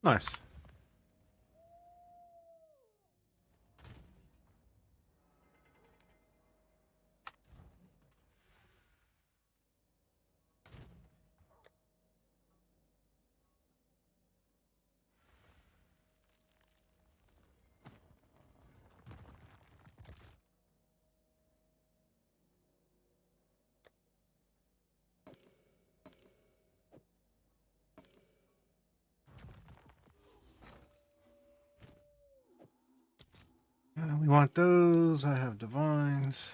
Nice. We want those. I have divines.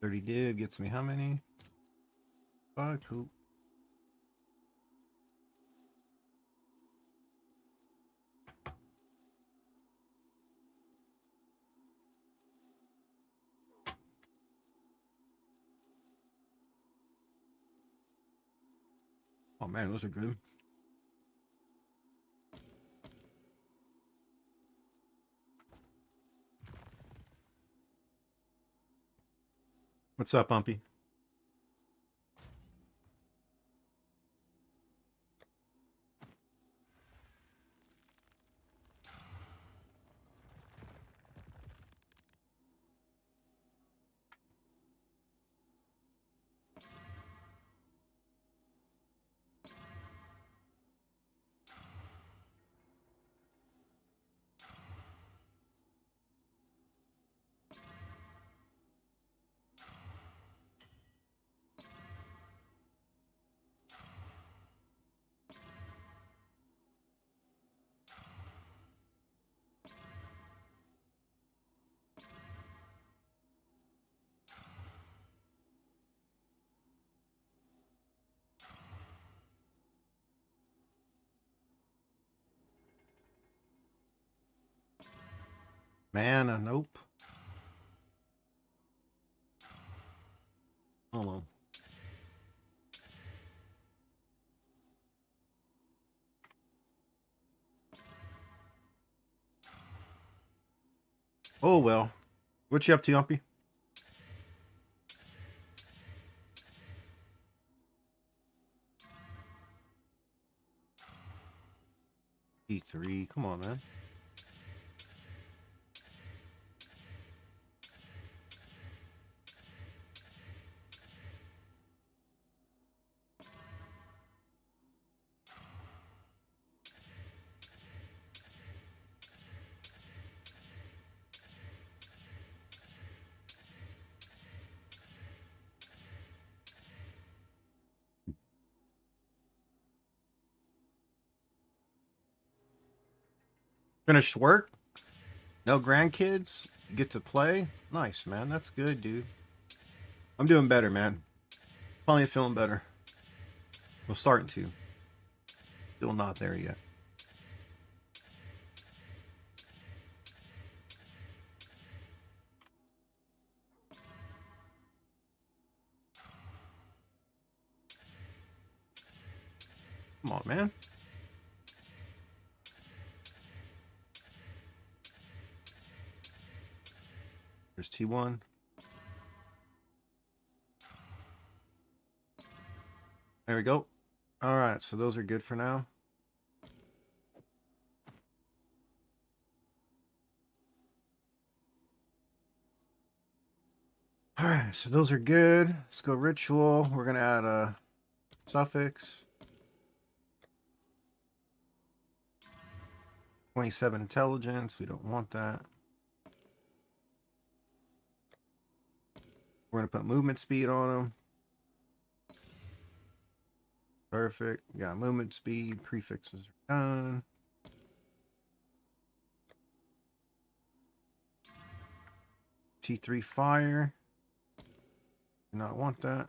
30 div gets me how many? 5, cool. Oh man, those are good. What's up, Bumpy? Mana, nope. Hold on. Oh well. What you up to, Bumpy? E3. Come on, man. Finished work? No grandkids? You get to play? Nice, man. That's good, dude. I'm doing better, man. Finally feeling better. Well, starting to. Still not there yet. Come on, man. There's T1. There we go. All right, so those are good for now. All right, so those are good. Let's go ritual. We're gonna add a suffix. 27 intelligence. We don't want that. We're gonna put movement speed on them. Perfect. Yeah, movement speed. Prefixes are done. T3 fire. Do not want that.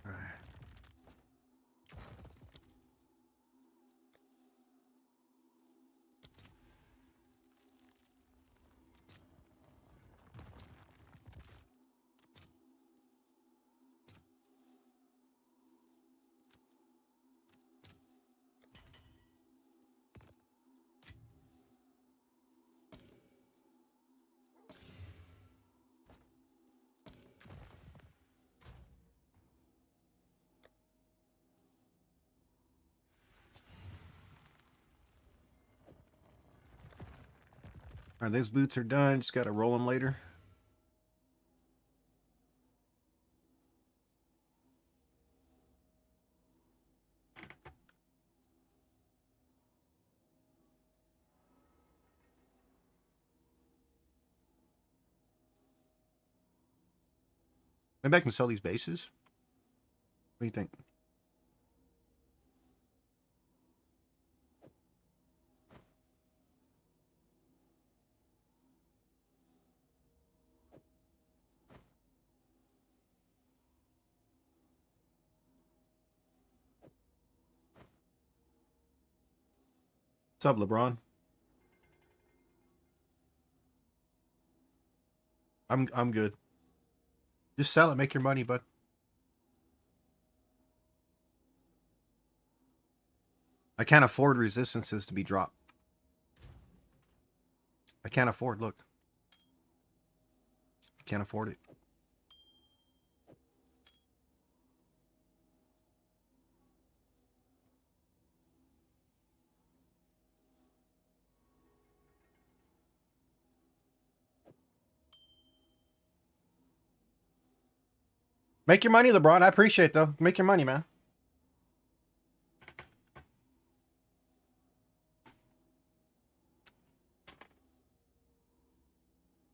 All right. All right, those boots are done. Just got to roll them later. Maybe I can sell these bases. What do you think? What's up, LeBron? I'm good. Just sell it, make your money, bud. I can't afford resistances to be dropped. I can't afford, look. I can't afford it. Make your money, LeBron. I appreciate it, though. Make your money, man.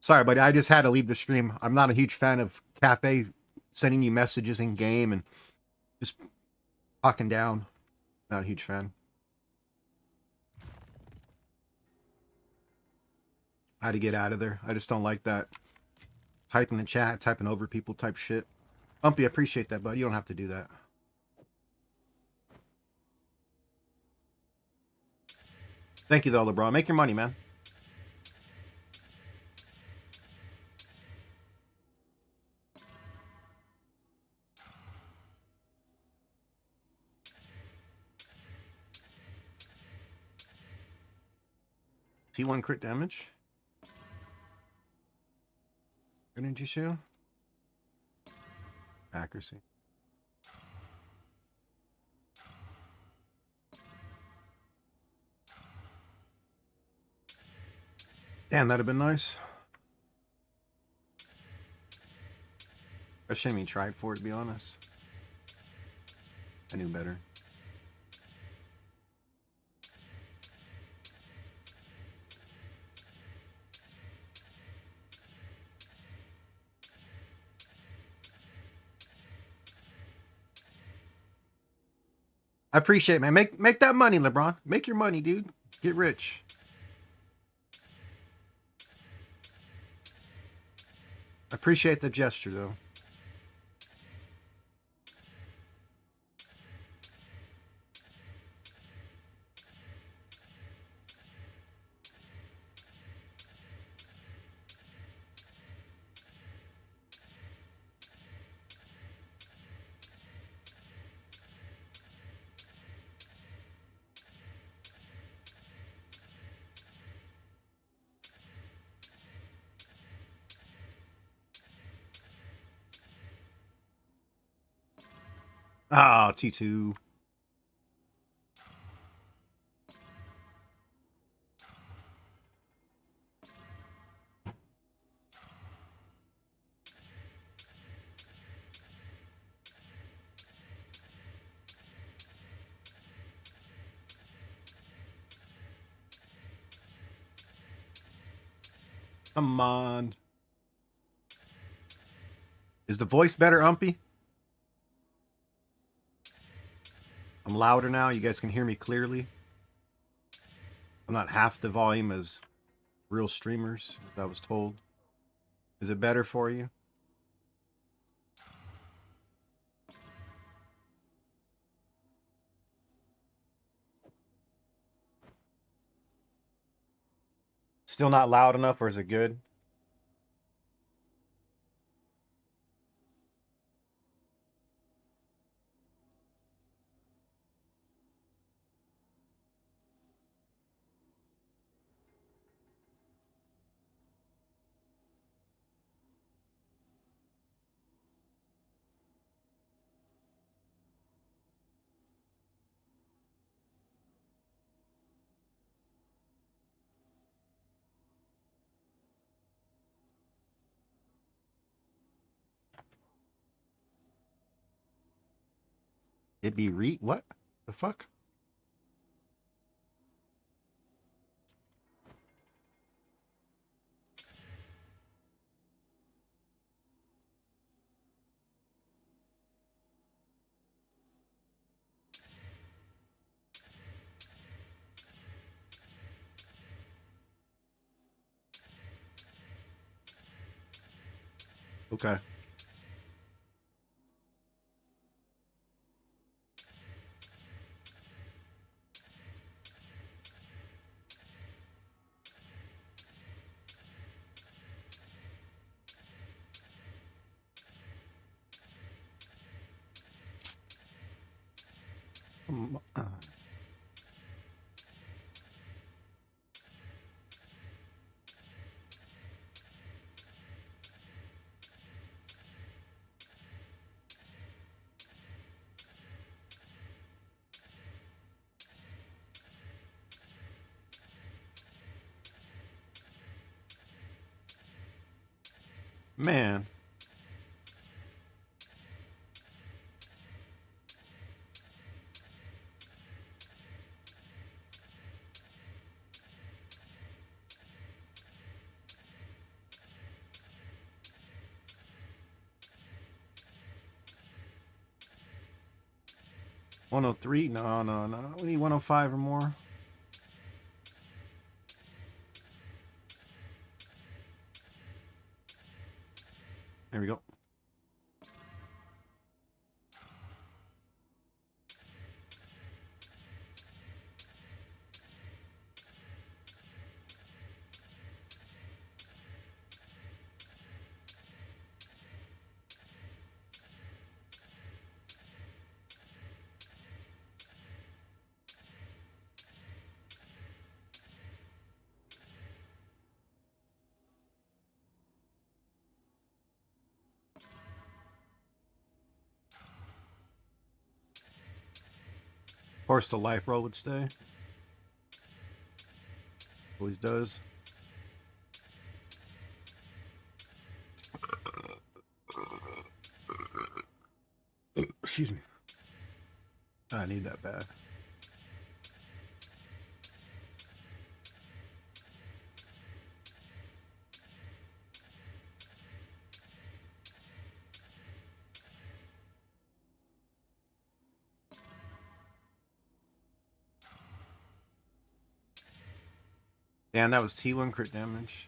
Sorry, buddy. I just had to leave the stream. I'm not a huge fan of Cafe sending you messages in game and just talking down. Not a huge fan. I had to get out of there. I just don't like that. Typing in chat, typing over people type shit. Umpy, I appreciate that, bud. You don't have to do that. Thank you, though, LeBron. Make your money, man. T1 crit damage. Energy shield. Accuracy. Damn, that'd have been nice. I shouldn't even tried for it, to be honest. I knew better. I appreciate it, man. Make that money, LeBron. Make your money, dude. Get rich. I appreciate the gesture, though. Ah, T2. Come on. Is the voice better, Umpy? I'm louder now. You guys can hear me clearly. I'm not half the volume as real streamers, as I was told. Is it better for you? Still not loud enough, or is it good? It be what? The fuck? Okay. Man. $103? No, no, no. We need 105 or more. There we go. Of course, the life roll would stay. Always does. Excuse me. I need that bad. Damn, that was T1 crit damage.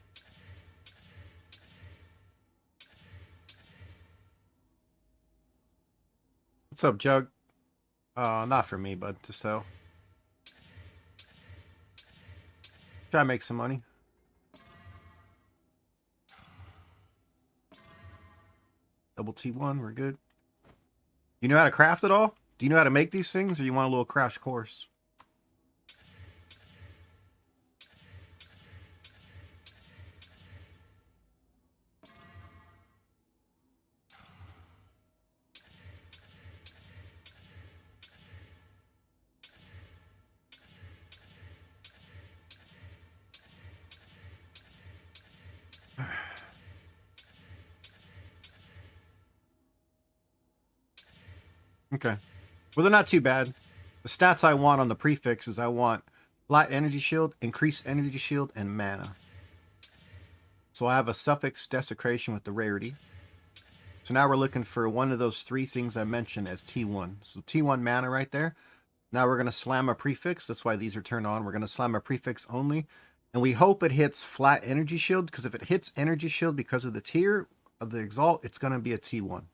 What's up, Jug? Not for me, but to sell. Try to make some money. Double T1, we're good. You know how to craft it all? Do you know how to make these things, or you want a little crash course? Okay. Well, they're not too bad. The stats I want on the prefix is I want flat energy shield, increased energy shield, and mana. So I have a suffix desecration with the rarity. So now we're looking for one of those three things I mentioned as T1. So T1 mana right there. Now we're going to slam a prefix. That's why these are turned on. We're going to slam a prefix only. And we hope it hits flat energy shield, because if it hits energy shield because of the tier of the exalt, it's going to be a T1.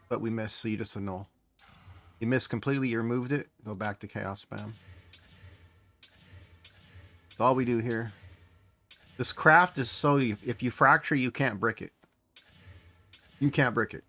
But we missed, so you just annul. You missed completely, you removed it. Go back to chaos spam. That's all we do here. This craft is so if you fracture, you can't brick it. You can't brick it.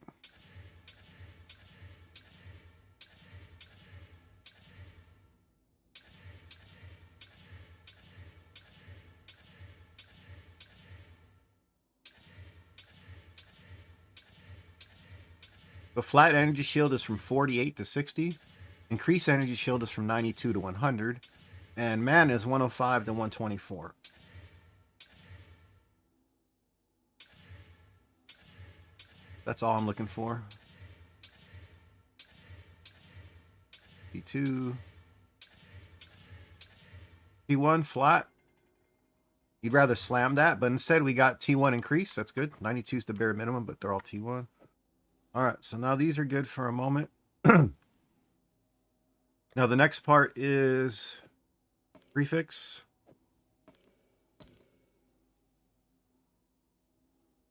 The flat energy shield is from 48 to 60. Increased energy shield is from 92 to 100. And mana is 105 to 124. That's all I'm looking for. T2. T1 flat. You'd rather slam that, but instead we got T1 increase. That's good. 92 is the bare minimum, but they're all T1. All right, so now these are good for a moment. Now the next part is prefix.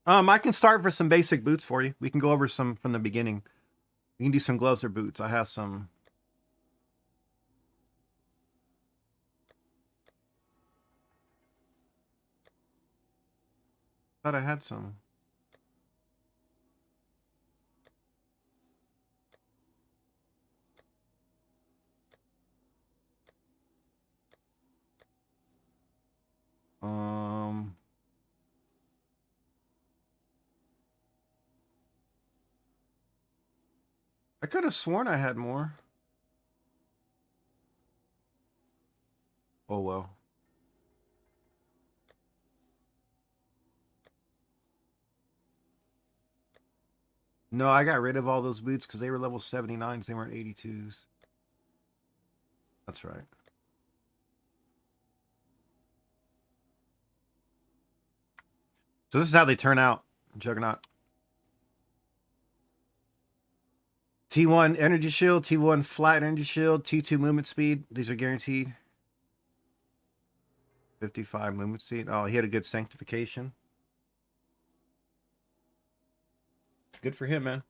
I can start for some basic boots for you. We can go over some from the beginning. We can do some gloves or boots. I have some. Thought I had some. I could have sworn I had more. Oh well. No, I got rid of all those boots because they were level 79s. They weren't 82s. That's right. So this is how they turn out, Juggernaut. T1 energy shield, T1 flat energy shield, T2 movement speed. These are guaranteed. 55 movement speed. Oh, he had a good sanctification. Good for him, man.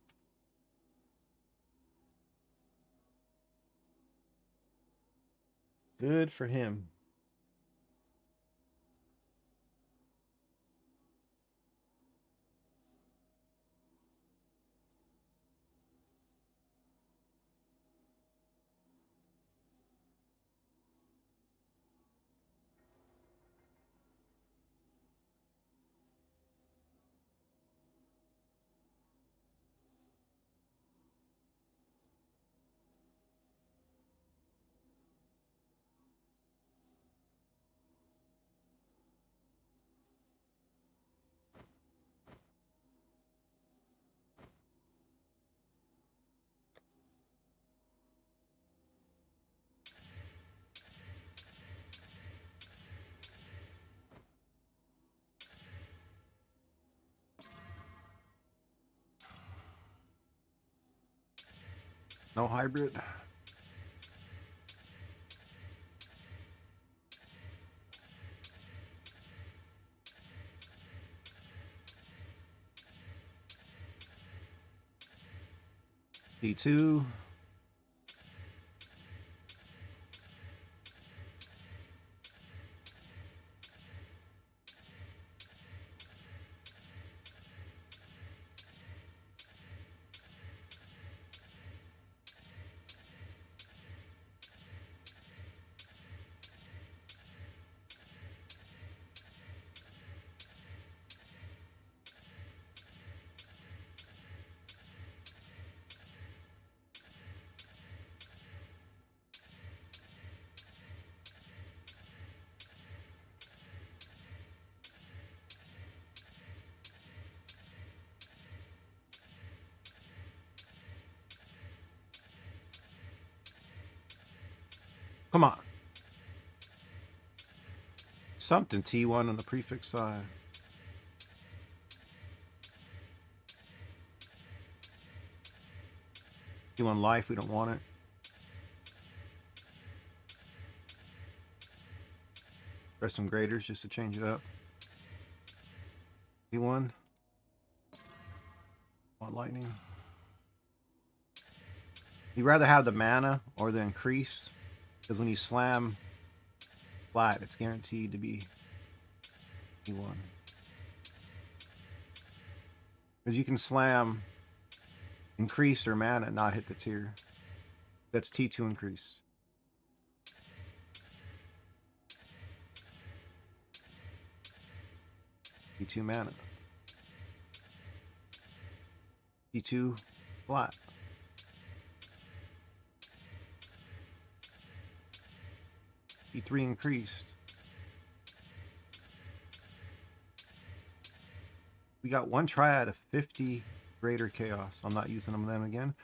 Good for him. No hybrid. T2. Come on. Something T1 on the prefix side. T1 life, we don't want it. Press some graders just to change it up. T1. Want lightning. You'd rather have the mana or the increase, because when you slam flat, it's guaranteed to be T1. Because you can slam increase or mana and not hit the tier. That's T2 increase. T2 mana. T2 flat. T3 increased. We got one triad of 50 greater chaos. I'm not using them again.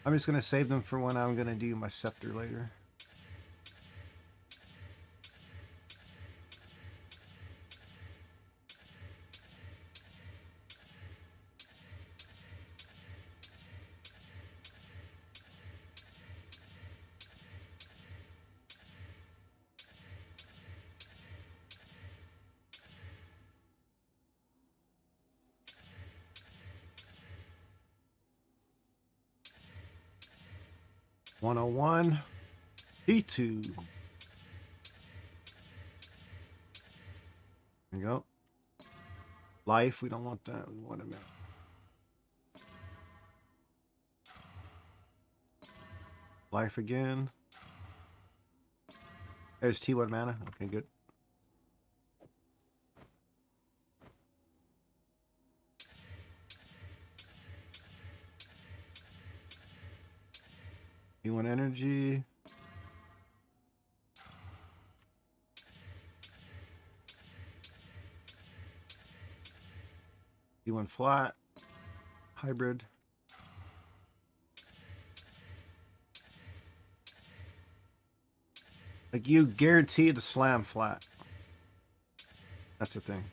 I'm just going to save them for when I'm going to do my scepter later. $101. P2. There you go. Life, we don't want that. We want a minute. Life again. There's T1 mana. Okay, good. T1 energy. T1 flat. Hybrid. Like, you guaranteed to slam flat. That's the thing.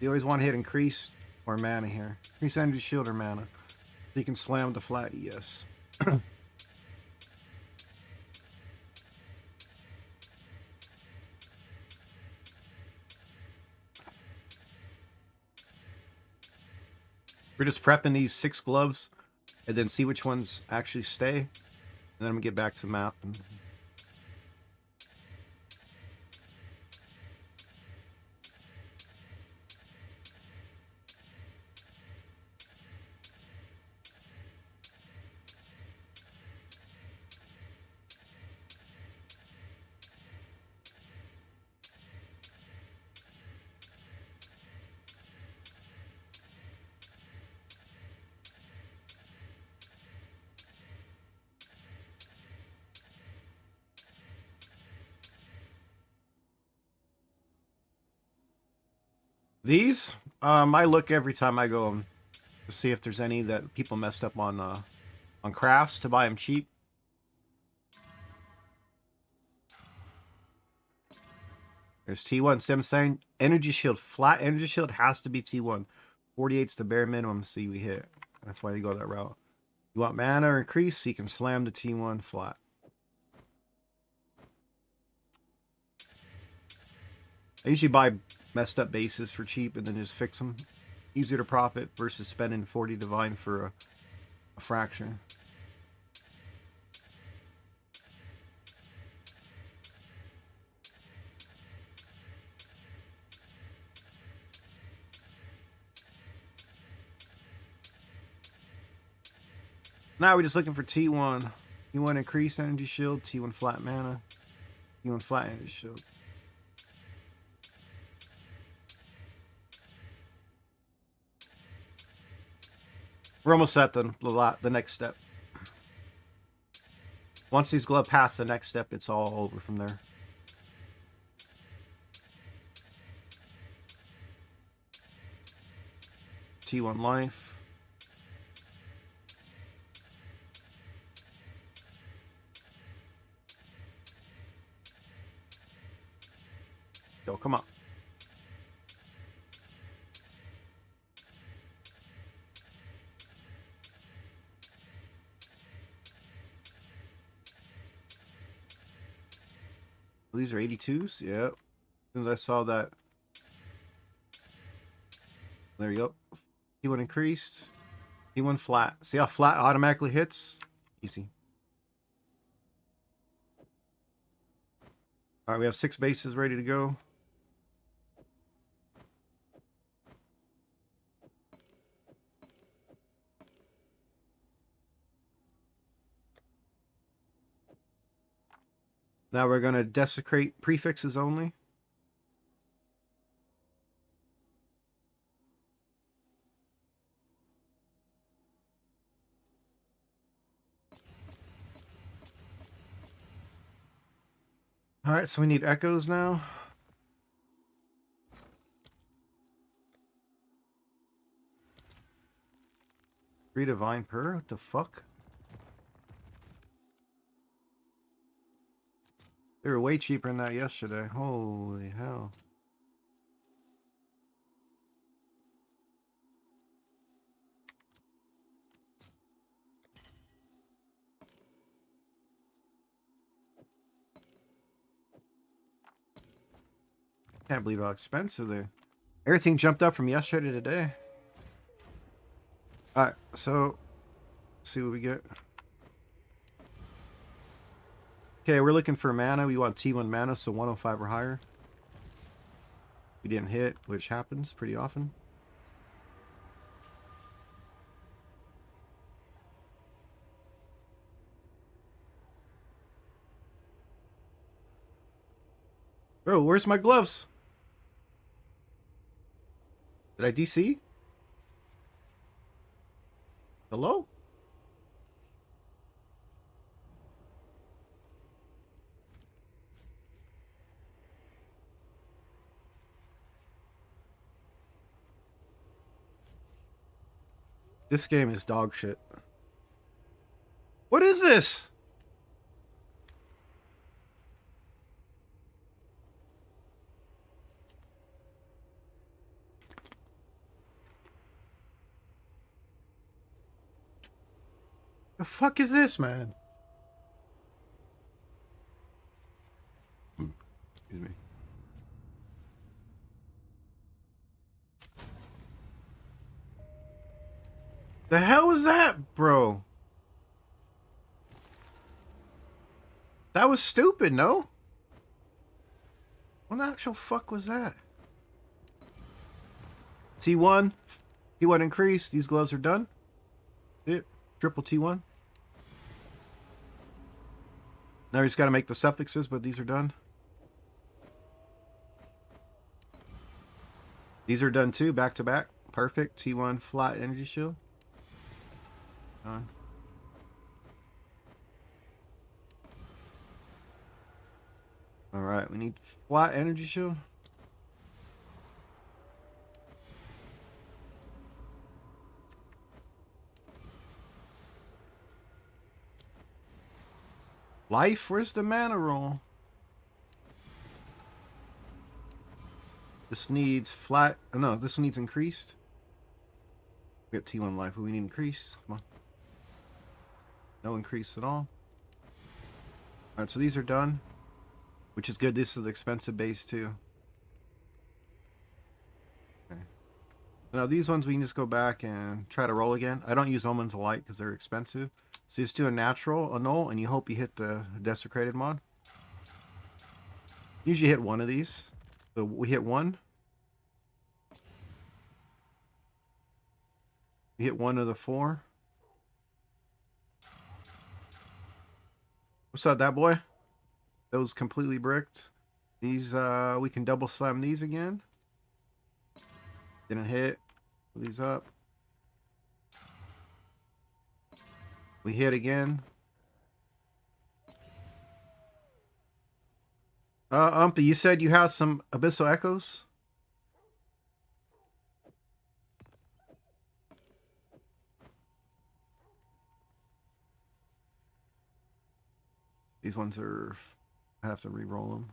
You always want to hit increase or mana here. Increase energy shield or mana. So you can slam the flat, yes. We're just prepping these 6 gloves and then see which ones actually stay. And then I'm going to get back to the map. These, I look every time I go to see if there's any that people messed up on crafts to buy them cheap. There's T1. See what I'm saying? Energy shield, flat energy shield has to be T1. 48's the bare minimum, see we hit. That's why you go that route. You want mana or increase, so you can slam the T1 flat. I usually buy messed up bases for cheap and then just fix them. Easier to profit versus spending 40 divine for a fraction. Now we're just looking for T1. T1 increase energy shield, T1 flat mana, T1 flat energy shield. We're almost at the next step. Once these gloves pass the next step, it's all over from there. T1 life. Yo, come on. These are 82s? Yeah. As soon as I saw that. There you go. T1 increased. T1 flat. See how flat automatically hits? Easy. Alright, we have 6 bases ready to go. Now we're going to desecrate prefixes only. Alright, so we need echoes now. 3 divine per? What the fuck? They were way cheaper than that yesterday. Holy hell. Can't believe how expensive they are. Everything jumped up from yesterday to today. Alright, so let's see what we get. Okay, we're looking for mana. We want T1 mana, so 105 or higher. We didn't hit, which happens pretty often. Bro, where's my gloves? Did I DC? Hello? This game is dog shit. What is this? The fuck is this, man? Excuse me. The hell was that, bro? That was stupid, no? What the actual fuck was that? T1. T1 increase. These gloves are done. Yep. Triple T1. Now we just got to make the suffixes, but these are done. These are done too, back to back. Perfect. T1 flat energy shield. Done. Alright, we need flat energy shield. Life, where's the mana roll? This needs flat. Oh, no, this one needs increased. We got T1 life, but we need increase. Come on. No increase at all. Alright, so these are done. Which is good. This is the expensive base too. Okay. Now these ones we can just go back and try to roll again. I don't use Omens of Light because they're expensive. So you just do a natural, a null, and you hope you hit the desecrated mod. Usually hit one of these. So we hit one. We hit one of the 4. What's up, that boy? Those completely bricked. These, we can double slam these again. Didn't hit. Pull these up. We hit again. Umpy, you said you have some Abyssal Echoes? These ones are... I have to re-roll them.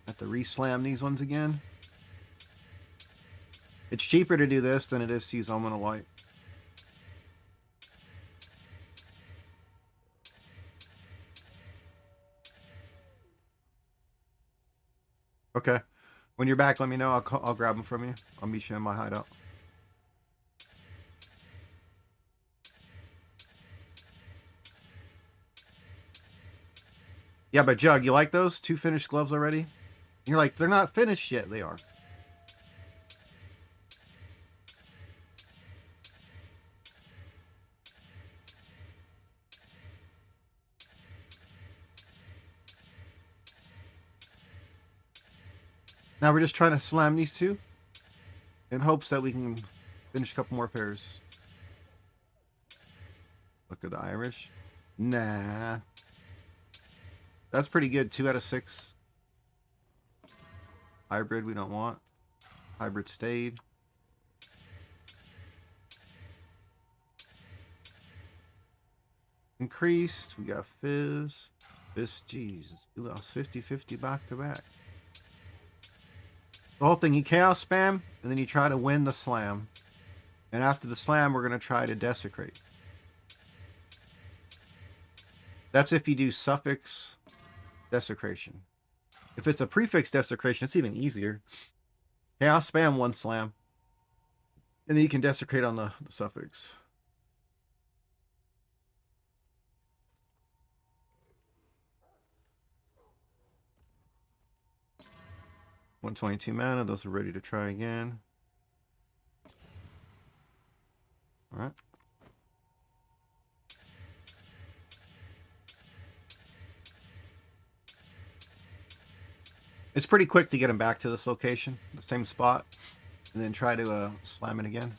Have to re-slam these ones again. It's cheaper to do this than it is to use Omen of Light. Okay. When you're back, let me know. I'll grab them from you. I'll meet you in my hideout. Yeah, but Jug, you like those? 2 finished gloves already? You're like, they're not finished yet. They are. Now we're just trying to slam these 2 in hopes that we can finish a couple more pairs. Look at the Irish. Nah. That's pretty good. 2 out of 6. Hybrid we don't want. Hybrid stayed. Increased. We got Fizz. Fizz, Jesus. We lost 50-50 back to back. The whole thing, you chaos spam, and then you try to win the slam. And after the slam, we're going to try to desecrate. That's if you do suffix desecration. If it's a prefix desecration, it's even easier. Chaos spam one slam. And then you can desecrate on the suffix. $122 mana. Those are ready to try again. All right. It's pretty quick to get him back to this location, the same spot, and then try to slam it again.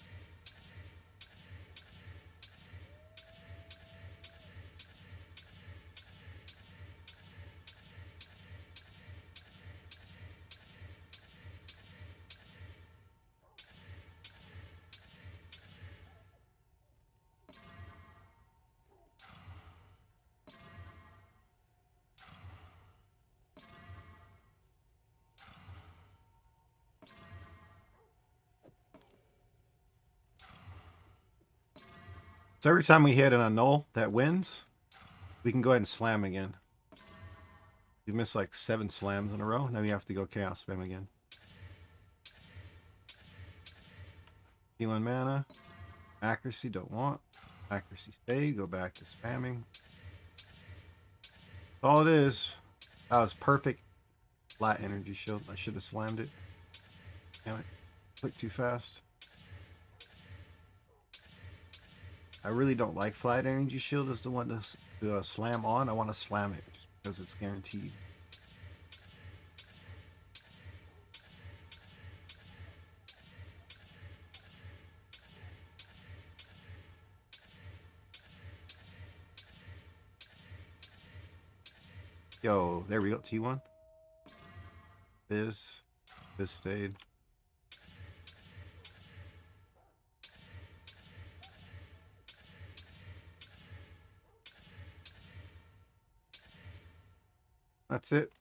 So every time we hit an annul that wins, we can go ahead and slam again. You missed like 7 slams in a row. Now you have to go chaos spam again. Healing mana. Accuracy, don't want. Accuracy stay. Go back to spamming. That's all it is. That was perfect. Flat energy shield. I should have slammed it. Damn it. Clicked too fast. I really don't like flat energy shield as the one to slam on. I want to slam it just because it's guaranteed. Yo, there we go. T1. This stayed. That's it.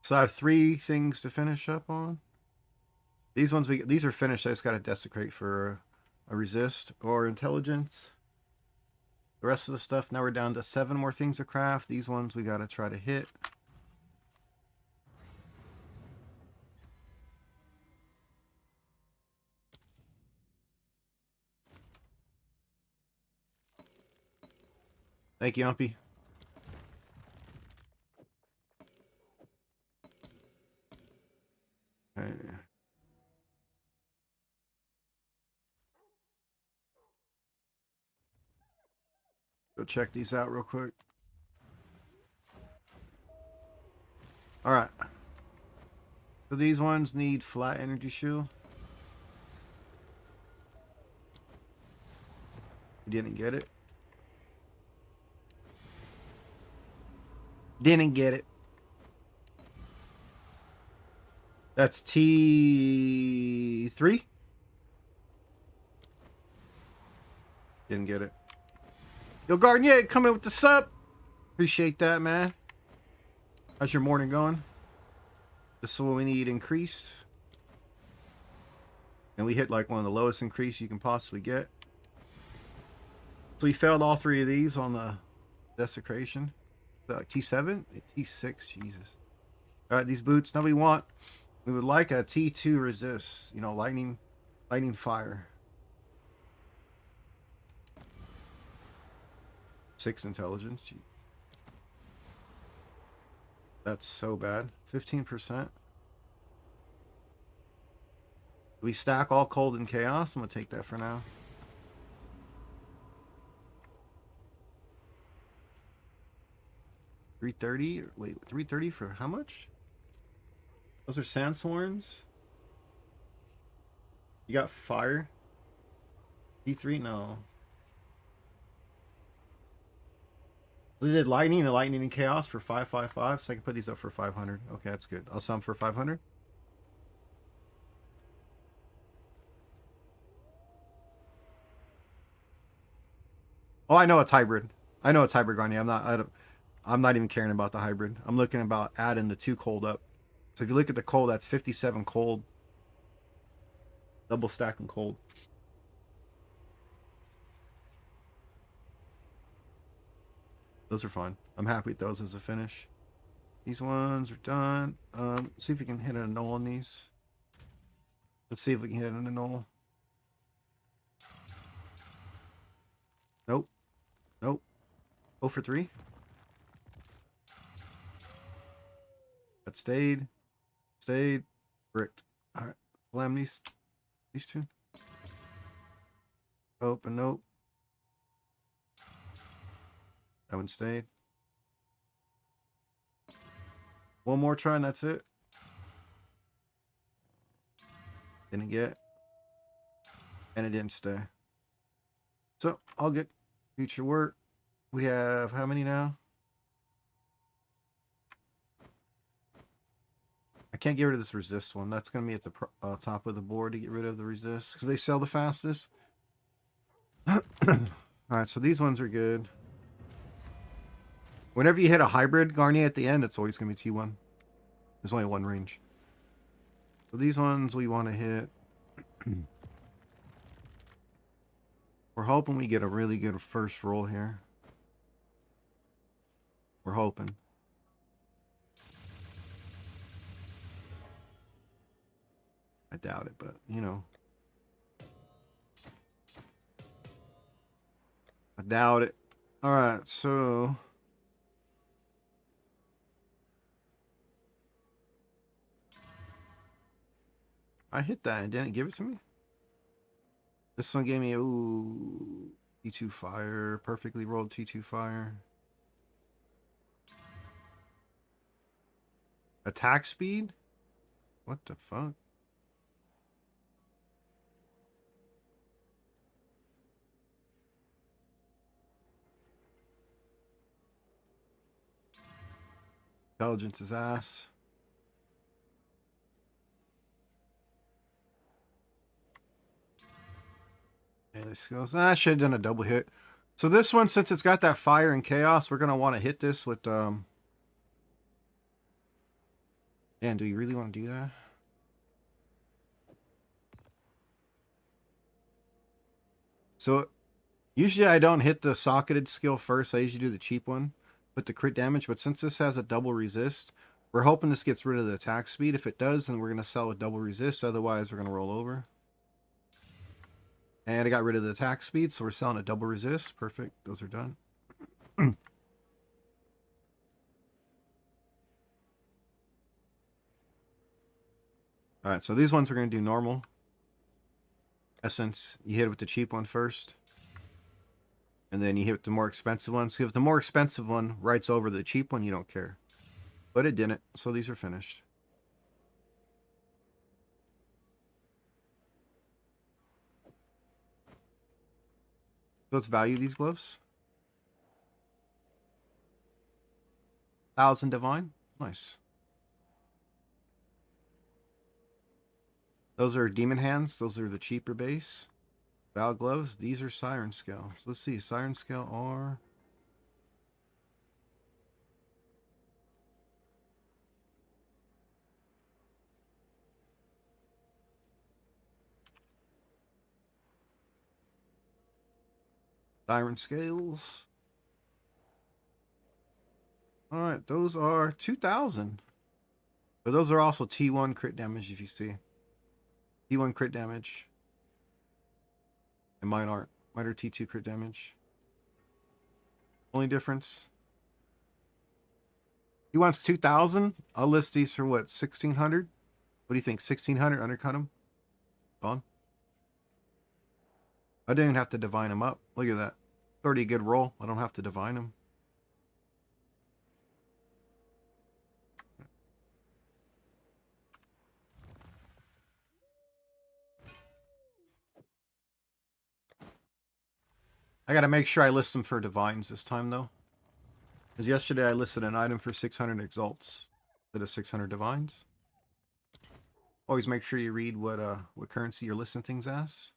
So I have 3 things to finish up on. These ones these are finished. I just got to desecrate for a resist or intelligence. The rest of the stuff, now we're down to 7 more things to craft. These ones we got to try to hit. Thank you, Umpy. Okay. Go check these out real quick. All right. So these ones need flat energy shield. You didn't get it. Didn't get it. That's T3. Didn't get it. Yo, Garnier, coming with the sub. Appreciate that, man. How's your morning going? This is what we need increased. And we hit like one of the lowest increase you can possibly get. So we failed all 3 of these on the desecration. Like T7? T6, Jesus. All right, these boots. Now we would like a T2 resist. You know, lightning fire. 6 intelligence. That's so bad. 15%. We stack all cold and chaos. I'm gonna take that for now. $330. Wait, $330 for how much? Those are sandsworns. You got fire. T3? No. They did lightning and lightning and chaos for 555, so I can put these up for 500. Okay, that's good. I'll sell them for 500. Oh, I know it's hybrid. I know it's hybrid, Garni. I'm not even caring about the hybrid. I'm looking about adding the 2 cold up. So if you look at the cold, that's 57 cold. Double stacking cold. Those are fine. I'm happy with those as a finish. These ones are done. See if we can hit a null on these. Let's see if we can hit a null. Nope. Nope. 0 for 3. That stayed. Stayed. Bricked. Alright. Slam these 2. Nope and nope. That one stayed. One more try and that's it. Didn't get. And it didn't stay. So I'll get future work. We have how many now? I can't get rid of this resist one. That's going to be at the top of the board to get rid of the resist because they sell the fastest. All right, so these ones are good. Whenever you hit a hybrid Garnier at the end, it's always going to be T1. There's only one range. So these ones we want to hit. We're hoping we get a really good first roll here. We're hoping. I doubt it, but you know. I doubt it. Alright, so I hit that and didn't give it to me. This one gave me ooh T2 fire. Perfectly rolled T2 fire. Attack speed? What the fuck? Intelligence is ass. And this goes. I should have done a double hit. So this one, since it's got that fire and chaos, we're gonna want to hit this with Man, do you really want to do that? So usually I don't hit the socketed skill first. I usually do the cheap one with the crit damage. But since this has a double resist, we're hoping this gets rid of the attack speed. If it does, then we're going to sell with double resist. Otherwise, we're going to roll over. And I got rid of the attack speed, so we're selling a double resist. Perfect. Those are done. All right, so these ones we're going to do normal. Essence, you hit it with the cheap one first. And then you hit the more expensive ones. So if the more expensive one writes over the cheap one, you don't care. But it didn't, so these are finished. So let's value these gloves. 1,000 divine. Nice. Those are demon hands. Those are the cheaper base. Val gloves. These are siren scale. So let's see. Siren scale are... Siren scales. All right, those are 2,000. But those are also T1 crit damage, if you see. T1 crit damage. And mine aren't. Mine are T2 crit damage. Only difference. He wants 2,000. I'll list these for what, 1,600? What do you think? 1,600? Undercut them? Gone. I didn't even have to divine them up. Look at that. It's already a good roll. I don't have to divine them. I gotta make sure I list them for divines this time though. Because yesterday I listed an item for 600 exalts instead of 600 divines. Always make sure you read what currency you're listing things as.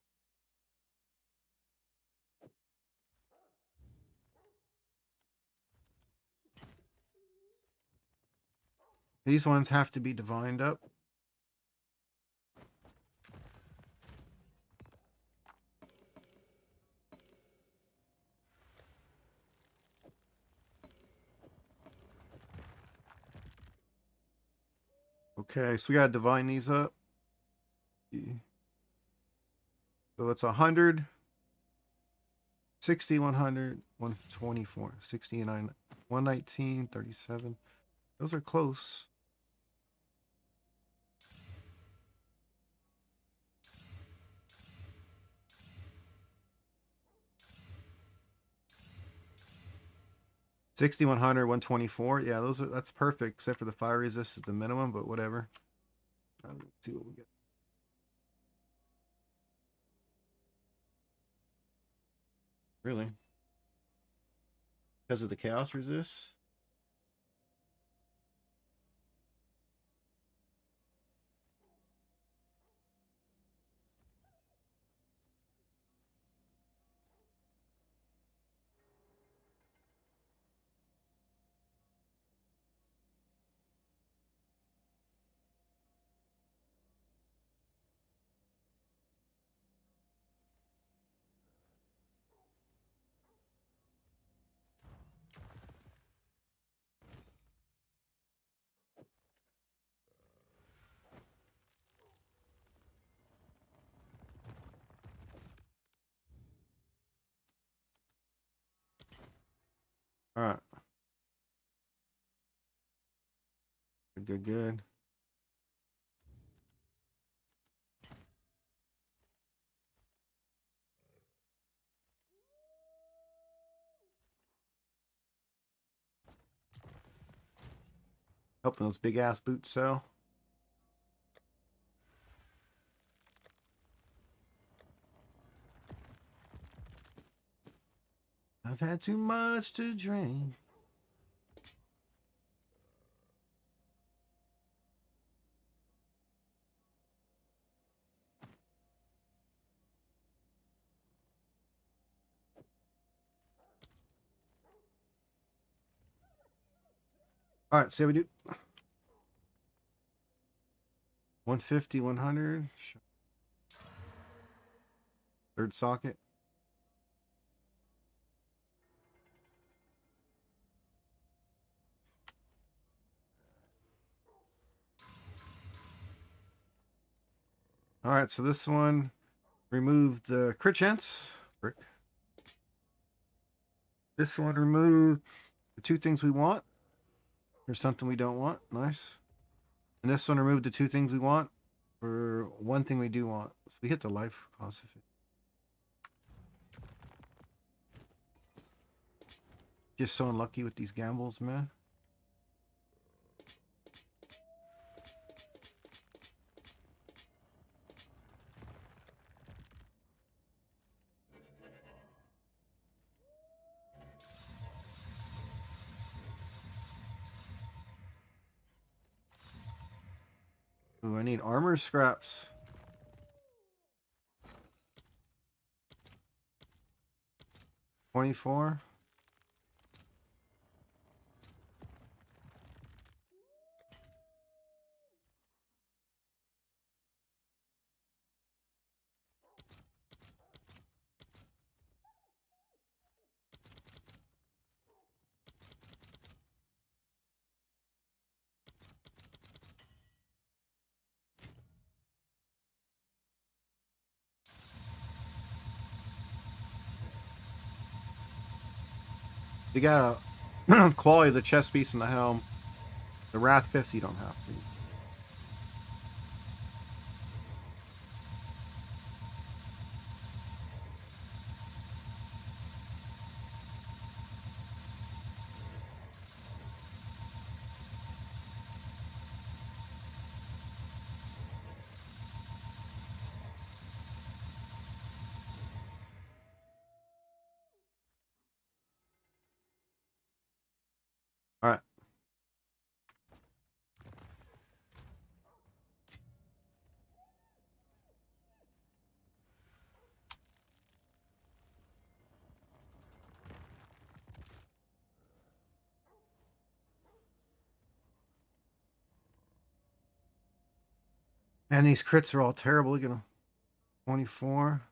These ones have to be divined up. Okay, so we gotta divine these up. So it's 100, 60, 100, 124, 69, 119, 37. Those are close. $60, 100, 124. Yeah, that's perfect, except for the fire resist is the minimum, but whatever. Let's see what we get. Really? Because of the chaos resist? All right. Good, good. Hoping those big ass boots sell. I've had too much to drink. All right, see how we do. 150, 100. Third socket. All right, so this one, remove the crit chance. Brick. This one, remove the two things we want. There's something we don't want. Nice. And this one, remove the two things we want for one thing we do want. So we hit the life cost of it. Just so unlucky with these gambles, man. Ooh, I need armor scraps. $24. We got a quality of the chest piece and the helm. The Wrath 50 you don't have to. Man, these crits are all terrible. Look at them. 24.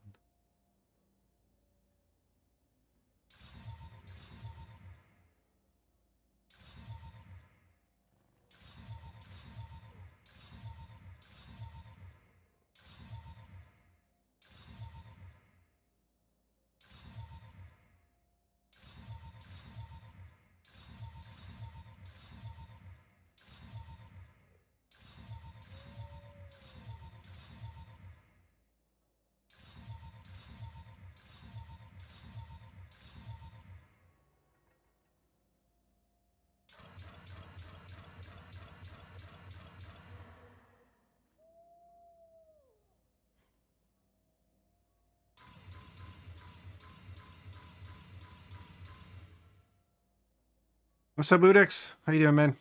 What's up, Budex? How you doing, man?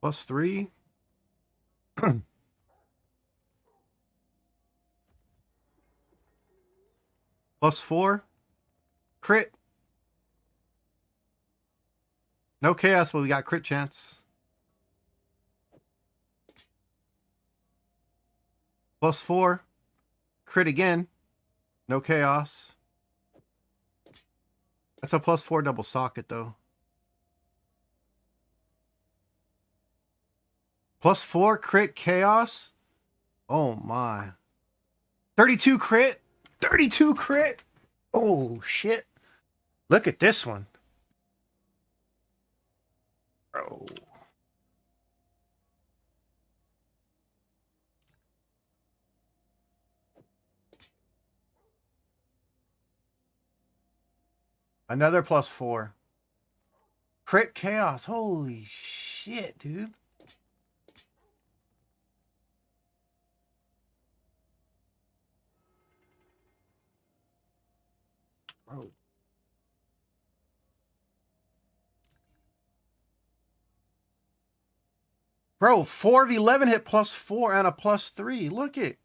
+3. +4. Crit. No chaos, but we got crit chance. +4. Crit again. No chaos. That's a +4 double socket, though. +4 crit chaos. Oh my. 32 crit. 32 crit. Oh shit. Look at this one. Bro. Another +4. Crit chaos. Holy shit, dude. Bro. Bro, 4 of 11 hit +4 and a +3. Look it.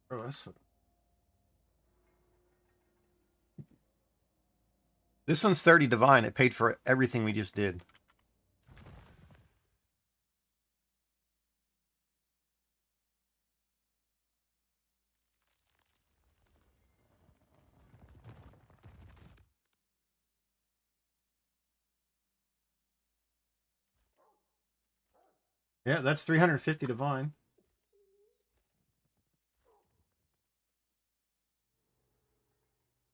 Bro, this one's 30 divine. It paid for everything we just did. Yeah, that's 350 divine.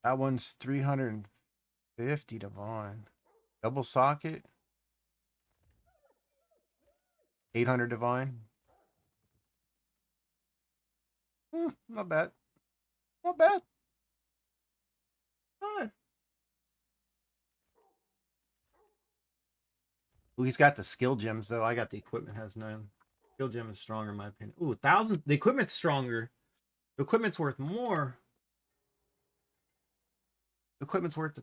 That one's 350 divine. Double socket. 800 divine. Not bad. Not bad. Fine. Ooh, he's got the skill gems, though. I got the equipment, has none. Skill gem is stronger, in my opinion. Ooh, 1,000. The equipment's stronger. The equipment's worth more. The equipment's worth...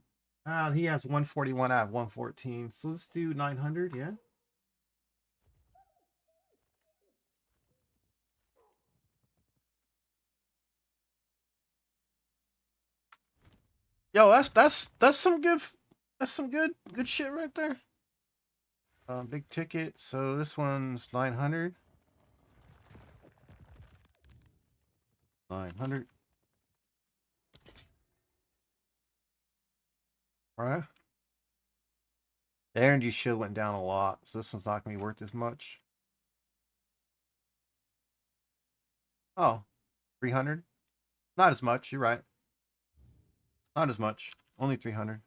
he has 141 out of 114. So let's do 900, yeah? Yo, that's some good shit right there. Big ticket. So this one's 900. 900. All right. The energy shield went down a lot, so this one's not gonna be worth as much. Oh, 300. Not as much. You're right. Not as much. Only 300.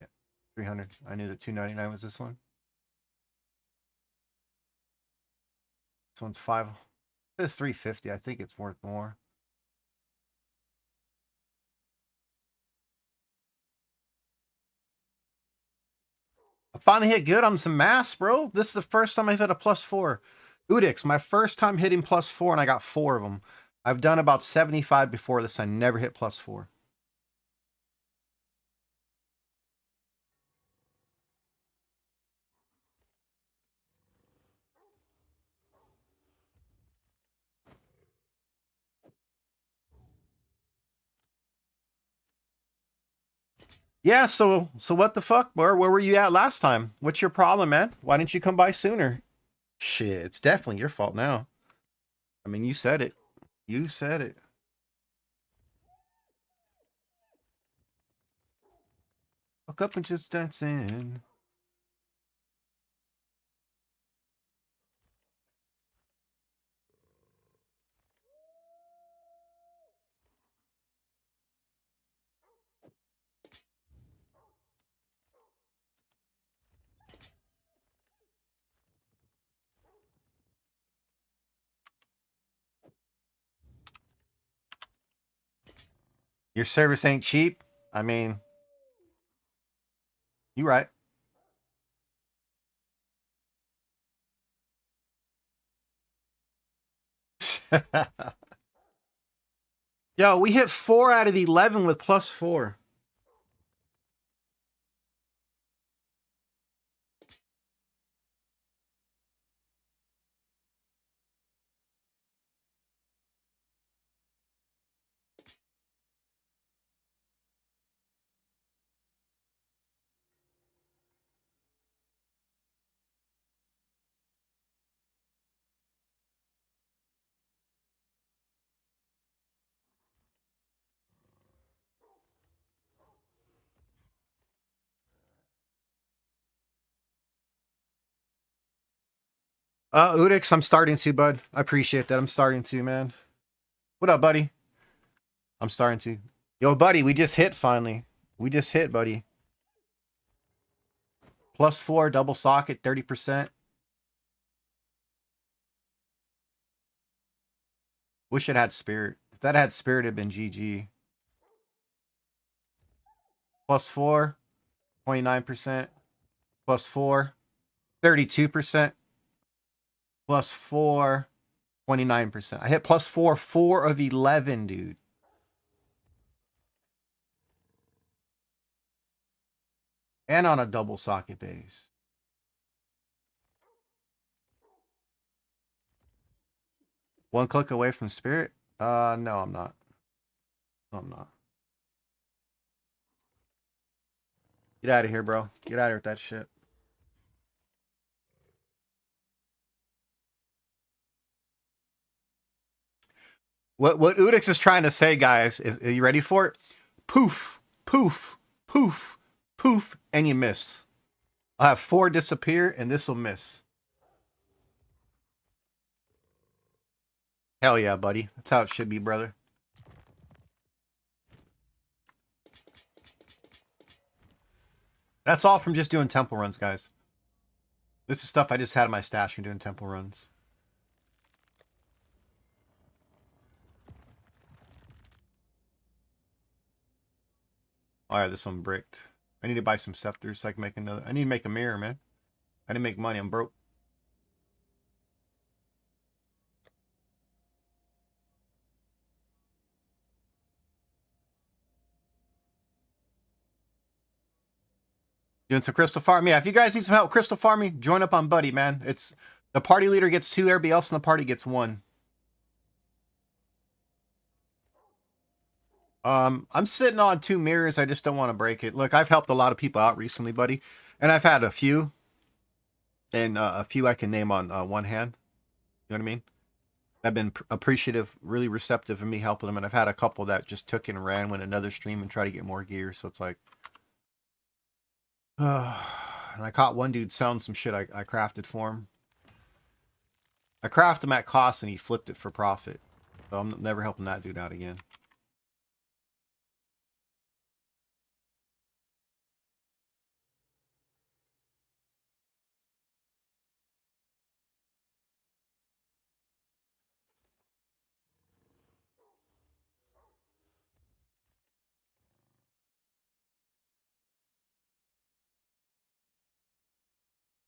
Yeah, 300. I knew that 299 was this one. This one's 5. This is 350. I think it's worth more. I finally hit good on some mass, bro. This is the first time I've hit a +4. Udix, my first time hitting +4 and I got 4 of them. I've done about 75 before this. I never hit +4. Yeah, so what the fuck? Where were you at last time? What's your problem, man? Why didn't you come by sooner? Shit, it's definitely your fault now. I mean, you said it. You said it. Woke up and just dancing. Your service ain't cheap. I mean, you right. Yo, we hit 4 out of 11 with +4. Udix, I'm starting to, bud. I appreciate that. I'm starting to, man. What up, buddy? I'm starting to. Yo, buddy, we just hit finally. We just hit, buddy. +4, double socket, 30%. Wish it had spirit. If that had spirit, it'd been GG. +4, 29%. +4, 32%. +4, 29%. I hit +4, 4 of 11, dude. And on a double socket base. One click away from spirit? No, I'm not. No, I'm not. Get out of here, bro. Get out of here with that shit. What Udix is trying to say, guys, are you ready for it? Poof, poof, poof, poof, and you miss. I'll have 4 disappear, and this will miss. Hell yeah, buddy. That's how it should be, brother. That's all from just doing temple runs, guys. This is stuff I just had in my stash from doing temple runs. All right, this one bricked. I need to buy some scepters so I can make another. I need to make a mirror, man. I didn't make money. I'm broke. Doing some crystal farm. Yeah, if you guys need some help crystal farming, join up on Buddy, man. It's the party leader gets 2, everybody else in the party gets 1. I'm sitting on 2 mirrors. I just don't want to break it. Look, I've helped a lot of people out recently, buddy, and I've had a few, and a few I can name on one hand. You know what I mean? I've been appreciative, really receptive of me helping them, and I've had a couple that just took it and ran with another stream and try to get more gear. So it's like, and I caught one dude selling some shit I crafted for him. I crafted him at cost, and he flipped it for profit. So I'm never helping that dude out again.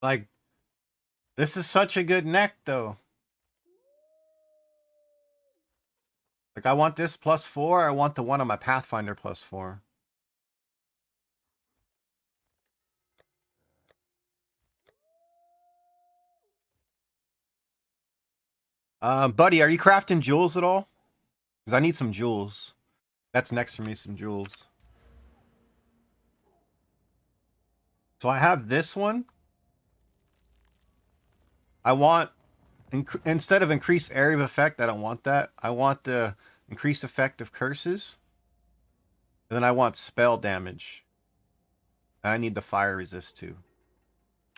Like, this is such a good neck, though. Like, I want this +4. I want the one on my Pathfinder +4. Buddy, are you crafting jewels at all? Because I need some jewels. That's next to me, some jewels. So I have this one. I want, instead of increased area of effect, I don't want that. I want the increased effect of curses. And then I want spell damage. And I need the fire resist too.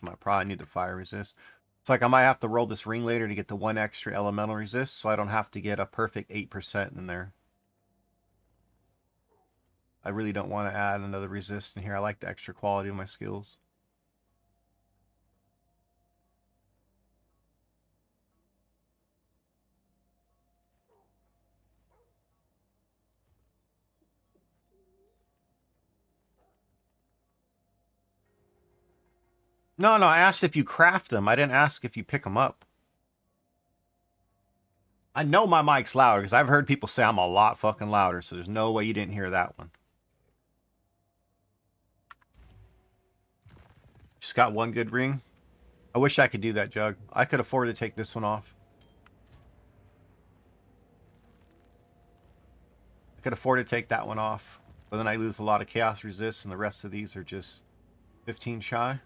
I probably need the fire resist. It's like I might have to roll this ring later to get the 1 extra elemental resist, so I don't have to get a perfect 8% in there. I really don't want to add another resist in here. I like the extra quality of my skills. No, I asked if you craft them. I didn't ask if you pick them up. I know my mic's louder because I've heard people say I'm a lot fucking louder, so there's no way you didn't hear that one. Just got one good ring. I wish I could do that, Jug. I could afford to take this one off. I could afford to take that one off, but then I lose a lot of chaos resist, and the rest of these are just 15 shy.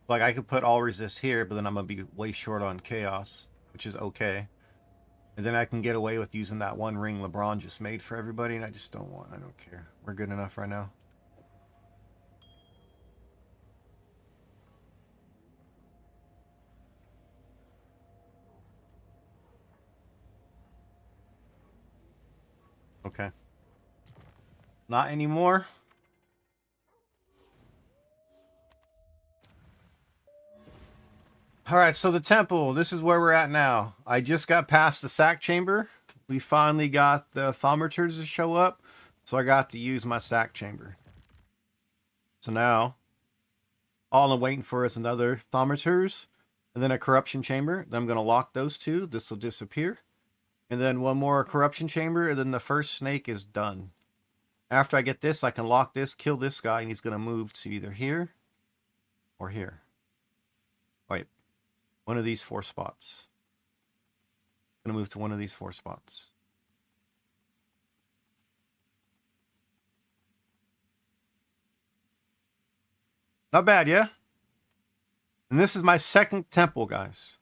Like, I could put all resist here, but then I'm going to be way short on chaos, which is okay. And then I can get away with using that one ring LeBron just made for everybody, and I just don't want, I don't care. We're good enough right now. Okay. Not anymore. Alright, so the temple, this is where we're at now. I just got past the sack chamber. We finally got the thaumaturgs to show up, so I got to use my sack chamber. So now, all I'm waiting for is another thaumaturgs, and then a corruption chamber. Then I'm going to lock those two. This will disappear. And then one more corruption chamber, and then the first snake is done. After I get this, I can lock this, kill this guy, and he's going to move to either here or here. Wait. One of these 4 spots. I'm going to move to one of these 4 spots. Not bad, yeah? And this is my second temple, guys.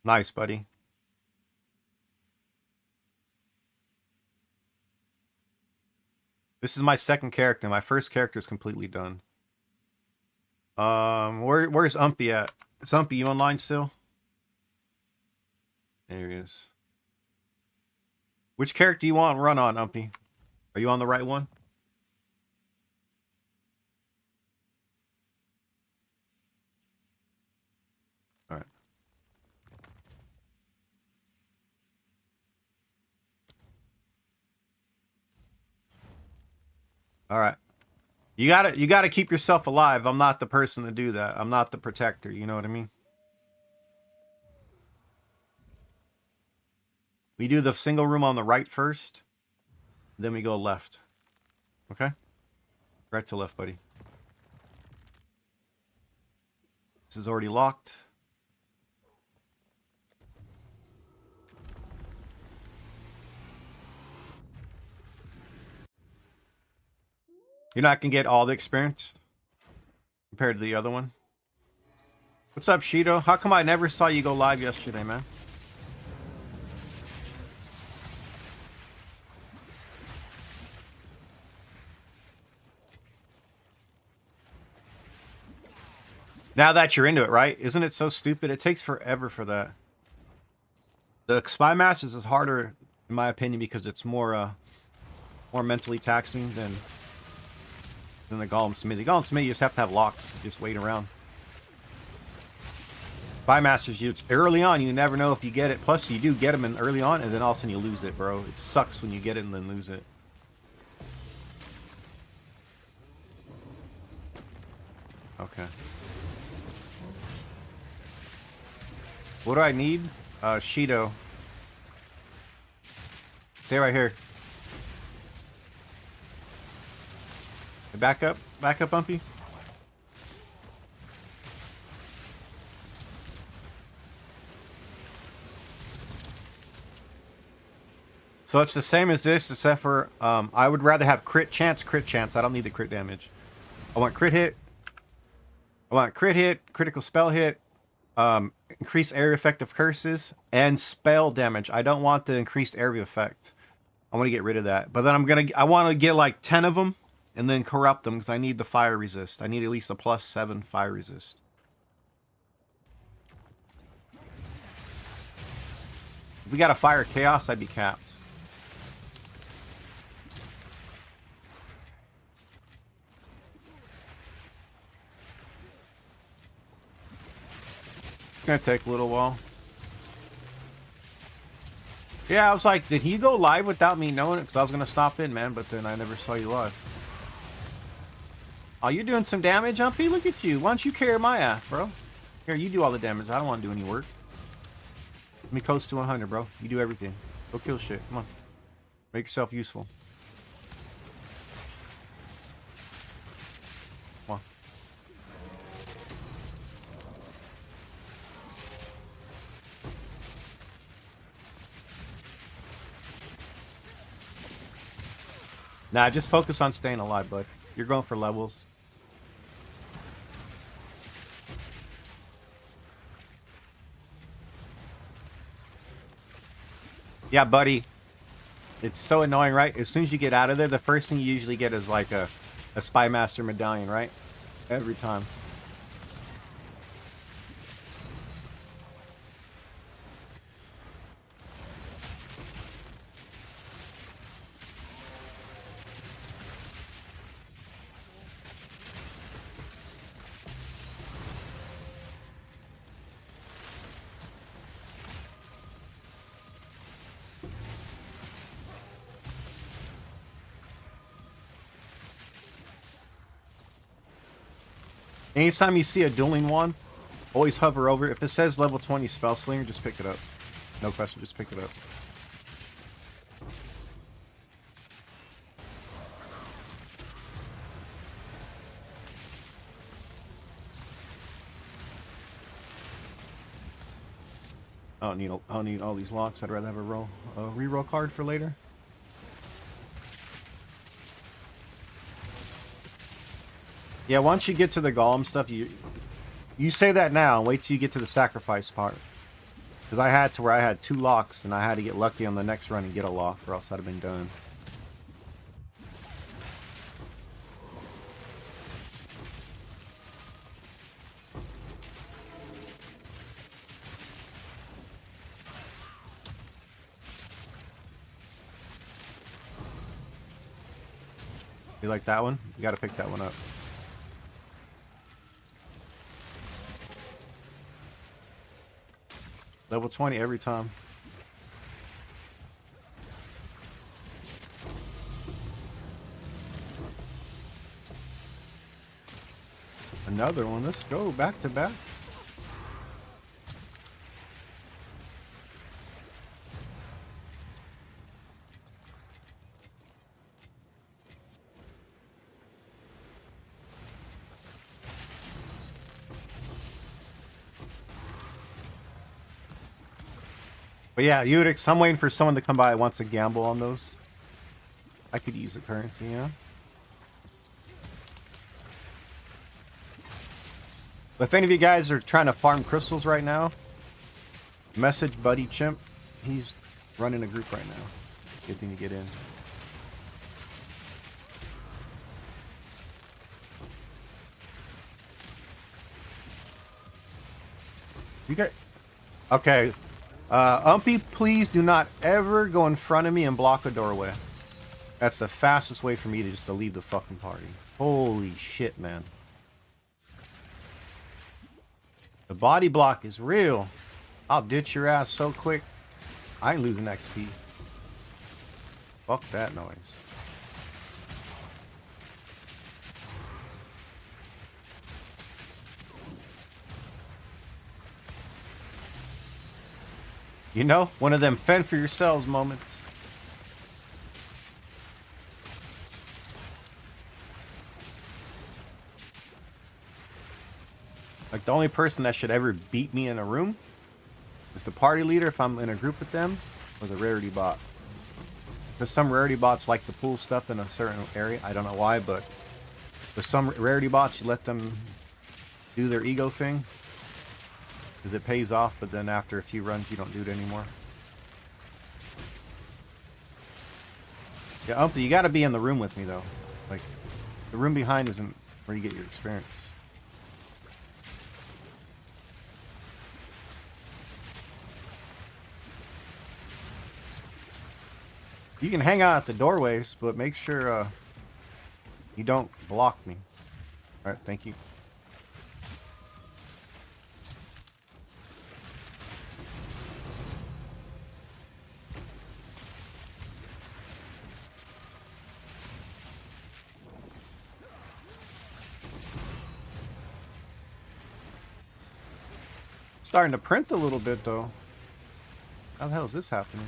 Nice, buddy. This is my second character. My first character is completely done. Where's Umpy at? Is Umpy, you online still? There he is. Which character do you want to run on, Umpy? Are you on the right one? All right. All right. You gotta keep yourself alive. I'm not the person to do that. I'm not the protector. You know what I mean? We do the single room on the right first. Then we go left. Okay? Right to left, buddy. This is already locked. You're not going to get all the experience compared to the other one. What's up, Shido? How come I never saw you go live yesterday, man? Now that you're into it, right? Isn't it so stupid? It takes forever for that. The Spy Masters is harder, in my opinion, because it's more mentally taxing than the Golem Smith. The Golem Smith, you just have to have locks. Just wait around. Spy Masters, you early on, you never know if you get it. Plus, you do get them in early on, and then all of a sudden you lose it, bro. It sucks when you get it and then lose it. Okay. What do I need? Shido. Stay right here. Back up, Bumpy. So it's the same as this, except for I would rather have crit chance. I don't need the crit damage. I want crit hit. I want crit hit, critical spell hit, increased area effect of curses, and spell damage. I don't want the increased area effect. I want to get rid of that. But then I want to get like 10 of them and then corrupt them because I need the fire resist. I need at least a +7 fire resist. If we got a fire chaos, I'd be capped. It's gonna take a little while. Yeah, I was like, did he go live without me knowing it? Because I was gonna stop in, man, but then I never saw you live. Oh, you're doing some damage, Humpy? Look at you. Why don't you carry my ass, bro? Here, you do all the damage. I don't want to do any work. Let me coast to 100, bro. You do everything. Go kill shit. Come on. Make yourself useful. Come on. Nah, just focus on staying alive, bud. You're going for levels. Yeah, buddy. It's so annoying, right? As soon as you get out of there, the first thing you usually get is like a Spy Master medallion, right? Every time. Anytime you see a dueling one, always hover over. If it says level 20 spell slinger, just pick it up. No question, just pick it up. I don't need all these locks. I'd rather have a reroll card for later. Yeah, once you get to the golem stuff, you say that now and wait till you get to the sacrifice part. Because I had to where I had 2 locks and I had to get lucky on the next run and get a lock or else I'd have been done. You like that one? You gotta pick that one up. Level 20 every time. Another one. Let's go back to back. But yeah, Udix, I'm waiting for someone to come by that wants to gamble on those. I could use the currency, yeah. But if any of you guys are trying to farm crystals right now, message Buddy Chimp. He's running a group right now. Good thing to get in. You got... Okay. Umpy, please do not ever go in front of me and block a doorway. That's the fastest way for me to just to leave the fucking party. Holy shit, man. The body block is real. I'll ditch your ass so quick. I ain't losing XP. Fuck that noise. You know, one of them fend for yourselves moments. Like, the only person that should ever beat me in a room is the party leader if I'm in a group with them, or the rarity bot. Because some rarity bots like to pull stuff in a certain area. I don't know why, but with some rarity bots, you let them do their ego thing. Because it pays off, but then after a few runs, you don't do it anymore. Yeah, Umpty, you gotta be in the room with me, though. Like, the room behind isn't where you get your experience. You can hang out at the doorways, but make sure you don't block me. Alright, thank you. Starting to print a little bit, though. How the hell is this happening?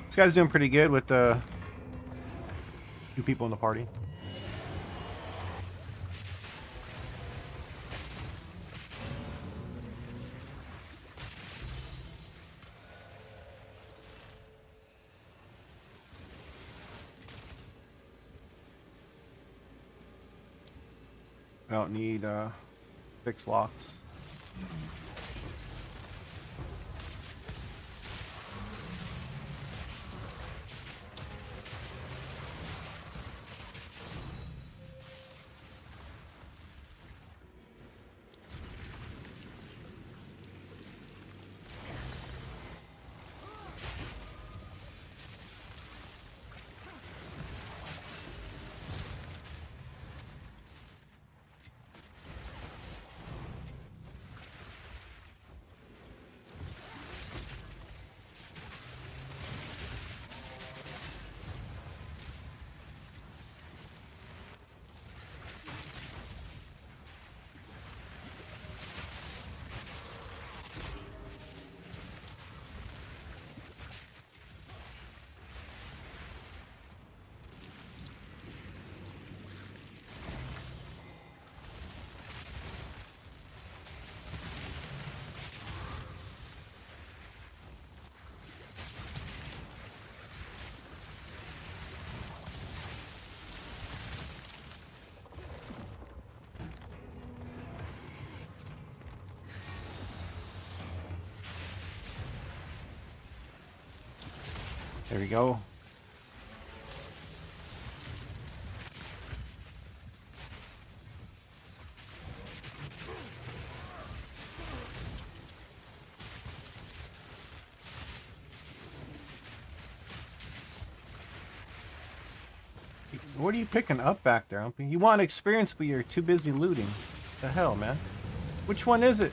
This guy's doing pretty good with 2 people in the party. I don't need 6 locks. There we go. What are you picking up back there, Humpy? You want experience, but you're too busy looting. What the hell, man? Which one is it?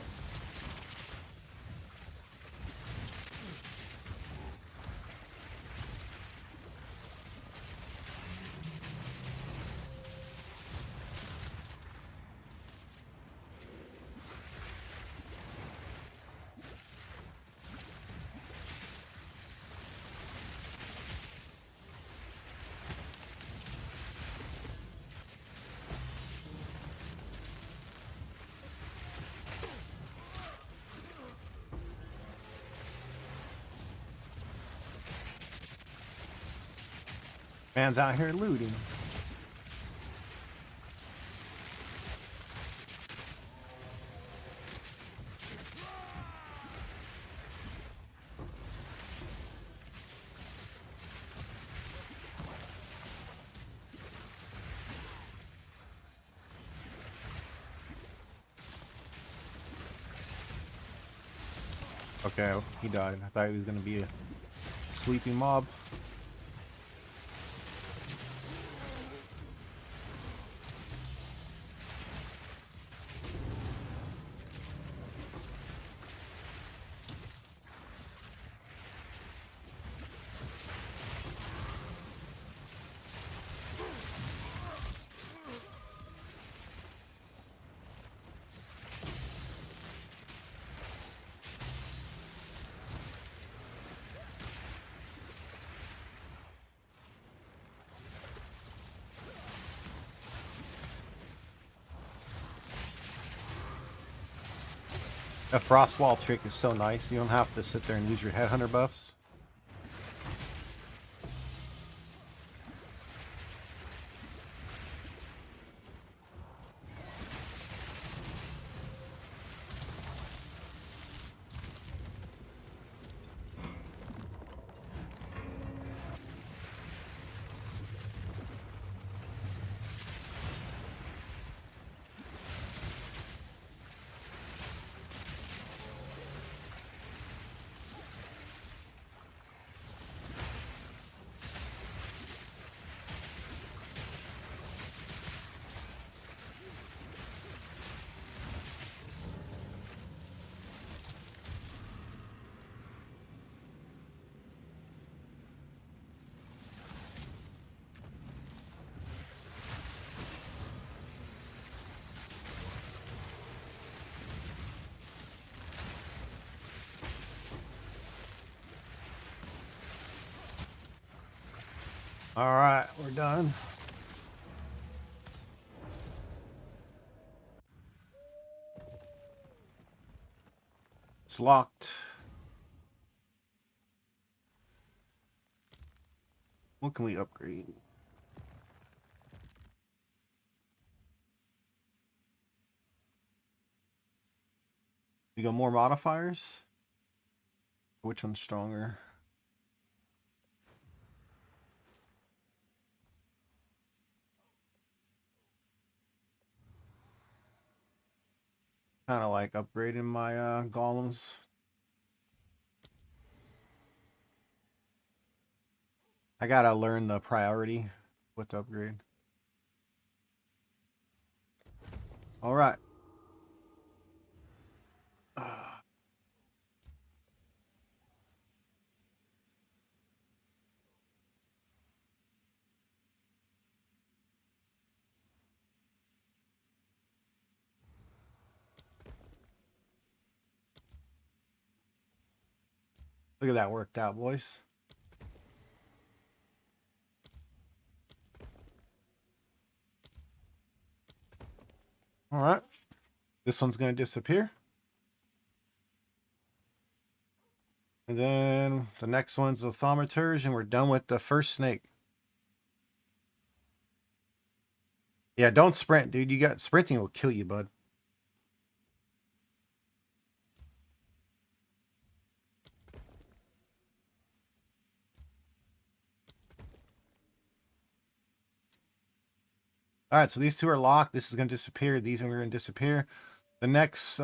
Man's out here looting. Okay, he died. I thought he was gonna be a sleeping mob. That frost wall trick is so nice. You don't have to sit there and use your headhunter buffs. All right, we're done. It's locked. What can we upgrade? We got more modifiers. Which one's stronger? Kind of like upgrading my golems. I gotta learn the priority with the upgrade. All right. Look at that worked out, boys. All right. This one's going to disappear. And then the next one's the Thaumaturs, and we're done with the first snake. Yeah, don't sprint, dude. You got sprinting will kill you, bud. All right, so these two are locked. This is going to disappear. These are going to disappear. The next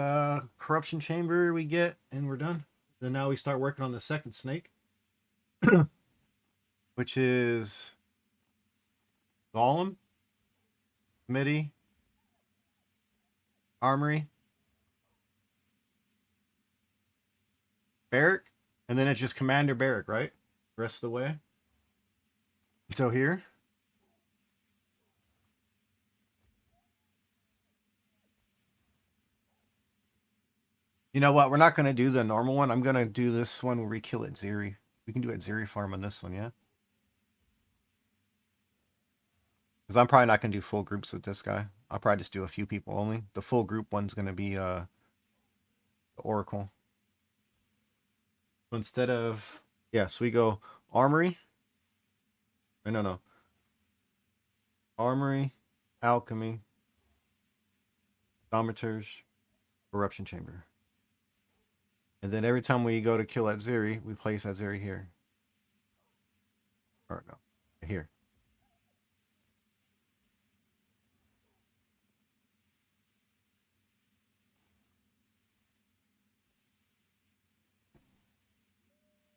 corruption chamber we get, and we're done. Then now we start working on the second snake, which is Golem, Committee, Armory, Barrack, and then it's just Commander Barrack, right? The rest of the way. So here. You know what? We're not going to do the normal one. I'm going to do this one where we kill it Zeri. We can do it Zeri farm on this one, yeah? Because I'm probably not going to do full groups with this guy. I'll probably just do a few people only. The full group one's going to be the Oracle. So instead of... Yeah, so we go Armory. No. Armory, Alchemy, Domitors, Corruption Chamber. And then every time we go to kill that Zeri, we place that Zeri here. Or no, here.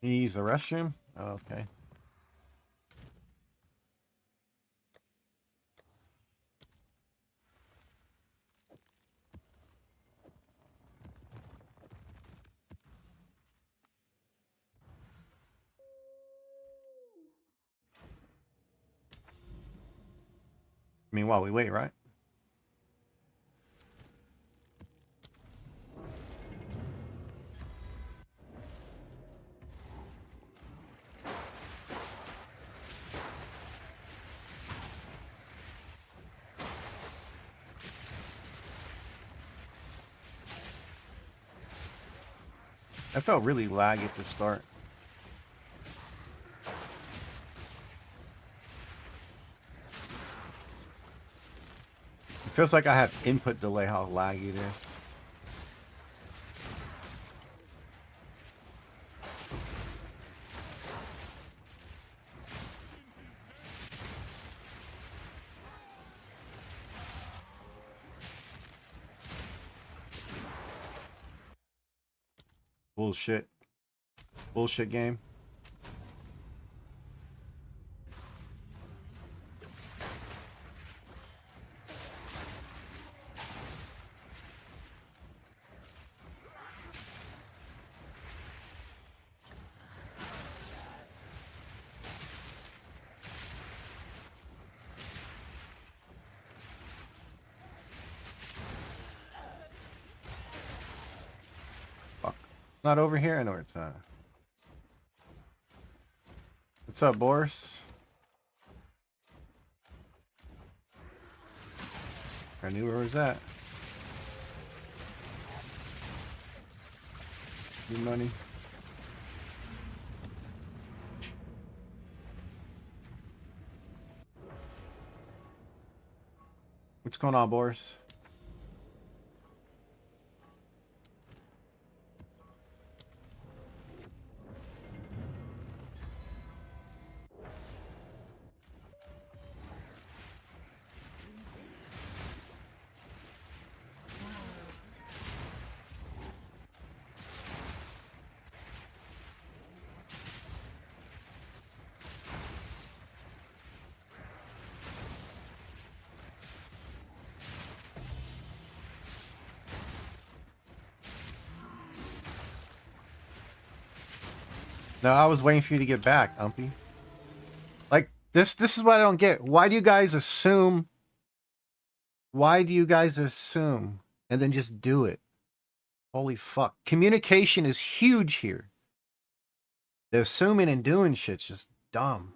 You use the restroom? Oh, okay. I mean, while we wait, right? I felt really laggy to start. It feels like I have input delay how laggy it is. Bullshit. Bullshit game. Fuck. Not over here? I know where it's at. What's up, Boris? I knew where it was at. New money. What's going on, Boris? No, I was waiting for you to get back, Umpy. Like, this is what I don't get. Why do you guys assume? Why do you guys assume and then just do it? Holy fuck. Communication is huge here. The assuming and doing shit's just dumb.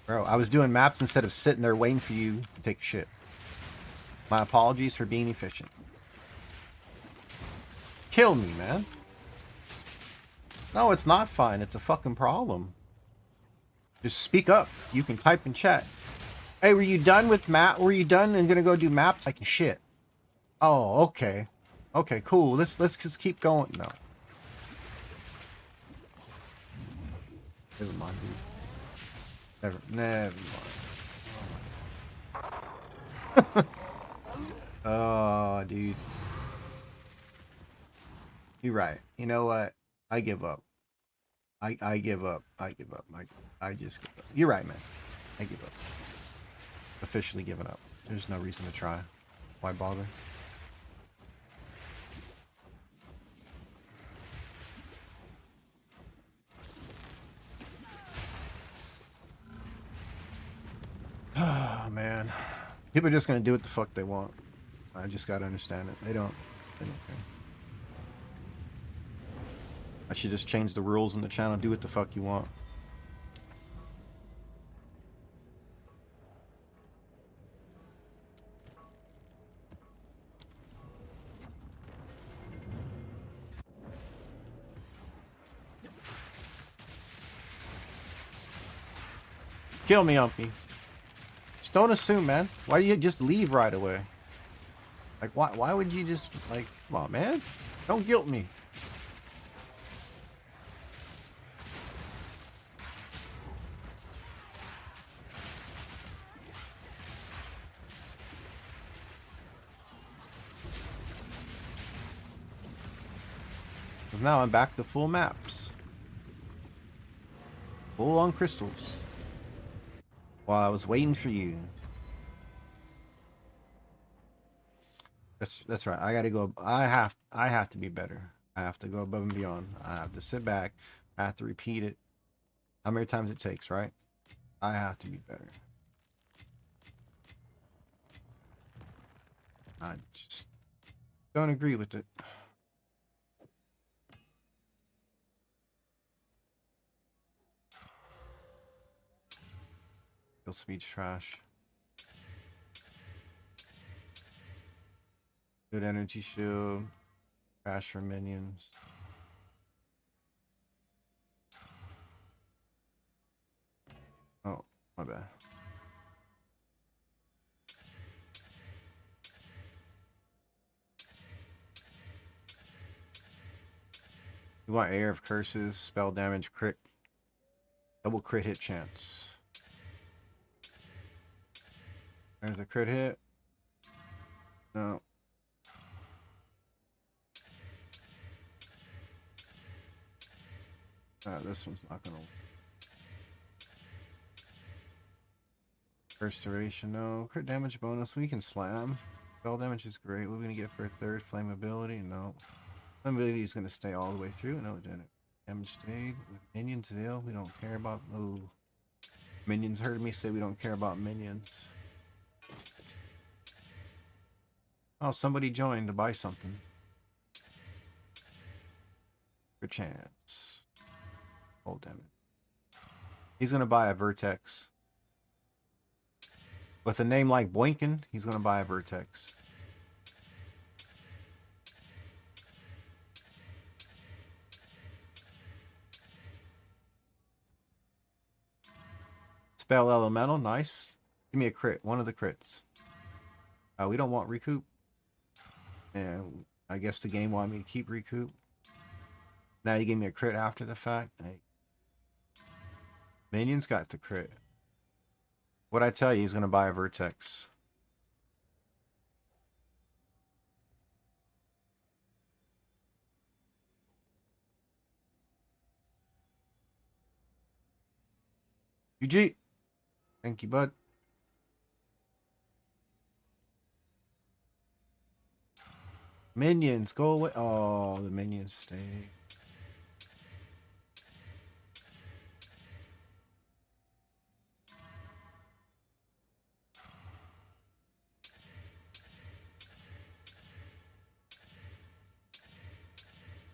Bro, I was doing maps instead of sitting there waiting for you to take a shit. My apologies for being efficient. Kill me, man. No, it's not fine. It's a fucking problem. Just speak up. You can type in chat. Hey, were you done with map? Were you done and gonna go do maps? Like shit. Oh, okay. Okay, cool. Let's just keep going. No. Never mind, dude. Never mind. Oh, dude. You're right. You know what? I give up. I give up. I give up. I just give up. You're right, man. I give up. Officially given up. There's no reason to try. Why bother? Oh, man. People are just gonna do what the fuck they want. I just gotta understand it. They don't care. I should just change the rules in the channel. Do what the fuck you want. Kill me, Umpy. Just don't assume, man. Why do you just leave right away? Like, why would you just, like, come on, man? Don't guilt me. 'Cause now I'm back to full maps. Full on crystals. While I was waiting for you. That's right. I gotta go. I have to be better. I have to go above and beyond. I have to sit back. I have to repeat it. How many times it takes, right? I have to be better. I just don't agree with it. Kill speed's trash. Good energy shield. Crash for minions. Oh, my bad. You want Air of Curses, spell damage, crit, double crit hit chance. There's a crit hit. No. This one's not gonna. Restoration, no. Crit damage bonus, we can slam. Spell damage is great. What are we gonna get for a third? Flammability? No. Flammability is gonna stay all the way through. No, it didn't. Damage stayed. With minions, deal. We don't care about. Oh. Minions heard me say we don't care about minions. Oh, somebody joined to buy something. For chance. Oh, damn it. He's gonna buy a Vertex. With a name like Boinkin, he's gonna buy a Vertex. Spell Elemental, nice. Give me a crit, one of the crits. We don't want recoup. And I guess the game wanted me to keep recoup. Now you gave me a crit after the fact. Hey. Minions got the crit. What'd I tell you? He's gonna buy a Vertex. GG. Thank you, bud. Minions, go away. Oh, the minions stay.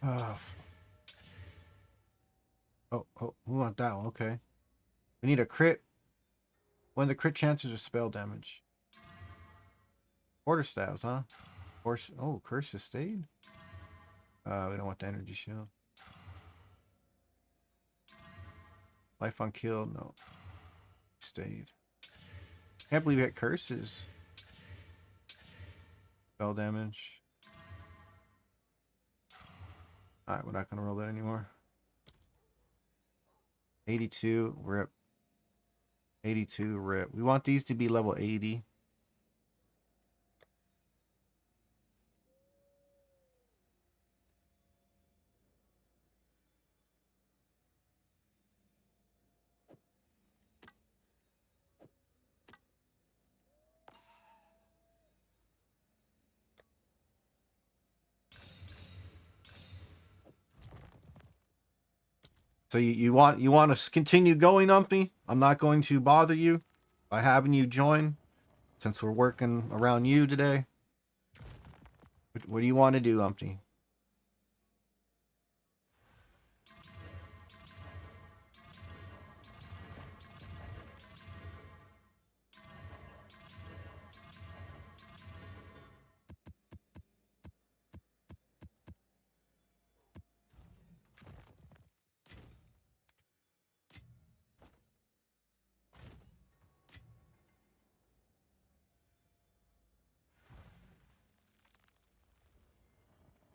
Oh, oh, we want that one. Okay. We need a crit. When the crit chances are spell damage. Quarterstaves, huh? Oh, curse has stayed. We don't want the energy shield. Life on kill, no. Stayed. Can't believe it curses. Spell damage. Alright, we're not gonna roll that anymore. 82, rip. 82, rip. We want these to be level 80. So you want to continue going, Umpy? I'm not going to bother you by having you join, since we're working around you today. What do you want to do, Umpty?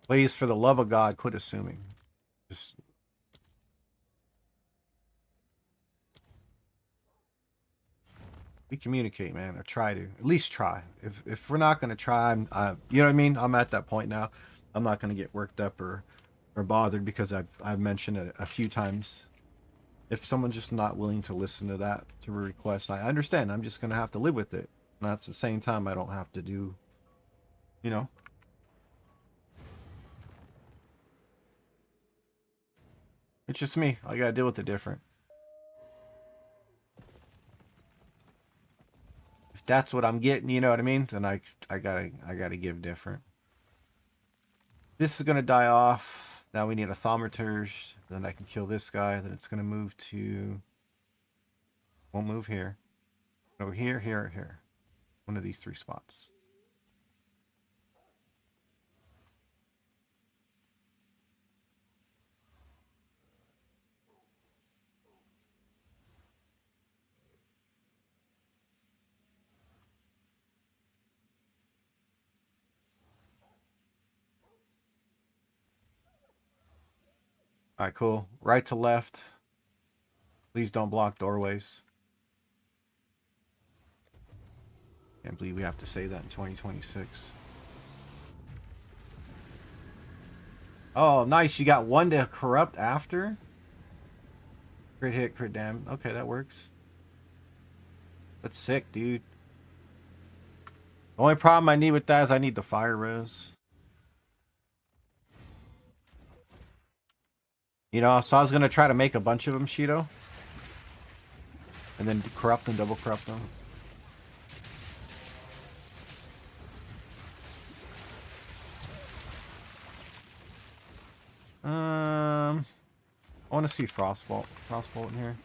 Please, for the love of God, quit assuming. Just we communicate, man, or try to at least try. If we're not gonna try, you know what I mean. I'm at that point now. I'm not gonna get worked up or or bothered because I've mentioned it a few times. If someone's just not willing to listen to that, to a request, I understand. I'm just gonna have to live with it. And that's the same time I don't have to do, you know. It's just me. I gotta deal with it different. If that's what I'm getting, you know what I mean? Then I gotta give different. This is gonna die off. Now we need a thaumaturge. Then I can kill this guy. Then it's gonna move to. Won't move here. Over here, here, here. One of these three spots. All right, cool. Right to left. Please don't block doorways. Can't believe we have to say that in 2026. Oh, nice. You got one to corrupt after? Crit hit, crit damage. Okay, that works. That's sick, dude. The only problem I need with that is I need the fire res. You know, so I was going to try to make a bunch of them, Shido. And then corrupt them, double corrupt them. I want to see Frostbolt in here.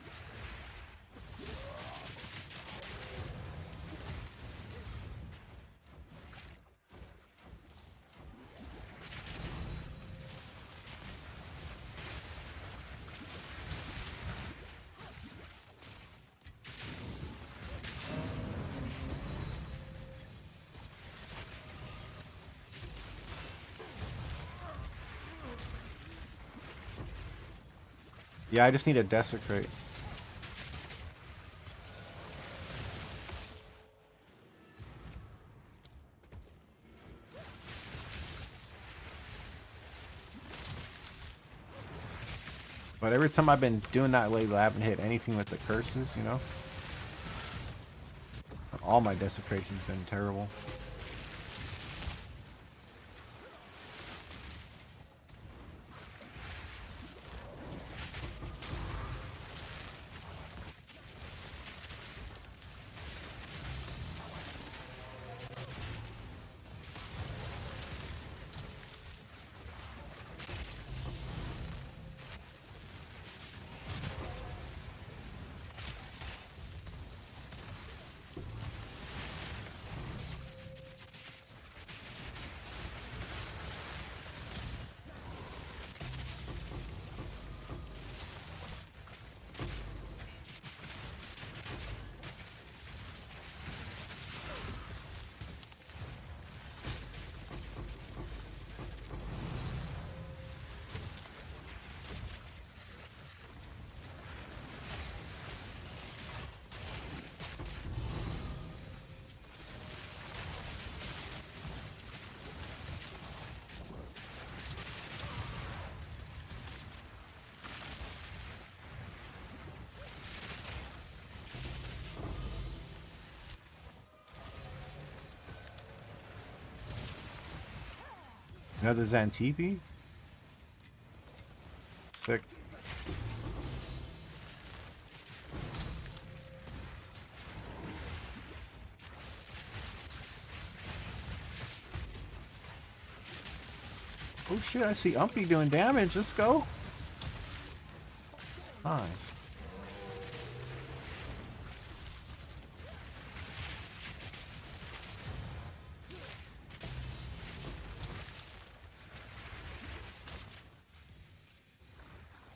Yeah, I just need a desecrate. But every time I've been doing that lately, I haven't hit anything with the curses, you know? All my desecration's been terrible. Another Xantipi? Sick. Oh shit, I see Umpy doing damage. Let's go. Nice.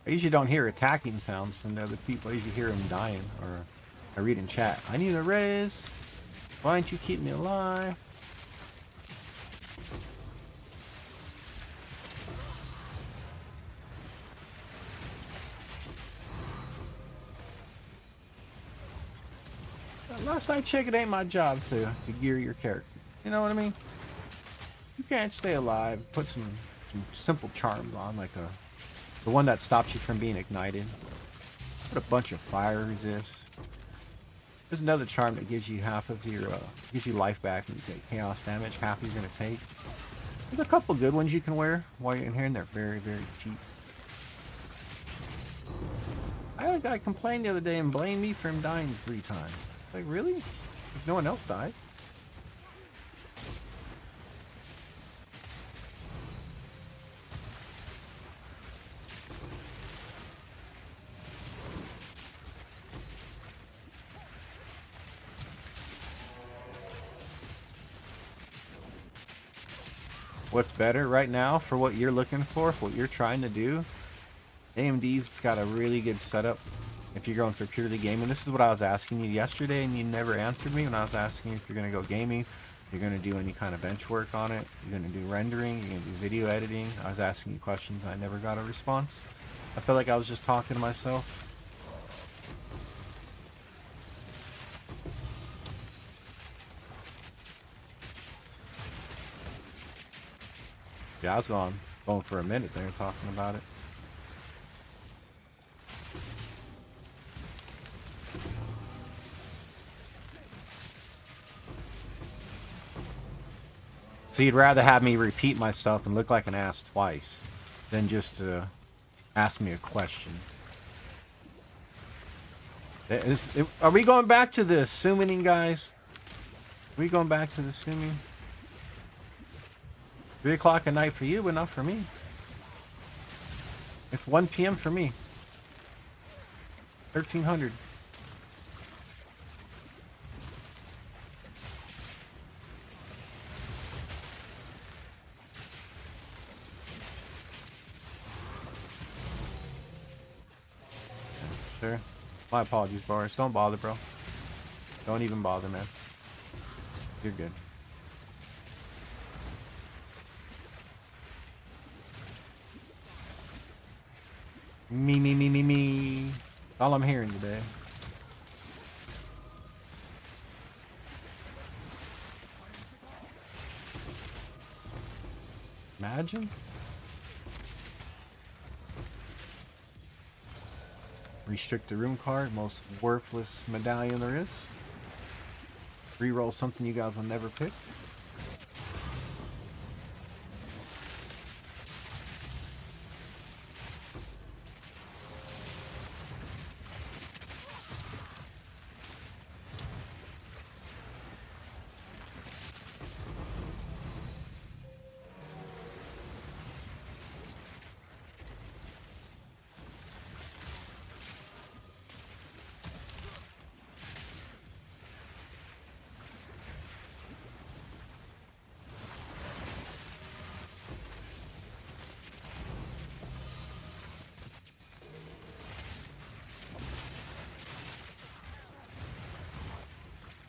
I usually don't hear attacking sounds from the other people. I usually hear them dying, or I read in chat. I need a raise. Why don't you keep me alive? Last I checked, it ain't my job to gear your character. You know what I mean? You can't stay alive. Put some some simple charms on, like the one that stops you from being ignited. Put a bunch of fire resist. There's another charm that gives you half of your gives you life back when you take chaos damage. Half you're gonna take. There's a couple good ones you can wear while you're in here, and they're very, very cheap. I had a guy complain the other day and blame me for him dying 3 times. Like, really? If no one else died. What's better right now for what you're looking for what you're trying to do? AMD's got a really good setup if you're going for purely gaming. This is what I was asking you yesterday, and you never answered me when I was asking you if you're going to go gaming, you're going to do any kind of bench work on it, you're going to do rendering, you're going to do video editing. I was asking you questions and I never got a response. I felt like I was just talking to myself. Yeah, I was going for a minute there talking about it. So you'd rather have me repeat myself and look like an ass twice than just to ask me a question. Are we going back to the assuming, guys? Are we going back to the assuming? 3 o'clock at night for you, but not for me. It's 1 p.m. for me. 1300. Sure. My apologies, Boris. Don't bother, bro. Don't even bother, man. You're good. Me. All I'm hearing today. Imagine. Restrict the room card, most worthless medallion there is. Reroll something you guys will never pick.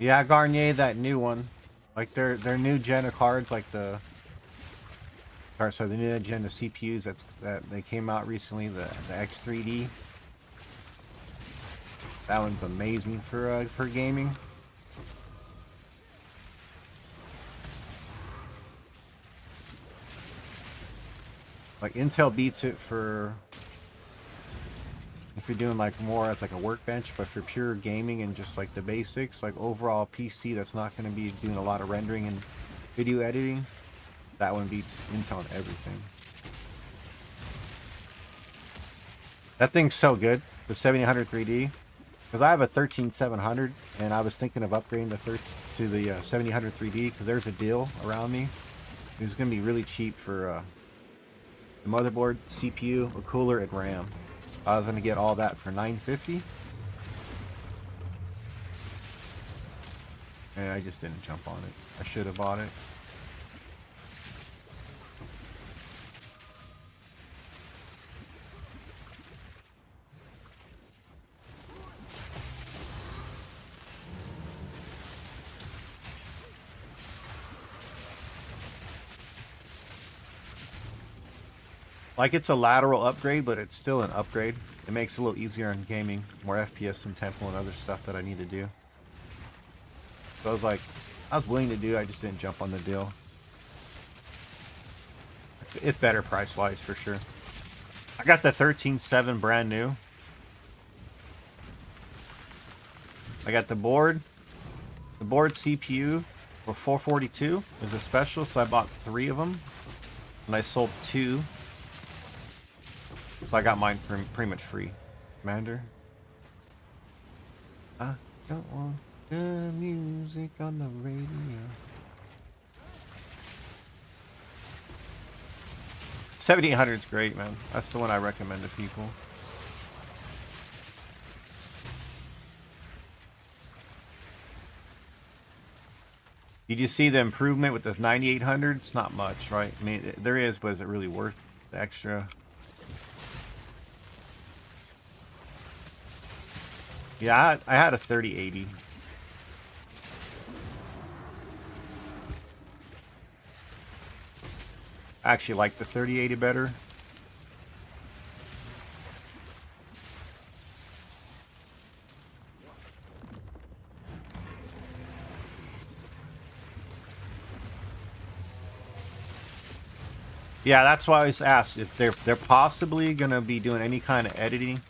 Yeah, Garnier, that new one. Like their new gen of cards, like the the new gen of CPUs that they came out recently, the X3D. That one's amazing for gaming. Like Intel beats it for if you're doing like more as like a workbench, but for pure gaming and just like the basics, like overall PC that's not going to be doing a lot of rendering and video editing, that one beats Intel on everything. That thing's so good, the 7800 3D, because I have a 13700 and I was thinking of upgrading to the 7800 3D because there's a deal around me. It's going to be really cheap for the motherboard, CPU, a cooler, and RAM. I was gonna get all that for $950, and I just didn't jump on it. I should have bought it. Like it's a lateral upgrade, but it's still an upgrade. It makes it a little easier on gaming, more FPS and tempo and other stuff that I need to do. So I was willing to do, I just didn't jump on the deal. It's better price-wise for sure. I got the 13.7 brand new. I got the board CPU for 442. It was a special, so I bought 3 of them. And I sold 2. So I got mine pretty much free. Commander. I don't want the music on the radio. 7800 is great, man. That's the one I recommend to people. Did you see the improvement with the 9800? It's not much, right? I mean, there is, but is it really worth the extra? Yeah, I had a 3080. I actually like the 3080 better. Yeah, that's why I was asked if they're possibly gonna be doing any kind of editing,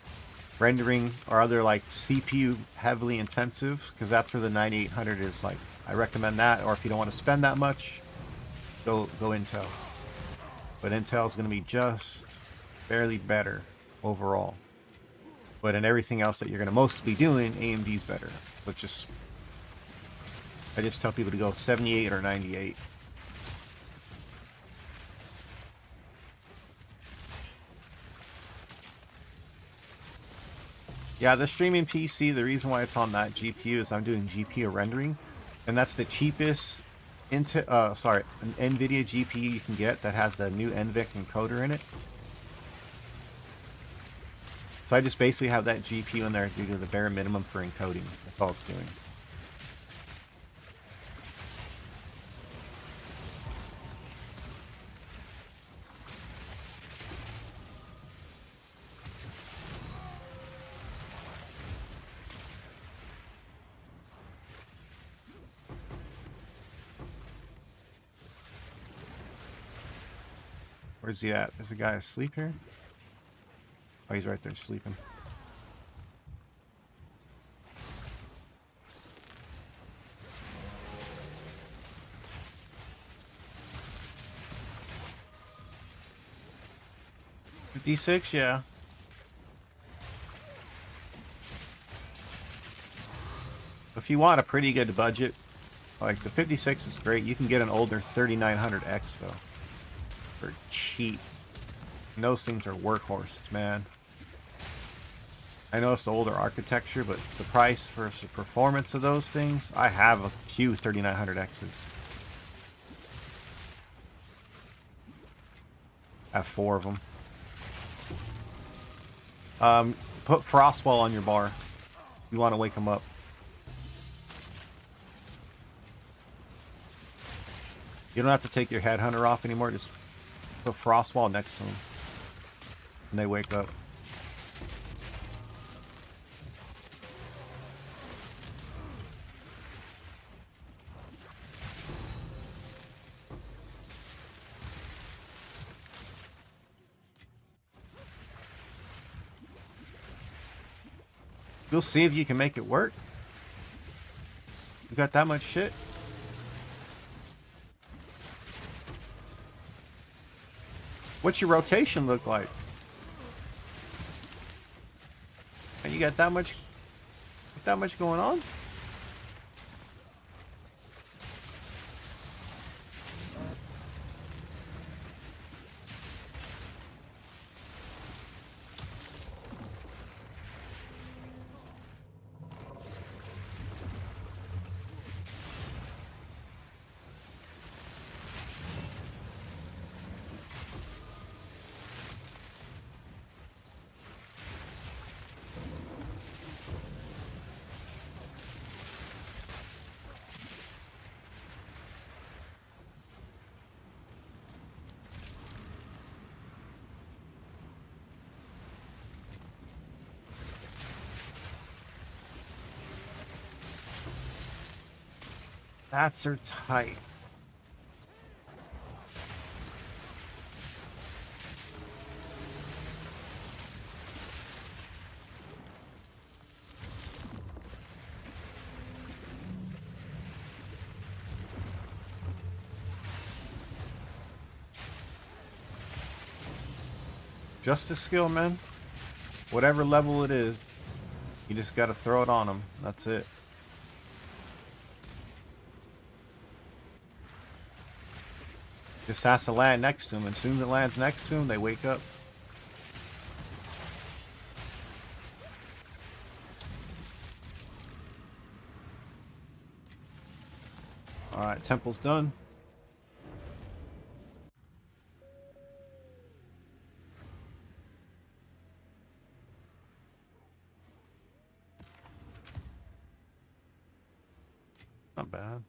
rendering, or other like CPU heavily intensive, because that's where the 9800 is. Like, I recommend that. Or if you don't want to spend that much, go Intel. But Intel is gonna be just barely better overall. But in everything else that you're gonna mostly be doing, AMD's better. But I just tell people to go 78 or 98. Yeah, the streaming PC, the reason why it's on that GPU is I'm doing GPU rendering, and that's the cheapest an NVIDIA GPU you can get that has the new NVIC encoder in it. So I just basically have that GPU in there due to the bare minimum for encoding. That's all it's doing. Where's he at? There's a guy asleep here? Oh, he's right there sleeping. D6, yeah. If you want a pretty good budget, like the 56 is great. You can get an older 3900X though for cheap. And those things are workhorses, man. I know it's the older architecture, but the price versus the performance of those things, I have a few 3900Xs. I have 4 of them. Put Frostwall on your bar. You want to wake them up. You don't have to take your headhunter off anymore. Just put Frostwall next to them. And they wake up. You'll see if you can make it work. You got that much shit? What's your rotation look like? And you got that much going on? That's are tight. Just a skill, man. Whatever level it is, you just gotta throw it on them. That's it. Just has to land next to him. As soon as it lands next to him, they wake up. Alright, temple's done. Not bad.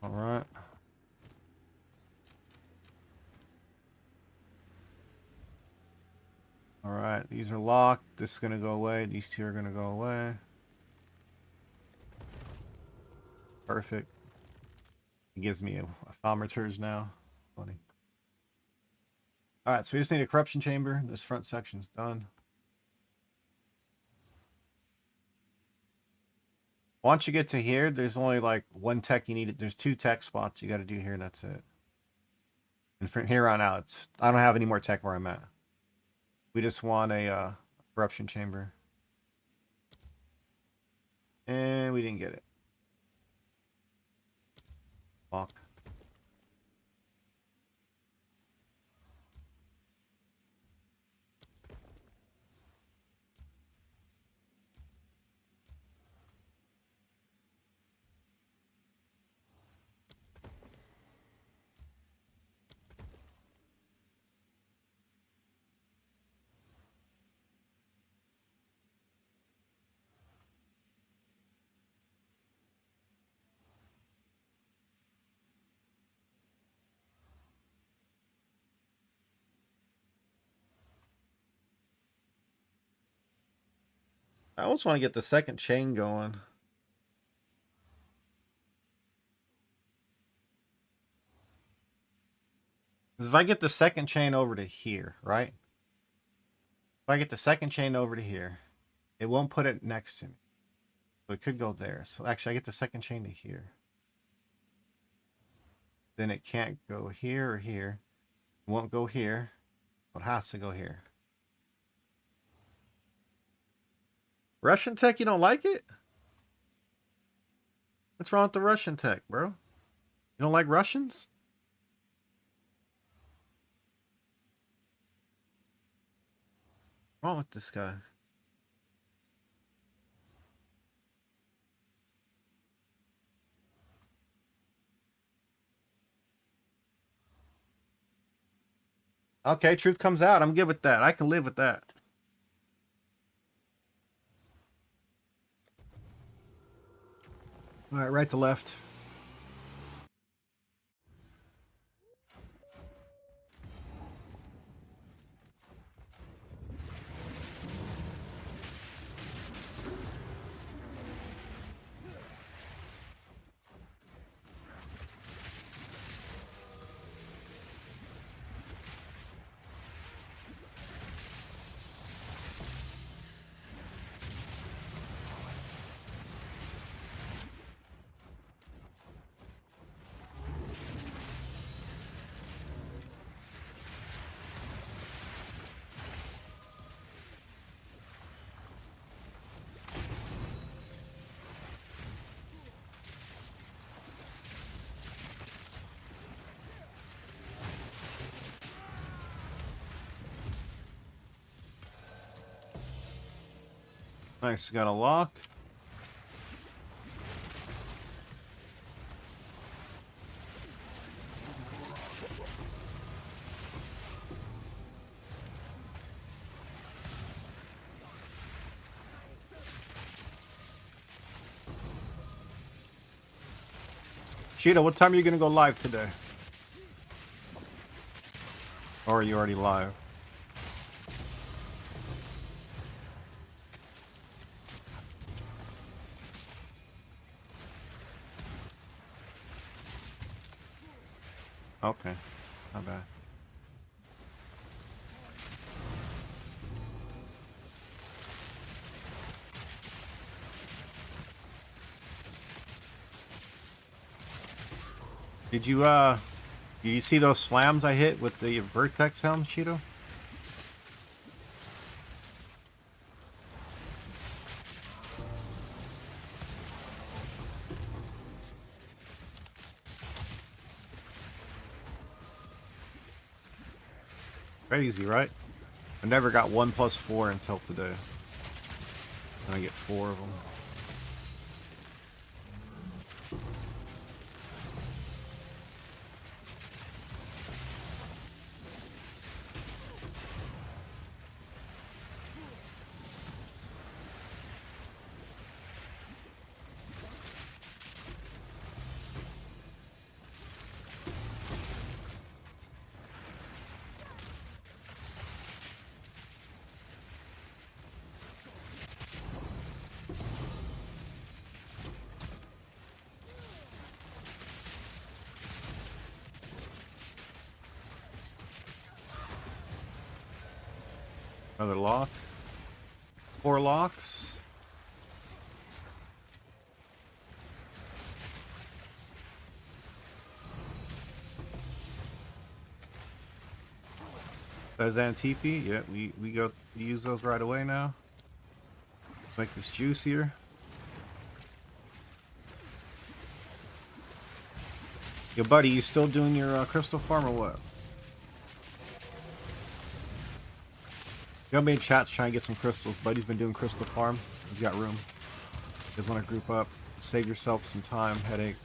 Alright. Alright, these are locked. This is gonna go away. These two are gonna go away. Perfect. It gives me a thaumaturge now. Funny. Alright, so we just need a corruption chamber. This front section's done. Once you get to here, there's only like one tech you need. There's 2 tech spots you got to do here, and that's it. And from here on out, I don't have any more tech where I'm at. We just want a corruption chamber. And we didn't get it. Fuck. I almost want to get the second chain going. Because if I get the second chain over to here, right? If I get the second chain over to here, it won't put it next to me. So it could go there. So actually, I get the second chain to here. Then it can't go here or here. It won't go here. It has to go here. Russian tech, you don't like it? What's wrong with the Russian tech, bro? You don't like Russians? What's wrong with this guy? Okay, truth comes out. I'm good with that. I can live with that. All right, right to left. Nice, got a lock. Cheetah, what time are you going to go live today? Or are you already live? Okay, not bad. Did you see those slams I hit with the Vertex helm, Cheeto? Crazy, right? I never got 1+4 until today. And I get 4 of them. Another lock. 4 locks. Those Antipi, yeah, we go use those right away now. Make this juicier. Yo, buddy, you still doing your crystal farm or what? Got me in chats trying to get some crystals. Buddy's been doing crystal farm. He's got room. You guys want to group up? Save yourself some time, headache.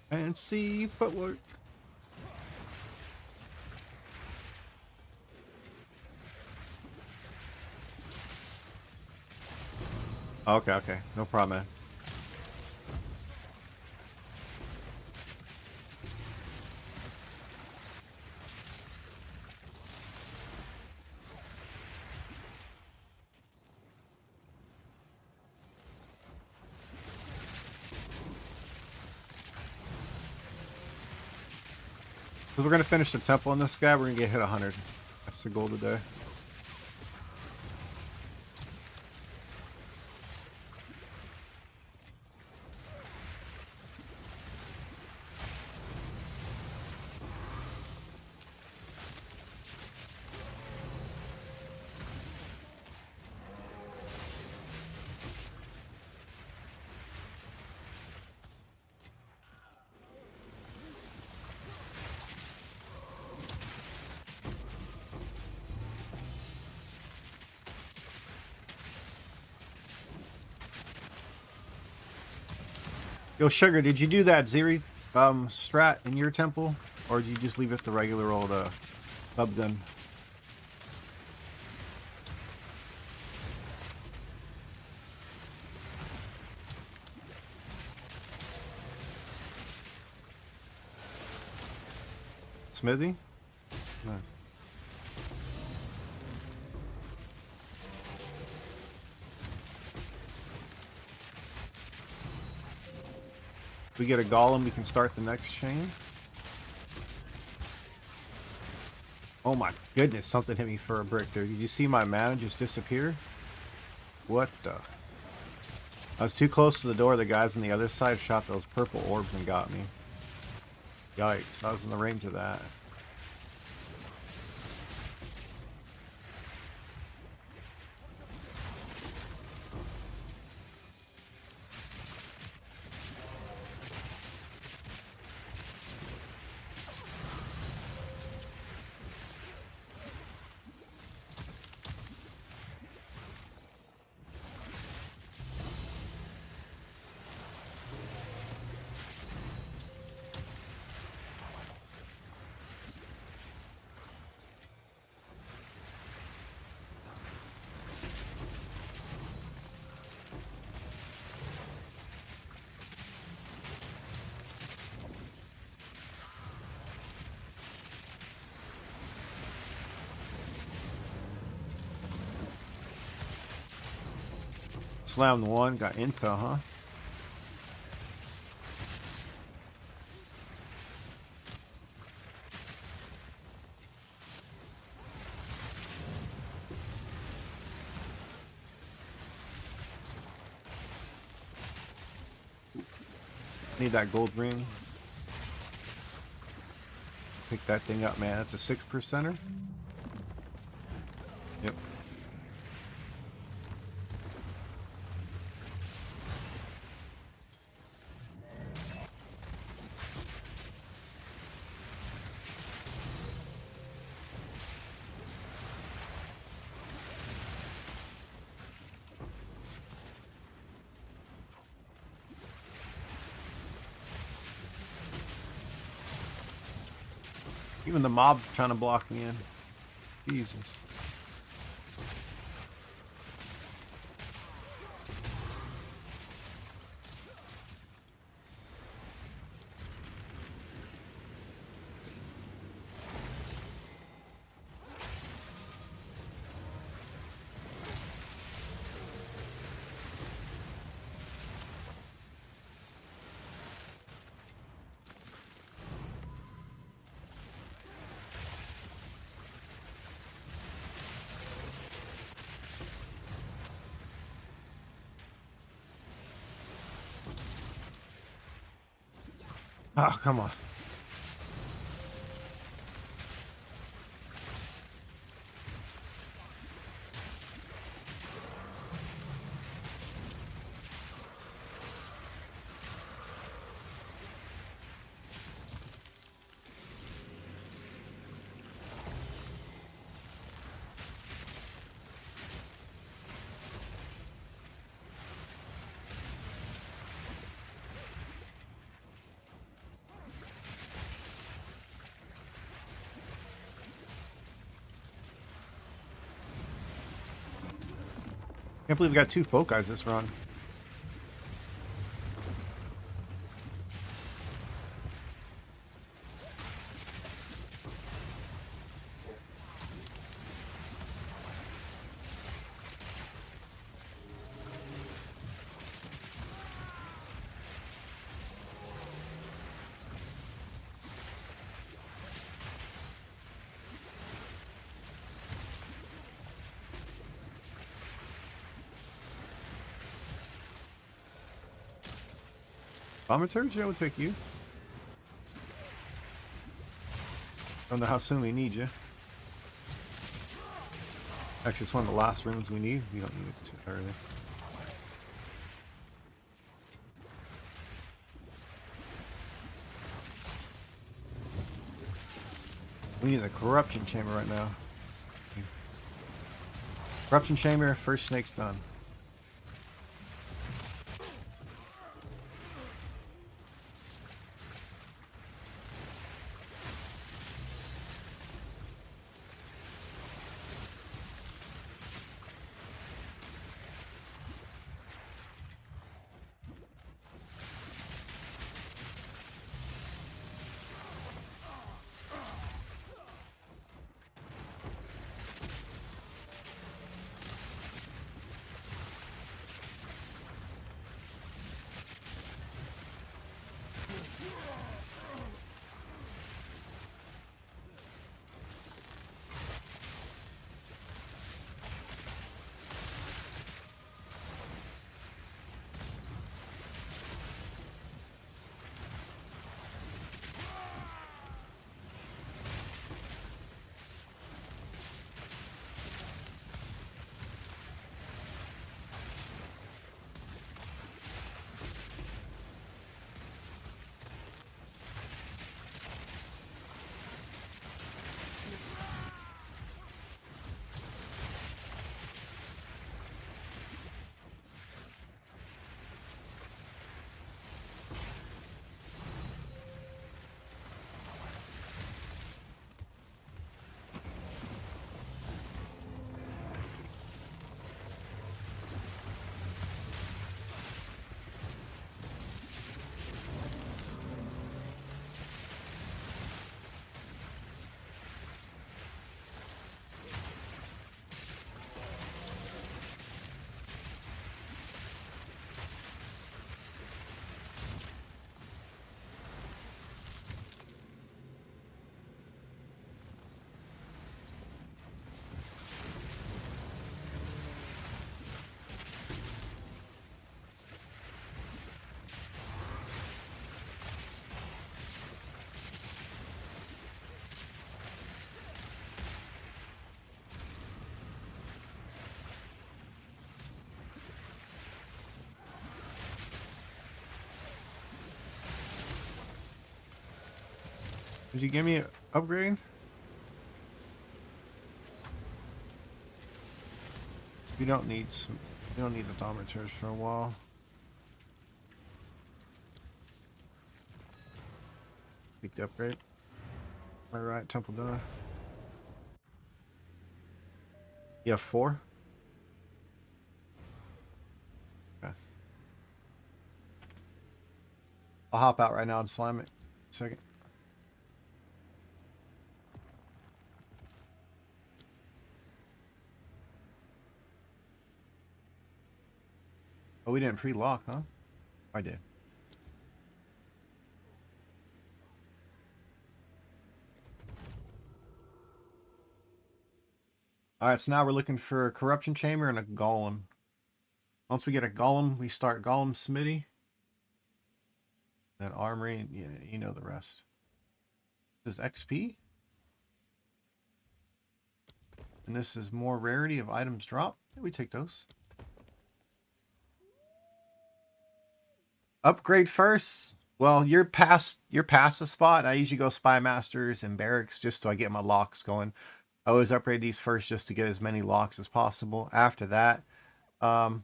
And see footwork. Okay, okay. No problem, man. So we're gonna finish the temple on this guy. We're gonna get hit 100. That's the goal today. Yo, Sugar, did you do that Zeri strat in your temple? Or did you just leave it the regular old club gun? Smithy? No. If we get a golem, we can start the next chain. Oh my goodness, something hit me for a brick there. Did you see my mana just disappear? What the? I was too close to the door. The guys on the other side shot those purple orbs and got me. Yikes, I was in the range of that. slammed one, got intel, huh? Need that gold ring. Pick that thing up, man. That's a 6%er. Yep. Even the mob trying to block me in. Jesus. Oh, come on. Can't believe we got 2 foci this run. Commentaries? Yeah, we'll take you. Don't know how soon we need you. Actually, it's one of the last rooms we need. We don't need it too early. We need the corruption chamber right now. Corruption chamber, first snake's done. Did you give me an upgrade? You don't need some. You don't need the dominators for a while. Take the upgrade. All right, temple done. You have 4. Okay. I'll hop out right now and slime it. Second. Oh, we didn't pre-lock, huh? I did. Alright, so now we're looking for a corruption chamber and a golem. Once we get a golem, we start golem smithy. Then armory, yeah, you know the rest. This is XP. And this is more rarity of items drop. Yeah, we take those. Upgrade first. Well, you're past the spot. I usually go spy masters and barracks just so I get my locks going. I always upgrade these first just to get as many locks as possible. After that, I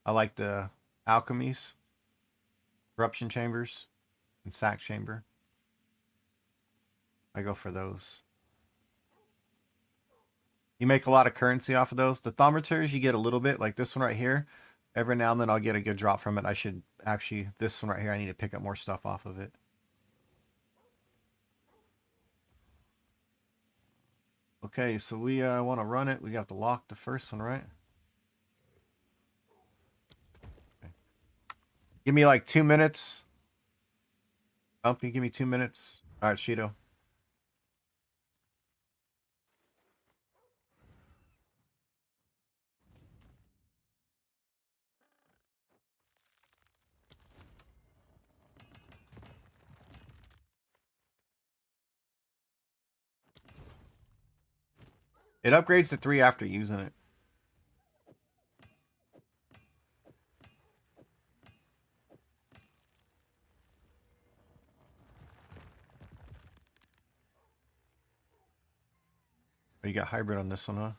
like the alchemies, corruption chambers, and sack chamber. I go for those. You make a lot of currency off of those. The thermometers, you get a little bit, like this one right here. Every now and then I'll get a good drop from it. I should actually, this one right here, I need to pick up more stuff off of it. Okay, so we want to run it. We got to lock the first one, right? Okay. Give me like 2 minutes. Bumpy, give me 2 minutes. All right, Shido. It upgrades to 3 after using it. Oh, you got hybrid on this one, huh?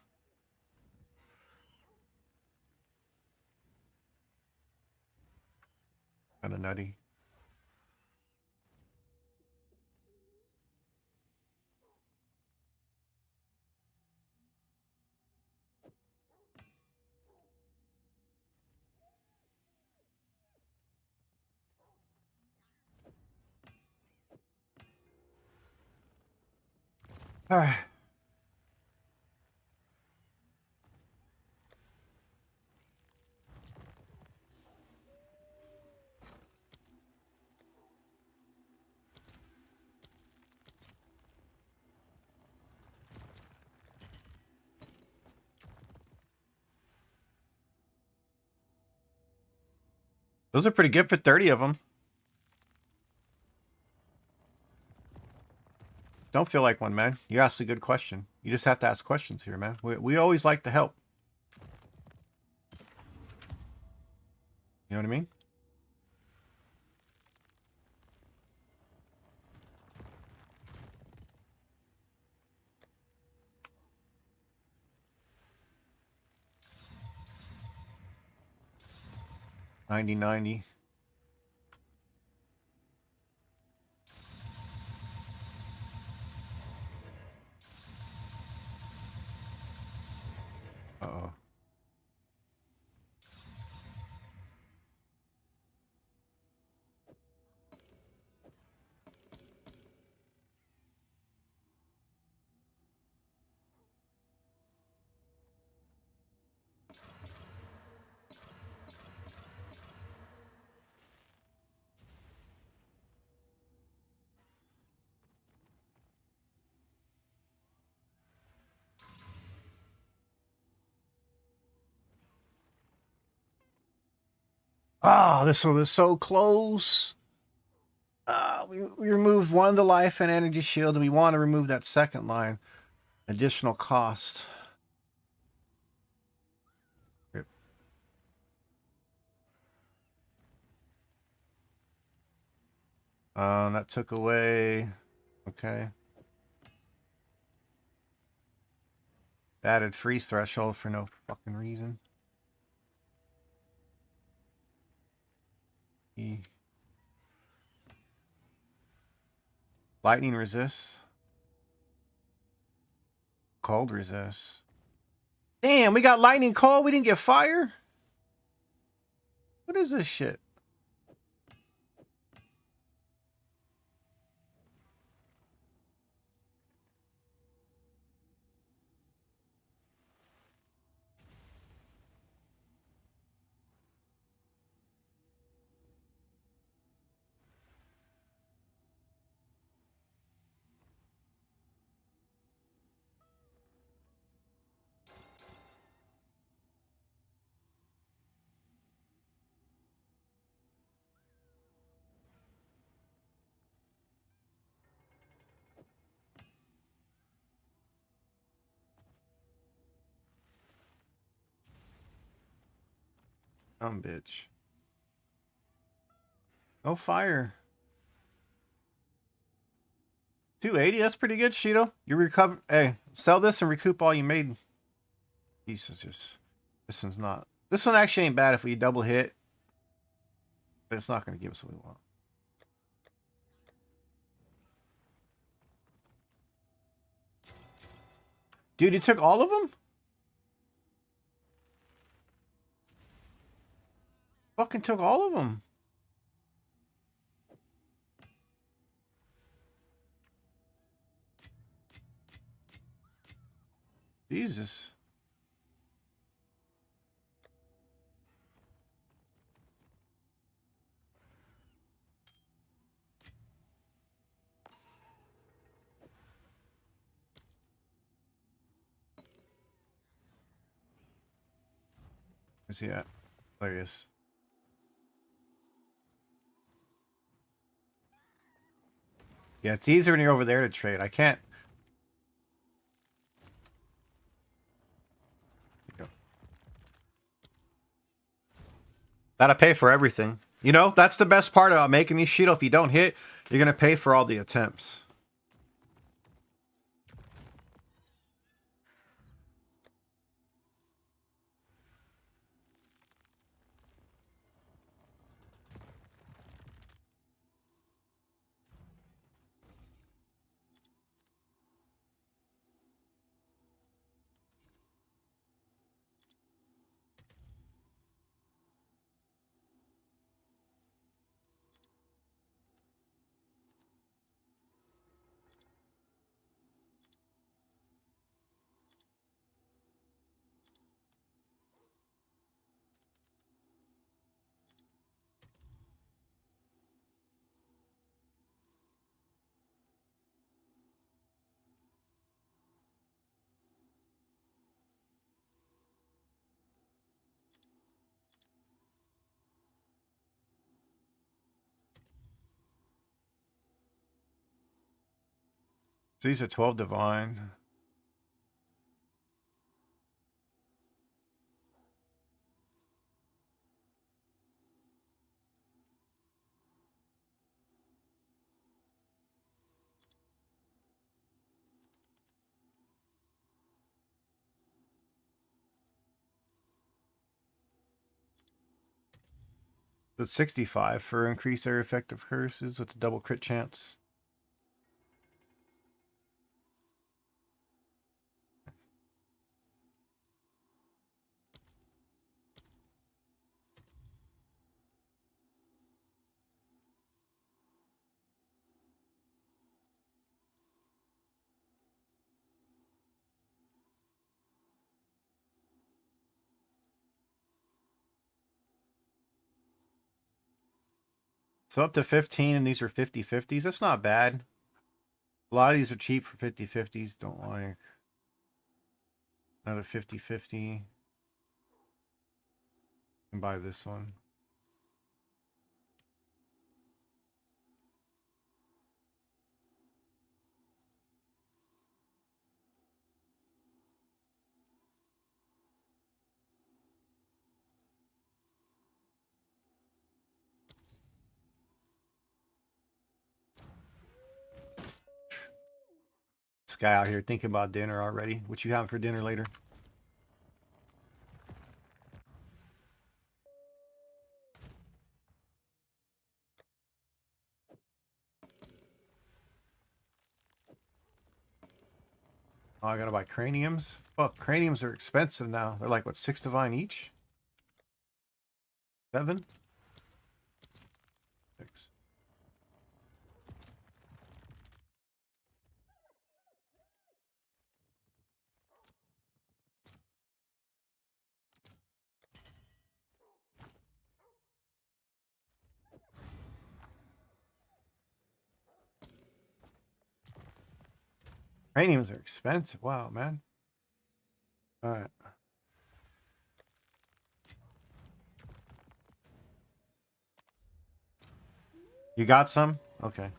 Kind of nutty. All right. Those are pretty good for 30 of them. Don't feel like one, man. You asked a good question. You just have to ask questions here, man. We always like to help. You know what I mean? $90.90. Uh-oh. Oh, this one was so close. We removed one of the life and energy shield, and we want to remove that second line. Additional cost. Rip. That took away. Okay. Added freeze threshold for no fucking reason. Lightning resists. Cold resists. Damn, we got lightning cold. We didn't get fire. What is this shit? Bitch. No fire. 280, that's pretty good, Shido. You recover. Hey, sell this and recoup all you made. Jesus, just. This one's not. This one actually ain't bad if we double hit. But it's not going to give us what we want. Dude, you took all of them? Fucking took all of them. Jesus. Where's he at? There he is. Yeah, it's easier when you're over there to trade. I can't. Gotta pay for everything. You know, that's the best part about making these Shido. If you don't hit, you're gonna pay for all the attempts. So he's a 12 divine. It's 65 for increased area effective curses with a double crit chance. So up to 15, and these are 50-50s. That's not bad. A lot of these are cheap for 50-50s. Don't like. Another 50-50. And buy this one. This guy out here thinking about dinner already. What you having for dinner later? Oh, I gotta buy craniums. Fuck, craniums are expensive now. They're like, what, 6 divine each? 7? 6. Craniums are expensive. Wow, man. Alright. You got some? Okay.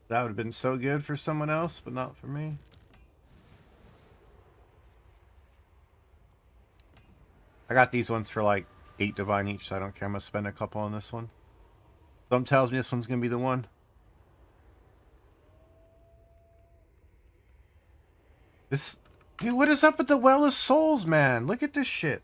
That would have been so good for someone else, but not for me. I got these ones for like 8 divine each, so I don't care. I'm gonna spend a couple on this one. Something tells me this one's gonna be the one. This... Dude, what is up with the Well of Souls, man? Look at this shit.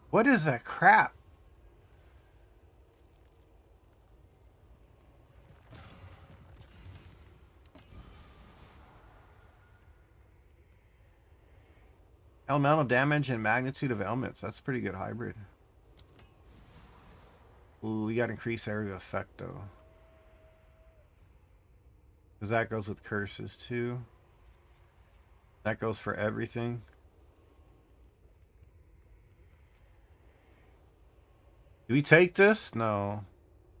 What is that crap? Elemental damage and magnitude of elements. That's a pretty good hybrid. Ooh, we got increased area effect though. Because that goes with curses too. That goes for everything. Do we take this? No.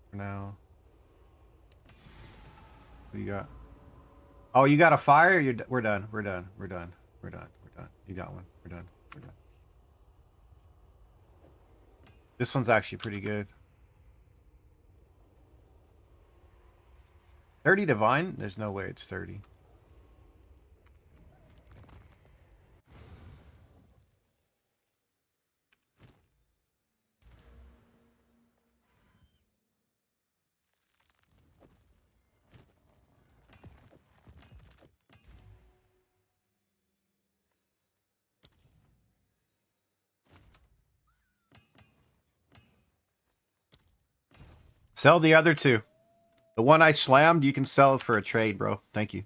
For now. What do you got? Oh, you got a fire? We're done. We're done. We're done. We're done. We're done. You got one. We're done. We're done. This one's actually pretty good. 30 divine? There's no way it's 30. Sell the other two. The one I slammed, you can sell it for a trade, bro. Thank you.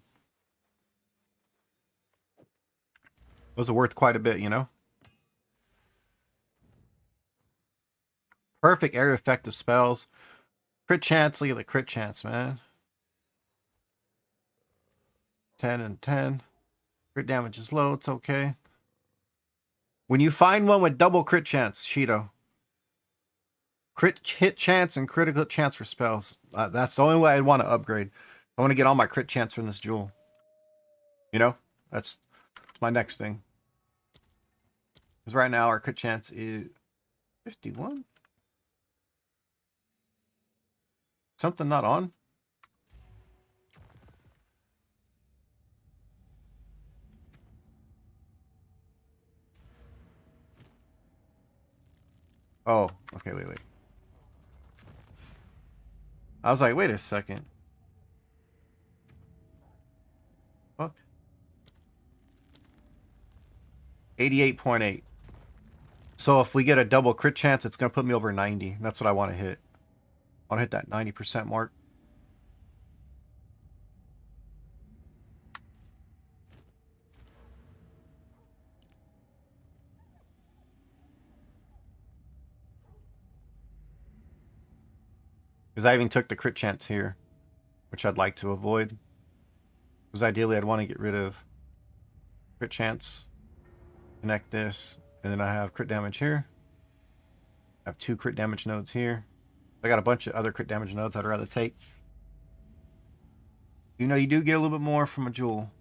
Those are worth quite a bit, you know? Perfect area effective spells. Crit chance, look at the crit chance, man. 10 and 10. Crit damage is low, it's okay. When you find one with double crit chance, Shido. Crit hit chance and critical chance for spells. That's the only way I'd want to upgrade. I want to get all my crit chance from this jewel. You know? That's my next thing. Because right now our crit chance is 51? Something not on? Oh, okay, wait. I was like, wait a second. Fuck. 88.8. So if we get a double crit chance, it's going to put me over 90. That's what I want to hit. I want to hit that 90% mark. Because I even took the crit chance here, which I'd like to avoid. Because ideally I'd want to get rid of crit chance, connect this, and then I have crit damage here. I have 2 crit damage nodes here. I got a bunch of other crit damage nodes I'd rather take. You know, you do get a little bit more from a jewel.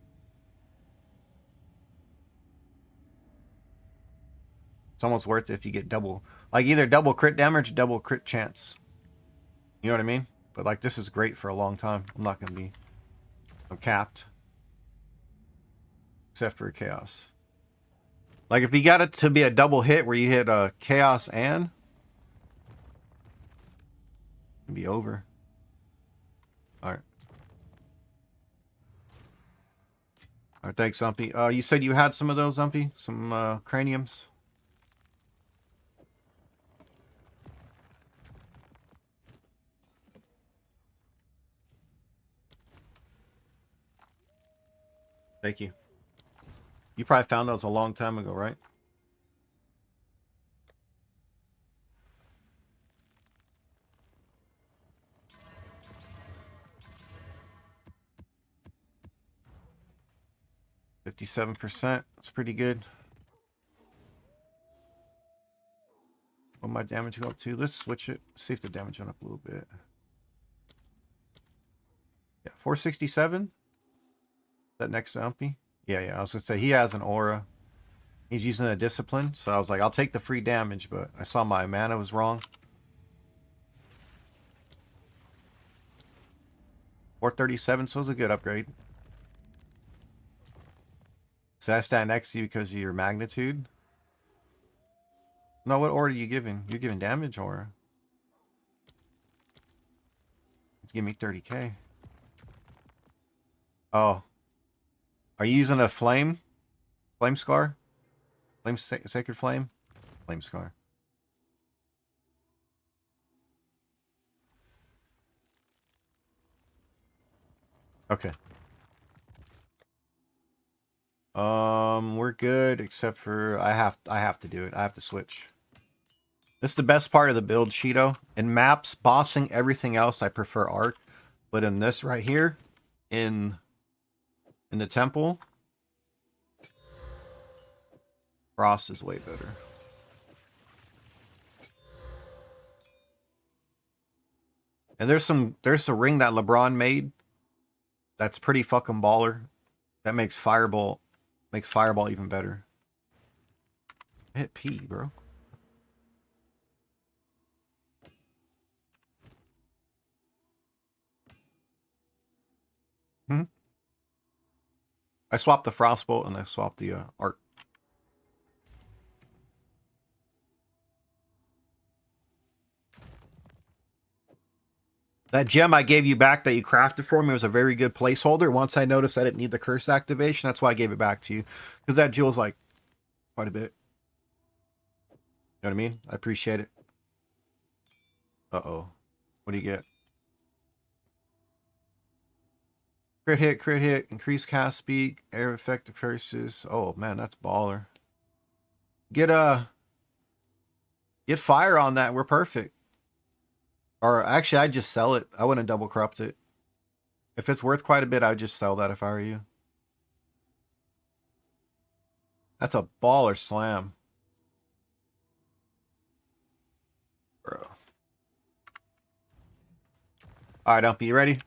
It's almost worth it if you get double, like either double crit damage, double crit chance. You know what I mean? But like this is great for a long time. I'm capped. Except for chaos. Like if you got it to be a double hit where you hit chaos and it'd be over. Alright. Alright, thanks, Zumpy. You said you had some of those, Zumpy? Some craniums? Thank you. You probably found those a long time ago, right? %57%. That's pretty good. What my damage go up to? Let's switch it. See if the damage went up a little bit. Yeah, 467. That next Zumpy? Yeah. I was gonna say he has an aura. He's using a discipline, so I was like, I'll take the free damage, but I saw my mana was wrong. 437, so it was a good upgrade. So I stand next to you because of your magnitude. No, what aura are you giving? You're giving damage aura. It's giving me 30k. Oh. Are you using a flame? Flame scar? Sacred flame? Flame scar. Okay. We're good except for I have to do it. I have to switch. This is the best part of the build, Shido. In maps, bossing, everything else, I prefer arc. But in this right here, in the temple, frost is way better. And there's a ring that LeBron made that's pretty fucking baller. That makes fireball even better. Hit P, bro. I swapped the frostbolt and I swapped the arc. That gem I gave you back that you crafted for me was a very good placeholder. Once I noticed I didn't need the curse activation, that's why I gave it back to you. Because that jewel's like quite a bit. You know what I mean? I appreciate it. Uh-oh. What do you get? Crit hit, increase cast speed, air effective curses. Oh man, that's baller. Get fire on that. We're perfect. Or actually, I'd just sell it. I wouldn't double corrupt it. If it's worth quite a bit, I'd just sell that if I were you. That's a baller slam. Bro. Alright, Umpy, you ready?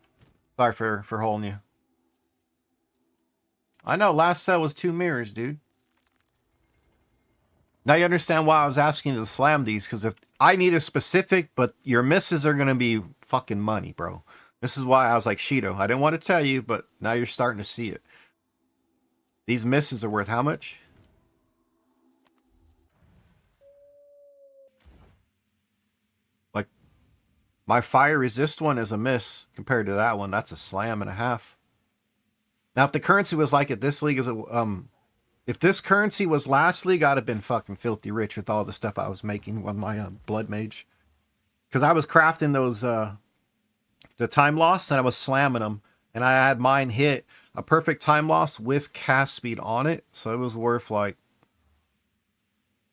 Sorry for holding you. I know, last set was 2 mirrors, dude. Now you understand why I was asking you to slam these, because if I need a specific, but your misses are going to be fucking money, bro. This is why I was like, Shido, I didn't want to tell you, but now you're starting to see it. These misses are worth how much? Like, my fire resist one is a miss compared to that one. That's a slam and a half. Now, if the currency was like at this league, if this currency was last league, I'd have been fucking filthy rich with all the stuff I was making on my blood mage. Because I was crafting those, the time loss, and I was slamming them. And I had mine hit a perfect time loss with cast speed on it. So it was worth like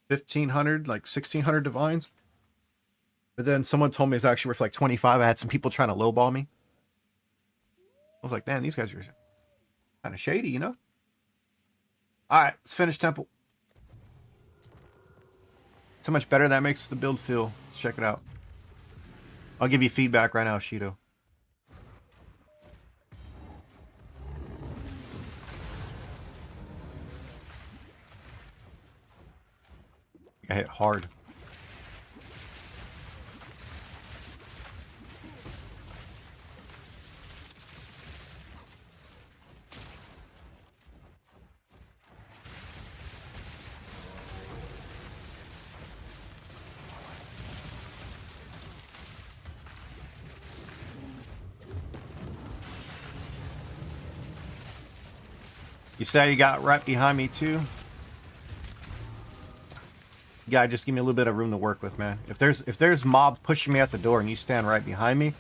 1,500, like 1,600 divines. But then someone told me it's actually worth like 25. I had some people trying to lowball me. I was like, man, these guys are kind of shady, you know? Alright, let's finish temple. So much better that makes the build feel. Let's check it out. I'll give you feedback right now, Shido. I hit hard. You say you got right behind me too? Yeah, just give me a little bit of room to work with, man. If there's mobs pushing me at the door and you stand right behind me,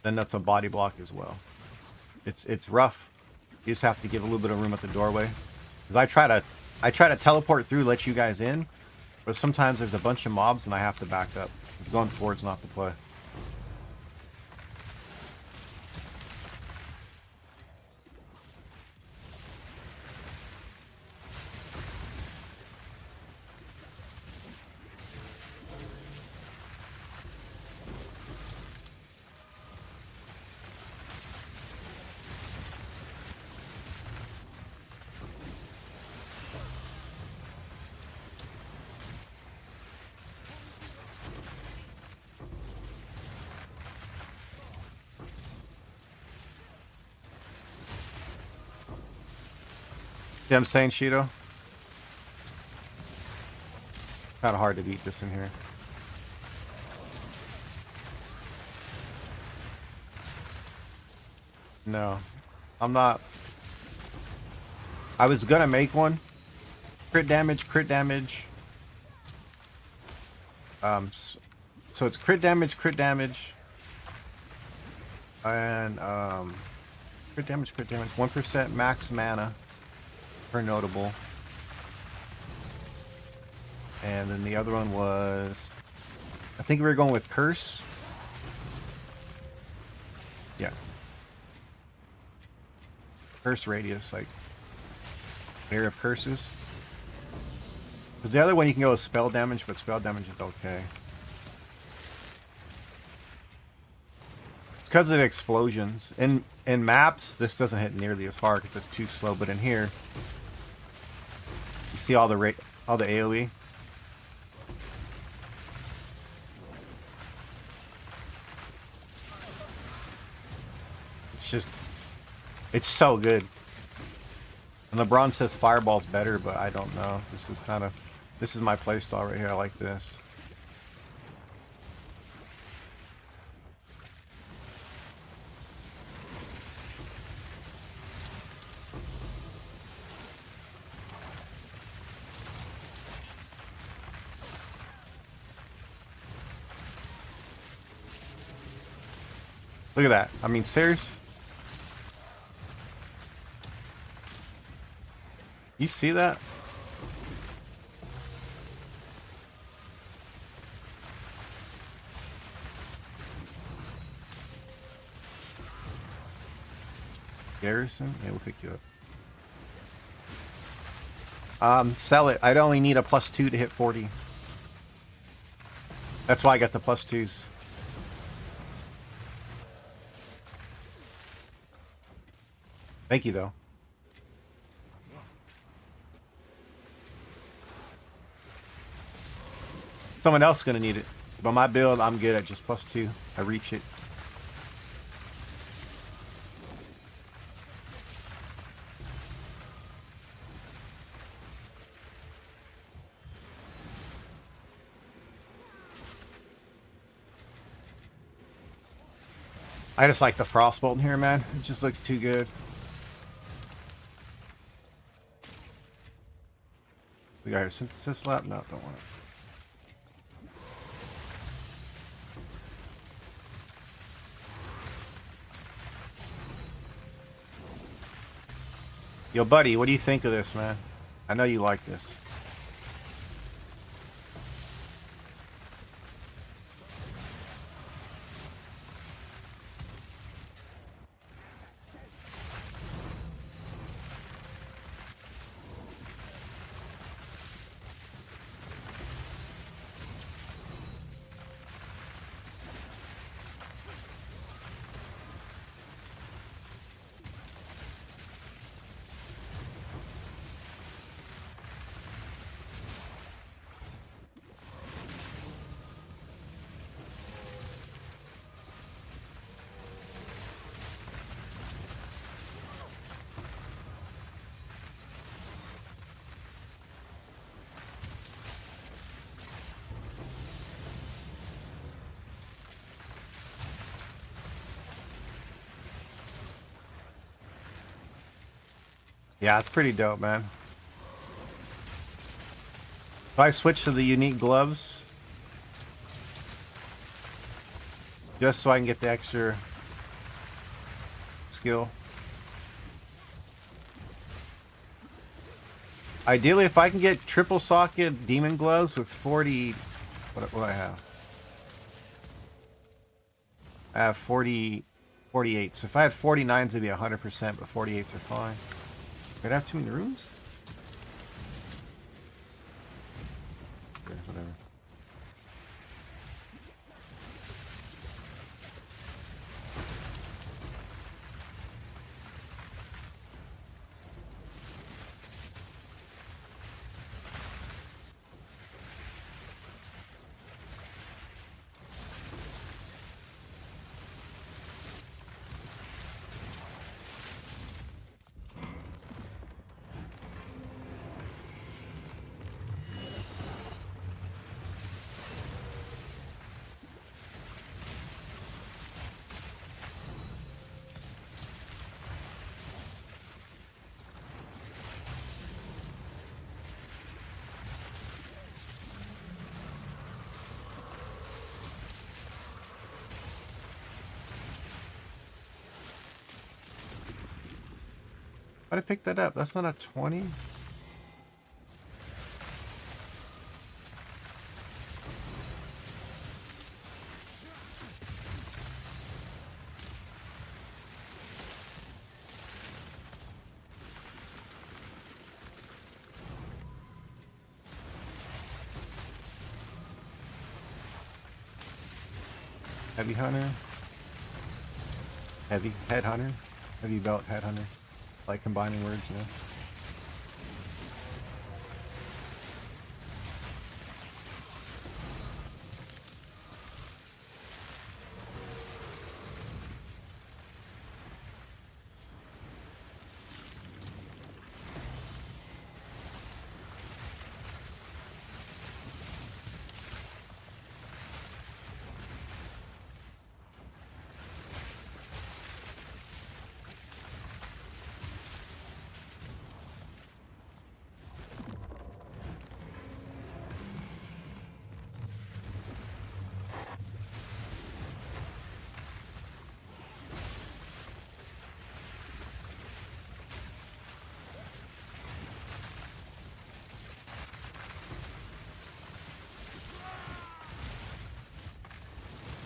then that's a body block as well. It's rough. You just have to give a little bit of room at the doorway. Cause I try to teleport through, let you guys in, but sometimes there's a bunch of mobs and I have to back up. It's going forward's not the play. You know what I'm saying, Shido? Kind of hard to beat this in here. No, I'm not. I was gonna make one. Crit damage, crit damage. So it's crit damage, and crit damage, 1% max mana per notable. And then the other one was, I think we were going with curse. Yeah. Curse radius, like area of curses. Because the other one you can go with spell damage, but spell damage is okay. It's because of the explosions. In maps, this doesn't hit nearly as hard because it's too slow. But in here, you see all the AOE. It's so good. And LeBron says Fireball's better, but I don't know. This is my playstyle right here. I like this. Look at that. I mean, serious? You see that? Garrison? Yeah, we'll pick you up. Sell it. I'd only need a +2 to hit 40. That's why I got the +2s. Thank you, though. Someone else is going to need it. But my build, I'm good at just +2. I reach it. I just like the frostbolt in here, man. It just looks too good. We got a synthesis lab? No, don't want it. Yo, buddy, what do you think of this, man? I know you like this. Yeah, it's pretty dope, man. If I switch to the unique gloves, just so I can get the extra skill. Ideally, if I can get triple socket demon gloves with 40... What do I have? I have 40... 48. So if I had 49s, it'd be 100%, but 48s are fine. Did I have too many rooms? Okay, whatever. Why did I pick that up? That's not a 20? Heavy hunter. Heavy head hunter. Heavy belt head hunter. Like combining words, you know.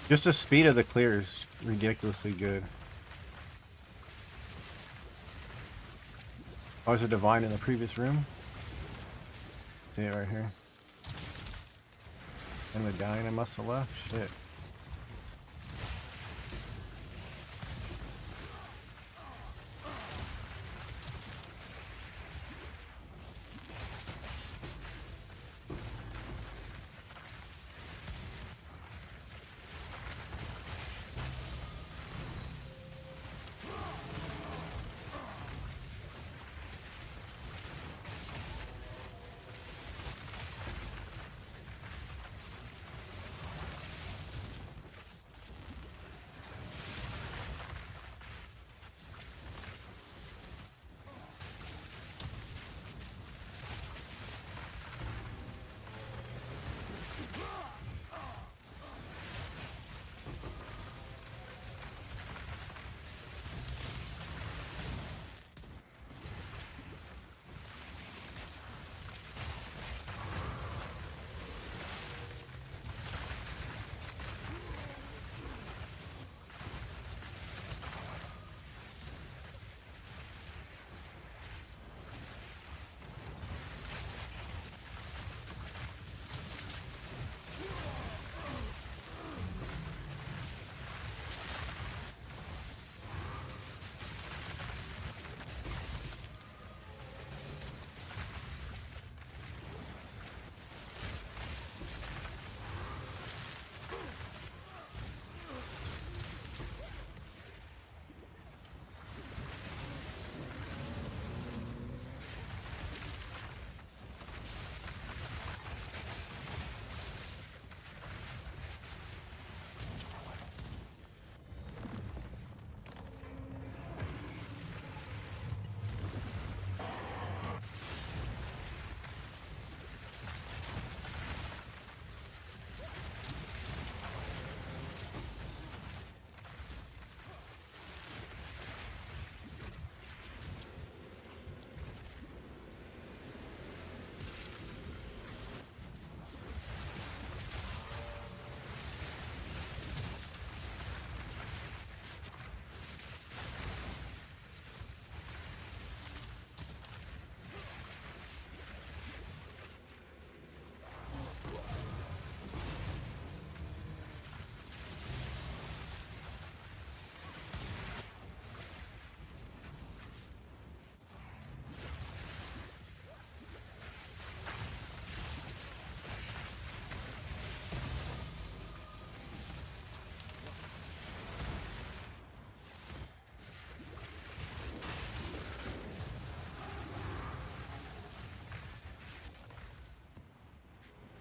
Just the speed of the clear is ridiculously good. Oh, there's a divine in the previous room. See it right here. And the medallion I must have left. Shit.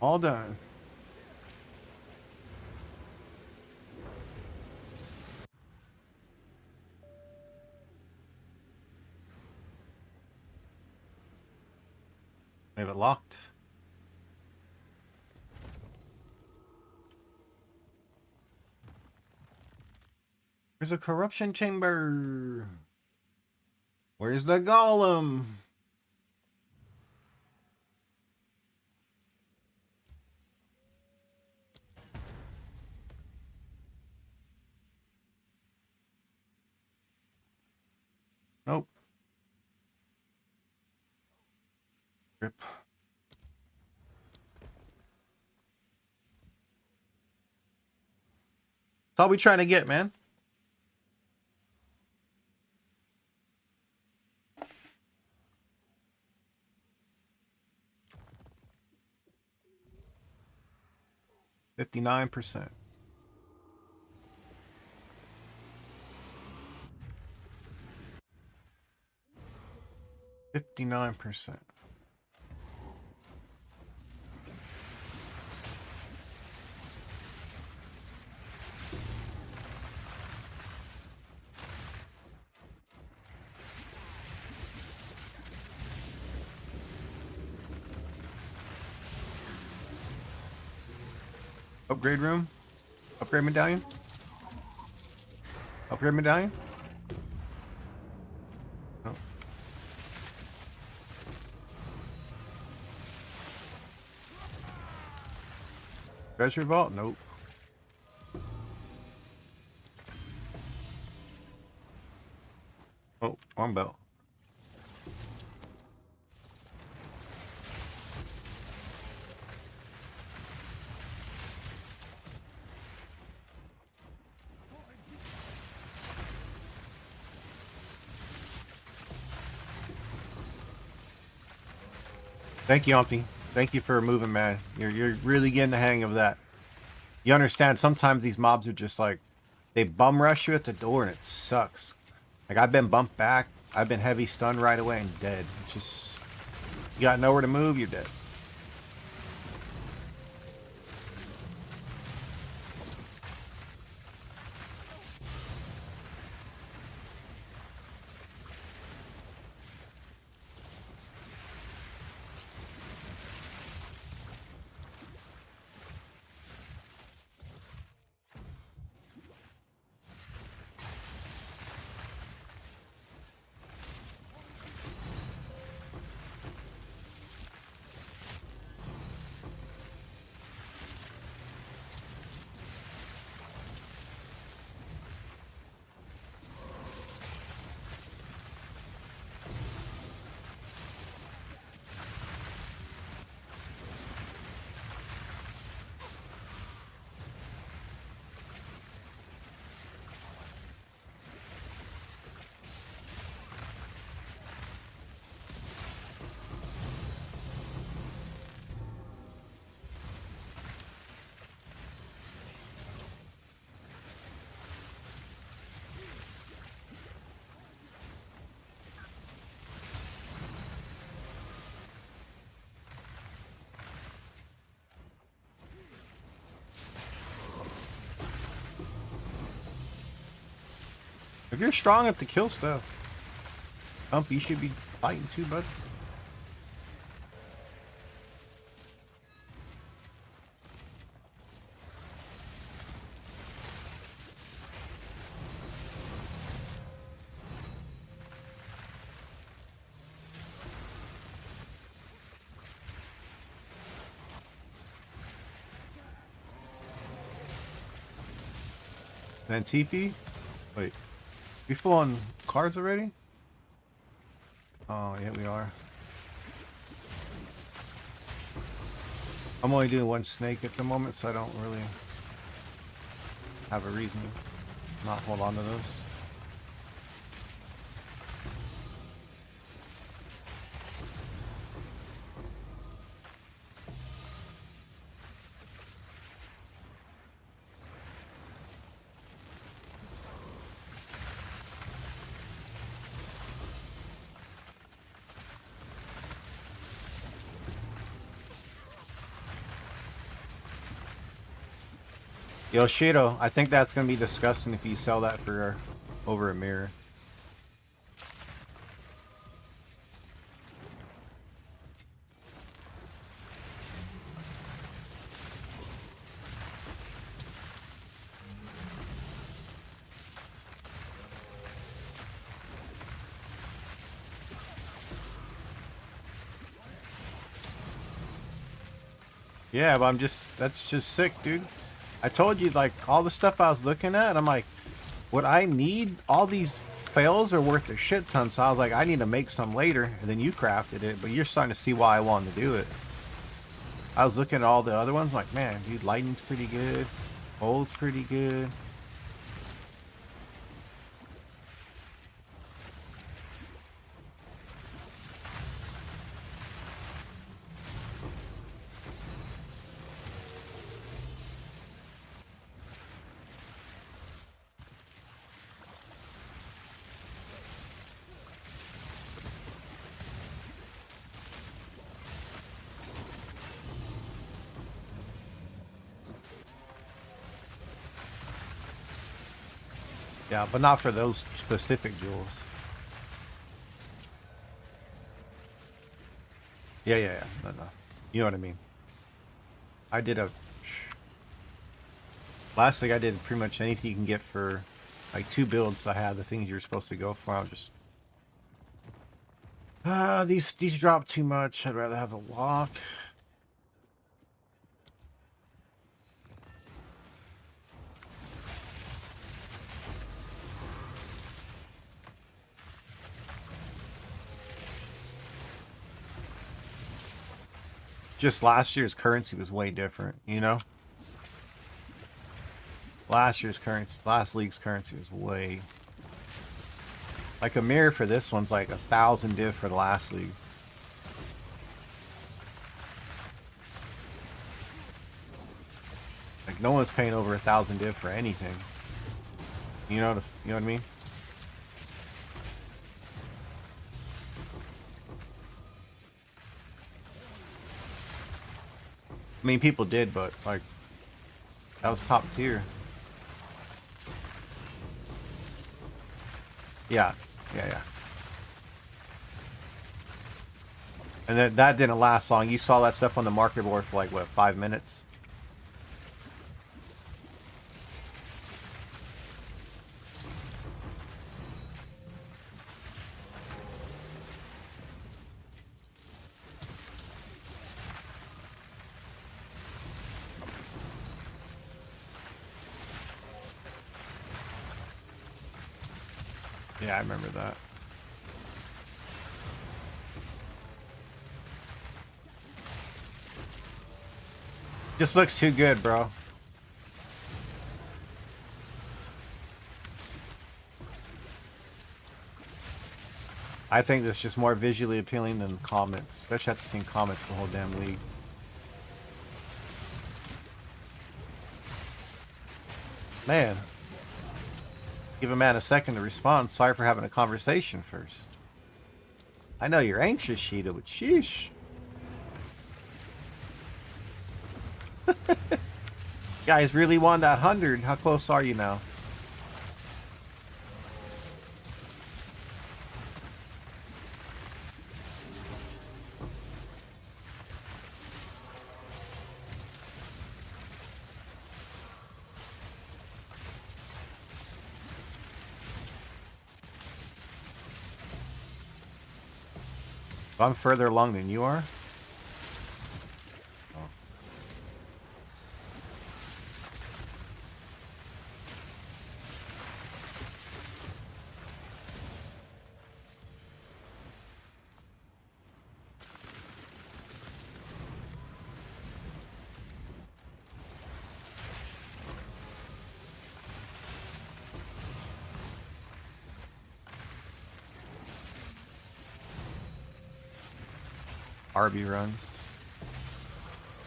All done. We have it locked. There's a corruption chamber. Where's the golem? Nope. Rip. That's all we trying to get, man. $59%. 59%. Upgrade room. Upgrade medallion. Upgrade medallion. Oh. Treasure vault? Nope. Oh, wrong belt. Thank you, Umpty. Thank you for moving, man. You're really getting the hang of that. You understand, sometimes these mobs are just like, they bum rush you at the door and it sucks. Like, I've been bumped back, I've been heavy stunned right away and dead. It's just, you got nowhere to move, you're dead. If you're strong enough to kill stuff, you should be fighting too, bud. Then TP? Wait. We full on cards already? Oh, yeah, we are. I'm only doing one snake at the moment, so I don't really have a reason to not hold on to those. Yoshido, I think that's gonna be disgusting if you sell that for over a mirror. Yeah, but that's just sick, dude. I told you, like, all the stuff I was looking at, I'm like, what I need, all these fails are worth a shit ton, so I was like, I need to make some later, and then you crafted it, but you're starting to see why I wanted to do it. I was looking at all the other ones, like, man, dude, lightning's pretty good, hold's pretty good. Yeah, but not for those specific jewels. Yeah. No. You know what I mean. I did a... Last thing I did pretty much anything you can get for like 2 builds. I had the things you're supposed to go for. I'll just... these drop too much. I'd rather have a lock. Just last year's currency was way different, you know? Last league's currency was way... Like a mirror for this one's like 1,000 div for the last league. Like no one's paying over 1,000 div for anything. You know what I mean? I mean, people did, but like that was top tier. Yeah. And that didn't last long. You saw that stuff on the market board for like, what, 5 minutes? Yeah, I remember that. Just looks too good, bro. I think this is just more visually appealing than comics. Especially after seeing comics the whole damn league. Man. Give a man a second to respond. Sorry for having a conversation first. I know you're anxious, Sheeta, but sheesh. Guys really won that 100. How close are you now? I'm further along than you are. RB runs.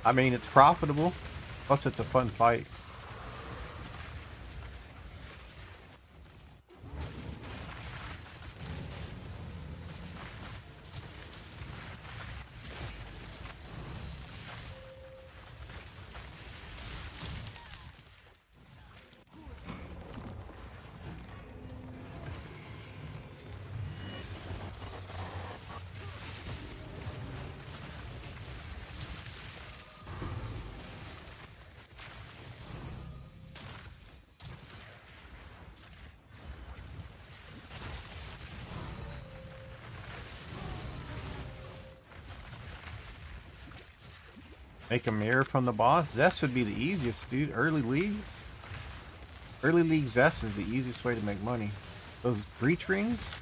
I mean, it's profitable. Plus, it's a fun fight. Make a mirror from the boss. Zest would be the easiest, dude. Early league. Early league Zest is the easiest way to make money. Those breach rings.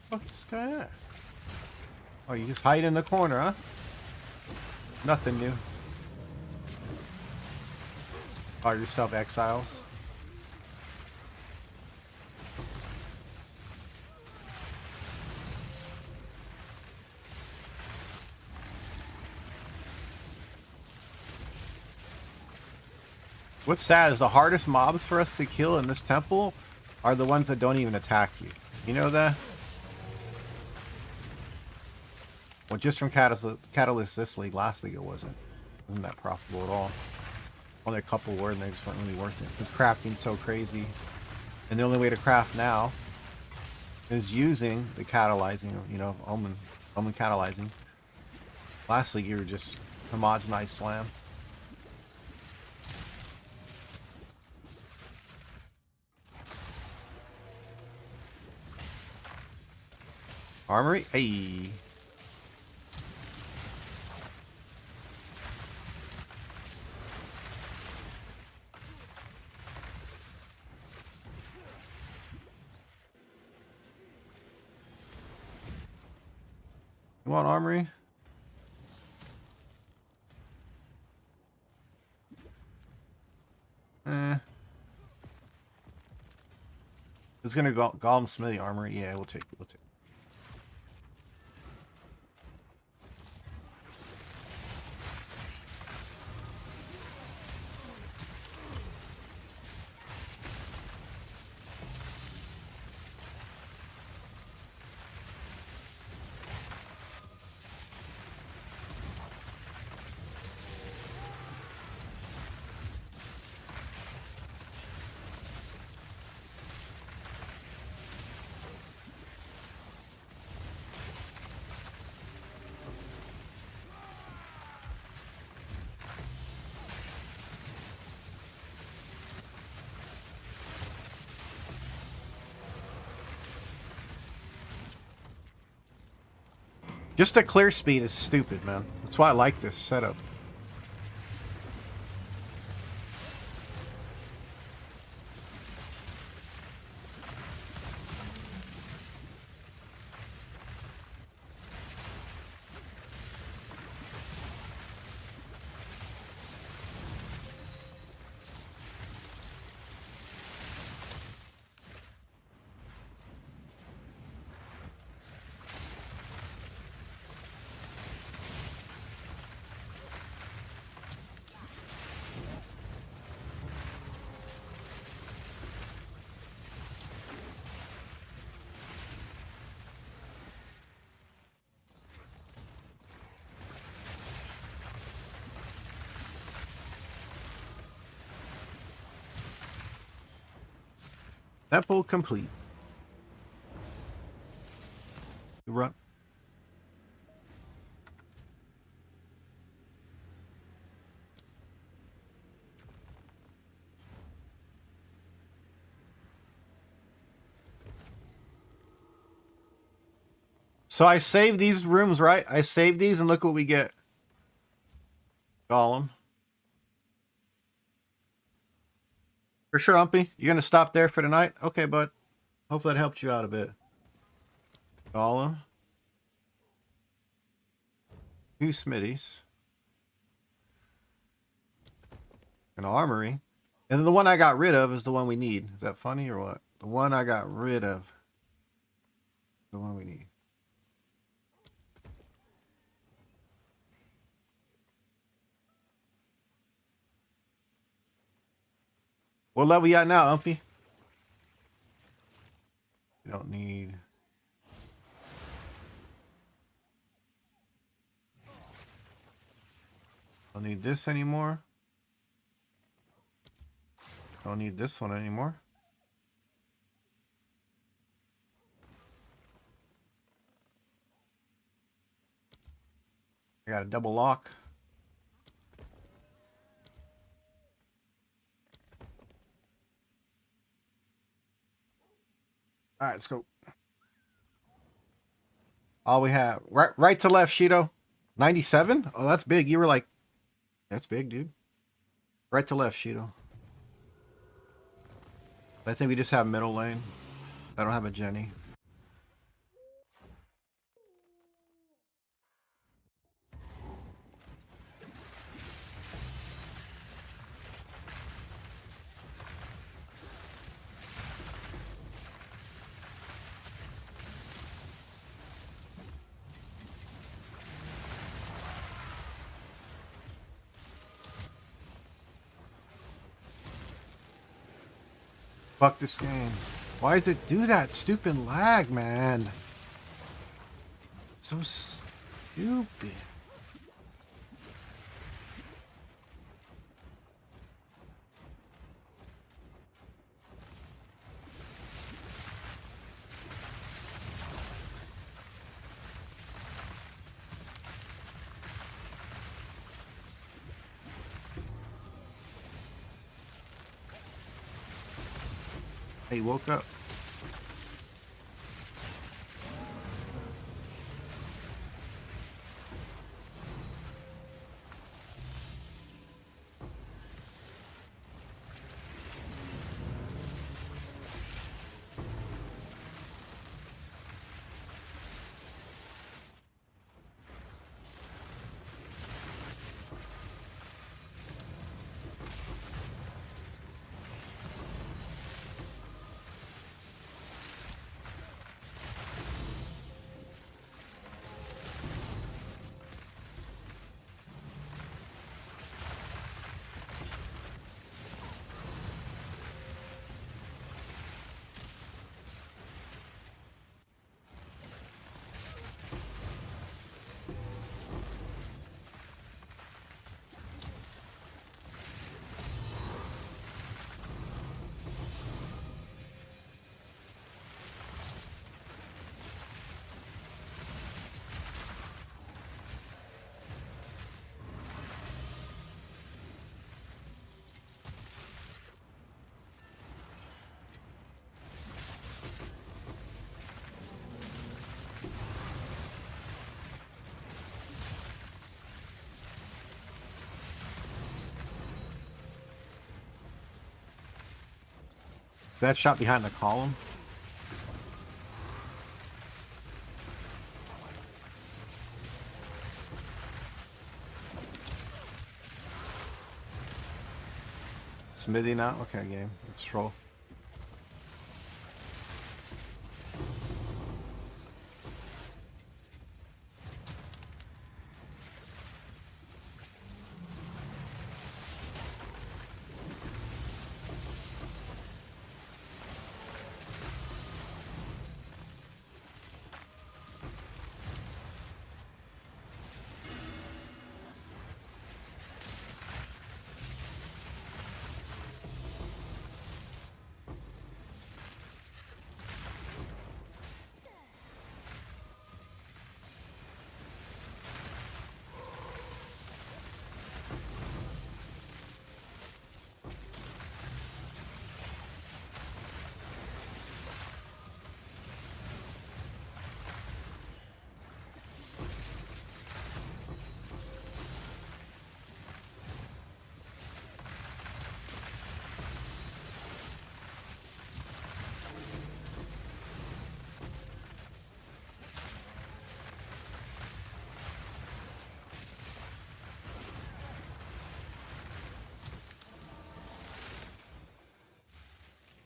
What's this guy at? Oh, you just hide in the corner, huh? Nothing new. Call yourself exiles. What's sad is the hardest mobs for us to kill in this temple are the ones that don't even attack you. You know that? Well, just from Catalyst this league, last league it wasn't that profitable at all. Only a couple were, and they just weren't really worth it. Because crafting's so crazy. And the only way to craft now is using the catalyzing, you know, Omen catalyzing. Last league you were just homogenized slam. Armory? Hey. You want armory? It's gonna go Golem Smithy armory. Yeah, we'll take it. We'll take it. Just a clear speed is stupid, man. That's why I like this setup. Temple complete. Run. So I saved these rooms, right? I saved these and look what we get. Golem. For sure, Umpy. You're gonna stop there for tonight? Okay, bud. Hopefully that helped you out a bit. Golem. 2 Smitties. An armory. And then the one I got rid of is the one we need. Is that funny or what? The one I got rid of. The one we need. What level you at now, Umpy? You don't need... Don't need this anymore. Don't need this one anymore. I got a double lock. All right, let's go. All we have right to left, Shido. 97? Oh, that's big. You were like, that's big, dude. Right to left, Shido. I think we just have middle lane. I don't have a Jenny. Fuck this game. Why does it do that? Stupid lag, man. So stupid. Hey, woke up. Is that shot behind the column? Smithy now? Okay, game. Let's troll.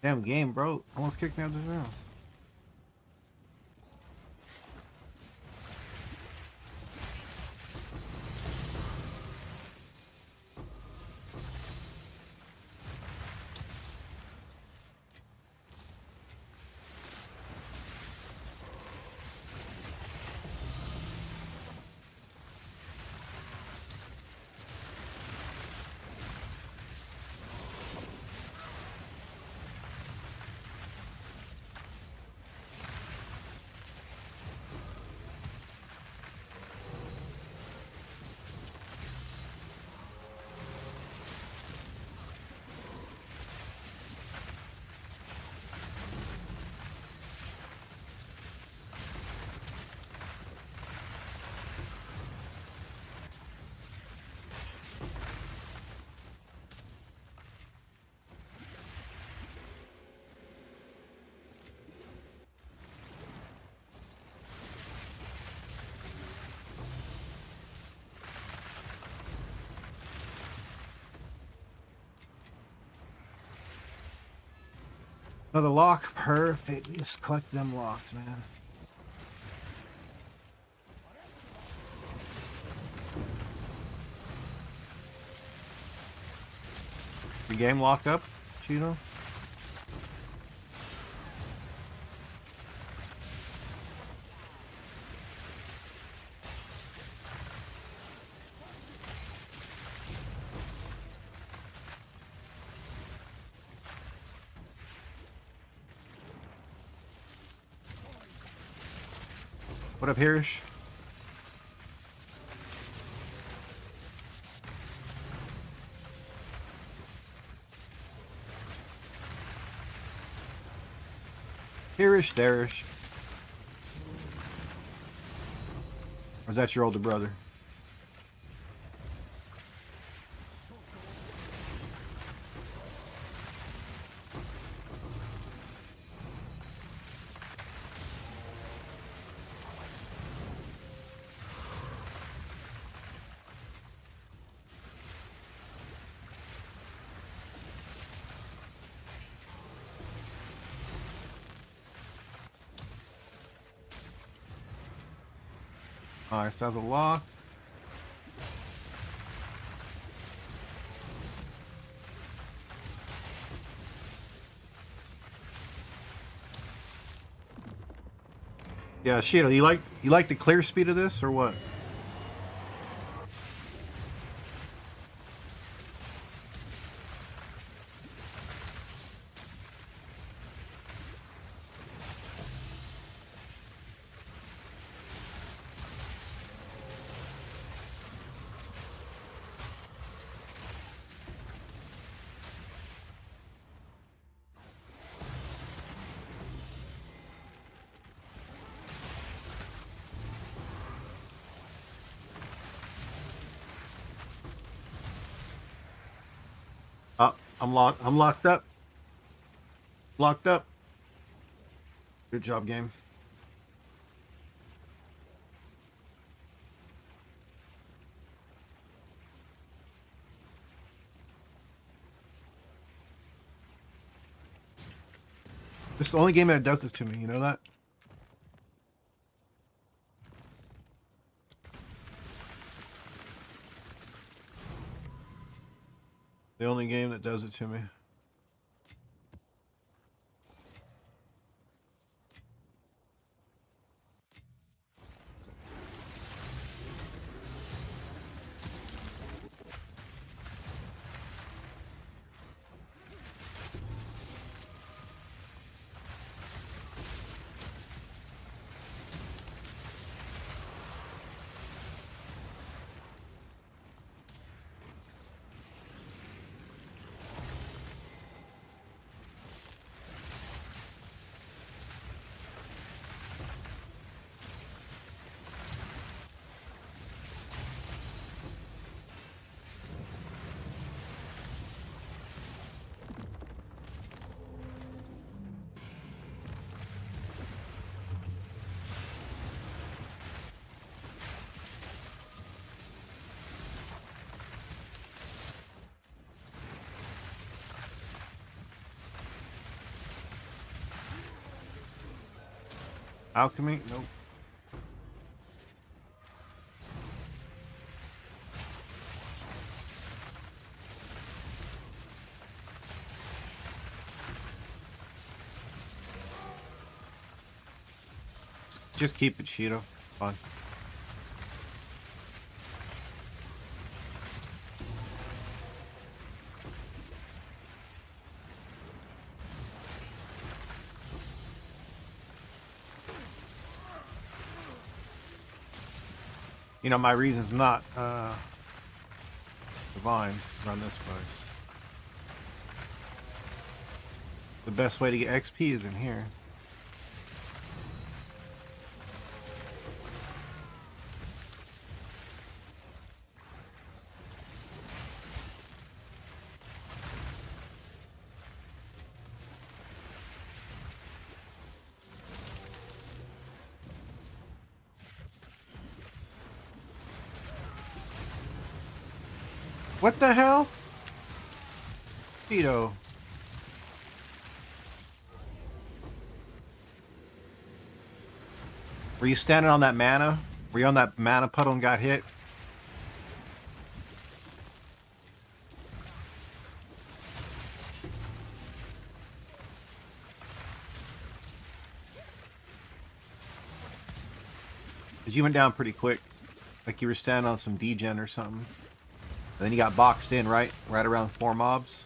Damn game, bro. Almost kicked me out of the room. Another lock. Perfect. Just collect them locks, man. The game lock up, Cheeto? What up, Hirish? Hirish, therish. Or is that your older brother? Alright, so I have a lock. Yeah, Cheeto, you like the clear speed of this or what? I'm locked. I'm locked up. Locked up. Good job, game. This is the only game that does this to me. You know that? The only game that does it to me. Alchemy? Nope. Just keep it, Cheeto. It's fine. You know, my reason's not divine to run this place. The best way to get XP is in here. What the hell? Cheeto. Were you standing on that mana? Were you on that mana puddle and got hit? Because you went down pretty quick. Like you were standing on some degen or something. And then you got boxed in, right? Right around 4 mobs.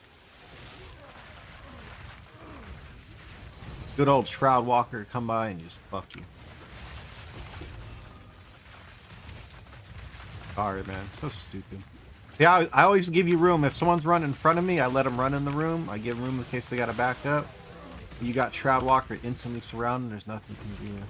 Good old Shroud Walker come by and just fuck you. Sorry, man. So stupid. Yeah, I always give you room. If someone's running in front of me, I let them run in the room. I give room in case they got to back up. You got Shroud Walker instantly surrounded. There's nothing you can do.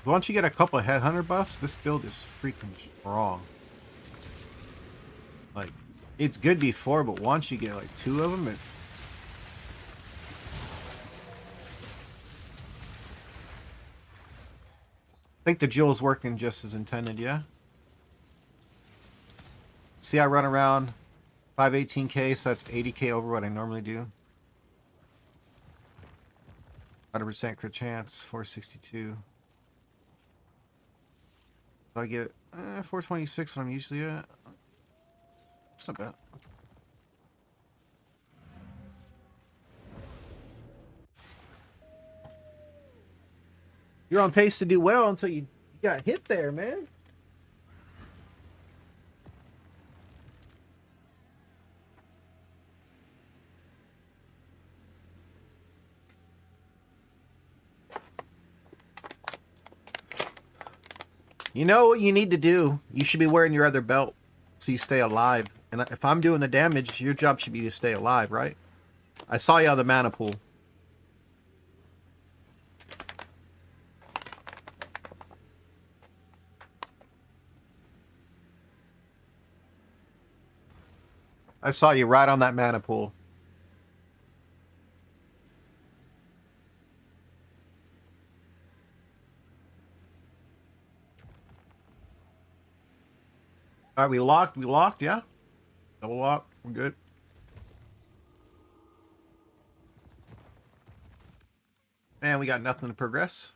Once you get a couple of Headhunter buffs, this build is freaking strong. Like, it's good before, but once you get like 2 of them, it... I think the jewel's working just as intended, yeah? See, I run around 518k, so that's 80k over what I normally do. 100% crit chance, 462. So I get 426 when I'm usually at. It's not bad. You're on pace to do well until you got hit there, man. You know what you need to do? You should be wearing your other belt so you stay alive. And if I'm doing the damage, your job should be to stay alive, right? I saw you on the mana pool. I saw you right on that mana pool. All right, we locked, yeah? Double lock, we're good. And we got nothing to progress.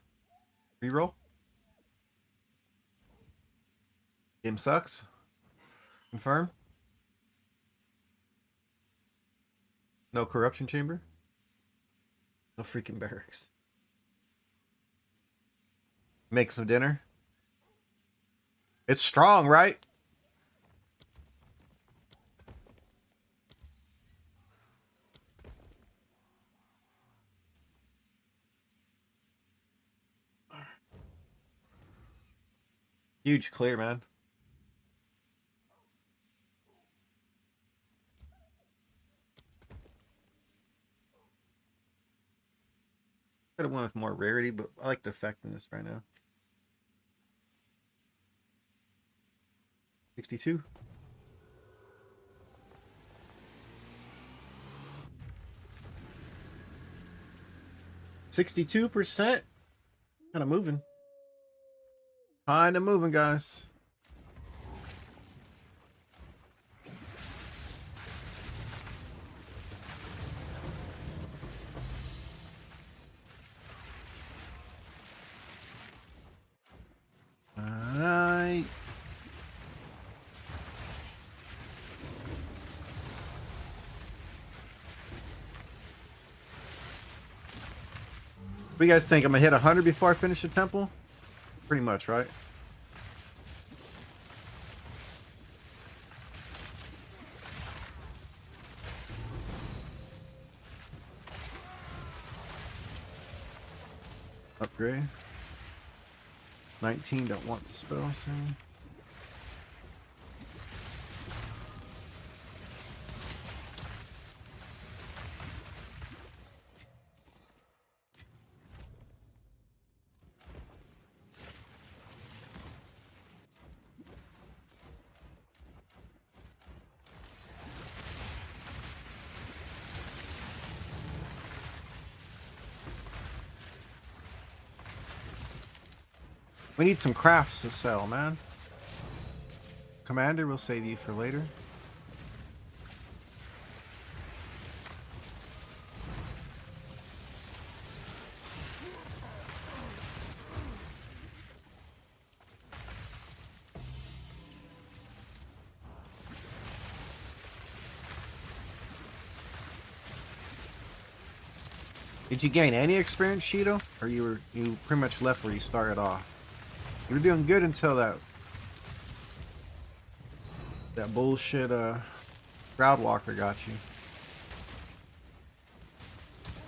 Reroll. Game sucks. Confirm. No corruption chamber. No freaking barracks. Make some dinner. It's strong, right? Huge clear, man. Could have went with more rarity, but I like the effectiveness right now. 62. 62%. Kind of moving. Kind of moving, guys. Alright. What do you guys think? I'm gonna hit 100 before I finish the temple? Pretty much, right? Upgrade. 19 don't want the spell soon. We need some crafts to sell, man. Commander, we'll save you for later. Did you gain any experience, Shido? Or you pretty much left where you started off? You were doing good until that bullshit Groundwalker got you.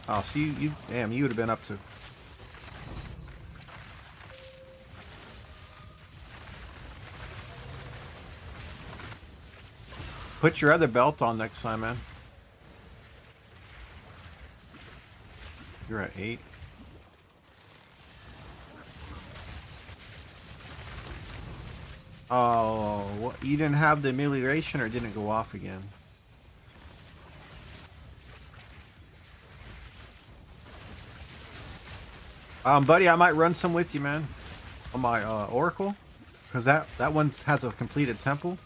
Oh, so you damn, you would have been up to. Put your other belt on next time, man. You're at 8. Oh, what, you didn't have the amelioration, or didn't go off again? Buddy, I might run some with you, man, on my Oracle, because that one has a completed temple.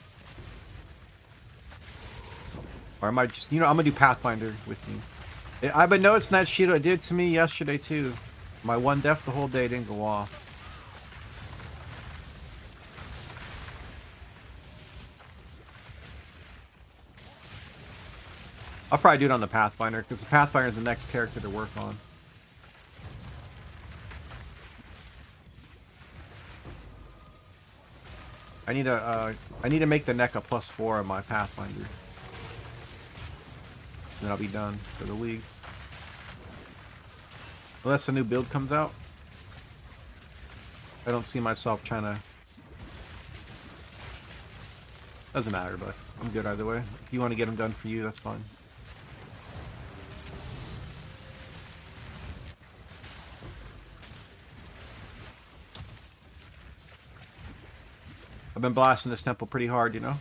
Or I might just, I'm gonna do Pathfinder with you. I've been noticing that shit it did to me yesterday too. My one death the whole day didn't go off. I'll probably do it on the Pathfinder, because the Pathfinder is the next character to work on. I need to make the NECA +4 on my Pathfinder. Then I'll be done for the league. Unless a new build comes out. I don't see myself trying to... Doesn't matter, but I'm good either way. If you want to get them done for you, that's fine. I've been blasting this temple pretty hard, you know?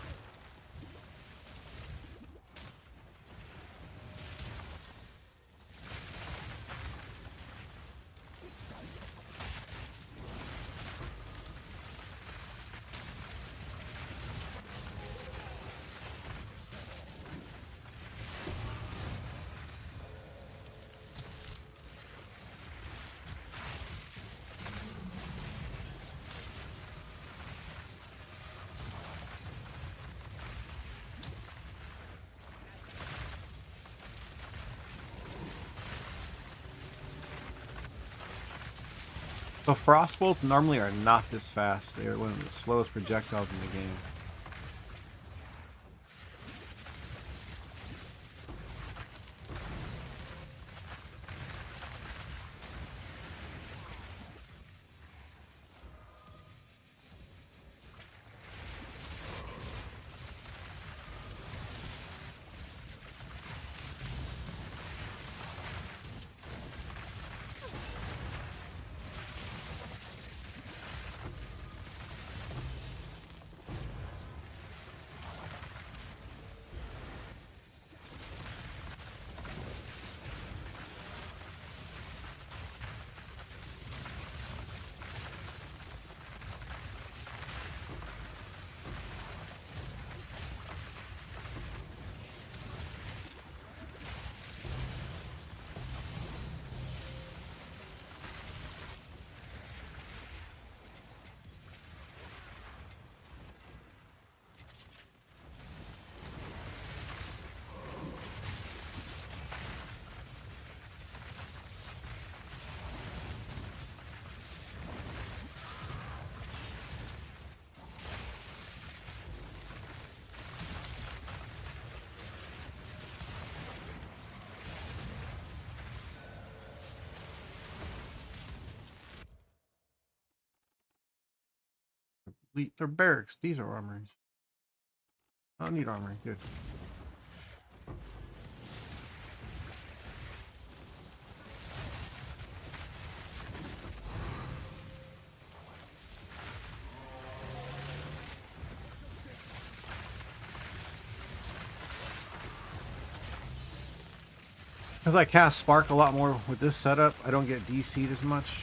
So frostbolts normally are not this fast. They're one of the slowest projectiles in the game. They're barracks. These are armories. I don't need armory. Good. Because I cast Spark a lot more with this setup, I don't get DC'd as much.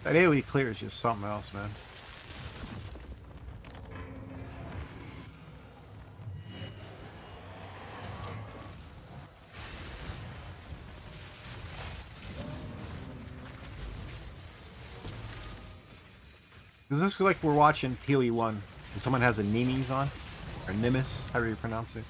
That AoE clear is just something else, man. Does this look like we're watching PoE 1 and someone has a Nimes on? Or Nimis, however you pronounce it.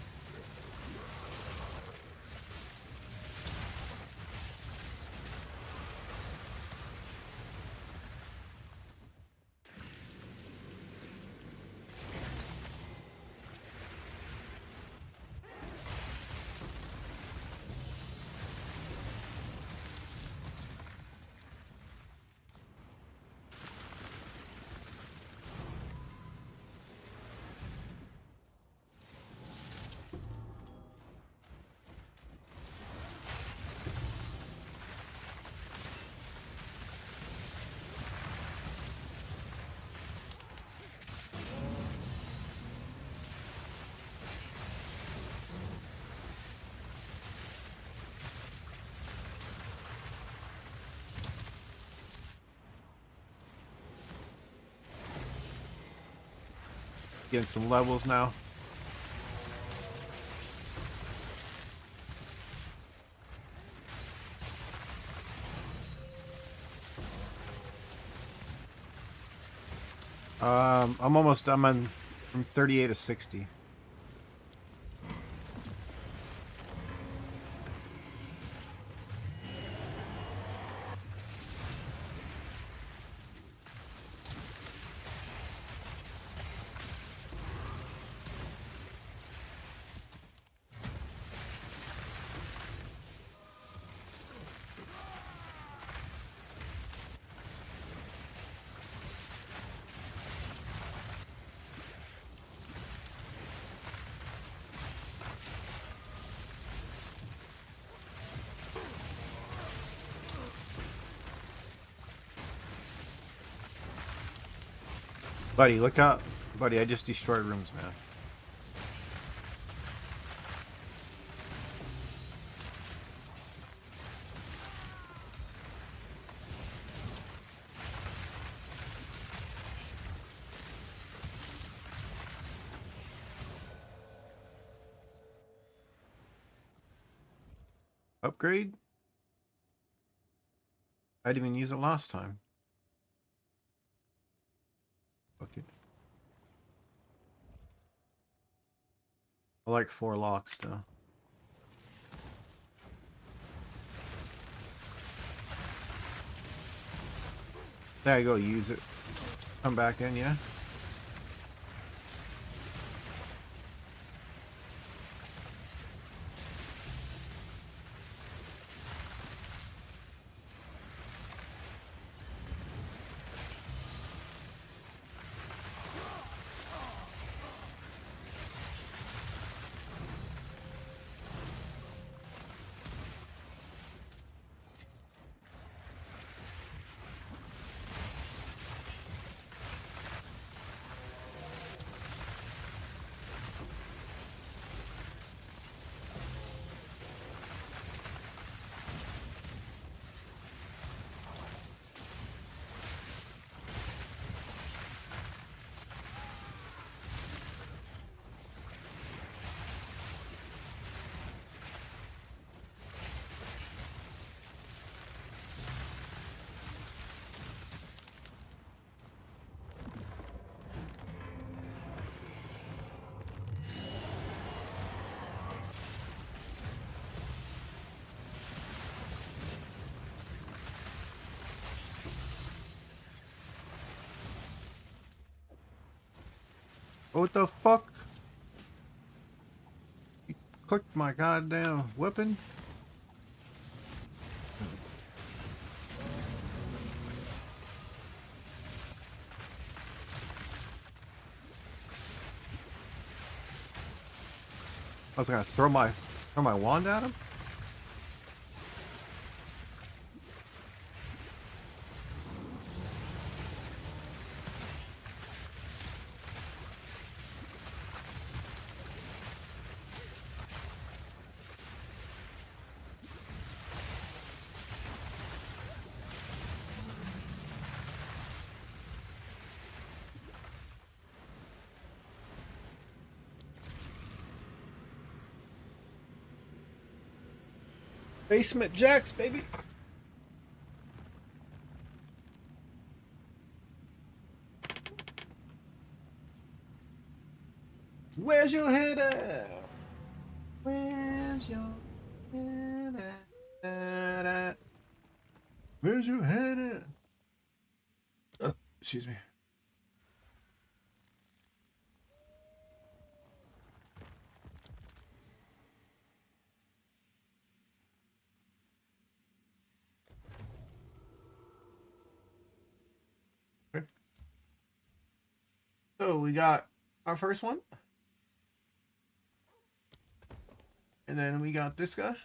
Getting some levels now. I'm on from 38 to 60. Buddy, look out. Buddy, I just destroyed rooms, man. Upgrade? I didn't even use it last time. Okay. I like 4 locks though. There you go, use it. Come back in, yeah. What the fuck? You clicked my goddamn weapon? I was gonna throw my wand at him? Basement Jacks, baby. Where's your head at? Where's your head at? Where's your head at? Oh, excuse me. Okay. So we got our first one. And then we got this guy.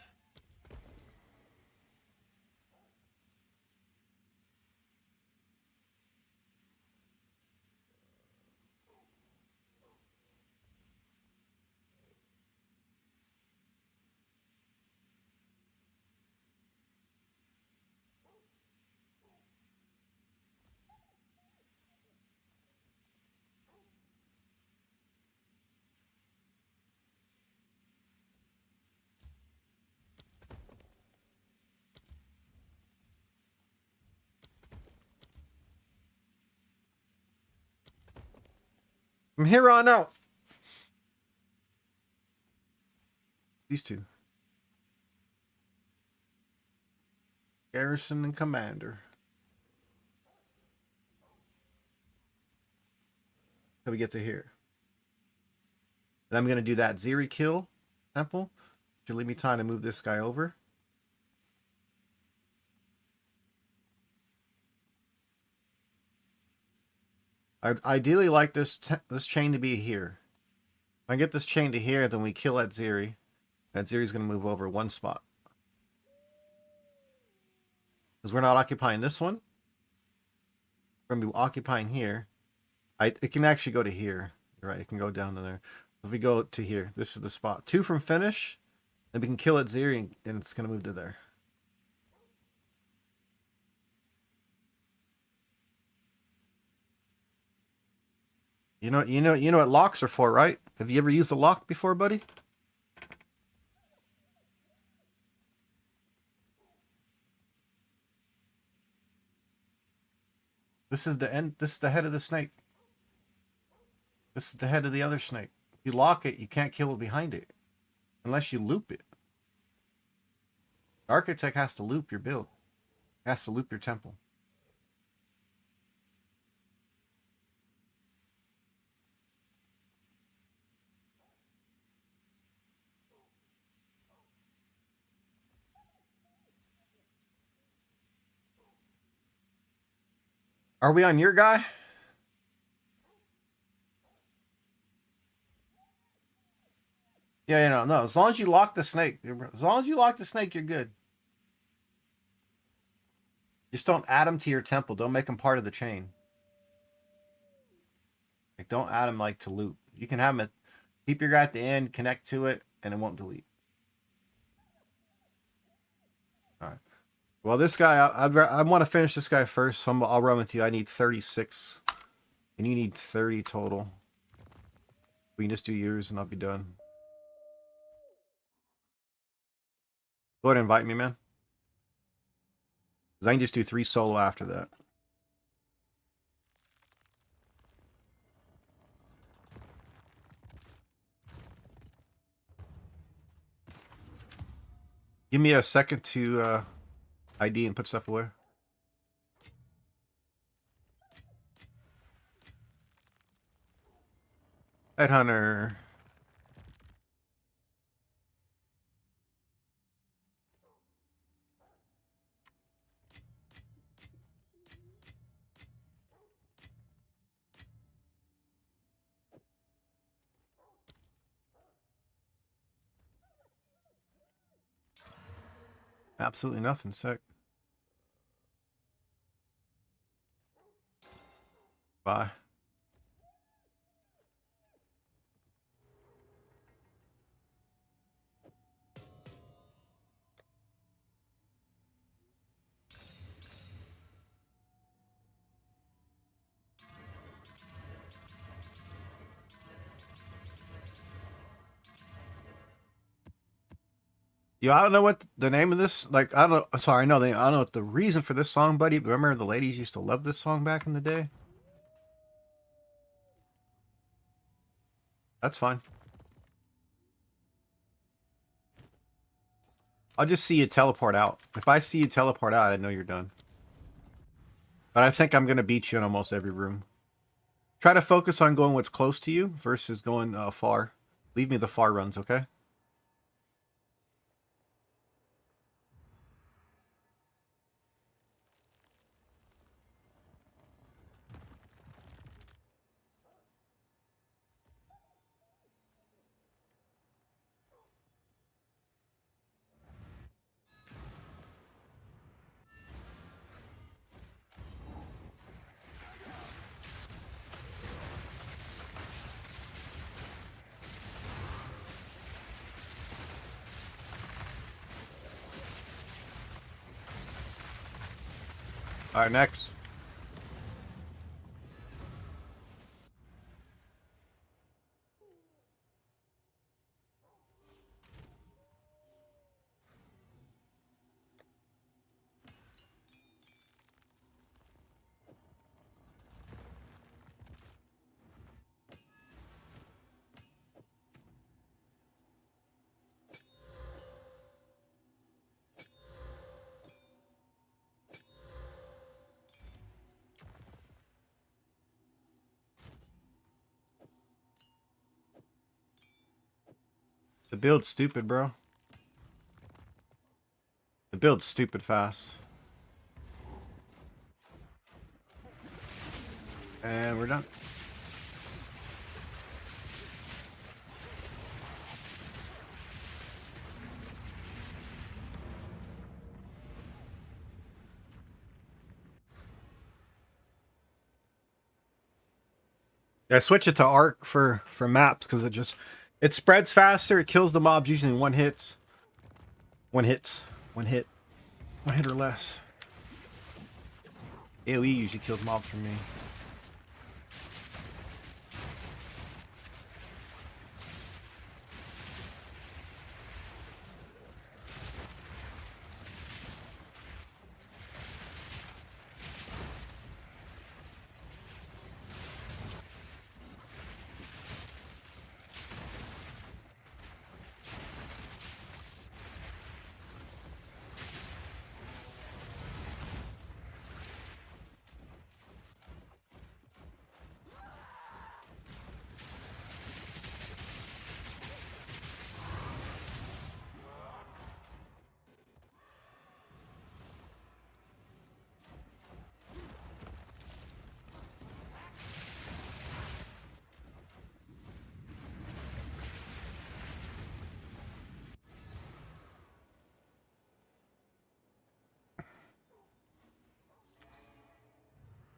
From here on out. These two. Garrison and Commander. Till we get to here. Then I'm going to do that Zeri kill temple. Should leave me time to move this guy over. I'd ideally like this chain to be here. If I get this chain to here, then we kill that Zeri. That Zeri's going to move over one spot. Because we're not occupying this one. We're going to be occupying here. It can actually go to here. You're right, it can go down to there. If we go to here, this is the spot. 2 from finish. Then we can kill it Zeri and it's going to move to there. You know what locks are for, right? Have you ever used a lock before, buddy? This is the end. This is the head of the snake. This is the head of the other snake. If you lock it, you can't kill it behind it. Unless you loop it. The architect has to loop your build. Has to loop your temple. Are we on your guy? Yeah, no. As long as you lock the snake, you're good. Just don't add them to your temple. Don't make them part of the chain. Like, don't add them like to loop. You can have them keep your guy at the end, connect to it, and it won't delete. All right. Well, this guy, I want to finish this guy first, so I'll run with you. I need 36, and you need 30 total. We can just do yours, and I'll be done. Go ahead and invite me, man. Because I can just do 3 solo after that. Give me a second to ID and put stuff away. Night Hunter. Absolutely nothing, sick. Bye. Yo, I don't know what the name of this, like, I don't know, sorry, I know, I don't know what the reason for this song, buddy, but remember the ladies used to love this song back in the day? That's fine. I'll just see you teleport out. If I see you teleport out, I know you're done. But I think I'm going to beat you in almost every room. Try to focus on going what's close to you versus going far. Leave me the far runs, okay? All right, next. The build's stupid, bro. The build's stupid fast. And we're done. Yeah, I switch it to arc for maps because it spreads faster. It kills the mobs usually in one hit. One hit or less. AoE usually kills mobs for me.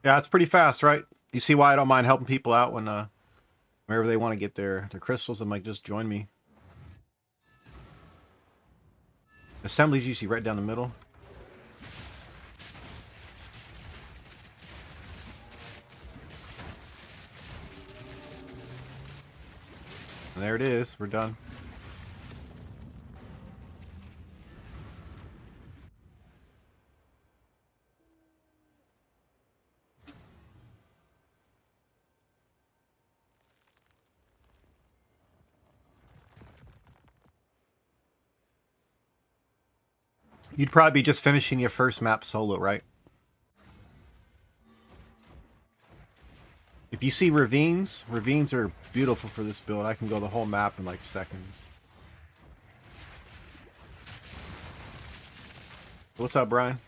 Yeah, it's pretty fast, right? You see why I don't mind helping people out when whenever they want to get their crystals. I'm like, just join me. Assembly's usually right down the middle. And there it is. We're done. You'd probably be just finishing your first map solo, right? If you see ravines, ravines are beautiful for this build. I can go the whole map in like seconds. What's up, Brian?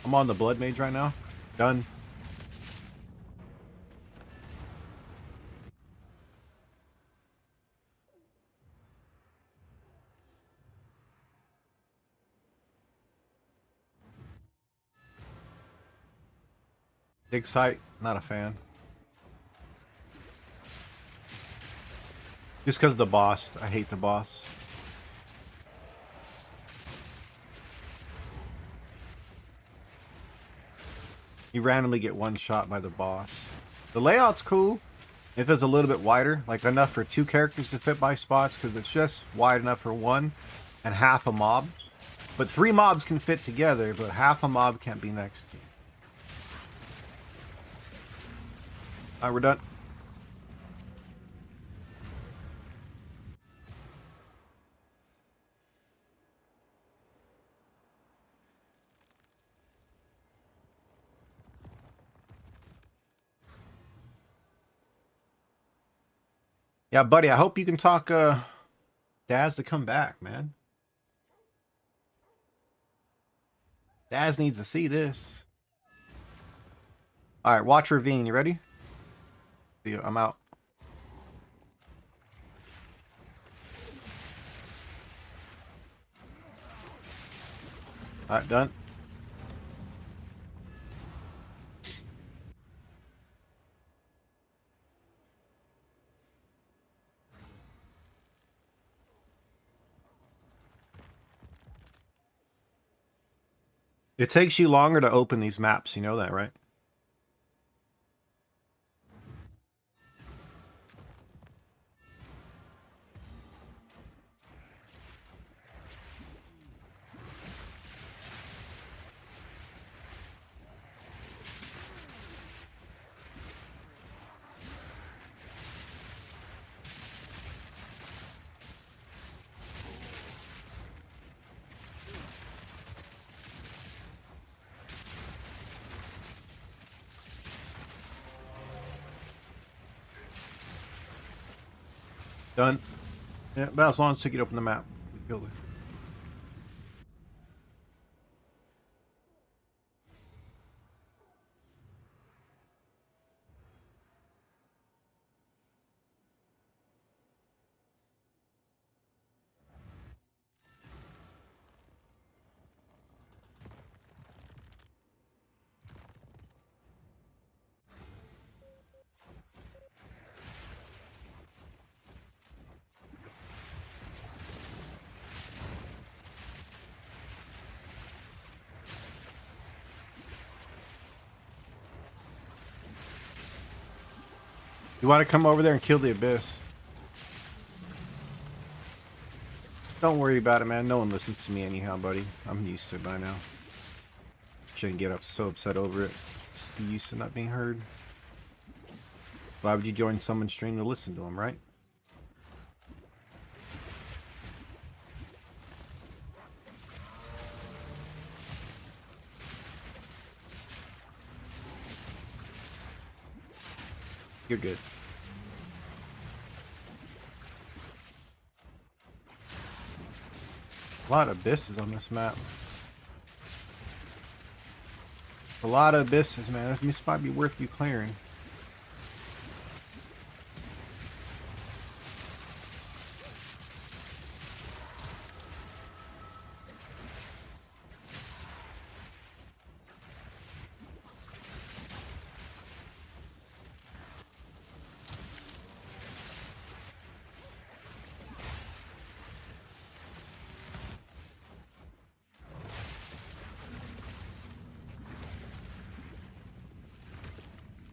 I'm on the Blood Mage right now. Done. Dig site, not a fan. Just because of the boss. I hate the boss. You randomly get one shot by the boss. The layout's cool. If it's a little bit wider, like enough for 2 characters to fit by spots, because it's just wide enough for 1 and half a mob. But 3 mobs can fit together, but half a mob can't be next to you. Alright, we're done. Yeah, buddy, I hope you can talk Daz to come back, man. Daz needs to see this. Alright, watch Ravine. You ready? See you. I'm out. Alright, done. It takes you longer to open these maps, you know that, right? Done. Yeah, about as long as it took you to open the map. We killed it. You want to come over there and kill the Abyss? Don't worry about it, man. No one listens to me anyhow, buddy. I'm used to it by now. Shouldn't get so upset over it. Just be used to not being heard. Why would you join someone's stream to listen to them, right? You're good. A lot of abysses on this map. A lot of abysses, man. This might be worth you clearing.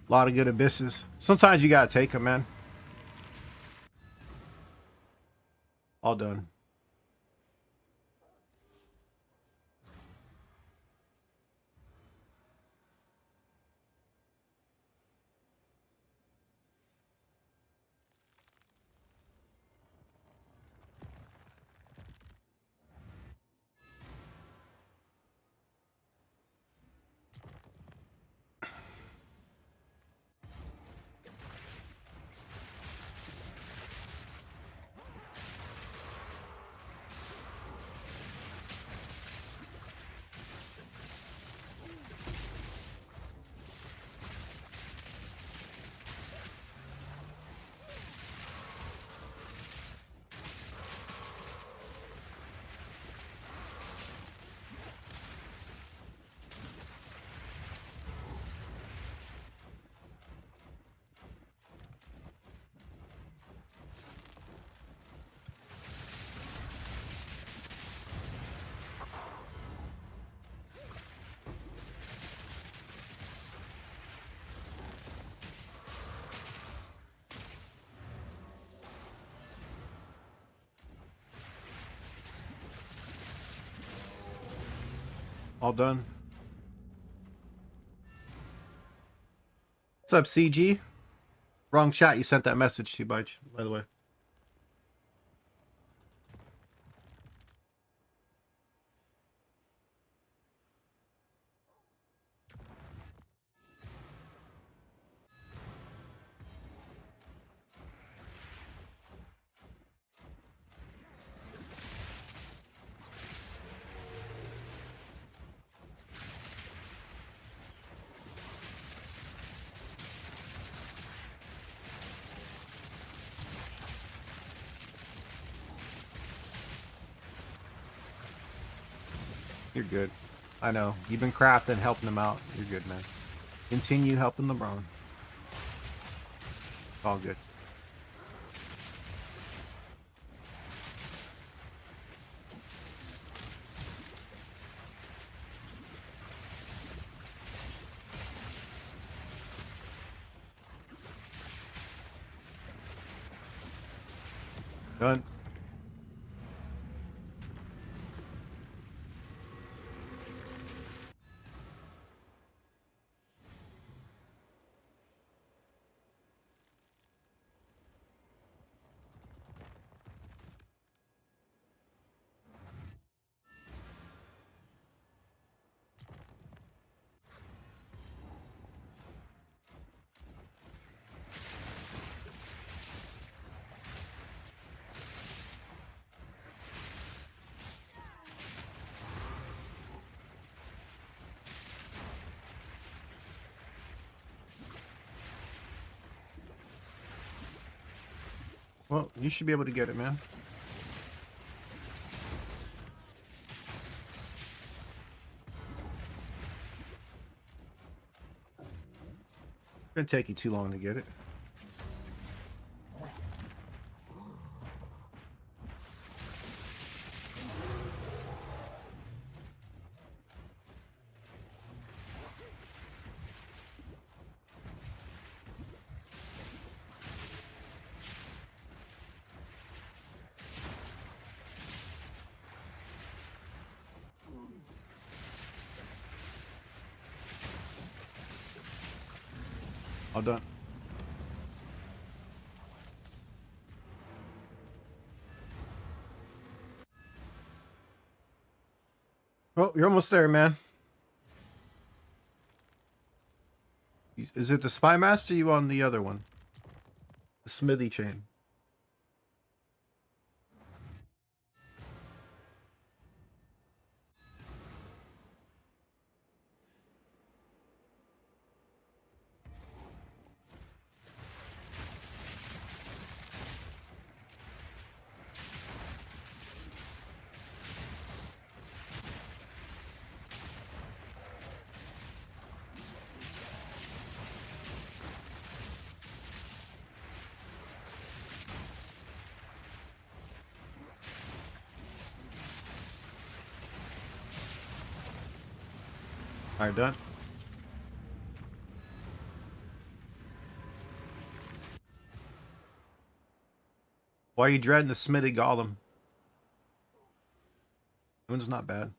A lot of good abysses. Sometimes you gotta take them, man. All done. All done. What's up, CG? Wrong chat you sent that message to, by the way. You're good. I know. You've been crafting, helping them out. You're good, man. Continue helping LeBron. It's all good. Done. Well, you should be able to get it, man. It's gonna take you too long to get it. All done. Well, you're almost there, man. Is it the Spy Master? Or you on the other one? The Smithy chain. All right, done. Why are you dreading the Smithy Golem? That one's not bad.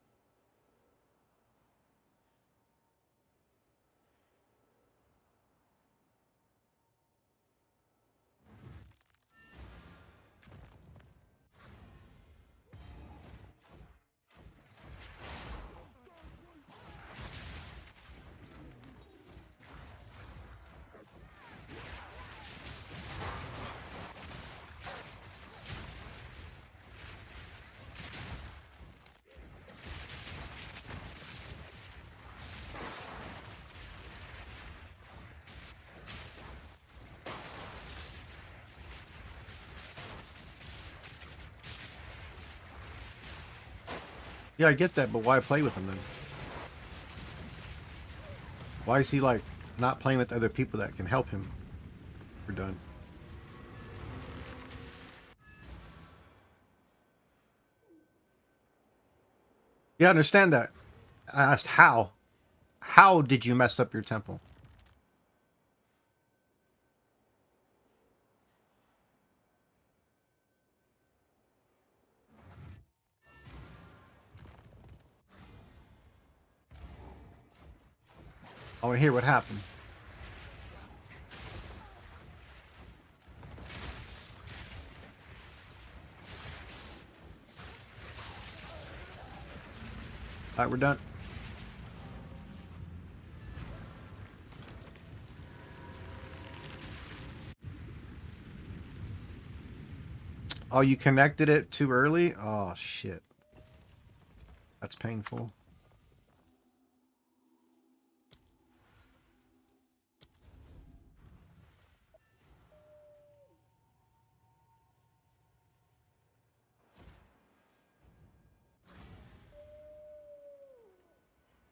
Yeah, I get that, but why play with him then? Why is he like not playing with other people that can help him? We're done. Yeah, I understand that. I asked how. How did you mess up your temple? I want to hear what happened. Alright, we're done. Oh, you connected it too early? Oh, shit. That's painful.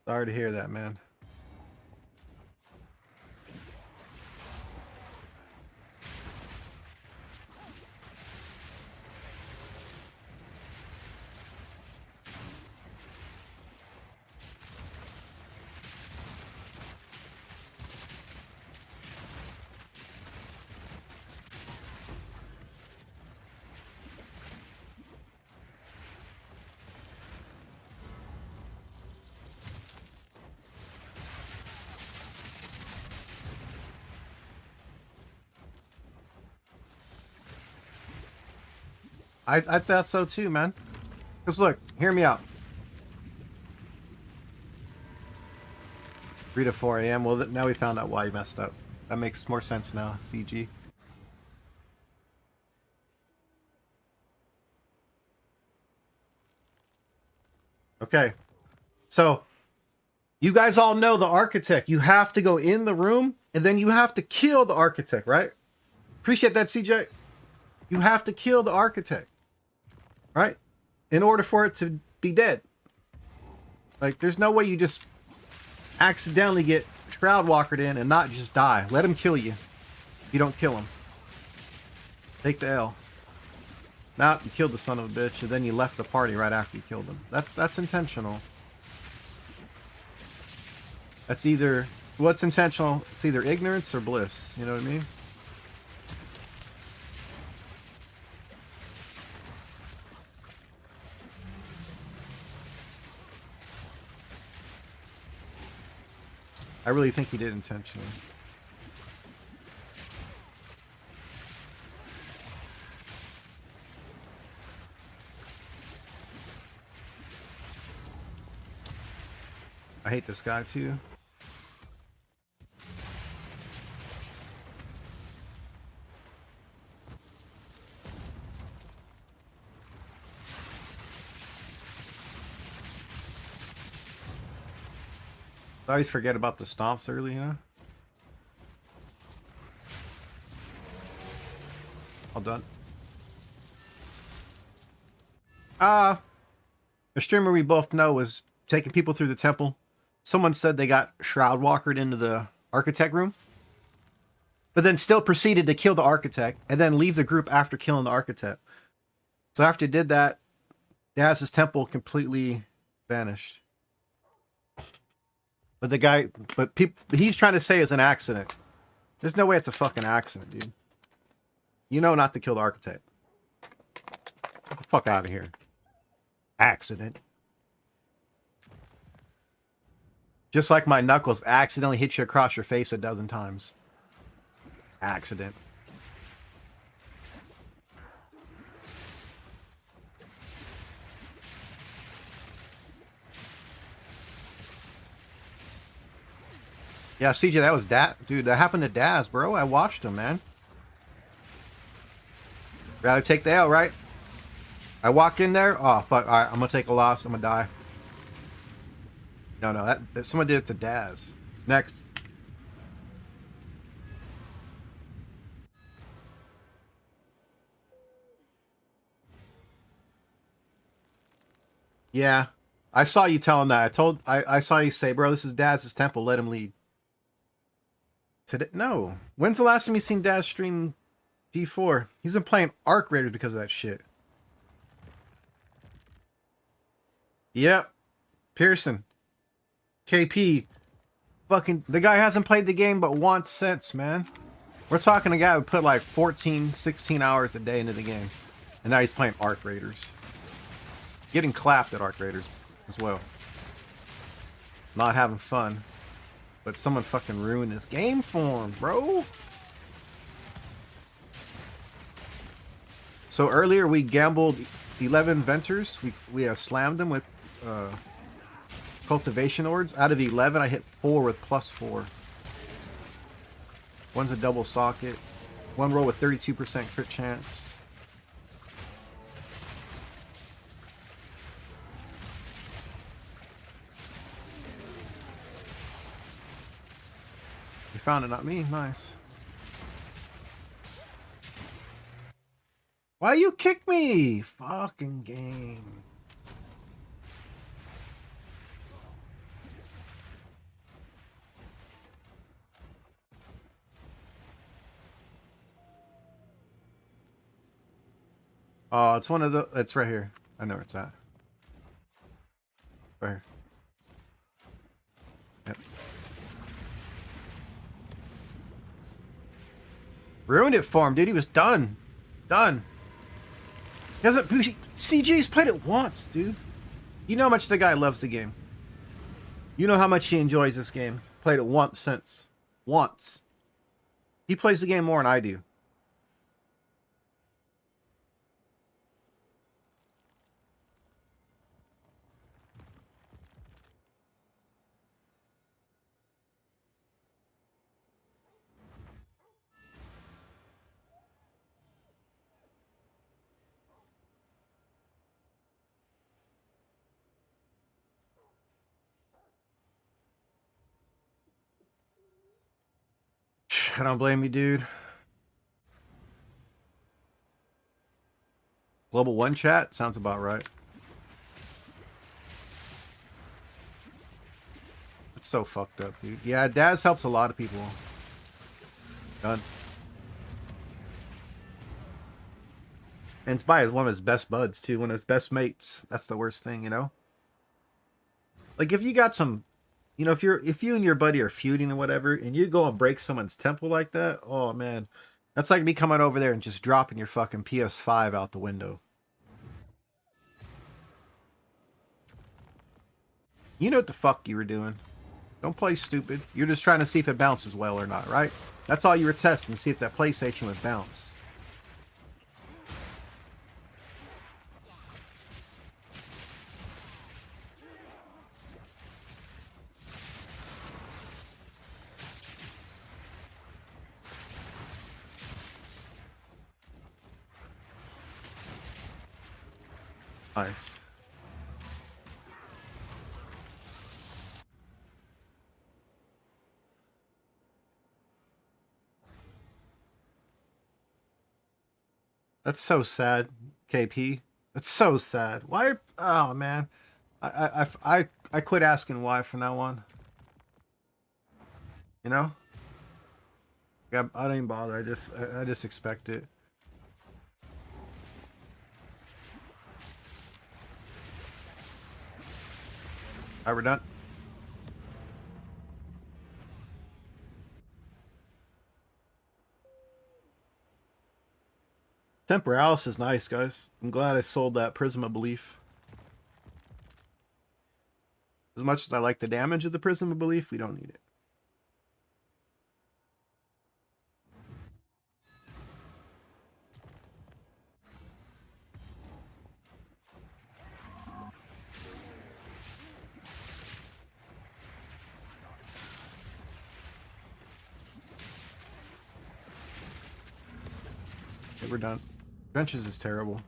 Sorry to hear that, man. I thought so too, man. Because look, hear me out. 3 to 4 a.m. Well, now we found out why you messed up. That makes more sense now, CG. Okay. So, you guys all know the architect. You have to go in the room, and then you have to kill the architect, right? Appreciate that, CJ. You have to kill the architect, right? In order for it to be dead. Like, there's no way you just accidentally get Shroud Walkered in and not just die. Let him kill you. If you don't kill him. Take the L. Now you killed the son of a bitch, and then you left the party right after you killed him. That's intentional. That's either... What's intentional? It's either ignorance or bliss. You know what I mean? I really think he did intentionally. I hate this guy too. I always forget about the stomps early, you know? All done. A streamer we both know was taking people through the temple. Someone said they got Shroud Walkered into the architect room, but then still proceeded to kill the architect and then leave the group after killing the architect. So after he did that, Daz's temple completely vanished. But the guy, he's trying to say it's an accident. There's no way it's a fucking accident, dude. You know not to kill the architect. Get the fuck out of here. Accident. Just like my knuckles accidentally hit you across your face a dozen times. Accident. Yeah, CJ, that was dude, that happened to Daz, bro. I watched him, man. Rather take the L, right? I walked in there. Oh, fuck. All right, I'm going to take a loss. I'm going to die. No, that someone did it to Daz. Next. Yeah. I saw you tell him that. I saw you say, bro, this is Daz's temple. Let him lead. Today? No. When's the last time you seen Daz stream D4? He's been playing Arc Raiders because of that shit. Yep. Pearson. KP. Fucking, the guy hasn't played the game but once since, man. We're talking a guy who put like 14, 16 hours a day into the game. And now he's playing Arc Raiders. Getting clapped at Arc Raiders as well. Not having fun. But someone fucking ruined this game for him, bro. So earlier we gambled 11 ventures. We slammed them with cultivation ords. Out of 11, I hit 4 with +4. One's a double socket. One roll with 32% crit chance. You found it, not me. Nice. Why you kick me? Fucking game. Oh, it's one of the... It's right here. I know where it's at. Right here. Yep. Ruined it for him, dude. He was done. Done. He hasn't... CG's played it once, dude. You know how much the guy loves the game. You know how much he enjoys this game. Played it once since. Once. He plays the game more than I do. I don't blame you, dude. Global 1 chat? Sounds about right. It's so fucked up, dude. Yeah, Daz helps a lot of people. Done. And it's by one of his best buds, too. One of his best mates. That's the worst thing, you know? Like, if you got some... You know, if you and your buddy are feuding or whatever, and you go and break someone's temple like that, oh, man. That's like me coming over there and just dropping your fucking PS5 out the window. You know what the fuck you were doing. Don't play stupid. You're just trying to see if it bounces well or not, right? That's all you were testing, see if that PlayStation would bounce. Nice. That's so sad, KP. That's so sad. Why? Oh man, I quit asking why from now on. You know? Yeah, I don't even bother. I just expect it. Alright, we're done. Temporalis is nice, guys. I'm glad I sold that Prism of Belief. As much as I like the damage of the Prism of Belief, we don't need it. Okay, we're done. Benches is terrible.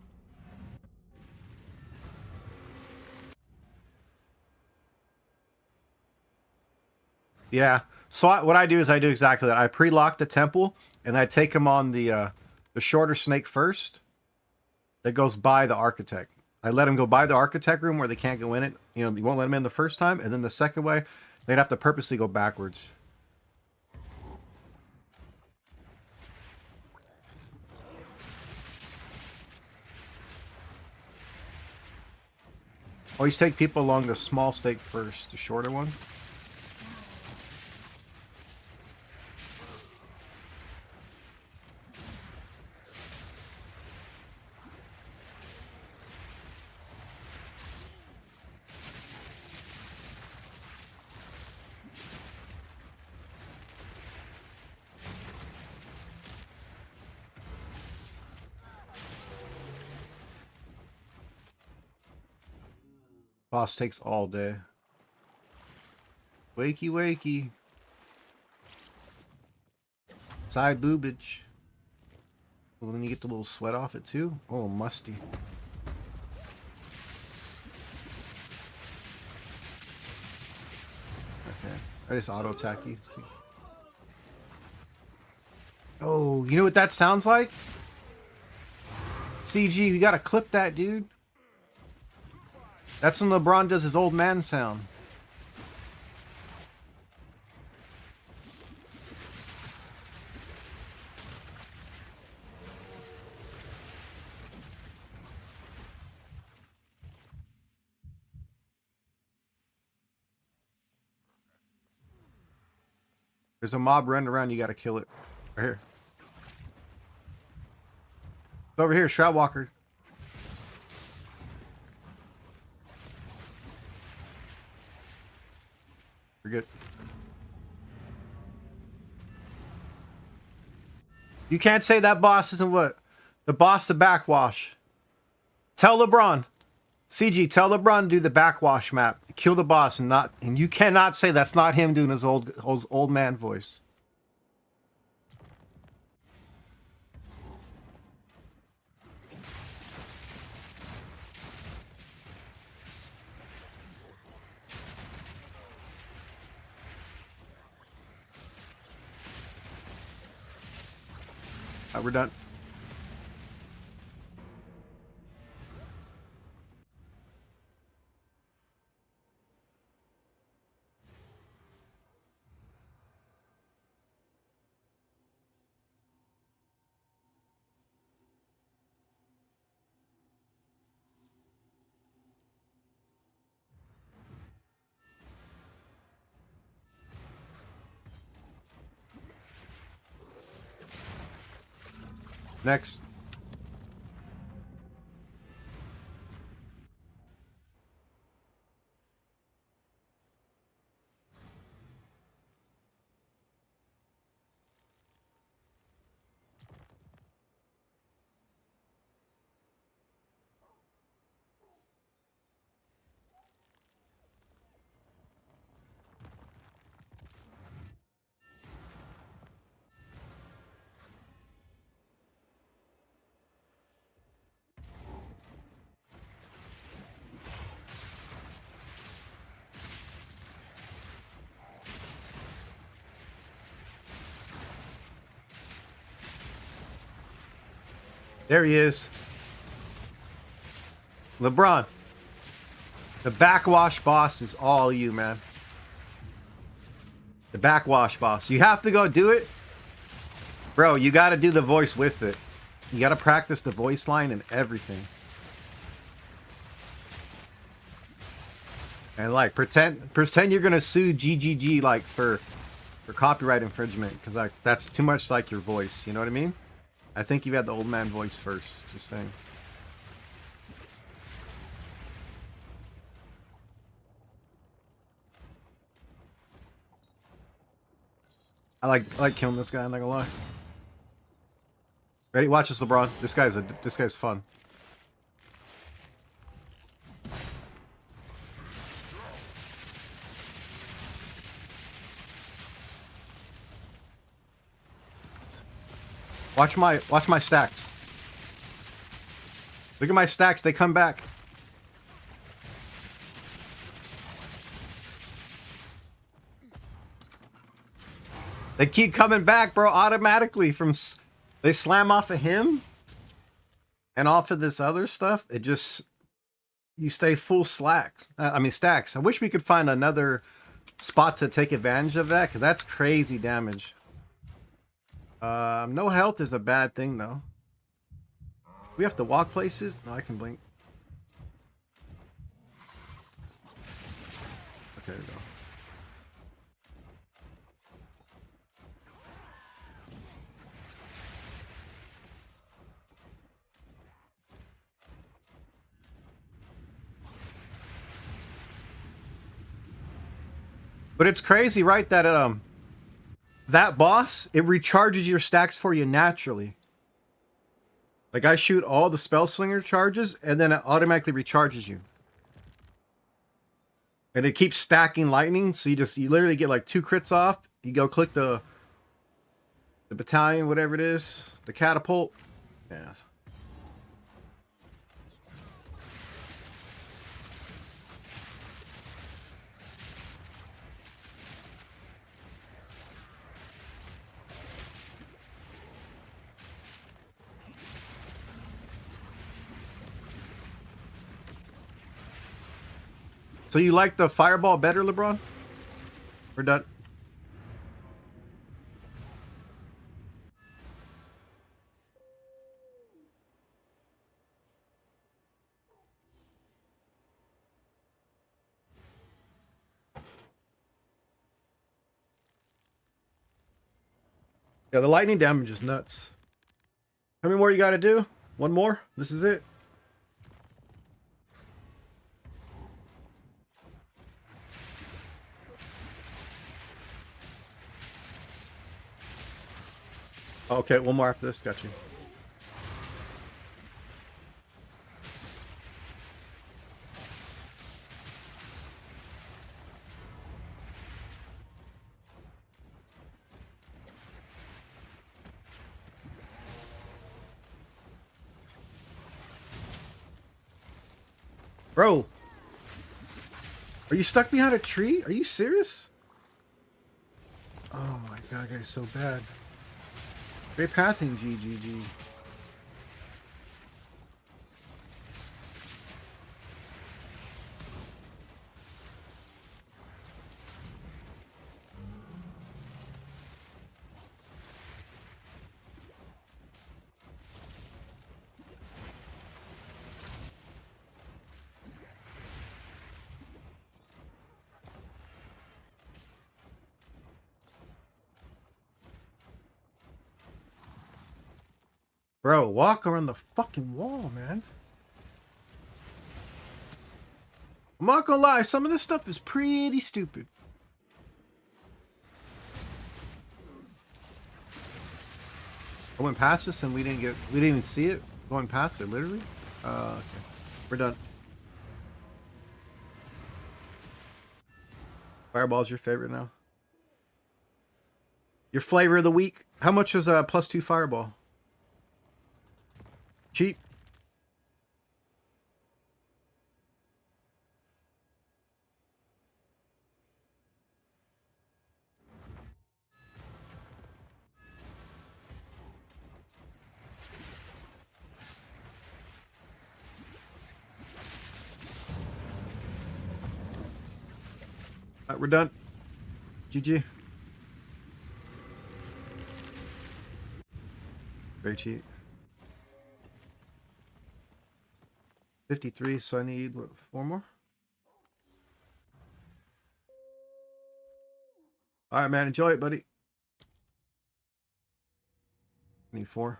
Yeah. So what I do is I do exactly that. I pre-lock the temple, and I take him on the shorter snake first. That goes by the architect. I let him go by the architect room where they can't go in it. You know, you won't let him in the first time, and then the second way, they'd have to purposely go backwards. Always take people along the small stake first, the shorter one. Boss takes all day. Wakey, wakey. Side boobage. Well, then you get the little sweat off it too. Oh, musty. Okay. I just auto attack you. See. Oh, you know what that sounds like? CG, you gotta clip that, dude. That's when LeBron does his old man sound. There's a mob running around, you gotta kill it. Right here. It's over here, Shroud Walker. You're good. You can't say that boss isn't what? The boss, the backwash. Tell LeBron. CG, tell LeBron to do the backwash map. Kill the boss and you cannot say that's not him doing his old man voice. All right, we're done. Next. There he is. LeBron. The backwash boss is all you, man. The backwash boss. You have to go do it. Bro, you got to do the voice with it. You got to practice the voice line and everything. And like pretend you're going to sue GGG like for copyright infringement cuz like that's too much like your voice, you know what I mean? I think you had the old man voice first, just saying. I like killing this guy, I'm not gonna lie. Ready? Watch this, LeBron. This guy's fun. Watch my stacks. Look at my stacks, they come back. They keep coming back, bro, automatically from they slam off of him and off of this other stuff. It just you stay full stacks. I wish we could find another spot to take advantage of that cuz that's crazy damage. No health is a bad thing, though. We have to walk places? No, I can blink. Okay, there we go. But it's crazy, right? That boss, it recharges your stacks for you naturally. Like I shoot all the spell slinger charges and then it automatically recharges you. And it keeps stacking lightning, so you literally get like 2 crits off. You go click the battalion, whatever it is, the catapult. Yeah. So you like the fireball better, LeBron? We're done. Yeah, the lightning damage is nuts. How many more you got to do? One more? This is it? Okay, one more after this. Got you. Bro, are you stuck behind a tree? Are you serious? Oh my god, guys, so bad. Great pathing, GGG. Bro, walk around the fucking wall, man. I'm not gonna lie, some of this stuff is pretty stupid. I went past this and we didn't even see it going past it, literally. Okay. We're done. Fireball's your favorite now. Your flavor of the week. How much was a +2 fireball? Cheap. Alright, we're done. GG. Very cheap. 53, so I need, what, 4 more? Alright, man, enjoy it, buddy. Need 4.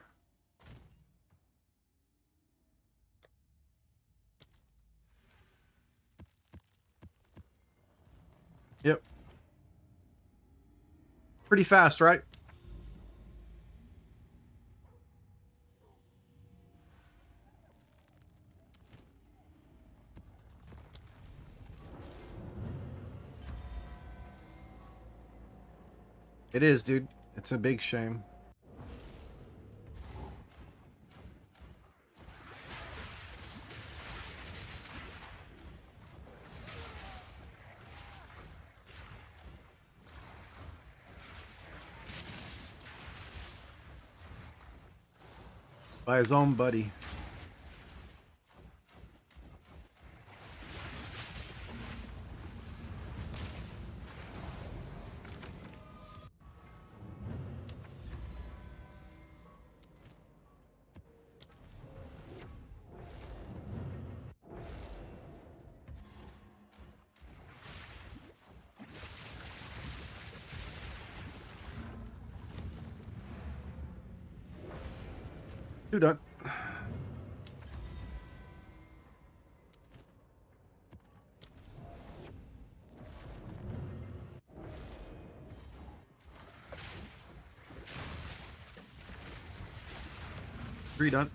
Yep. Pretty fast, right? It is, dude. It's a big shame. By his own buddy. Two done. 3 done.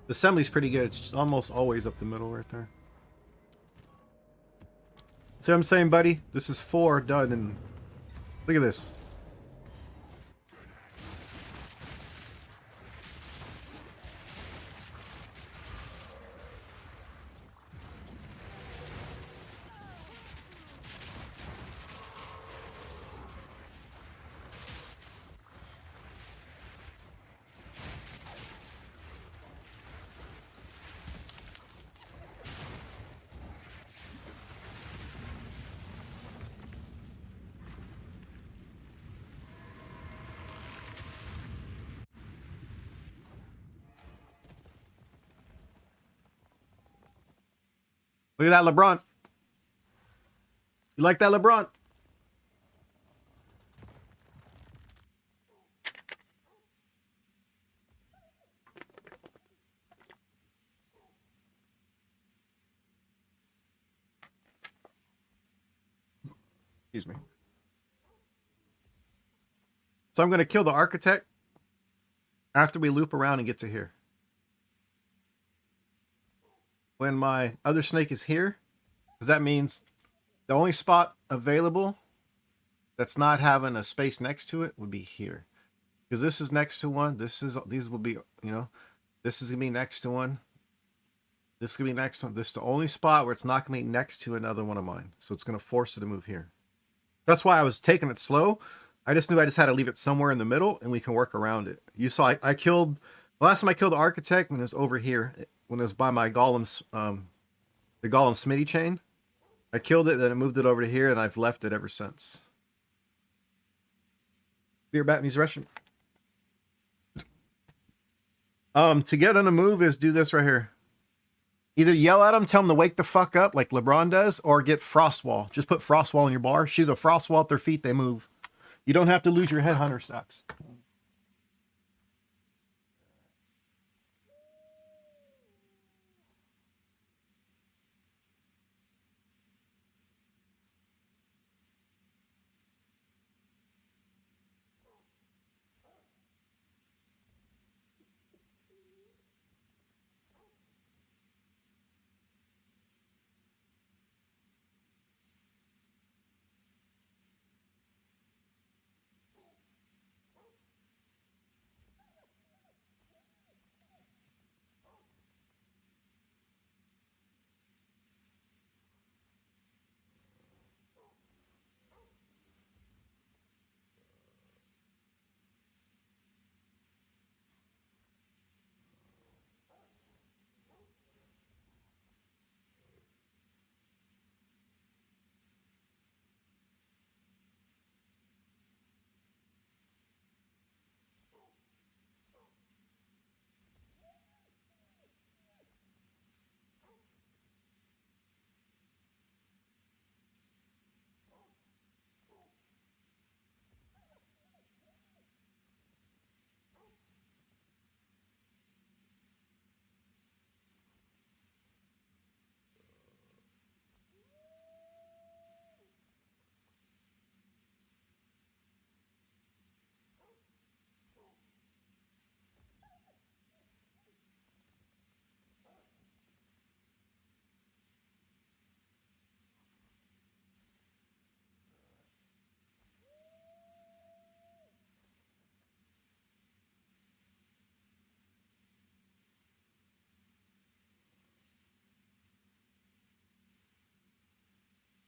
The assembly's pretty good. It's almost always up the middle right there. See what I'm saying, buddy? This is 4 done, and look at this. Look at that LeBron. You like that LeBron? Excuse me. So I'm going to kill the architect after we loop around and get to here. When my other snake is here, because that means the only spot available that's not having a space next to it would be here. Because this is next to one. These will be, you know, this is going to be next to one. This is going to be next to one. This is the only spot where it's not going to be next to another one of mine. So it's going to force it to move here. That's why I was taking it slow. I just knew I just had to leave it somewhere in the middle and we can work around it. You saw I killed, the last time I killed the architect when it was over here, when it was by my golem's, the golem Smitty chain. I killed it, then I moved it over to here, and I've left it ever since. Beer bat in his restroom. To get on a move is do this right here. Either yell at them, tell them to wake the fuck up like LeBron does, or get Frostwall. Just put Frostwall in your bar, shoot a Frostwall at their feet, they move. You don't have to lose your Headhunter stacks.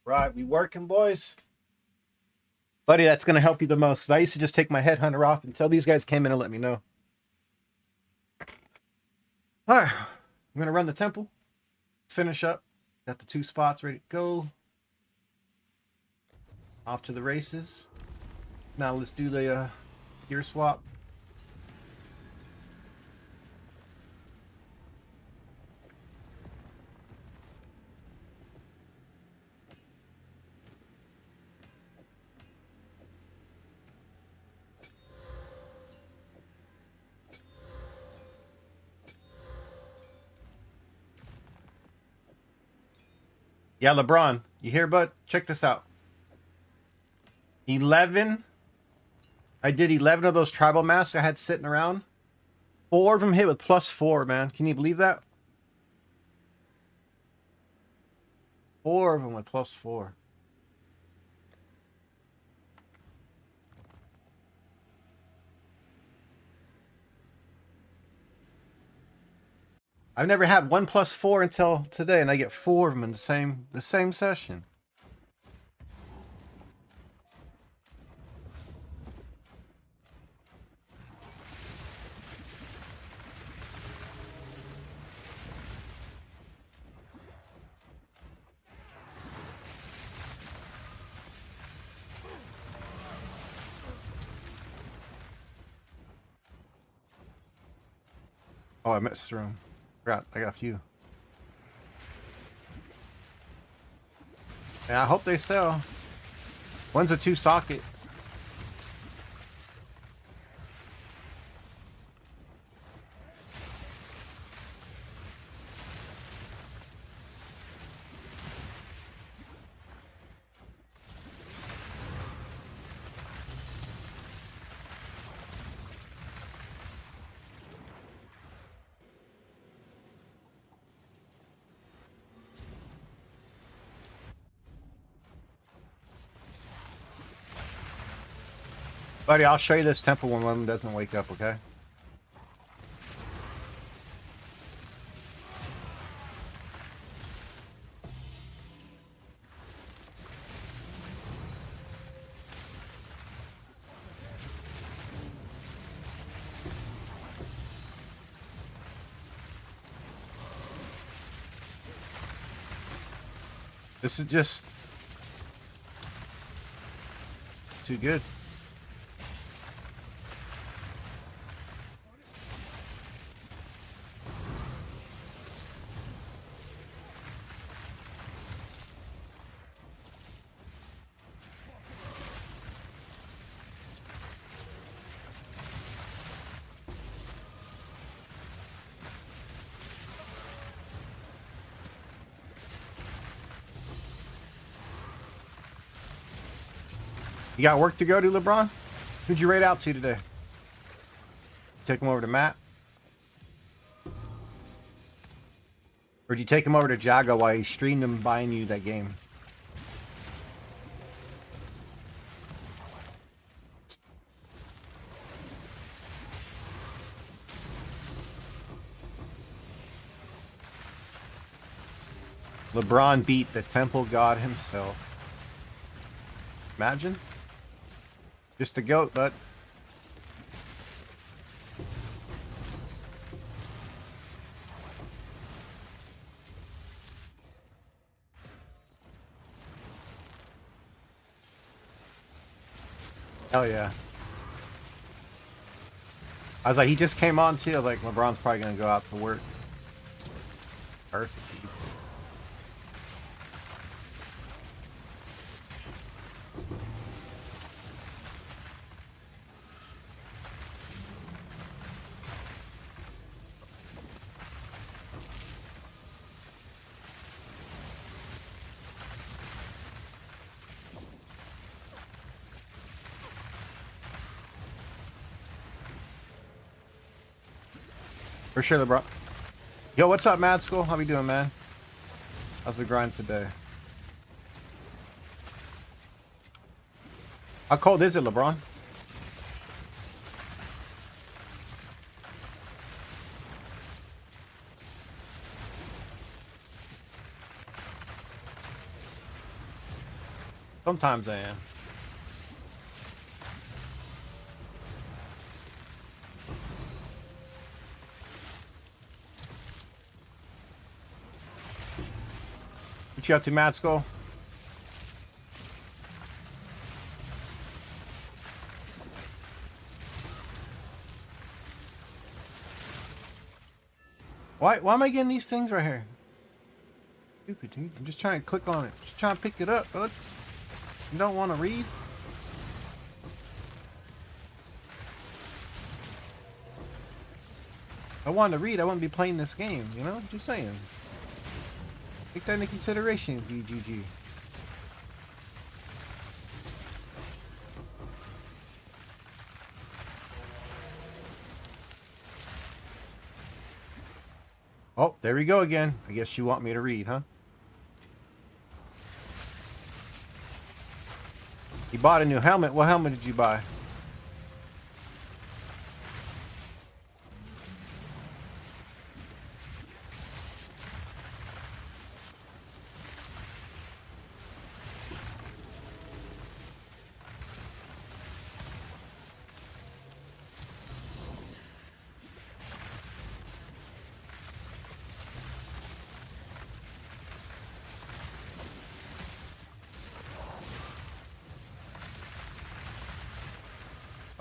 Right, we working, boys. Buddy, that's going to help you the most, because I used to just take my Headhunter off until these guys came in and let me know. All right, I'm going to run the temple, finish up. Got the 2 spots ready to go. Off to the races. Now let's do the gear swap. Yeah, LeBron, you hear, bud? Check this out. 11. I did 11 of those tribal masks I had sitting around. 4 of them hit with +4, man. Can you believe that? 4 of them with +4. I've never had 1+4 until today, and I get 4 of them in the same session. Oh, I missed through them. I got a few. Yeah, I hope they sell. One's a 2-socket. Buddy, I'll show you this temple when one of them doesn't wake up, okay? This is just too good. You got work to go to, LeBron? Who'd you raid out to today? Take him over to Matt? Or did you take him over to Jago while he streamed him buying you that game? LeBron beat the temple god himself. Imagine. Just a goat, but hell yeah. I was like, he just came on too. I was like, LeBron's probably gonna go out to work. Earth. For sure, LeBron. Yo, what's up, Mad School? How we doing, man? How's the grind today? How cold is it, LeBron? Sometimes I am. What you up to, Mad Skull? Why am I getting these things right here? Stupid, dude. I'm just trying to click on it. Just trying to pick it up, bud. You don't want to read? If I wanted to read, I wouldn't be playing this game, you know? Just saying. Take that into consideration, GGG. Oh, there we go again. I guess you want me to read, huh? You bought a new helmet. What helmet did you buy?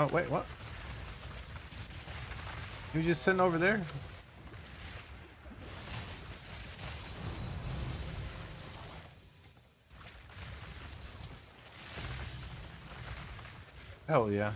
Oh, wait, what? He was just sitting over there? Hell yeah.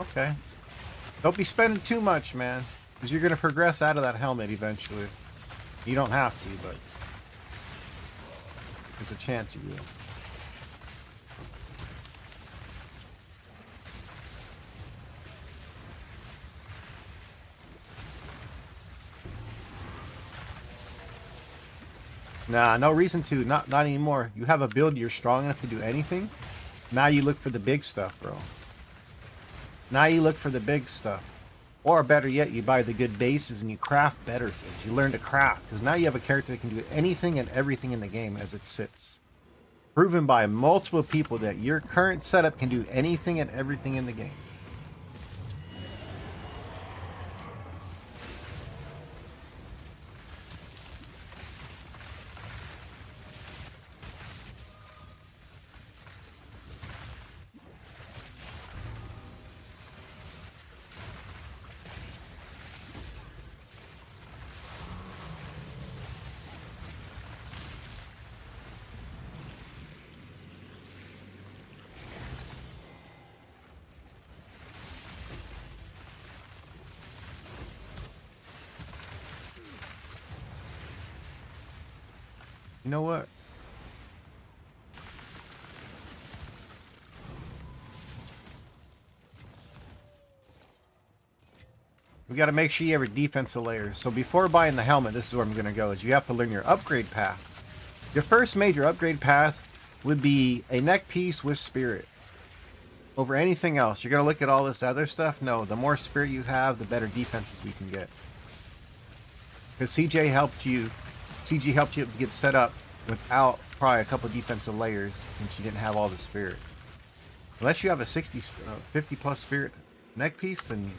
Okay. Don't be spending too much, man. Because you're going to progress out of that helmet eventually. You don't have to, but there's a chance you will. Nah, no reason to. Not anymore. You have a build, you're strong enough to do anything. Now you look for the big stuff, bro. Now you look for the big stuff. Or better yet, you buy the good bases and you craft better things. You learn to craft. Because now you have a character that can do anything and everything in the game as it sits. Proven by multiple people that your current setup can do anything and everything in the game. You know what? We got to make sure you have your defensive layers. So before buying the helmet, this is where I'm going to go, is you have to learn your upgrade path. Your first major upgrade path would be a neck piece with spirit. Over anything else. You're going to look at all this other stuff? No, the more spirit you have, the better defenses we can get. Because CG helped you to get set up without probably a couple defensive layers since you didn't have all the spirit. Unless you have a 50 plus spirit neck piece, then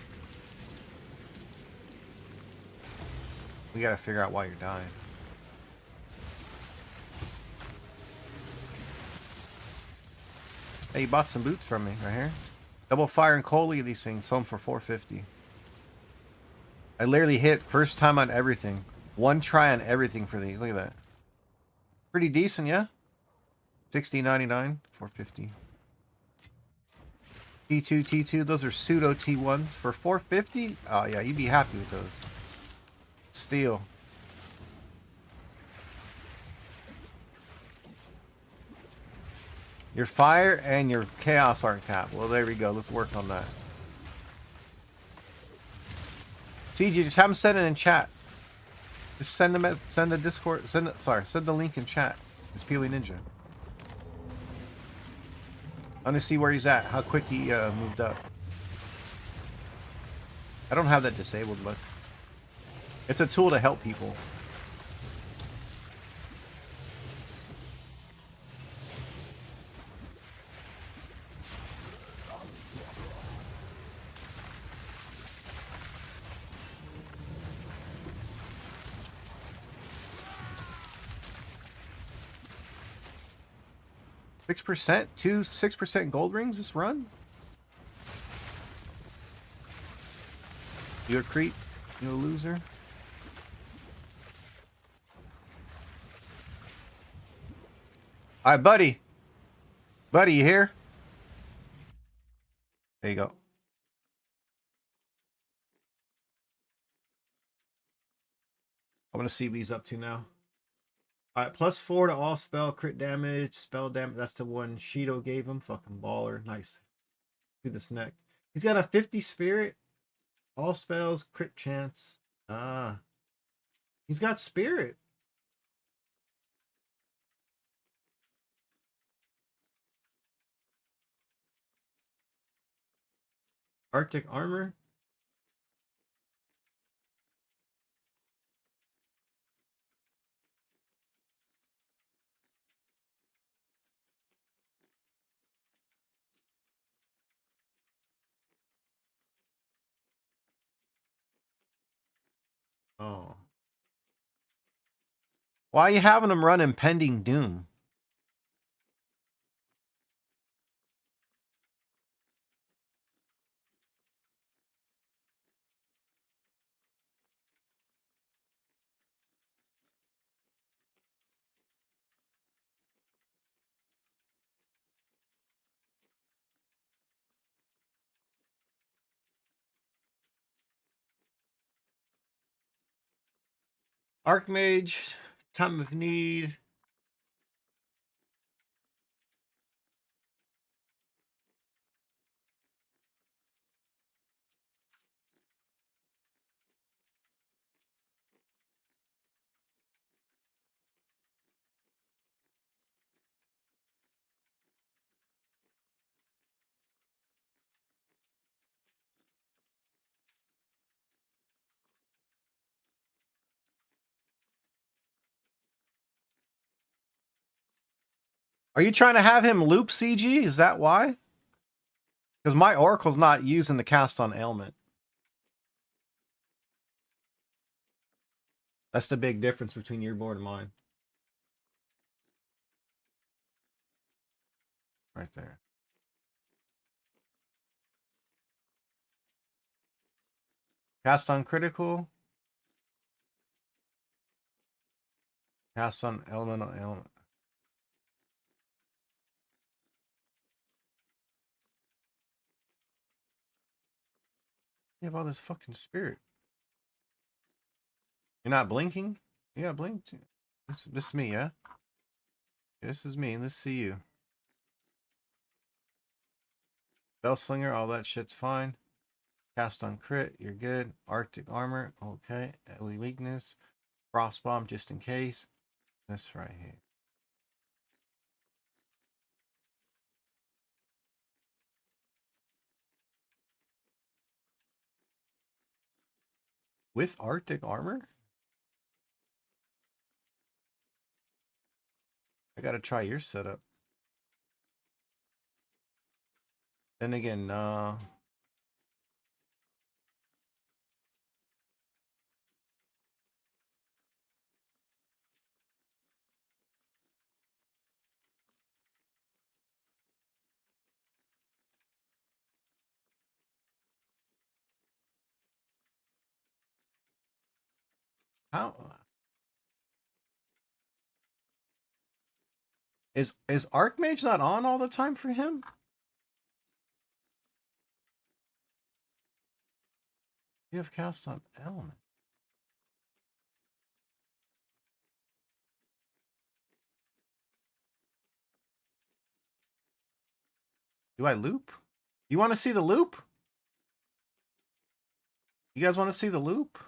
we gotta figure out why you're dying. Hey, you bought some boots from me right here. Double fire and coal, look at these things. Sell them for 450. I literally hit first time on everything. One try on everything for these. Look at that. Pretty decent, yeah? 60.99, 450. T2, T2, those are pseudo T1s for 450. Oh yeah, you'd be happy with those. Steel. Your fire and your chaos aren't capped. Well, there we go. Let's work on that. CG, just have them send it in chat. Just send them. Send the Discord. Send the link in chat. It's Peely Ninja. I want to see where he's at. How quick he moved up. I don't have that disabled. Look. It's a tool to help people. %, 6% gold rings this run? You a creep? You a loser? Alright, buddy. Buddy, you here? There you go. I want to see what he's up to now. Alright, +4 to all spell, crit damage, spell damage. That's the one Shido gave him. Fucking baller. Nice. See this neck. He's got a 50 spirit. All spells, crit chance. Ah. He's got spirit. Arctic armor. Oh. Why are you having him run Impending Doom? Archmage, Time of Need. Are you trying to have him loop CG? Is that why? Because my Oracle's not using the cast on ailment. That's the big difference between your board and mine. Right there. Cast on critical. Cast on elemental ailment. You have all this fucking spirit. You're not blinking? Yeah, blink. This is me, yeah? This is me, and this is you. Bellslinger, all that shit's fine. Cast on crit, you're good. Arctic armor, okay. Early weakness. Frost bomb, just in case. This right here. With Arctic armor? I gotta try your setup. Then again, how is Archmage not on all the time for him? You have cast on element. Do I loop? You want to see the loop? You guys want to see the loop?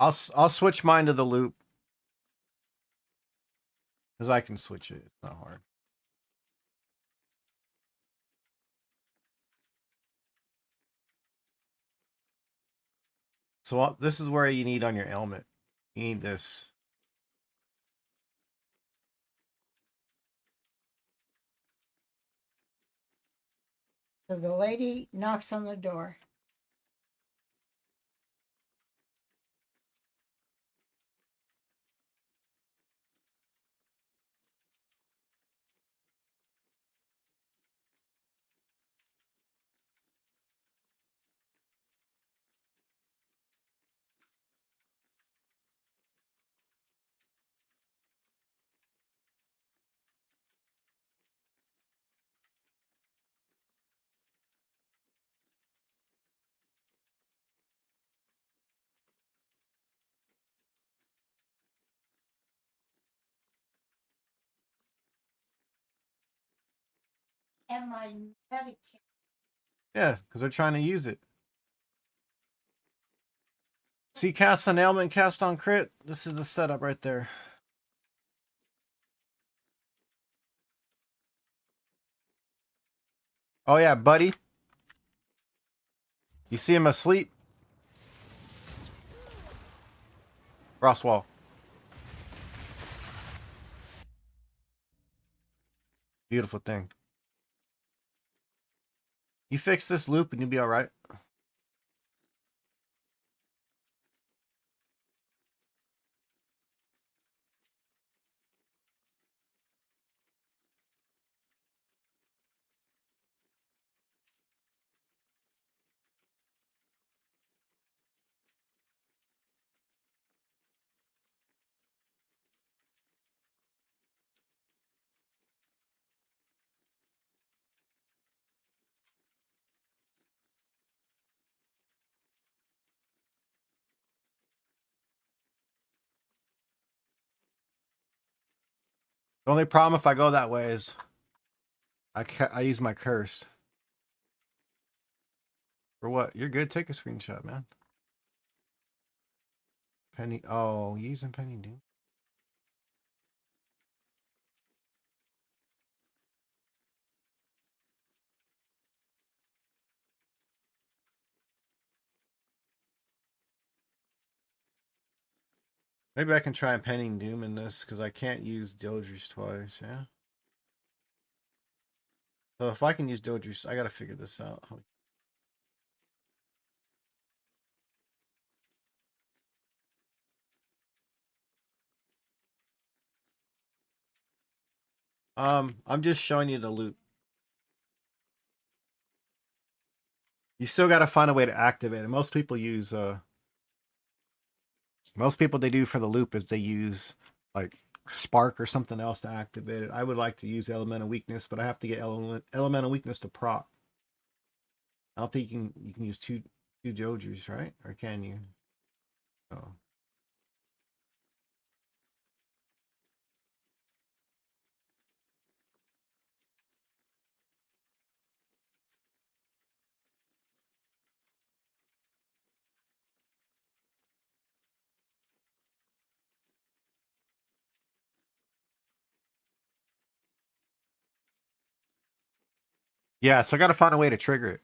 I'll switch mine to the loop because I can switch it. It's not hard. So this is where you need on your helmet. You need this. So the lady knocks on the door. and my Medicare. Yeah, because they're trying to use it. See, cast on ailment, cast on crit. This is the setup right there. Oh yeah, buddy. You see him asleep? Frost wall. Beautiful thing. You fix this loop and you'll be alright. The only problem if I go that way is I use my curse. For what? You're good. Take a screenshot, man. Penny. Oh, using Penny Doom. Maybe I can try Penning Doom in this because I can't use Dildre's twice, yeah? So if I can use Dildre's, I gotta figure this out. I'm just showing you the loop. You still gotta find a way to activate it. Most people use most people they do for the loop is they use like spark or something else to activate it. I would like to use elemental weakness, but I have to get elemental weakness to proc. I don't think you can use two Jojus, right? Or can you? Oh. Yeah, so I gotta find a way to trigger it.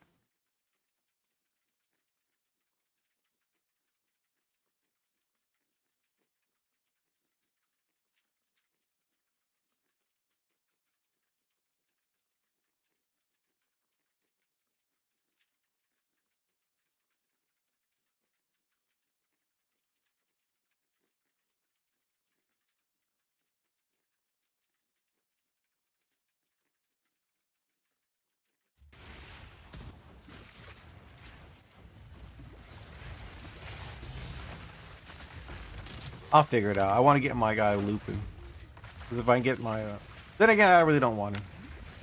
I'll figure it out. I want to get my guy looping. Because if I can get my... Then again, I really don't want to.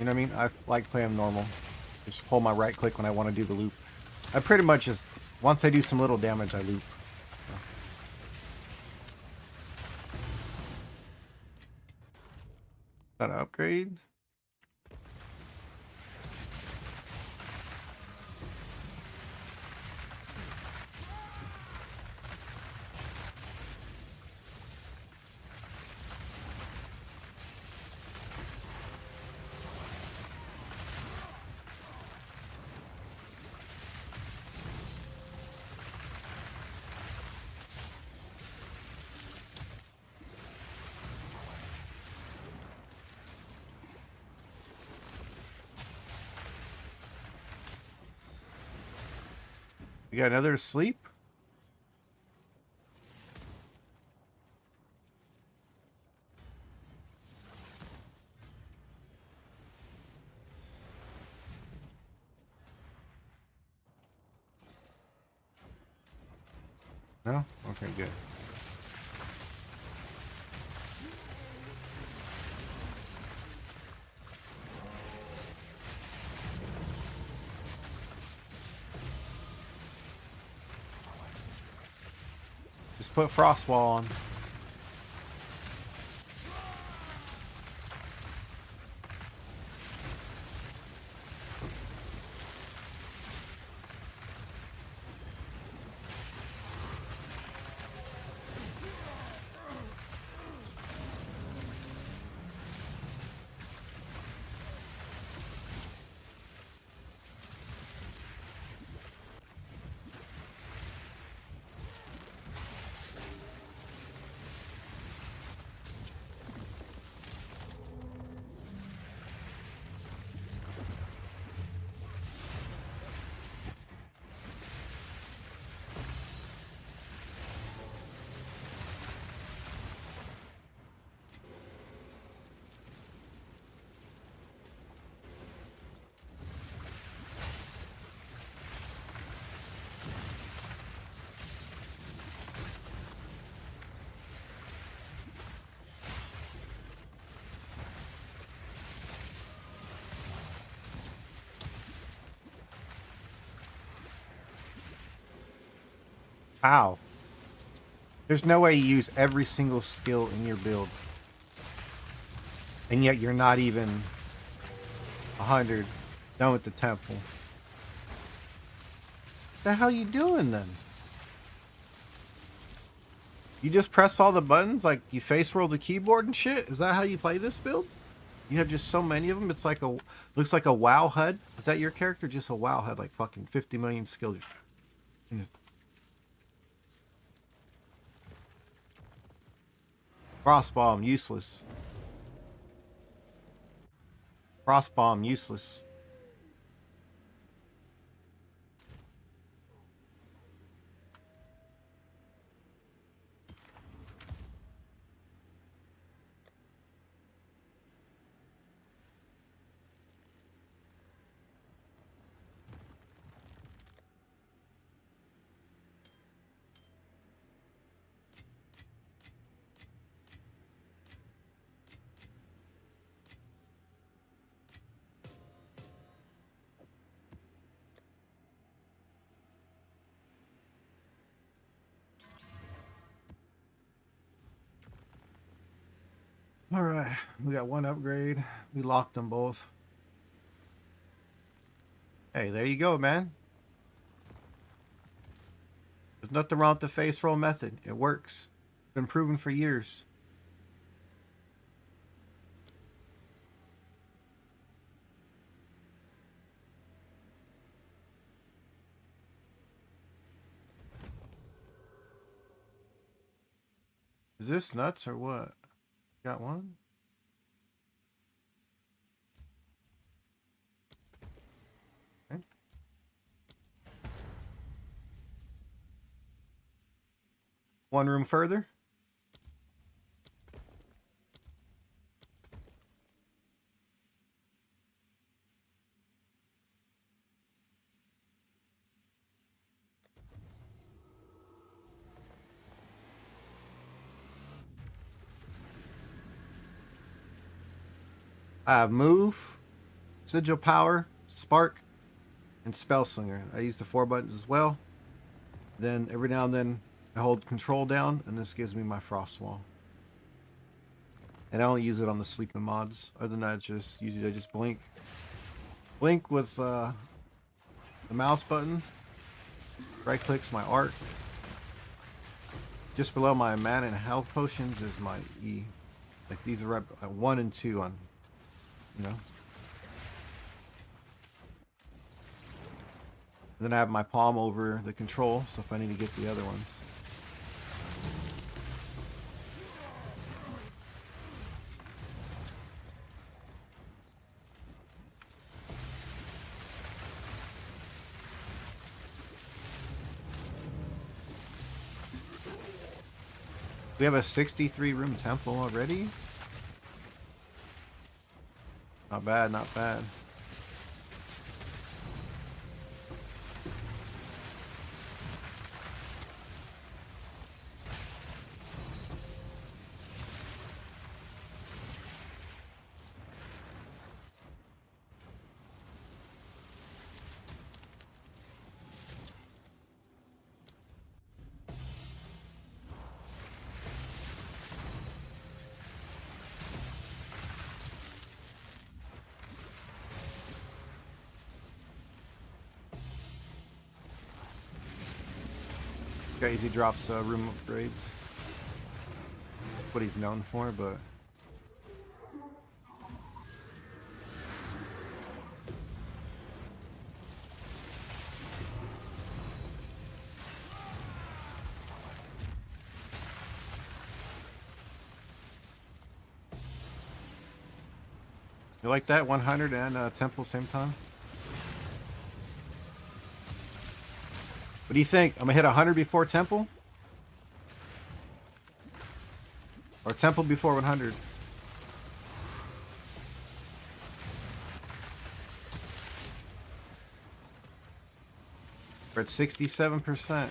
You know what I mean? I like playing normal. Just hold my right click when I want to do the loop. I pretty much just... Once I do some little damage, I loop. So. Is that an upgrade? You got another sleep? No? Okay, good. Just put Frostwall on. How? There's no way you use every single skill in your build. And yet you're not even 100 done with the temple. What the hell you doing then? You just press all the buttons like you face roll the keyboard and shit? Is that how you play this build? You have just so many of them. It's like looks like a WoW HUD. Is that your character? Just a WoW HUD, like fucking 50 million skills. Frostbomb, useless. Frostbomb, useless. All right, we got one upgrade. We locked them both. Hey, there you go, man. There's nothing wrong with the face roll method. It works. Been proven for years. Is this nuts or what? Got one? Okay. One room further. I have move, sigil power, spark, and spell slinger. I use the 4 buttons as well. Then every now and then I hold control down, and this gives me my frost wall. And I only use it on the sleeping mods. Other than that, just usually I just blink. Blink with the mouse button. Right clicks my art. Just below my mana and health potions is my E. Like these are right 1 and 2 on, you know. And then I have my palm over the control, so if I need to get the other ones. We have a 63 room temple already. Not bad, not bad. Crazy drops room upgrades. That's what he's known for, but you like that 100 and temple same time? What do you think? I'm gonna hit 100 before temple? Or temple before 100? We're at 67%.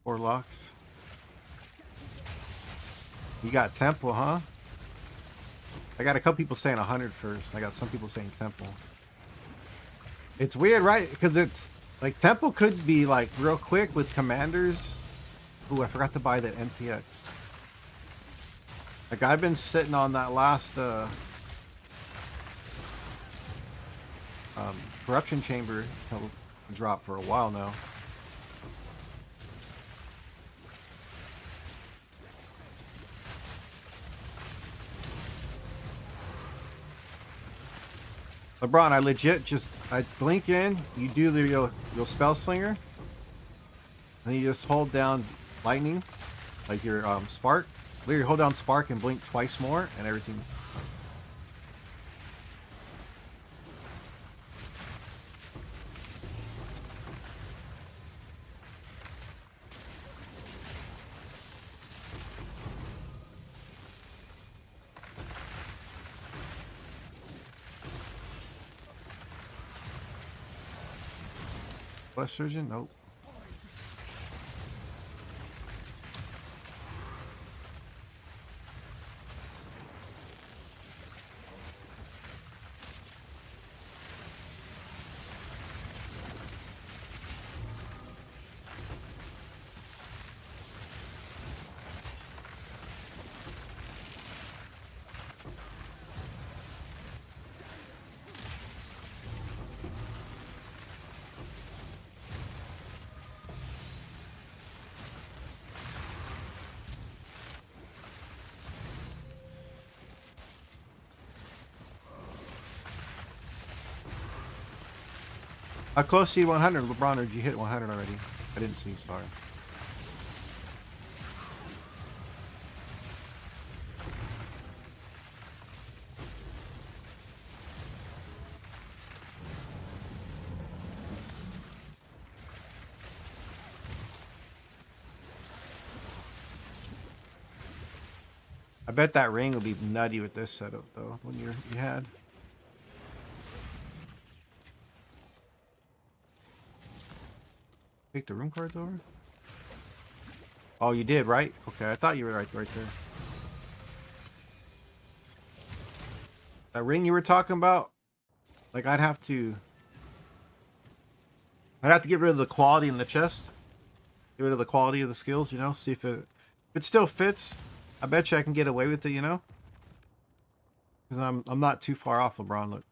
4 locks. You got temple, huh? I got a couple people saying 100 first. I got some people saying temple. It's weird, right? Because it's like temple could be like real quick with commanders. Ooh, I forgot to buy that NTX. Like I've been sitting on that last corruption chamber drop for a while now. LeBron, I legit just I blink in, you do the your spell slinger, and you just hold down lightning, like your spark. Literally hold down spark and blink twice more, and everything. Bless surgeon? Nope. How close to you 100, LeBron, or did you hit 100 already? I didn't see, sorry. I bet that ring will be nutty with this setup though, when you had. Take the room cards over? Oh, you did, right? Okay, I thought you were right there. That ring you were talking about, like I'd have to get rid of the quality in the chest. Get rid of the quality of the skills, you know, see if it still fits. I bet you I can get away with it, you know? Because I'm not too far off LeBron, look.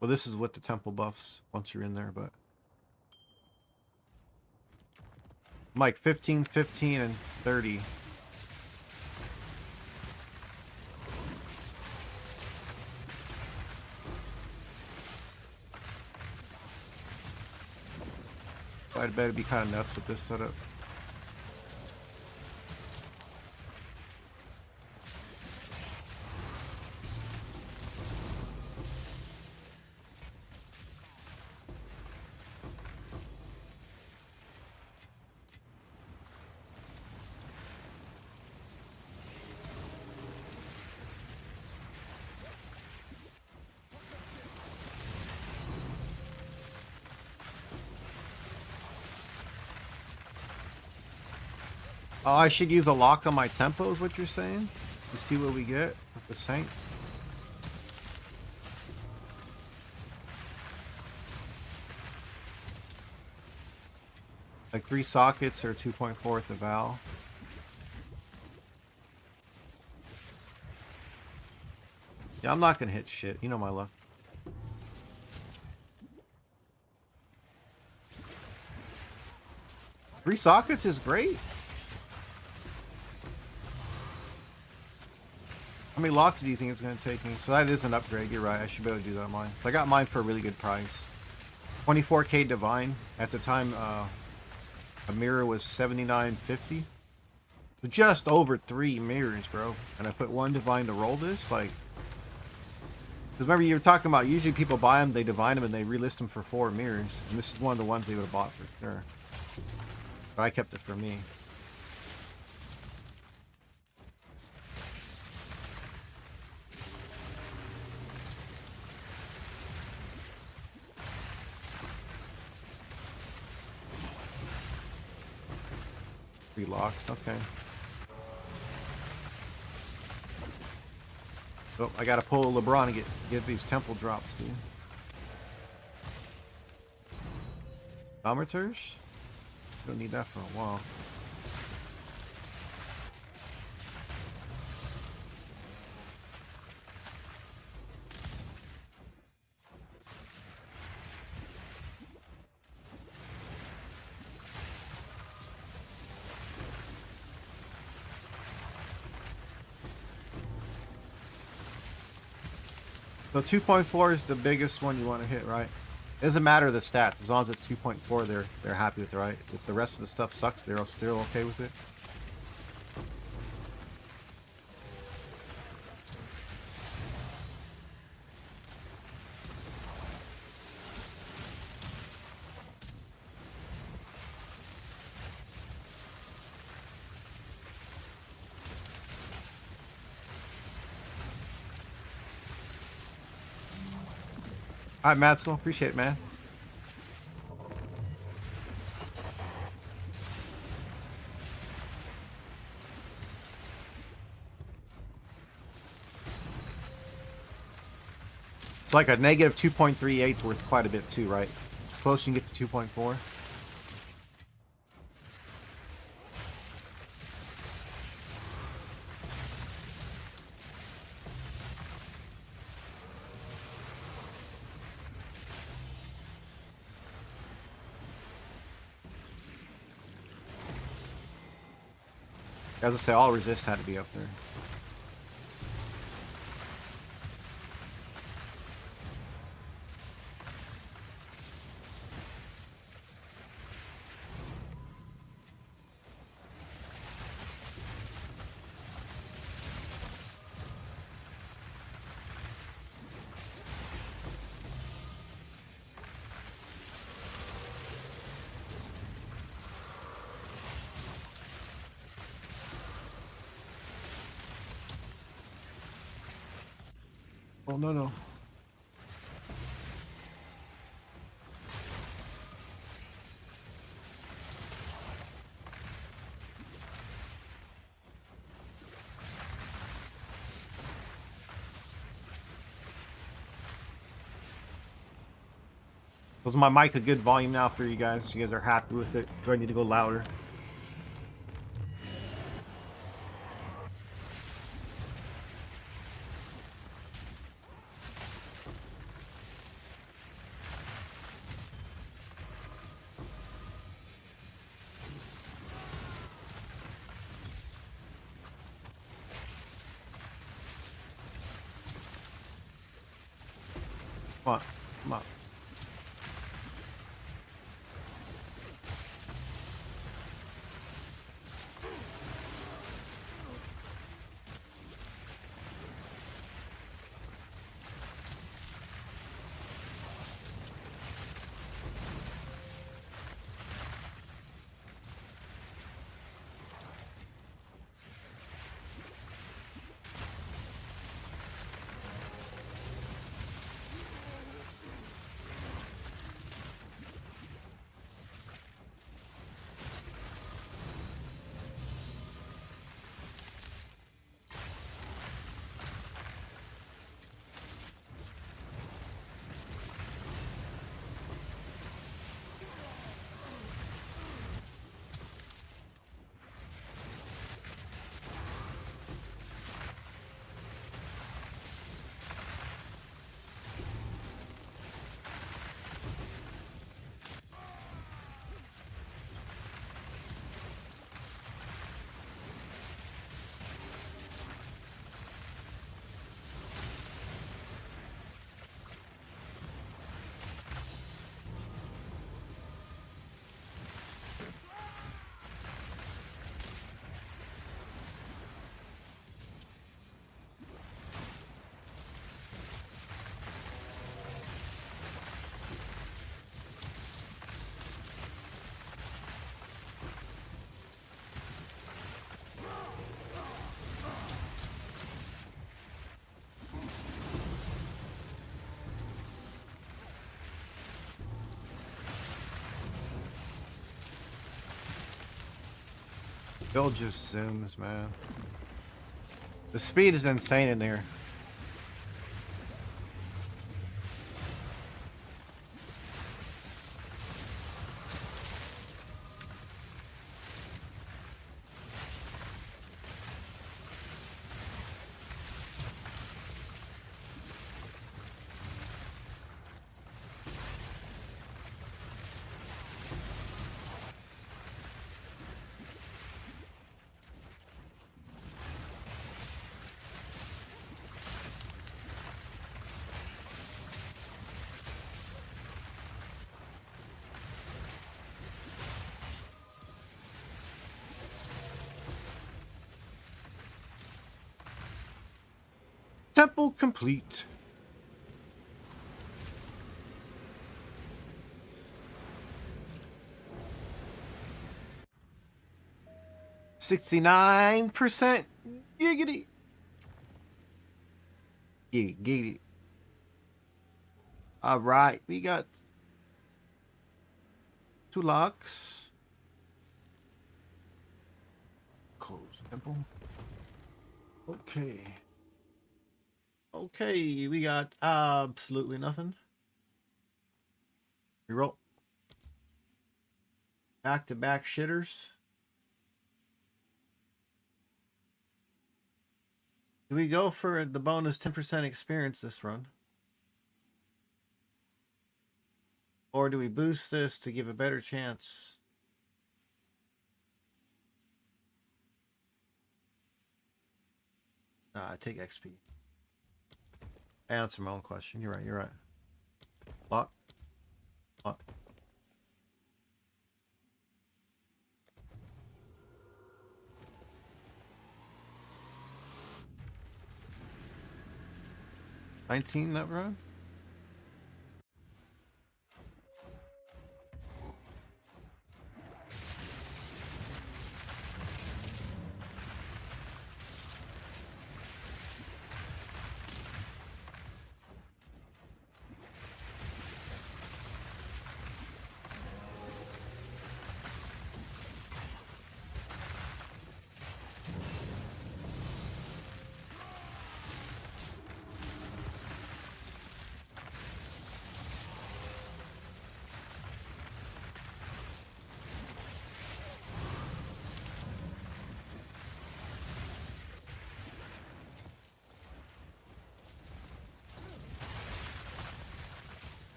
Well, this is with the temple buffs once you're in there, but I'm like 15, 15, and 30. So I'd bet it'd be kind of nuts with this setup. Oh, I should use a lock on my tempo is what you're saying? To see what we get with the Saint. Like 3 sockets or 2.4 at the Val. Yeah, I'm not gonna hit shit. You know my luck. Three sockets is great. How many locks do you think it's going to take me? So that is an upgrade. You're right. I should be able to do that on mine. So I got mine for a really good price. 24k divine. At the time, a mirror was $79.50. So just over 3 mirrors, bro. And I put 1 divine to roll this. Like, because remember you were talking about usually people buy them, they divine them, and they relist them for 4 mirrors. And this is one of the ones they would have bought for sure. But I kept it for me. 3 locks, okay. Oh, I gotta pull LeBron and get these temple drops, dude. Dometers? Don't need that for a while. So 2.4 is the biggest one you want to hit, right? It doesn't matter the stats. As long as it's 2.4, they're happy with it, right? If the rest of the stuff sucks, they're still okay with it. All right, Matt, appreciate it, man. It's like a negative 2.38 is worth quite a bit too, right? It's close you can get to 2.4. As I say, all resist had to be up there. Oh, no, no. Was my mic a good volume now for you guys? You guys are happy with it? Do I need to go louder? Come on. Come on. Bill just zooms, man. The speed is insane in there. Temple complete. %69%. Giggity. Giggity. All right, we got 2 locks. Close temple. Okay. Okay, we got absolutely nothing. Reroll. Back-to-back shitters. Do we go for the bonus 10% experience this run? Or do we boost this to give a better chance? I take XP. I answer my own question. You're right, you're right. Lock. Lock. $19 that run?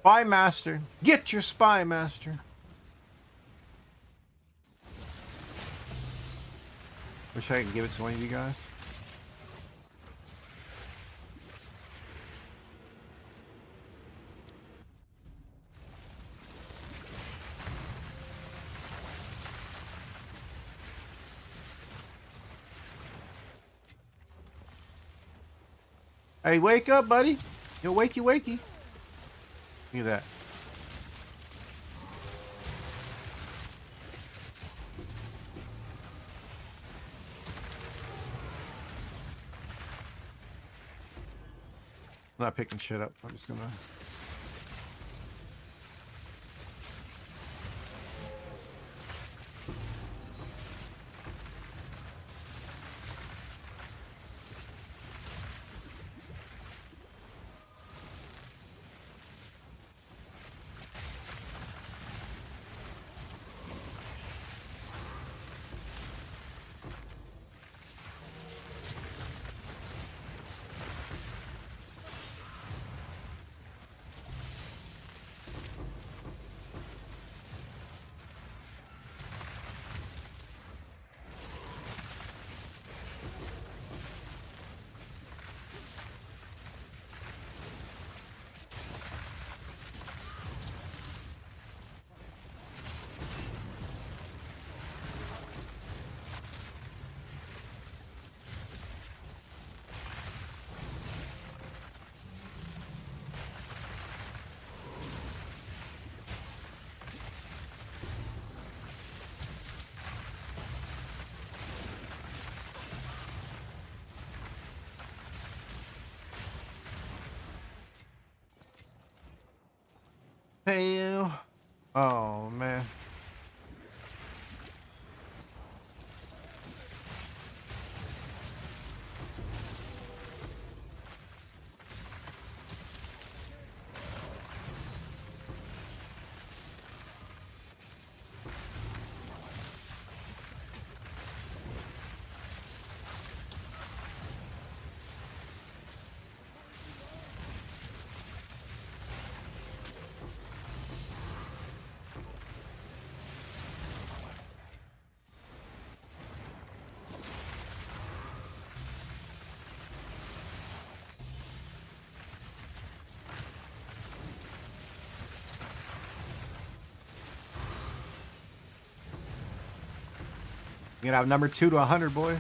Spy Master. Get your Spy Master. Wish I could give it to one of you guys. Hey, wake up, buddy. Yo, wakey, wakey. Look at that. I'm not picking shit up. I'm just gonna... Hey you. Oh man. You gonna have number 2 to 100, boys.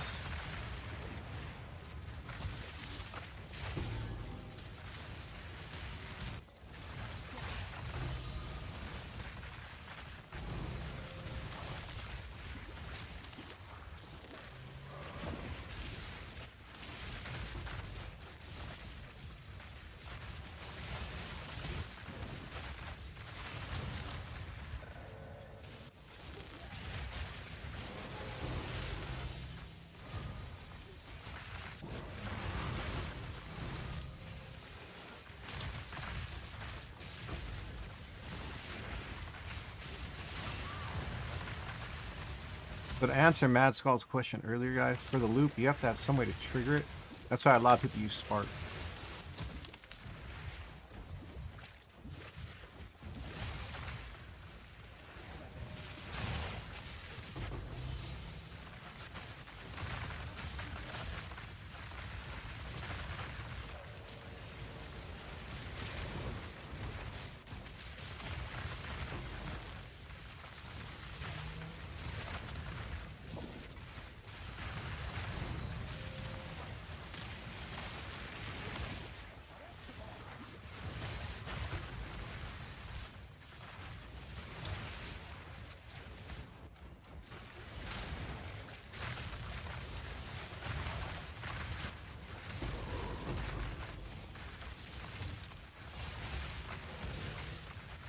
So to answer Mad Skull's question earlier, guys, for the loop, you have to have some way to trigger it. That's why a lot of people use Spark.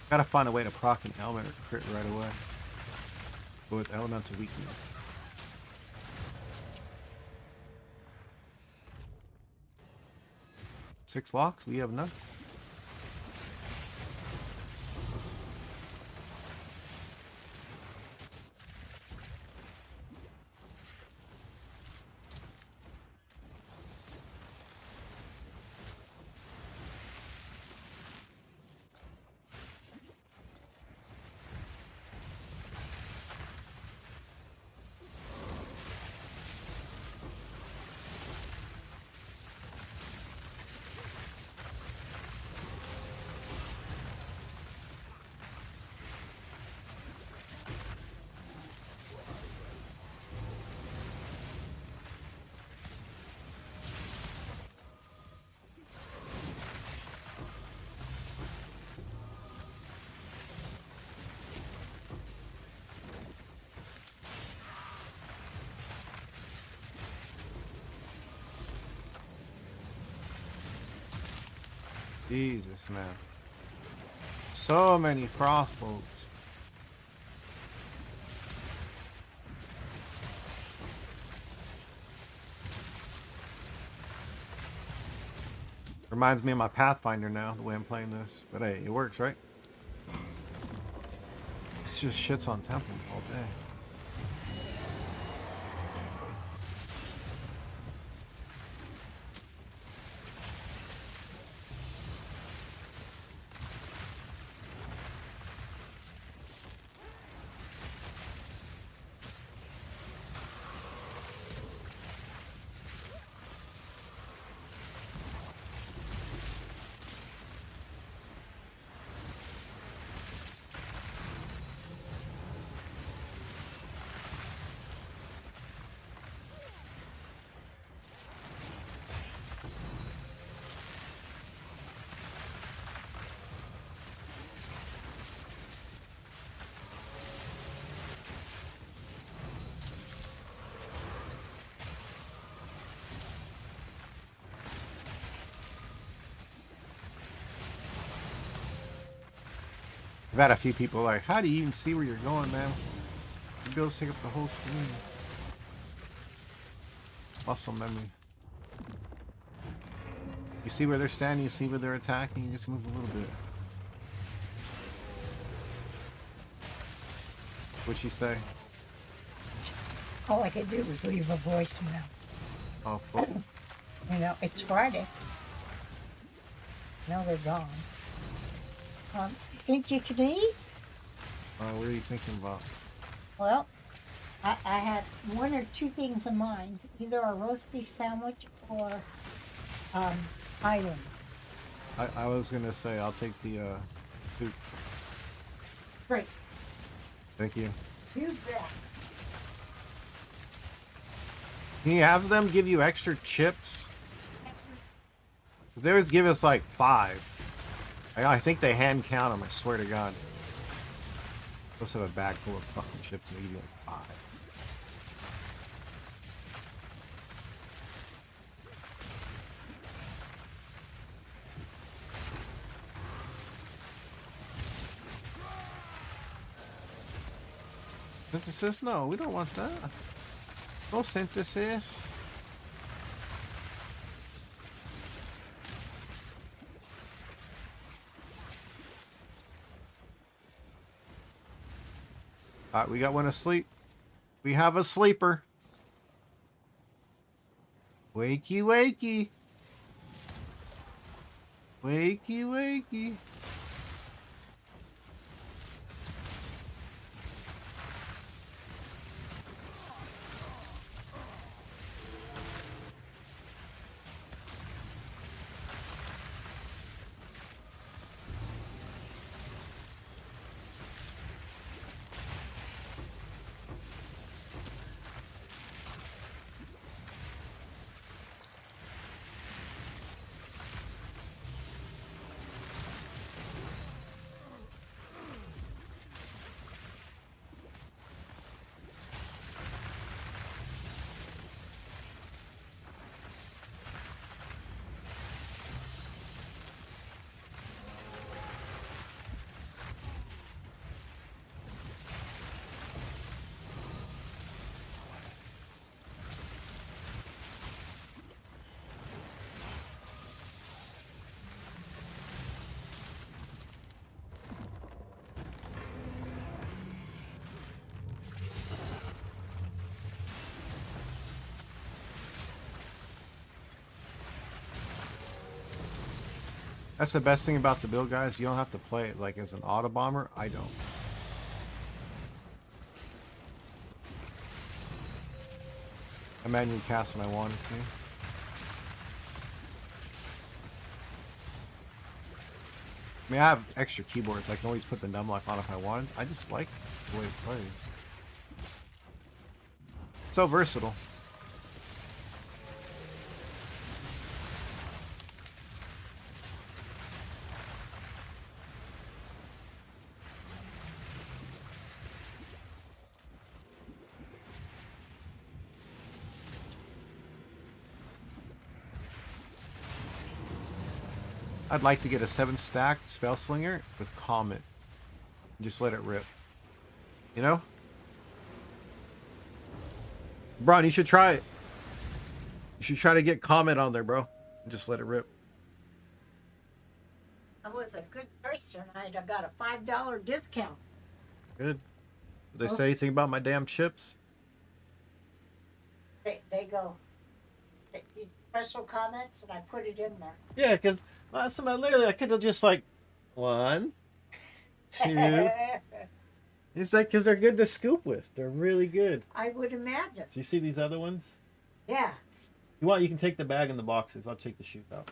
Gotta find a way to proc an element or crit right away. With elemental weakness. 6 locks? We have none. Jesus, man. So many crossbows. Reminds me of my Pathfinder now, the way I'm playing this. But hey, it works, right? It's just shits on temple all day. I've had a few people like, how do you even see where you're going, man? You be able to take up the whole screen. Muscle memory. You see where they're standing, you see where they're attacking, you just move a little bit. What'd she say? All I could do was leave a voicemail. Oh, focus. You know, it's Friday. No, they're gone. Think you can eat? What are you thinking about? Well, I had one or two things in mind. Either a roast beef sandwich or islands. I was gonna say I'll take the soup. Great. Thank you. You bet. Can you have them give you extra chips? 'Cause they always give us like 5. I think they hand count them, I swear to God. Supposed to have a bag full of fucking chips and they give you like 5. Synthesis? No, we don't want that. No synthesis. Alright, we got one asleep. We have a sleeper. Wakey, wakey. Wakey, wakey. That's the best thing about the build, guys. You don't have to play it like as an auto bomber. I don't. I manually cast when I wanted to. I mean, I have extra keyboards. I can always put the numlock on if I wanted. I just like the way it plays. So versatile. I'd like to get a 7-stack spell slinger with Comet. Just let it rip. You know? Bron, you should try it. You should try to get Comet on there, bro. And just let it rip. I was a good person. I got a $5 discount. Good. Did they say anything about my damn chips? They go. Special comments, and I put it in there. Yeah, because last time I could have just like 1, 2. It's like because they're good to scoop with. They're really good. I would imagine. So you see these other ones? Yeah. You want? You can take the bag and the boxes. I'll take the shoot out.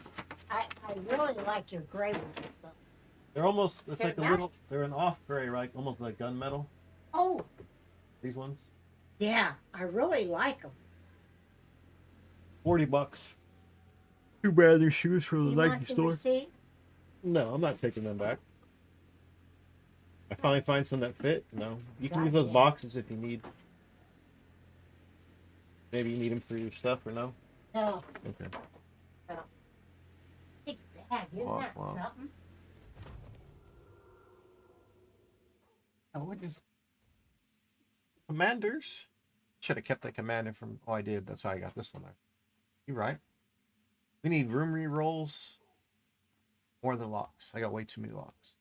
I really like your gray ones. Though. They're almost. It's They're like a nice. little. They're an off gray, right? Almost like gunmetal. Oh. These ones. Yeah, I really like them. $40. Too bad they're shoes from the You Nike want the store. receipt? No, I'm not taking them back. I finally find some that fit. No, you can God, use those yeah. boxes if you need. Maybe you need them for your stuff or no? No. Okay. No. Big bag, isn't Wow, that wow. something? Oh, what is commanders? Should have kept that commander from. Oh, I did. That's how I got this one there. You're right. We need room re-rolls more than locks. I got way too many locks.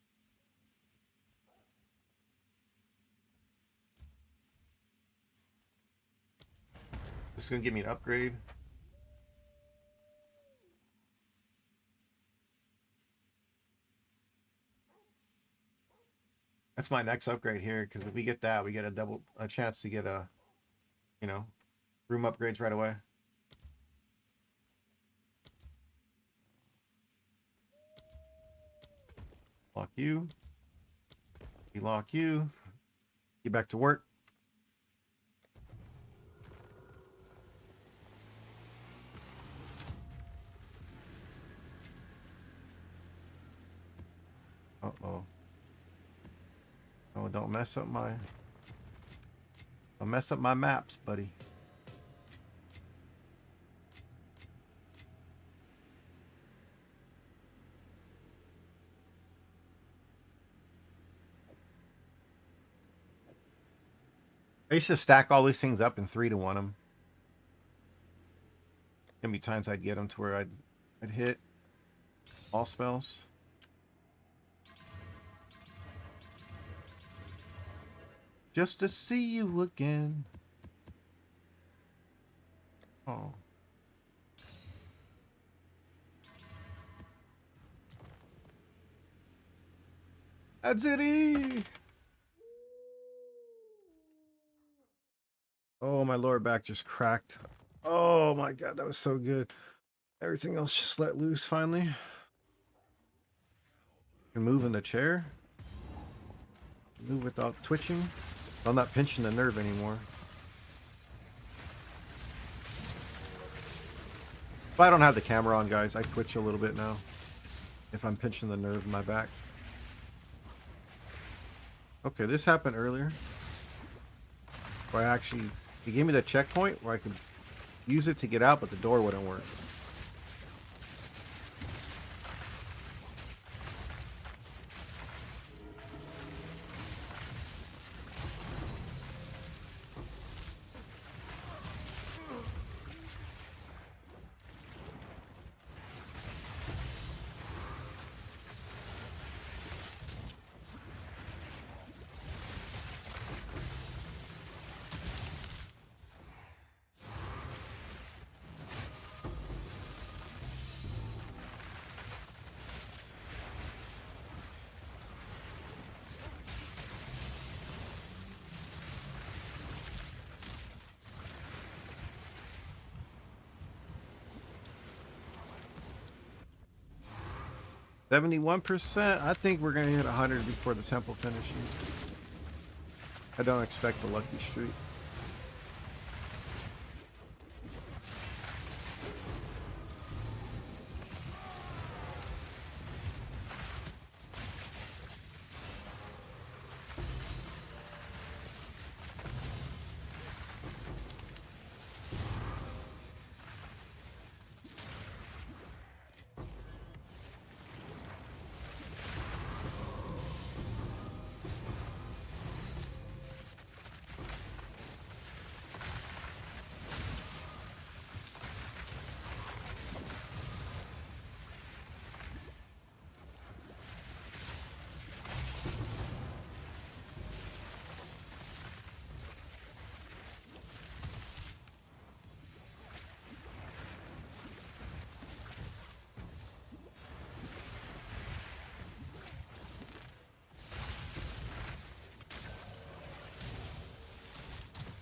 This is gonna give me an upgrade. That's my next upgrade here, because if we get that, we get a chance to get a, you know, room upgrades right away. Lock you. We lock you. Get back to work. Uh-oh. Oh, don't mess up my maps, buddy. I used to stack all these things up and 3-to-1 them. Gonna be times I'd get them to where I'd hit all spells. Just to see you again. Oh. That's it. Oh, my lower back just cracked. Oh my god, that was so good. Everything else just let loose finally. You can move in the chair. Move without twitching. I'm not pinching the nerve anymore. If I don't have the camera on, guys, I twitch a little bit now. If I'm pinching the nerve in my back. Okay, this happened earlier. Where it gave me the checkpoint where I could use it to get out, but the door wouldn't work. $71%. I think we're gonna hit 100 before the temple finishes. I don't expect a lucky streak.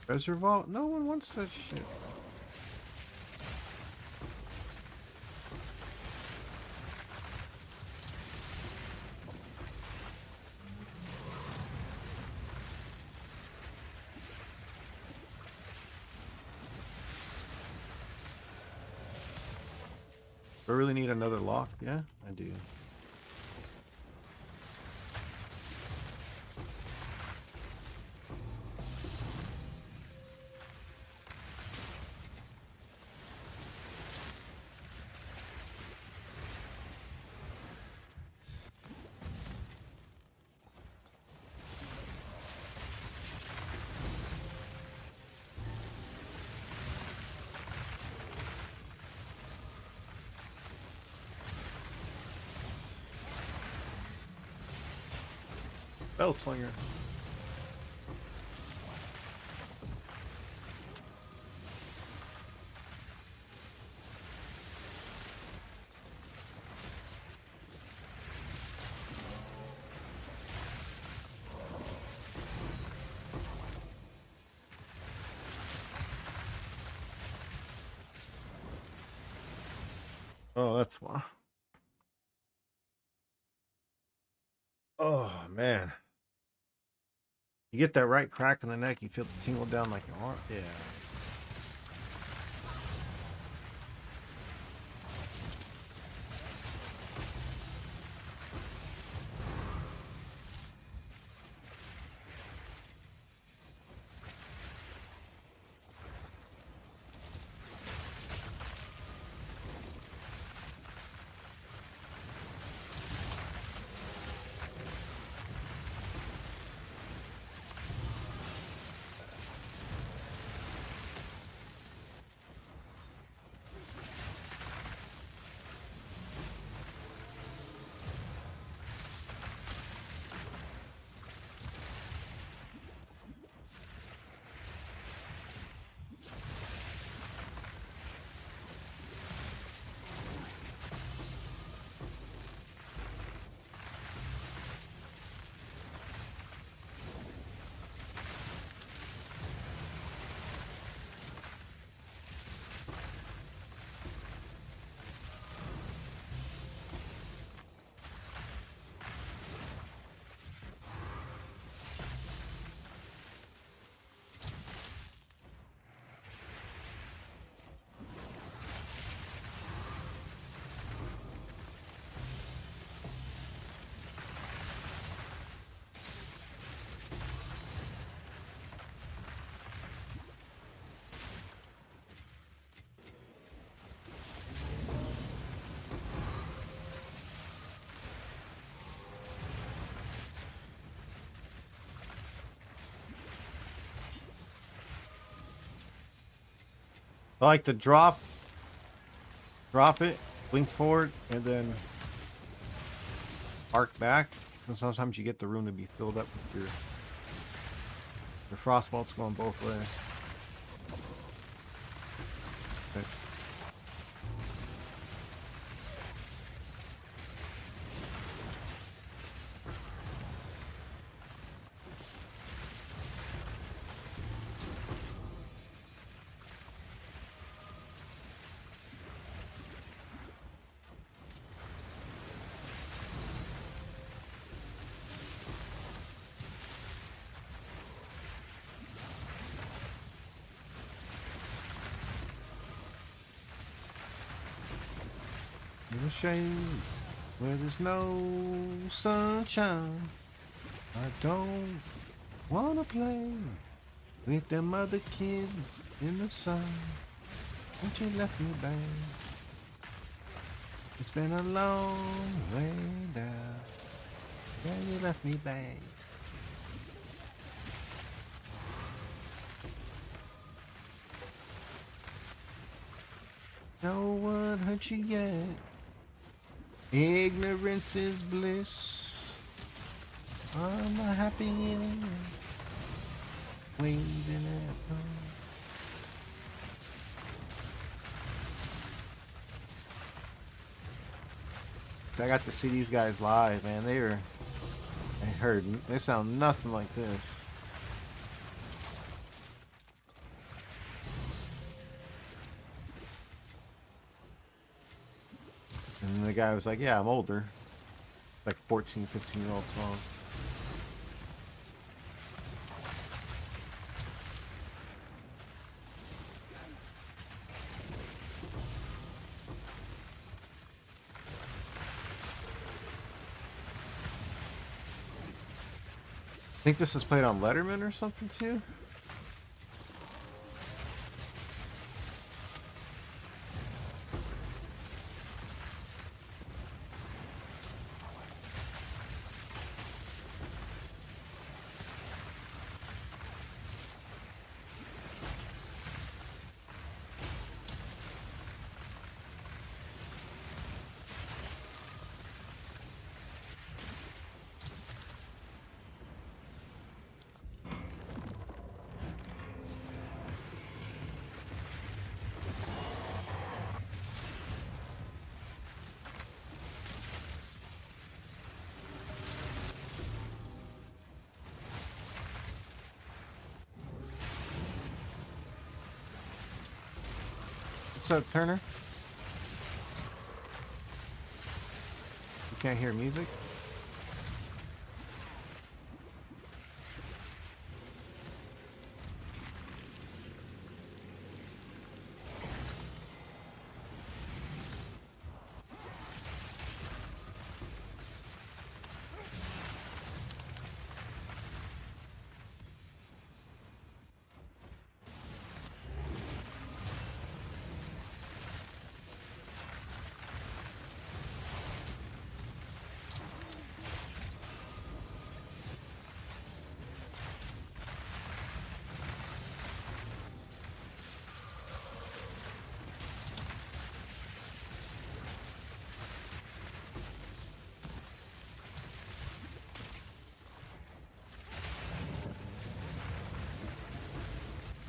Treasure vault? No one wants that shit. Do I really need another lock? Yeah, I do. Beltslinger. Oh, that's why. Oh man. You get that right crack in the neck, you feel the tingle down like your arm. Yeah. I like to drop it, blink forward, and then arc back. And sometimes you get the room to be filled up with your frostbolts going both ways. Okay. In the shade where there's no sunshine, I don't wanna play with them other kids in the sun. Won't you left me, babe? It's been a long way down. Yeah, you left me, babe. No one hurt you yet. Ignorance is bliss. I'm a happy idiot. Waiting at home. So I got to see these guys live, man. They sound nothing like this. And the guy was like, yeah, I'm older. Like 14, 15-year-old song. I think this is played on Letterman or something too. What's up, Turner? You can't hear music?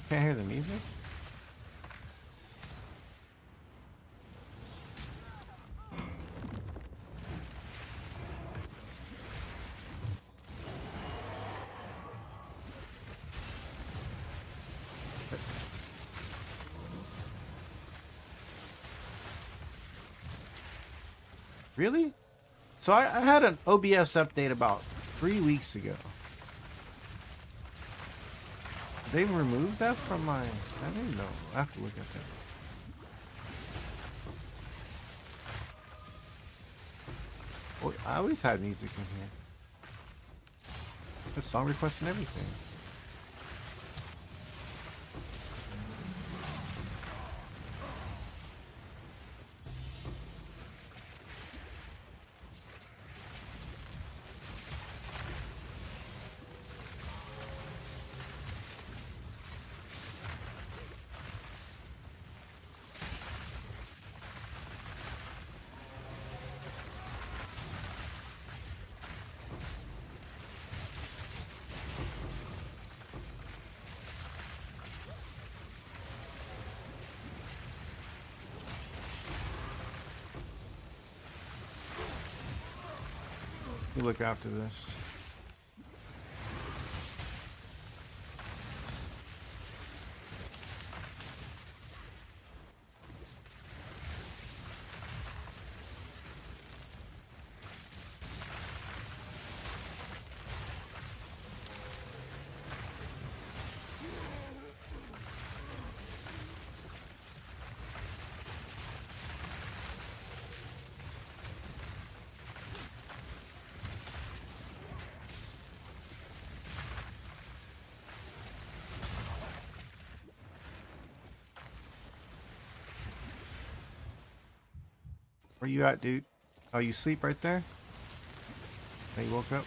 Can't hear the music? Really? So I had an OBS update about 3 weeks ago. They removed that from my setting? No, I have to look at that. Oh, I always had music in here. Got song requests and everything. You look after this. Where you at, dude? Oh, you sleep right there? Hey, you woke up?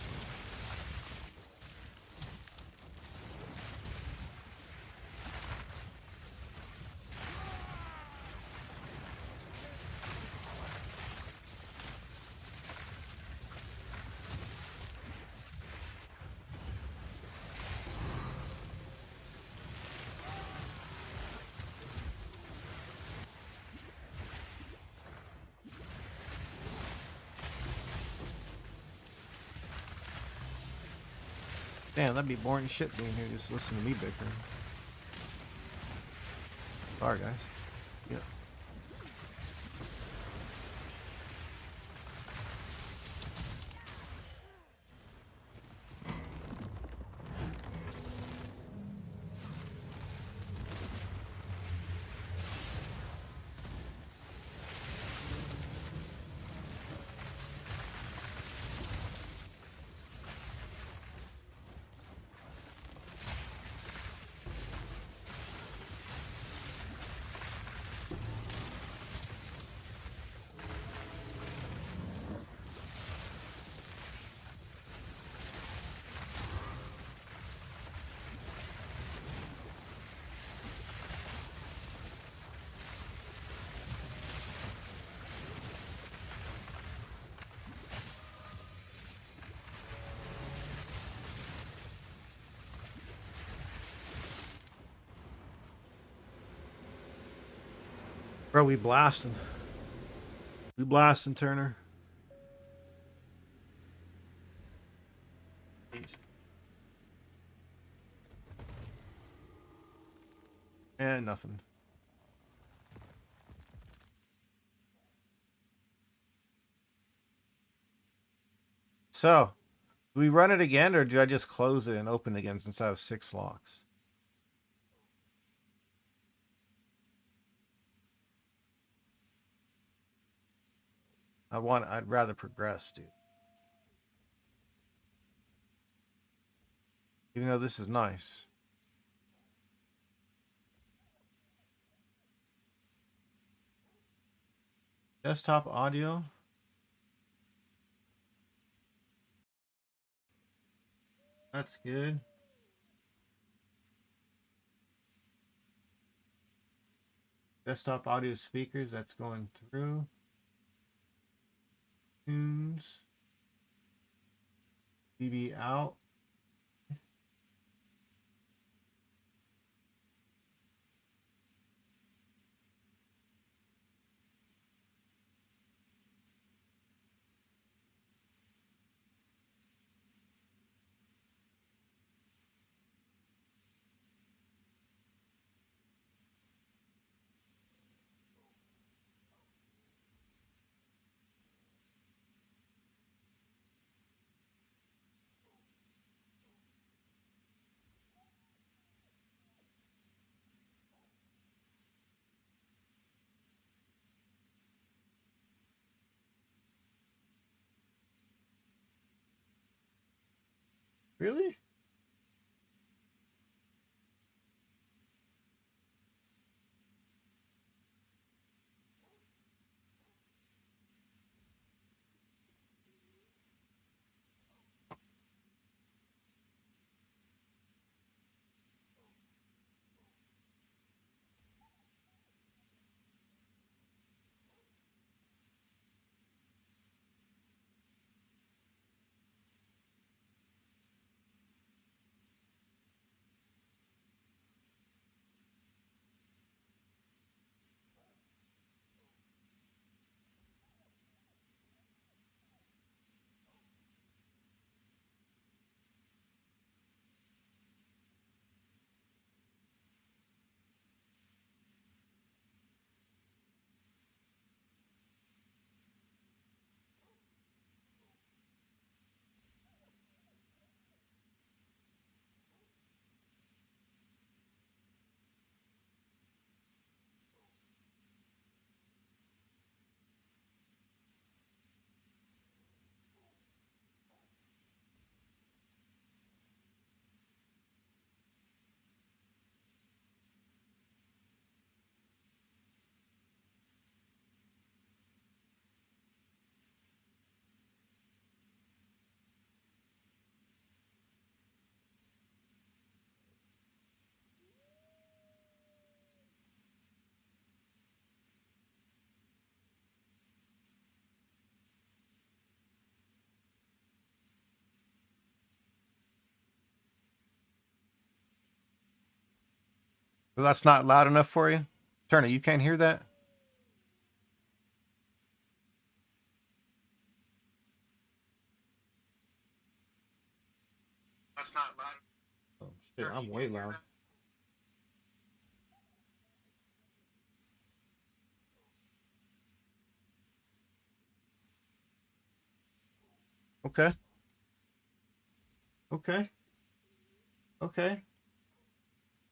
Damn, that'd be boring as shit being here just listening to me bickering. Sorry, guys. Yeah. Bro, we blasting. We blasting, Turner. And nothing. So, do we run it again, or do I just close it and open it again since I have 6 locks? I'd rather progress, dude. Even though this is nice. Desktop audio. That's good. Desktop audio speakers, that's going through. Tunes. TV out. Really? So that's not loud enough for you? Turner, you can't hear that? That's not loud. Oh, shit, I'm way loud. Okay. Okay. Okay.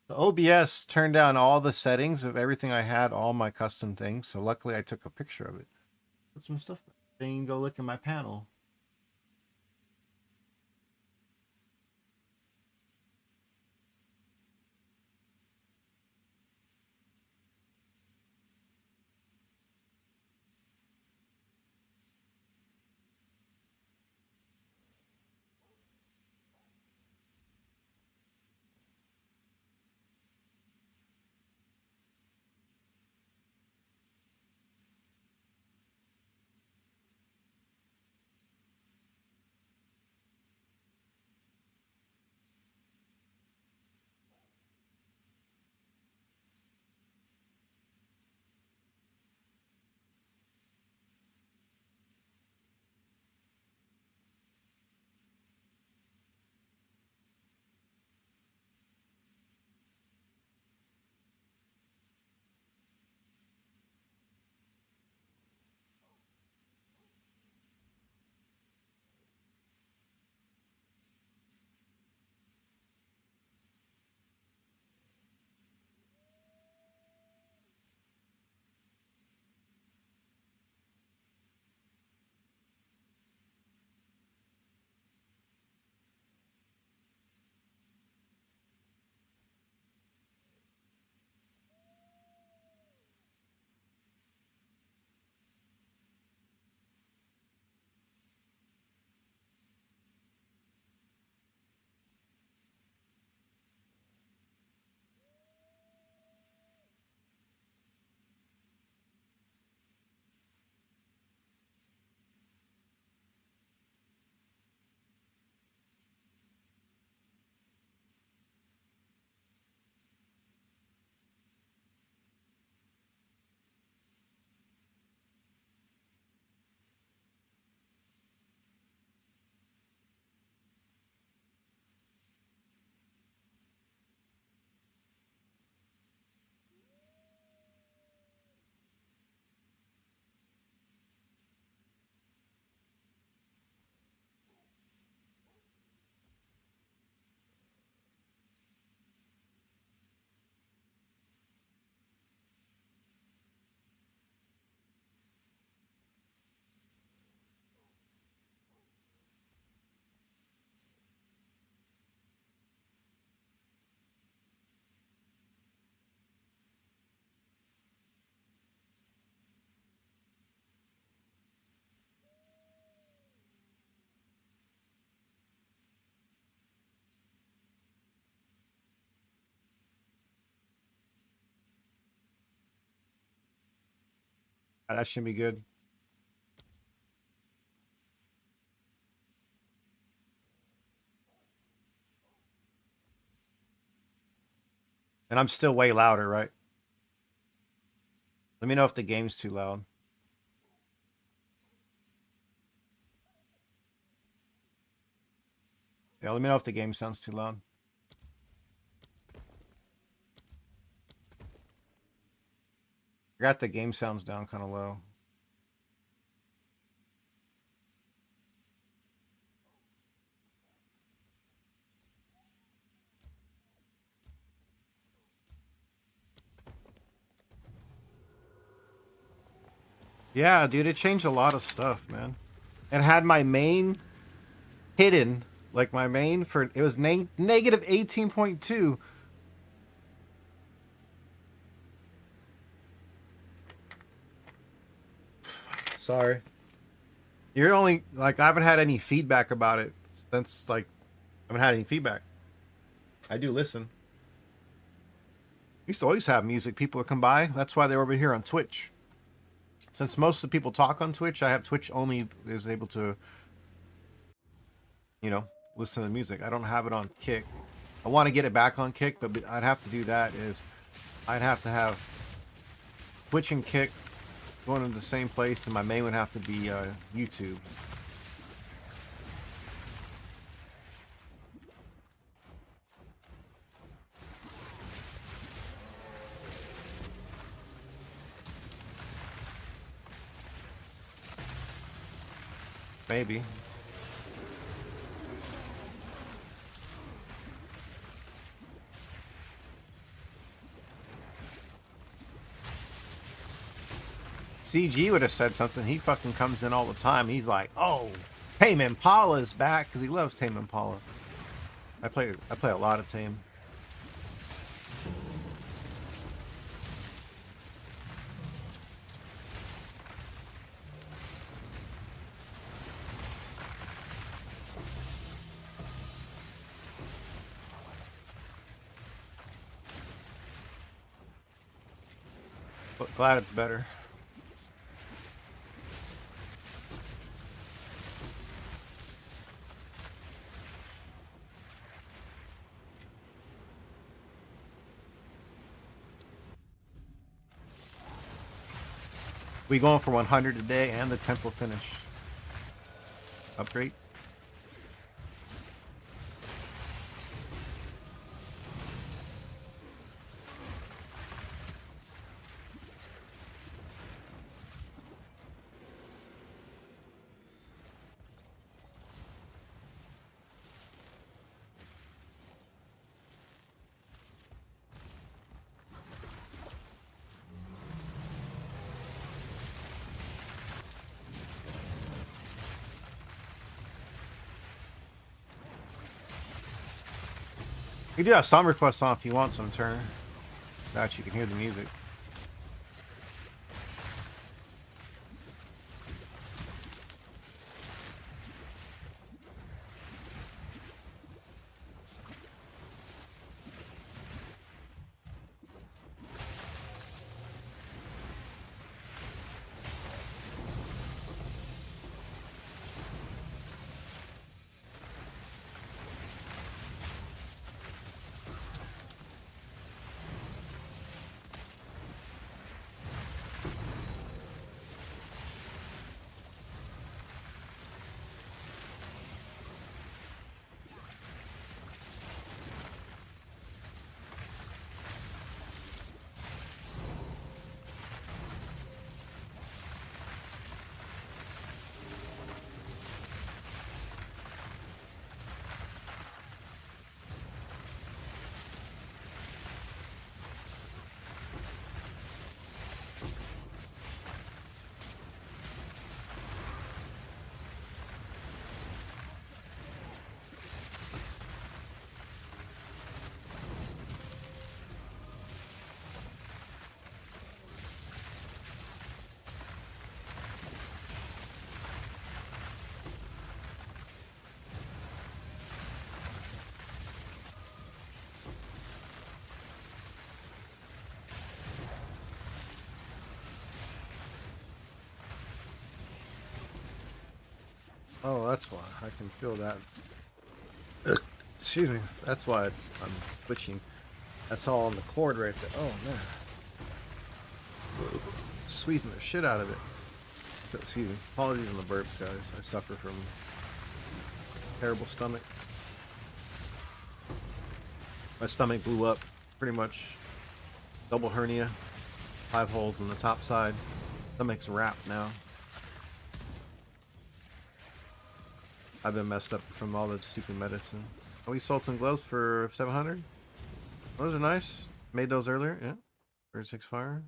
The OBS turned down all the settings of everything I had, all my custom things. So luckily I took a picture of it. Put some stuff back. Then you can go look at my panel. That should be good. And I'm still way louder, right? Let me know if the game's too loud. Yeah, let me know if the game sounds too loud. I got the game sounds down kind of low. Yeah, dude, it changed a lot of stuff, man. It had my main hidden, like my main for it was negative 18.2. Sorry. You're only like I haven't had any feedback about it since like I haven't had any feedback. I do listen. We used to always have music. People would come by. That's why they're over here on Twitch. Since most of the people talk on Twitch, I have Twitch only is able to, you know, listen to the music. I don't have it on Kick. I want to get it back on Kick, but I'd have to do that is I'd have to have Twitch and Kick going to the same place, and my main would have to be YouTube. Maybe. CG would have said something. He fucking comes in all the time. He's like, "Oh, Tame Impala's back," because he loves Tame Impala. I play a lot of Tame. But glad it's better. We going for 100 today and the temple finish. Upgrade. You do have some requests on if you want some turn. That you can hear the music. Oh, that's why. I can feel that. Excuse me. That's why I'm twitching. That's all on the cord right there. Oh, man. Squeezing the shit out of it. Excuse me. Apologies on the burps, guys. I suffer from terrible stomach. My stomach blew up. Pretty much double hernia. 5 holes in the top side. Stomach's wrapped now. I've been messed up from all the stupid medicine. Oh, we sold some gloves for 700. Those are nice. Made those earlier. Yeah. 36 fire.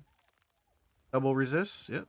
Double resist. Yep.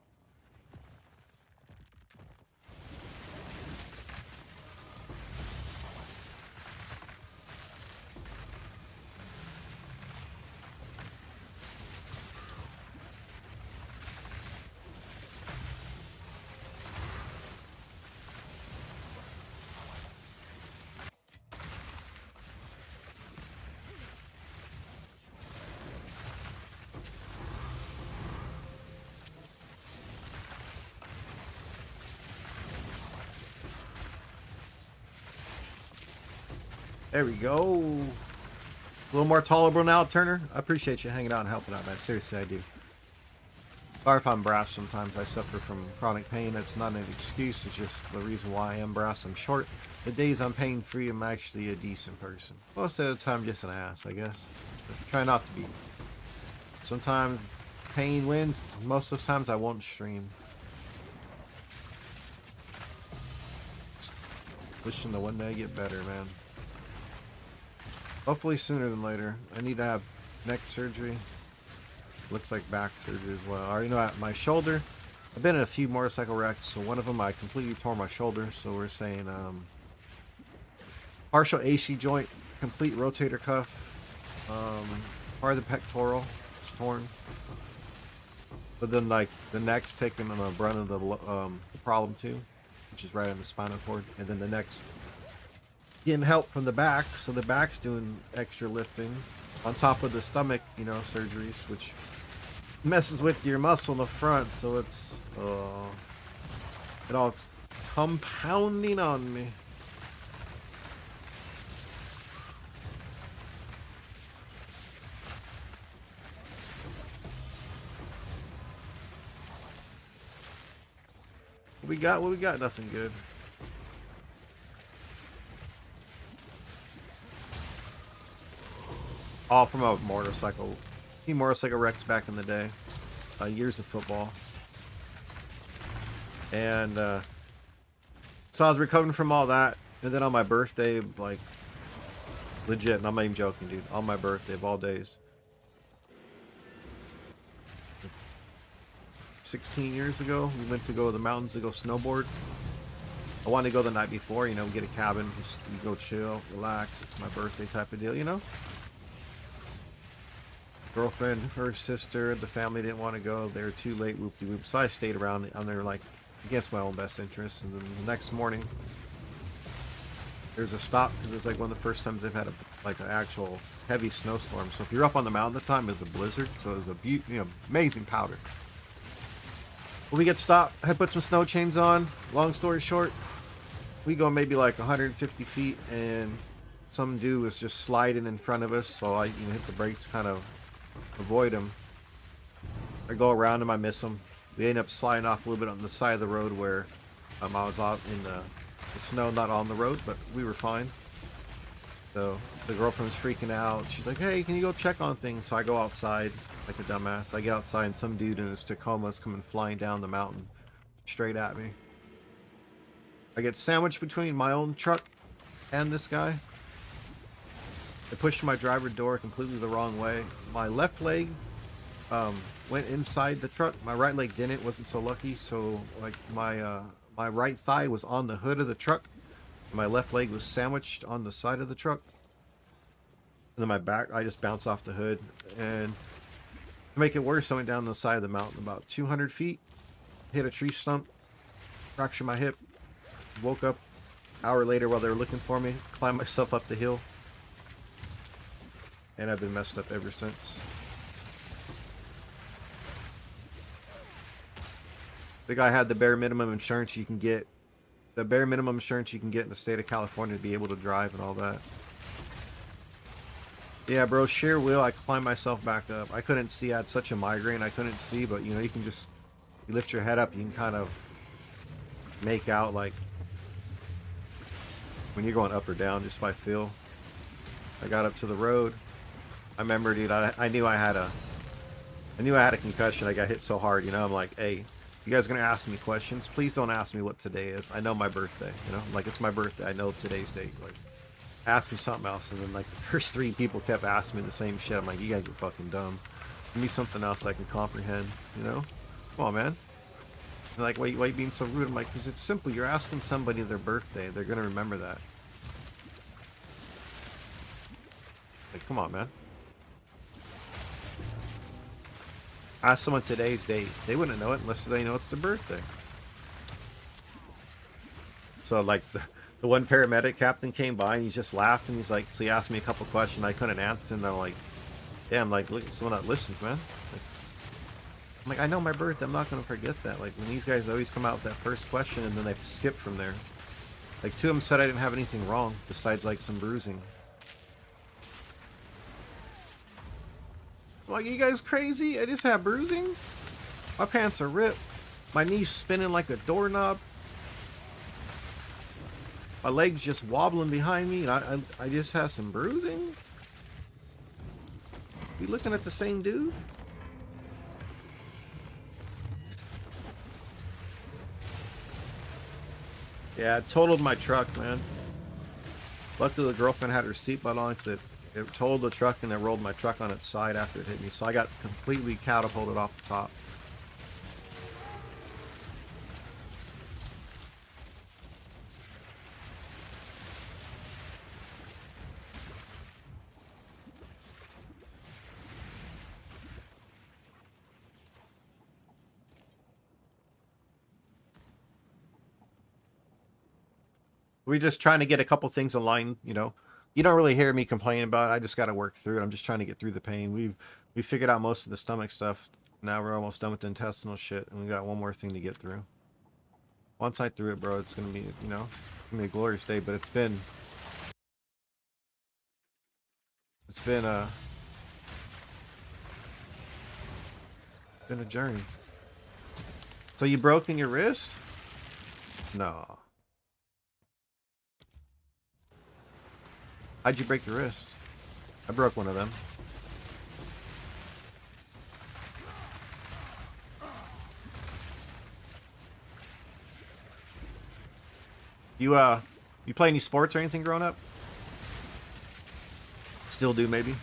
There we go. A little more tolerable now, Turner. I appreciate you hanging out and helping out, man. Seriously, I do. Sorry if I'm brash sometimes. I suffer from chronic pain. That's not an excuse. It's just the reason why I am brash. I'm short. The days I'm pain-free, I'm actually a decent person. Most of the time, just an ass, I guess. But try not to be. Sometimes pain wins. Most of the times, I won't stream. Wishing to one day get better, man. Hopefully sooner than later. I need to have neck surgery. Looks like back surgery as well. I already know my shoulder. I've been in a few motorcycle wrecks, so one of them I completely tore my shoulder. So we're saying partial AC joint, complete rotator cuff, part of the pectoral is torn. But then like the neck's taking on the brunt of the problem too, which is right on the spinal cord, and then the neck's getting help from the back, so the back's doing extra lifting on top of the stomach, you know, surgeries, which messes with your muscle in the front, so it's it all compounding on me. What we got? What we got? Nothing good. All from a motorcycle. Few motorcycle wrecks back in the day. Years of football. And so I was recovering from all that. And then on my birthday, like, legit, and I'm not even joking, dude. On my birthday of all days. 16 years ago, we went to go to the mountains to go snowboard. I wanted to go the night before, you know, get a cabin, just go chill, relax. It's my birthday type of deal, you know? Girlfriend, her sister, the family didn't want to go. They were too late, whoop-de-whoop. So I stayed around on there, like, against my own best interests. And then the next morning, there's a stop, because it's like one of the first times they've had an actual heavy snowstorm. So if you're up on the mountain at the time, it's a blizzard. So it was a amazing powder. Well, we get stopped. I put some snow chains on. Long story short, we go maybe like 150 feet, and some dude was just sliding in front of us. So I hit the brakes, kind of avoid him. I go around him, I miss him. We end up sliding off a little bit on the side of the road where I was out in the snow, not on the road, but we were fine. So the girlfriend was freaking out. She's like, hey, can you go check on things? So I go outside like a dumbass. I get outside and some dude in his Tacoma is coming flying down the mountain straight at me. I get sandwiched between my own truck and this guy. I pushed my driver door completely the wrong way. My left leg went inside the truck. My right leg didn't. Wasn't so lucky. So like my right thigh was on the hood of the truck. My left leg was sandwiched on the side of the truck. And then my back, I just bounced off the hood. And to make it worse, I went down the side of the mountain about 200 feet. Hit a tree stump. Fractured my hip. Woke up an hour later while they were looking for me. Climbed myself up the hill. And I've been messed up ever since. The guy had the bare minimum insurance you can get the bare minimum insurance you can get in the state of California to be able to drive and all that. Yeah, bro, sheer will. I climbed myself back up. I couldn't see. I had such a migraine. I couldn't see, but you know, you can just, you lift your head up, you can kind of make out like when you're going up or down just by feel. I got up to the road. I remember, dude, I knew I had a concussion. I got hit so hard, you know. I'm like, hey, you guys gonna ask me questions? Please don't ask me what today is. I know my birthday, you know. Like, it's my birthday. I know today's date. Like, ask me something else. And then like the first 3 people kept asking me the same shit. I'm like, you guys are fucking dumb. Give me something else I can comprehend, you know. Come on, man. And like, why you being so rude? I'm like, because it's simple. You're asking somebody their birthday. They're gonna remember that. Like, come on, man. Ask someone today's date. They wouldn't know it unless they know it's their birthday. So like the one paramedic captain came by and he just laughed and he's like, so he asked me a couple questions I couldn't answer, and I'm like, damn, like, look, someone that listens, man. Like, I'm like, I know my birthday. I'm not gonna forget that. Like, when these guys always come out with that first question and then they skip from there. Like, 2 of them said I didn't have anything wrong besides like some bruising. Like, you guys crazy? I just have bruising? My pants are ripped. My knees spinning like a doorknob. My legs just wobbling behind me. I just have some bruising? You looking at the same dude? Yeah, it totaled my truck, man. Luckily, the girlfriend had her seatbelt on because it totaled the truck and it rolled my truck on its side after it hit me. So I got completely catapulted off the top. We're just trying to get a couple things aligned, you know. You don't really hear me complain about it. I just got to work through it. I'm just trying to get through the pain. We figured out most of the stomach stuff. Now we're almost done with the intestinal shit, and we got one more thing to get through. Once I through it, bro, it's gonna be, you know, it's gonna be a glorious day. But it's been a journey. So you broken your wrist? No. How'd you break your wrist? I broke one of them. You play any sports or anything growing up? Still do, maybe?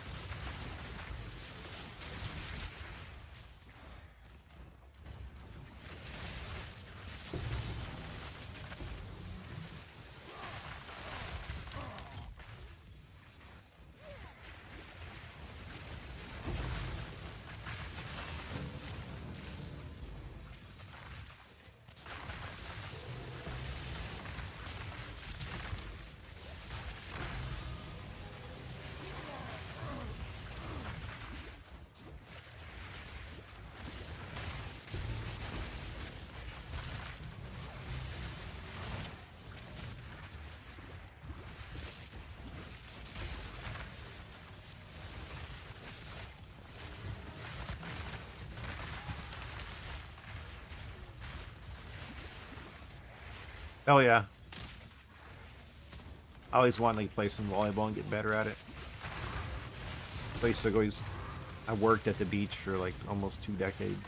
Oh yeah. I always wanted to play some volleyball and get better at it. I worked at the beach for like almost 2 decades.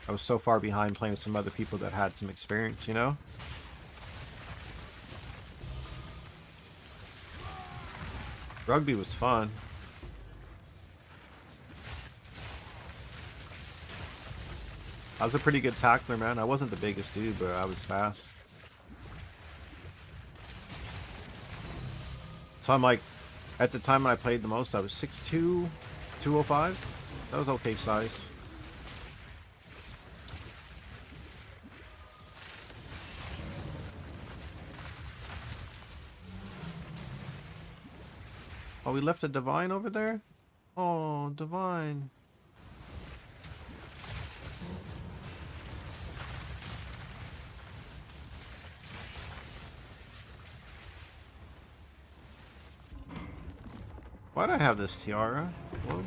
I was so far behind playing with some other people that had some experience, you know? Rugby was fun. I was a pretty good tackler, man. I wasn't the biggest dude, but I was fast. So I'm like, at the time when I played the most, I was 6'2", 205. That was okay size. Oh, we left a Divine over there? Oh, Divine. Why'd I have this tiara? Whoa.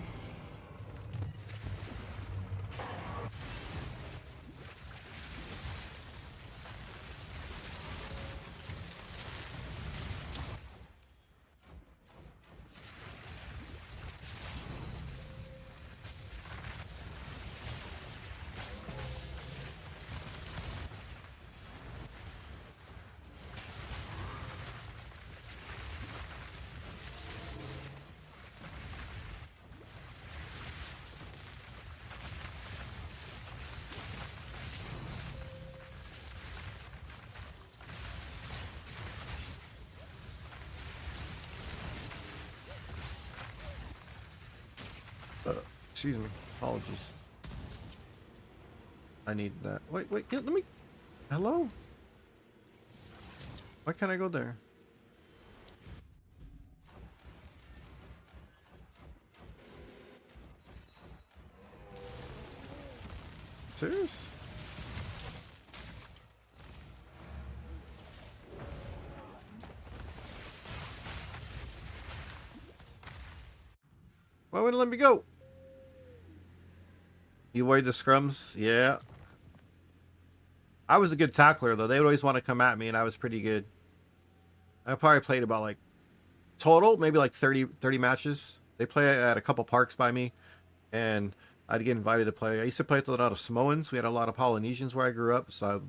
Excuse me. Apologies. I need that. Wait, let me. Hello? Why can't I go there? Serious? Why wouldn't it let me go? You avoid the scrums? Yeah. I was a good tackler, though. They would always want to come at me, and I was pretty good. I probably played about, like, total, maybe like 30 matches. They play at a couple parks by me, and I'd get invited to play. I used to play with a lot of Samoans. We had a lot of Polynesians where I grew up, so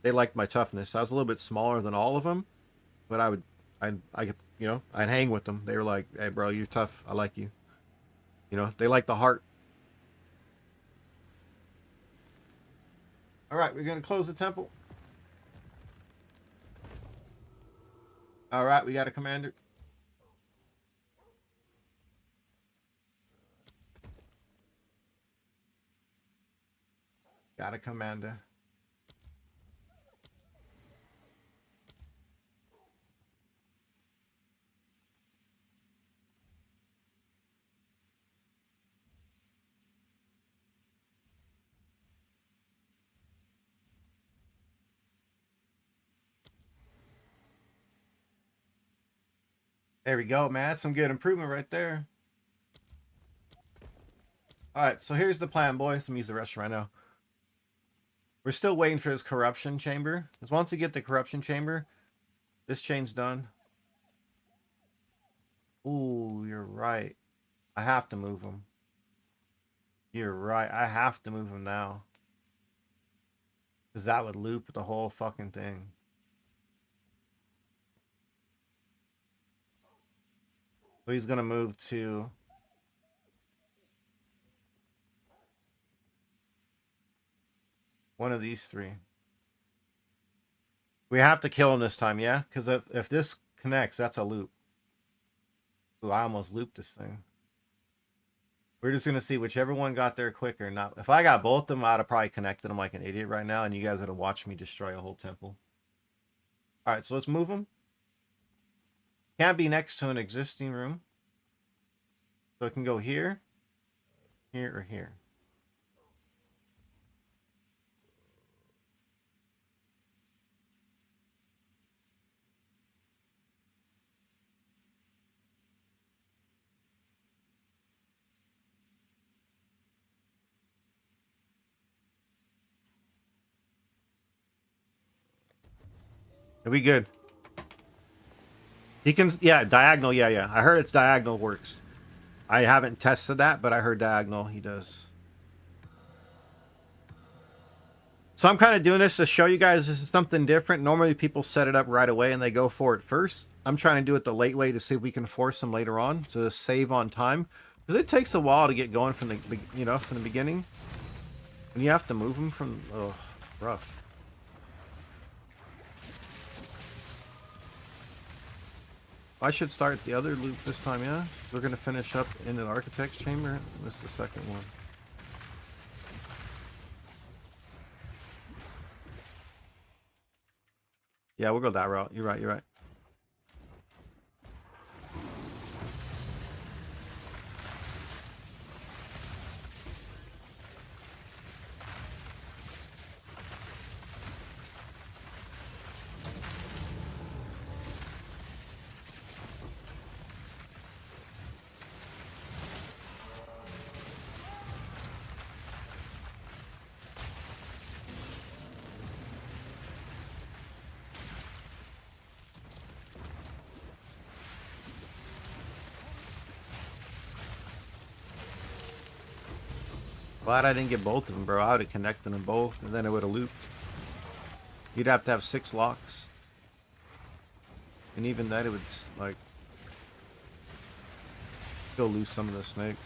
they liked my toughness. I was a little bit smaller than all of them, but I'd hang with them. They were like, "Hey, bro, you're tough. I like you." You know, they like the heart. All right, we're gonna close the temple. All right, we got a commander. Got a commander. There we go, man. That's some good improvement right there. All right, so here's the plan, boys. Let me use the restroom right now. We're still waiting for this corruption chamber. Because once we get the corruption chamber, this chain's done. Ooh, you're right. I have to move him. You're right. I have to move him now. Because that would loop the whole fucking thing. So he's going to move to... one of these three. We have to kill him this time, yeah? Because if this connects, that's a loop. Ooh, I almost looped this thing. We're just going to see whichever one got there quicker. Not if I got both of them, I'd have probably connected them like an idiot right now, and you guys would have watched me destroy a whole temple. All right, so let's move them. Can't be next to an existing room. So it can go here, here, or here. Are we good? He can, yeah, diagonal, yeah. I heard it's diagonal works. I haven't tested that, but I heard diagonal he does. So I'm kind of doing this to show you guys this is something different. Normally people set it up right away and they go for it first. I'm trying to do it the late way to see if we can force them later on to save on time. Because it takes a while to get going from the, from the beginning. And you have to move them from, oh, rough. I should start the other loop this time, yeah? We're going to finish up in the architect's chamber. This is the second one. Yeah, we'll go that route. You're right. Glad I didn't get both of them, bro. I would have connected them both, and then it would have looped. You'd have to have 6 locks. And even that, it would, like, still lose some of the snake.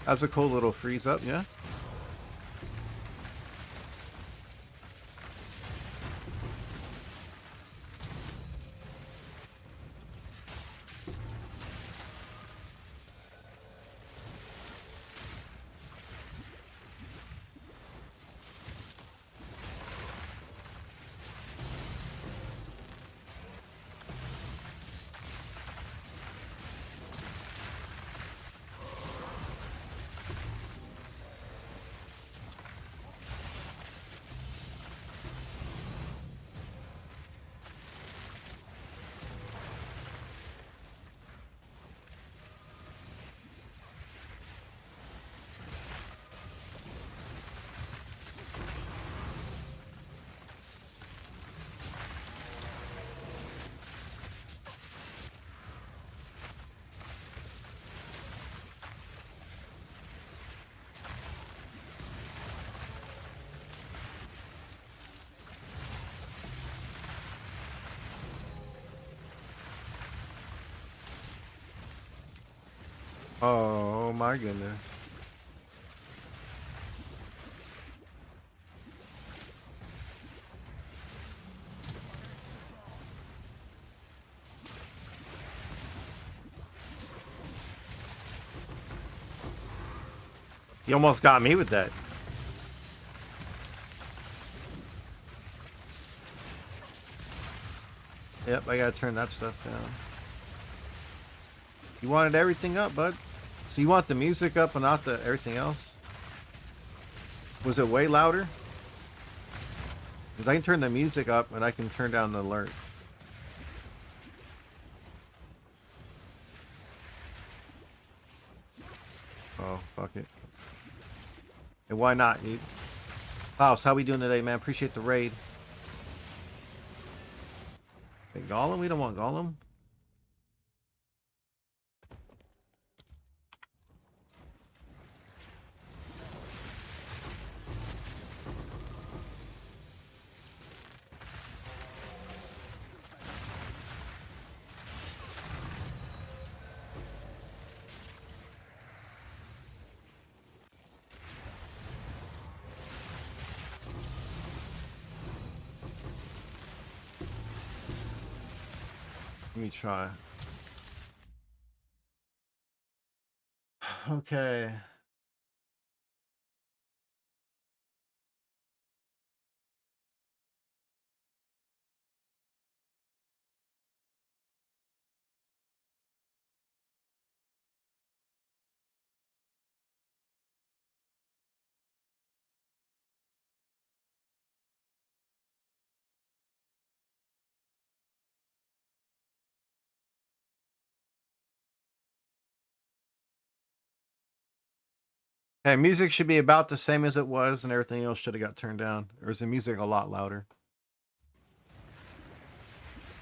That's a cool little freeze up, yeah? Oh my goodness. You almost got me with that. Yep, I gotta turn that stuff down. You wanted everything up, bud. So you want the music up and not the everything else? Was it way louder? Because I can turn the music up and I can turn down the alerts. Oh, fuck it. And why not, dude? House, how we doing today, man? Appreciate the raid. Hey, Gollum? We don't want Gollum. Let me try. Okay. Hey, music should be about the same as it was, and everything else should have got turned down. Or is the music a lot louder?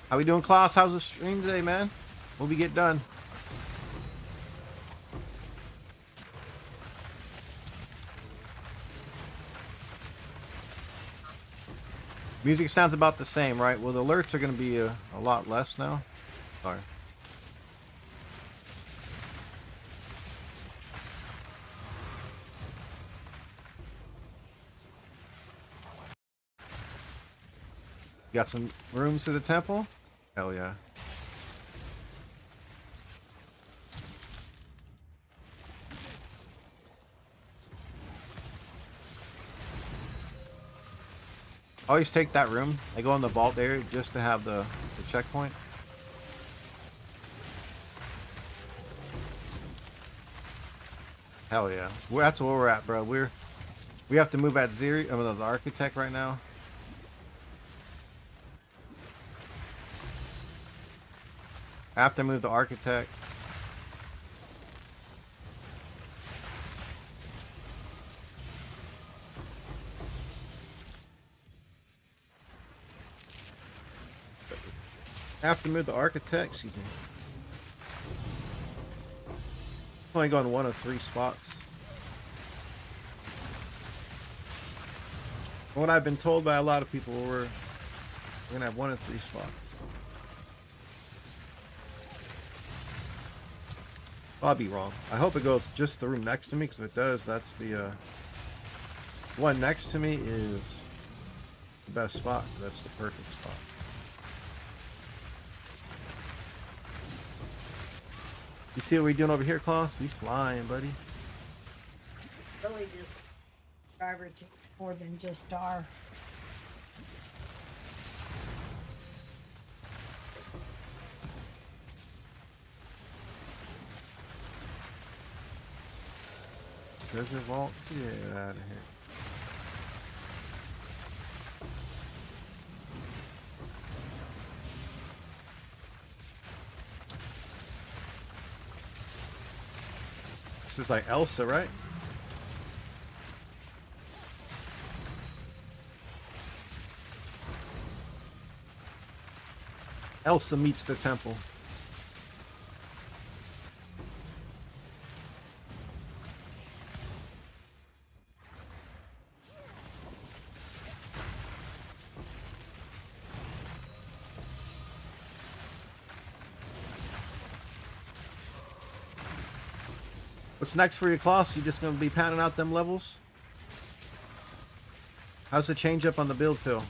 How we doing, Klaus? How's the stream today, man? When we get done? Music sounds about the same, right? Well, the alerts are going to be a lot less now. Sorry. You got some rooms to the temple? Hell yeah. Always take that room. I go in the vault there just to have the checkpoint. Hell yeah. That's where we're at, bro. We have to move at Zeri. I mean, the architect right now. I have to move the architect. Have to move the architect. Excuse me. Only going one of 3 spots. What I've been told by a lot of people, we're gonna have 1 of 3 spots. I'll be wrong. I hope it goes just the room next to me, because if it does, that's the one next to me is the best spot. That's the perfect spot. You see what we're doing over here, Klaus? We flying, buddy. Really just driver to more than just our. Treasure vault? Get out of here. This is like Elsa, right? Elsa meets the temple. What's next for you, Klaus? You just gonna be panning out them levels? How's the change up on the build feel?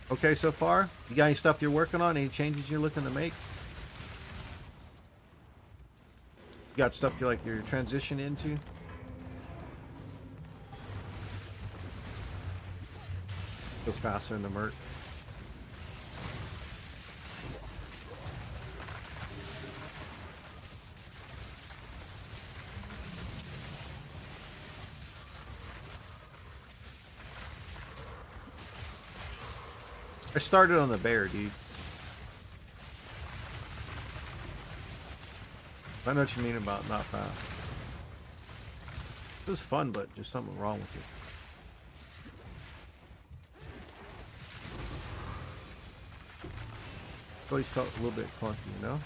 Okay so far? You got any stuff you're working on? Any changes you're looking to make? You got stuff you're transitioning into? Goes faster in the Merc. I started on the bear, dude. I know what you mean about not fast. It was fun, but just something wrong with it. Always felt a little bit clunky, you know?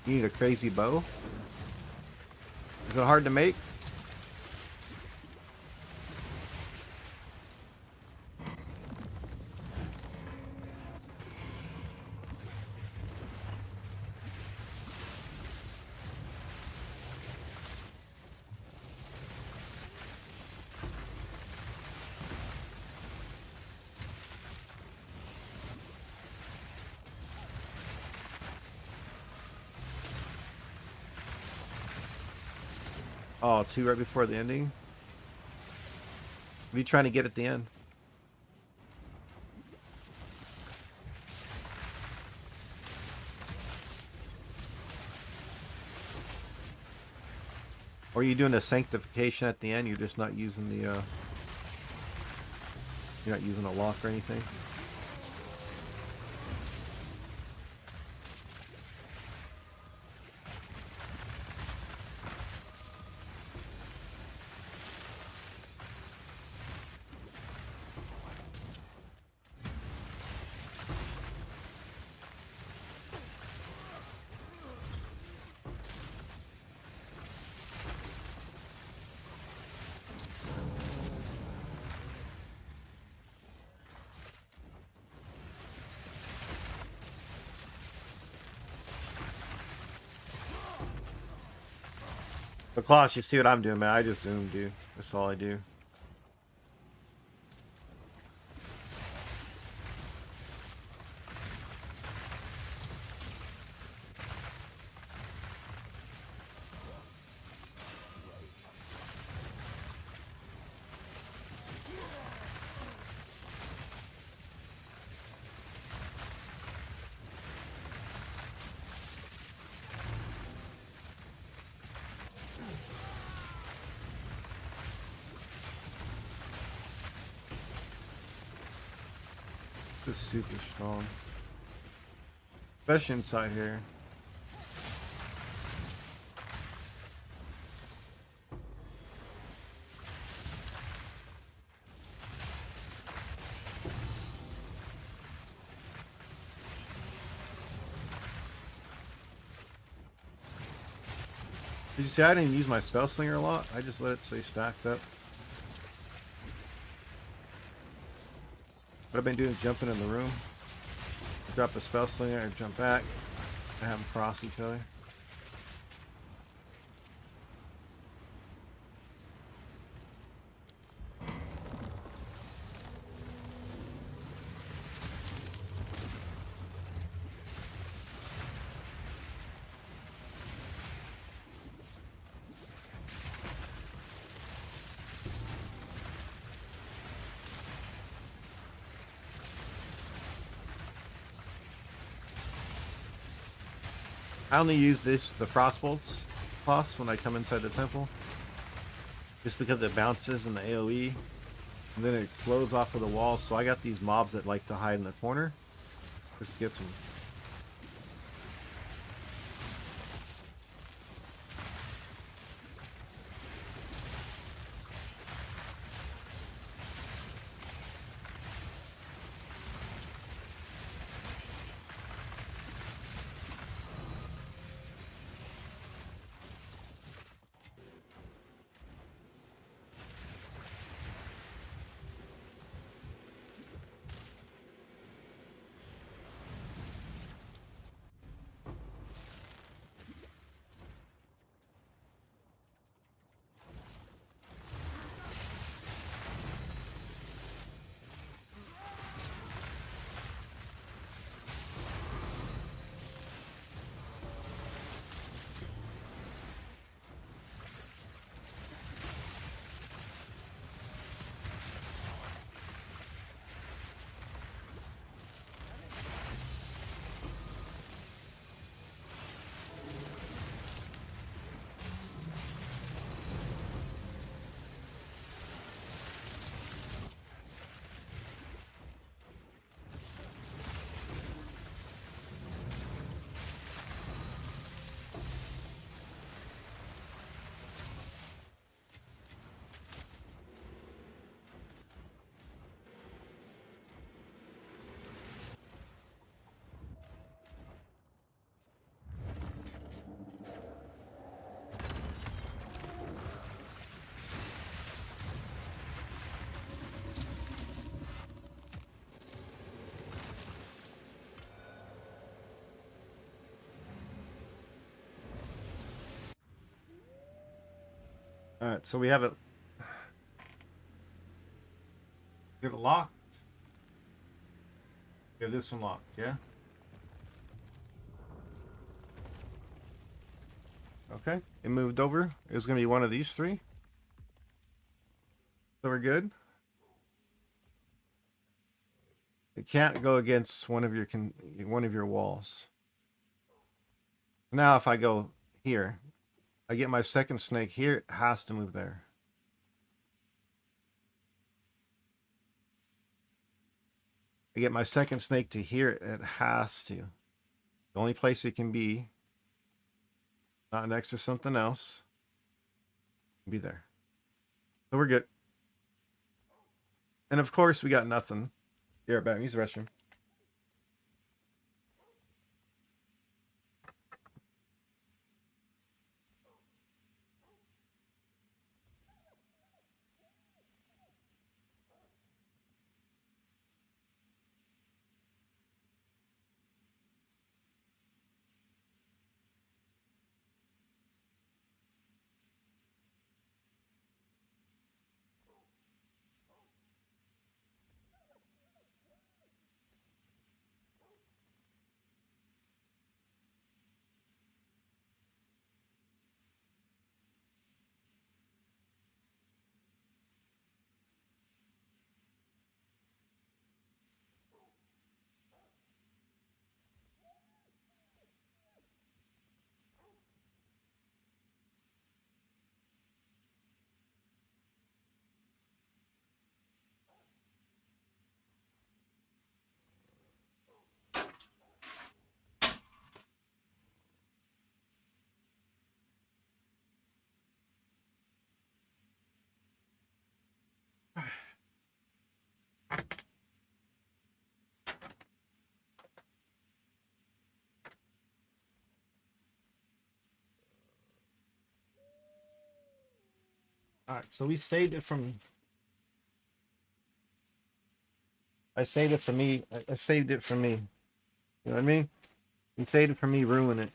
You need a crazy bow? Is it hard to make? Oh, 2 right before the ending? What are you trying to get at the end? Or are you doing a sanctification at the end? You're just not using the you're not using a lock or anything? But Klaus, you see what I'm doing, man. I just zoom, dude. That's all I do. This is super strong. Especially inside here. Did you see I didn't use my spell slinger a lot? I just let it stay stacked up. What I've been doing is jumping in the room. Drop the spell slinger and jump back. I have them cross each other. I only use the frost bolts plus when I come inside the temple, just because it bounces in the AoE and then it explodes off of the wall. So I got these mobs that like to hide in the corner. Just gets them. All right, so we have it. We have it locked. We have this one locked, yeah? Okay, it moved over. It was going to be one of these three. So we're good. It can't go against one of your walls. Now if I go here, I get my second snake here, it has to move there. I get my second snake to here, it has to. The only place it can be, not next to something else, be there. So we're good. And of course we got nothing. Here, back, use the restroom. All right, so we saved it from. I saved it for me. I saved it for me. You know what I mean? We saved it for me. Ruin it.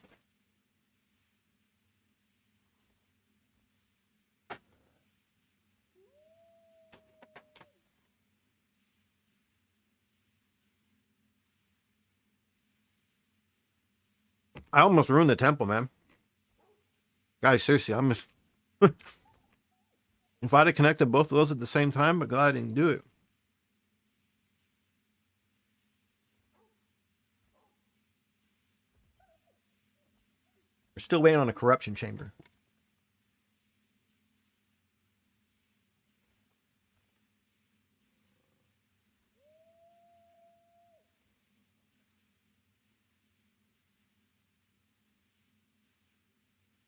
I almost ruined the temple, man. Guys, seriously, I almost. If I'd have connected both of those at the same time, but God, I didn't do it. We're still waiting on a corruption chamber.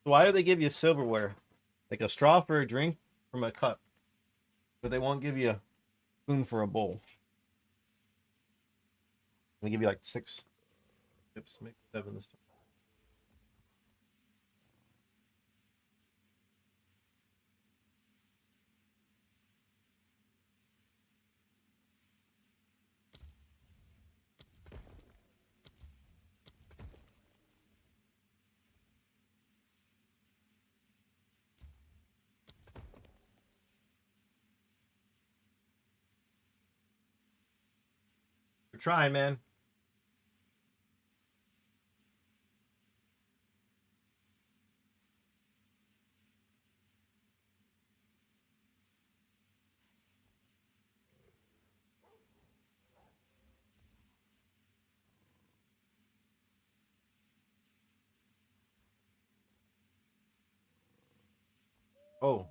Why do they give you silverware? Like a straw for a drink from a cup. But they won't give you a spoon for a bowl. They give you like 6 chips, maybe 7 this time. We're trying, man. Oh,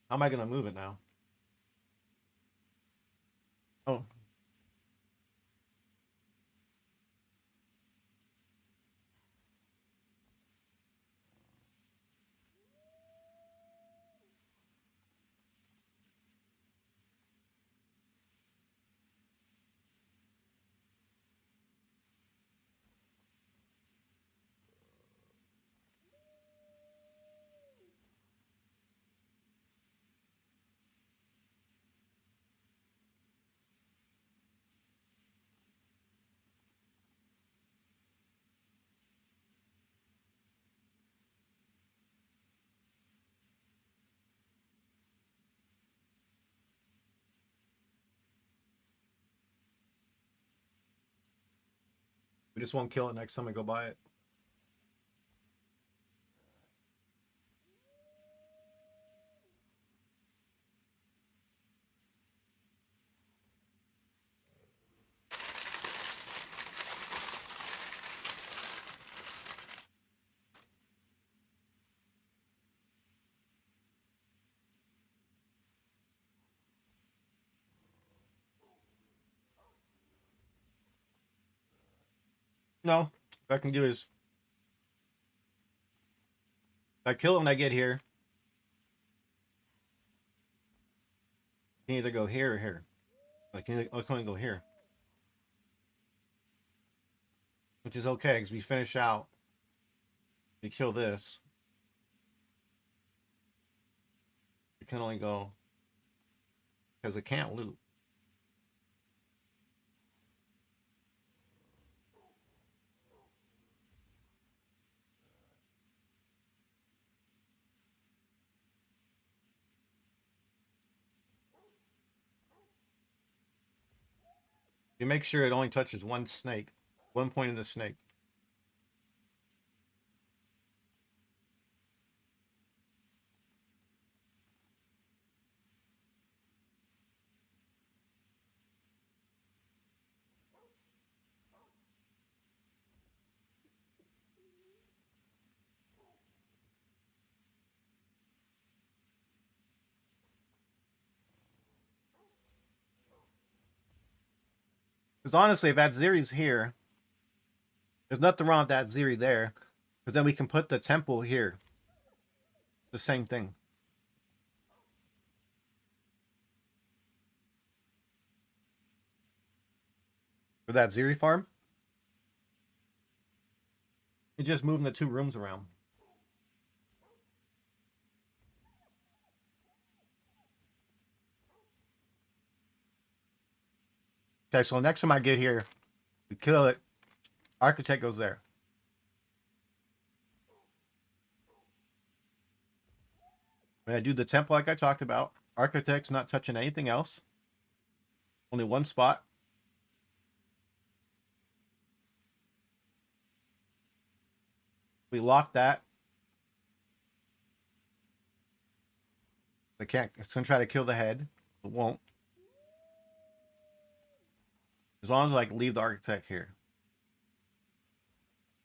how am I gonna move it now? Oh, we just won't kill it next time we go buy it. No, what I can do is if I kill it when I get here, I can either go here or here. I can only go here, which is okay because we finish out. We kill this. We can only go because it can't loot. You make sure it only touches one snake, one point of the snake. Because honestly, if that Ziri's here, there's nothing wrong with that Ziri there. Because then we can put the temple here. The same thing. For that Ziri farm. You're just moving the 2 rooms around. Okay, so next time I get here, we kill it. Architect goes there. When I do the temple like I talked about, Architect's not touching anything else. Only one spot. We lock that. I can't. It's gonna try to kill the head. It won't. As long as I leave the architect here.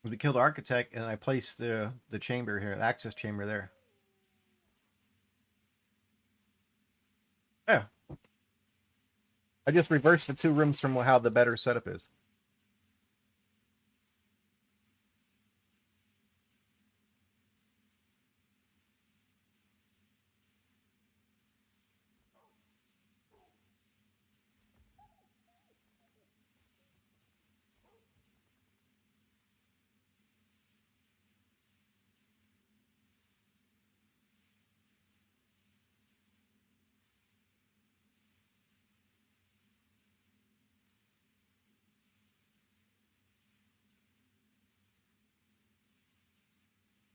We kill the architect and I place the chamber here, the access chamber there. Yeah. I just reversed the 2 rooms from how the better setup is.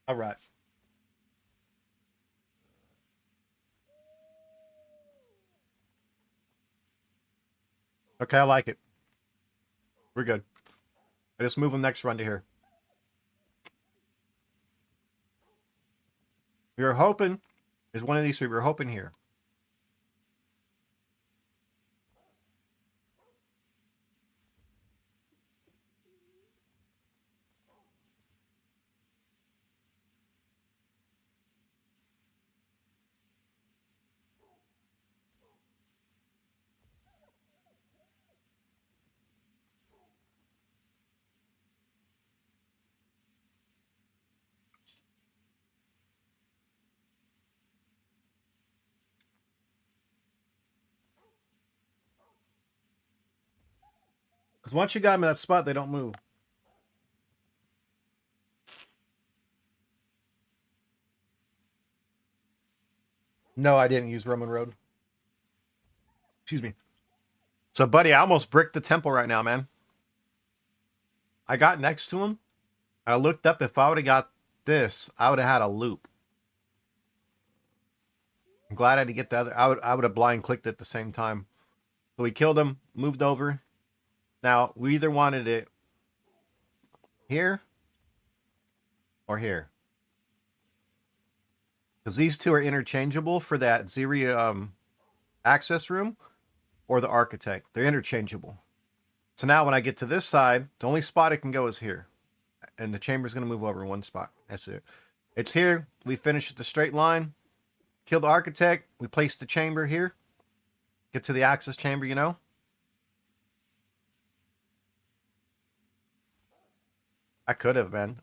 All right. Okay, I like it. We're good. I just move them next run to here. We were hoping, is one of these 3, we were hoping here. Because once you got them in that spot, they don't move. No, I didn't use Roman Road. Excuse me. So, buddy, I almost bricked the temple right now, man. I got next to him. I looked up. If I would have got this, I would have had a loop. I'm glad I had to get the other. I would have blind clicked at the same time. So we killed him, moved over. Now, we either wanted it here or here. Because these 2 are interchangeable for that Xeria access room or the architect. They're interchangeable. So now when I get to this side, the only spot it can go is here. And the chamber's going to move over in one spot. That's it. It's here. We finish the straight line. Kill the architect. We place the chamber here. Get to the access chamber, you know. I could have, man.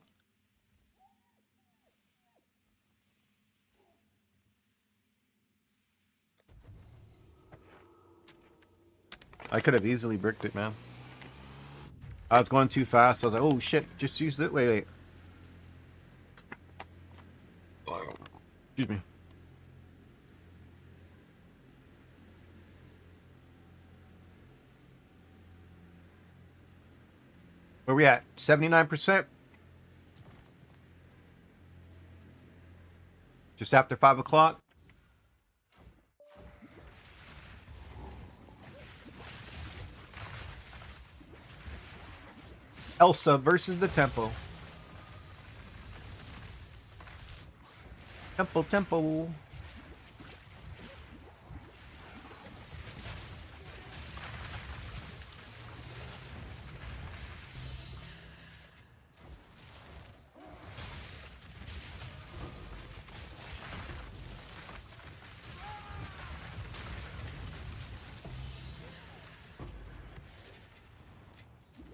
I could have easily bricked it, man. I was going too fast. I was like, oh, shit. Just use it. Wait. Excuse me. Where we at? 79%? Just after 5 o'clock? Elsa versus the Temple. Temple.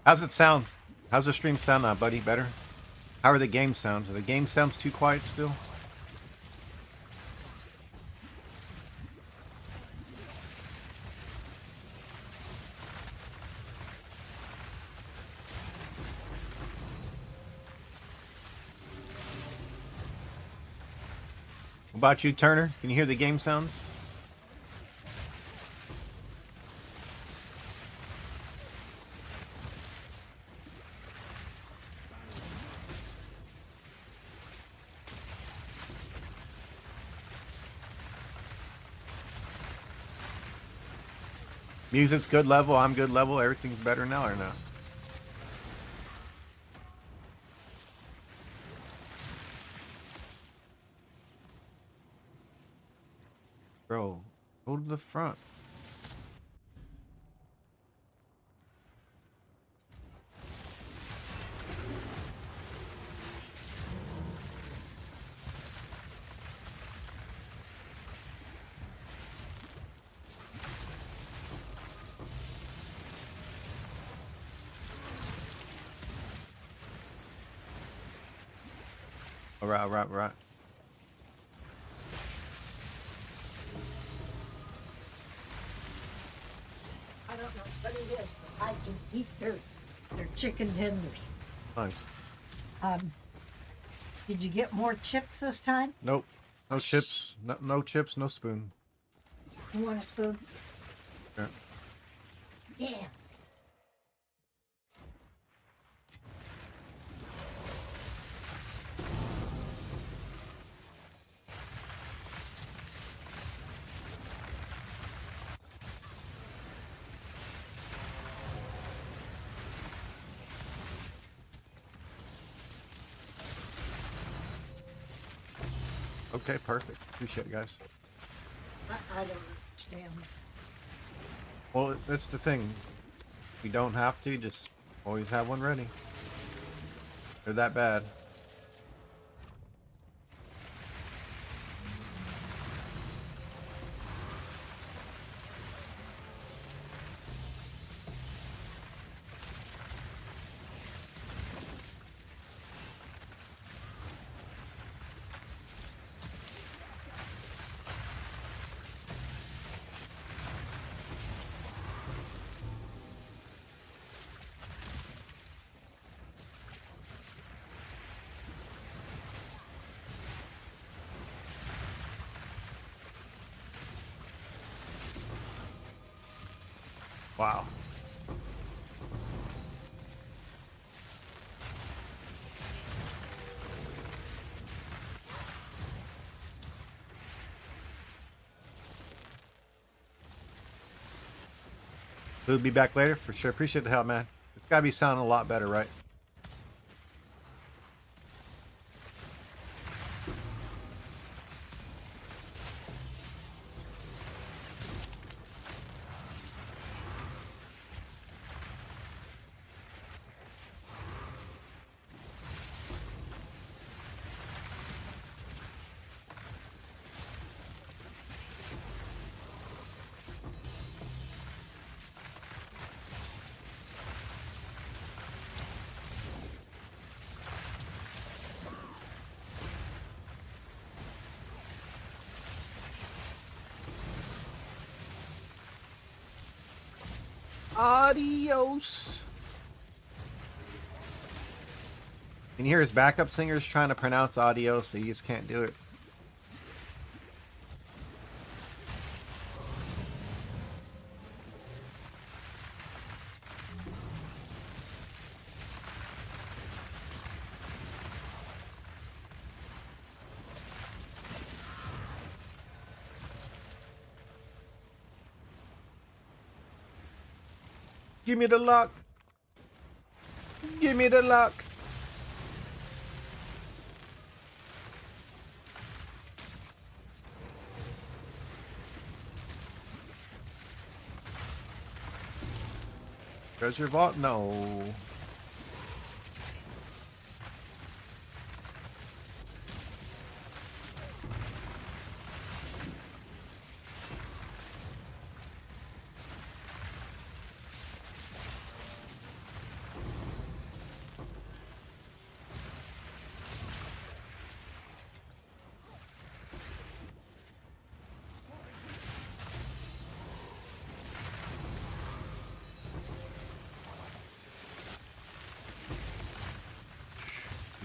How's it sound? How's the stream sound now, buddy? Better? How are the game sounds? Are the game sounds too quiet still? What about you, Turner? Can you hear the game sounds? Music's good level. I'm good level. Everything's better now or not? Bro, go to the front. All right, all right, all right. I don't know what it is, but I can eat dirt. They're chicken tenders. Nice. Did you get more chips this time? Nope. No chips. No chips. No spoon. You want a spoon? Yeah. Yeah. Okay, perfect. Appreciate it, guys. I don't understand. Well, that's the thing. You don't have to. Just always have one ready. They're that bad. Wow. We'll be back later for sure. Appreciate the help, man. It's gotta be sounding a lot better, right? Adios. Can you hear his backup singers trying to pronounce adios, so you just can't do it? Give me the luck. Give me the luck. Treasure vault? No.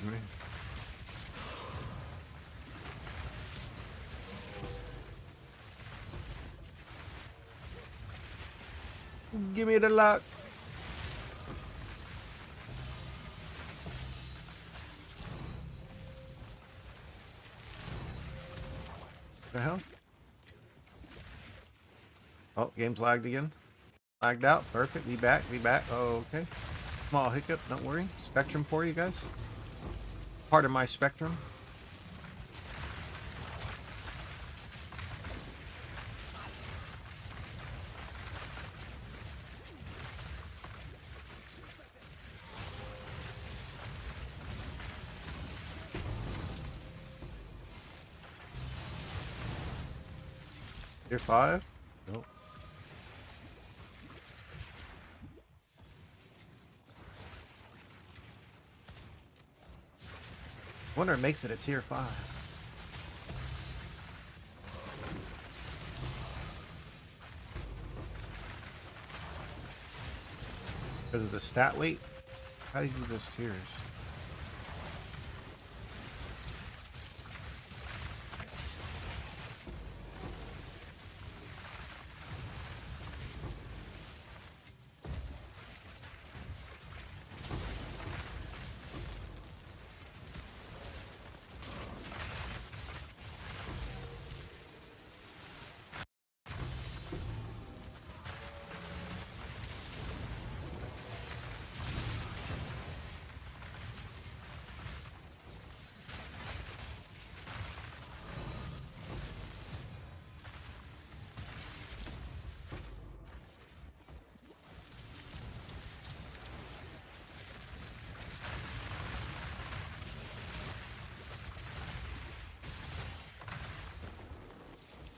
Excuse me. Give me the luck. The hell? Oh, game's lagged again. Lagged out. Perfect. Be back. Be back. Oh, okay. Small hiccup. Don't worry. Spectrum for you guys. Part of my spectrum. Tier 5? Nope. I wonder if it makes it a tier 5. Because of the stat weight? How do you do those tiers?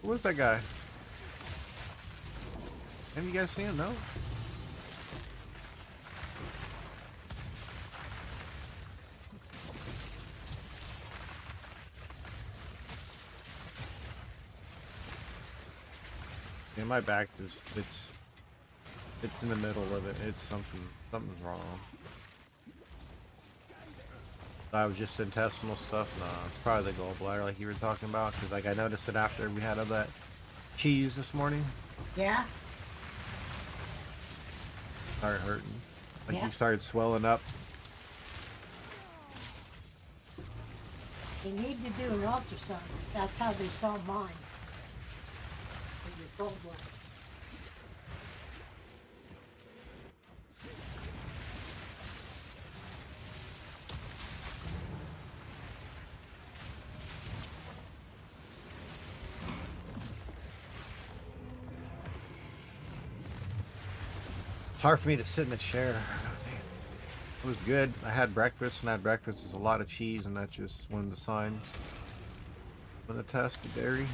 Who was that guy? Have you guys seen him? No? Yeah, my back is it's in the middle of it. It's something's wrong. I was just intestinal stuff. Nah, it's probably the gallbladder like you were talking about. Cause like I noticed it after we had all that cheese this morning. Yeah. Started hurting. Like Yeah. you started swelling up. You need to do an ultrasound. That's how they saw mine. With your gallbladder. It's hard for me to sit in a chair. It was good. I had breakfast, and at breakfast there's a lot of cheese, and that's just one of the signs. I'm gonna test the dairy.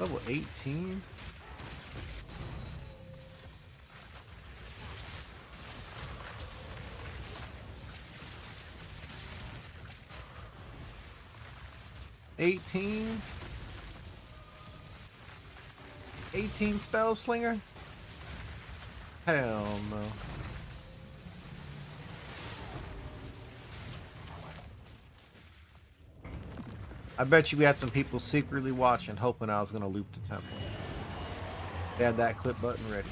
Level 18? $18? 18 spell slinger? Hell no. I bet you we had some people secretly watching, hoping I was gonna loop the temple. They had that clip button ready.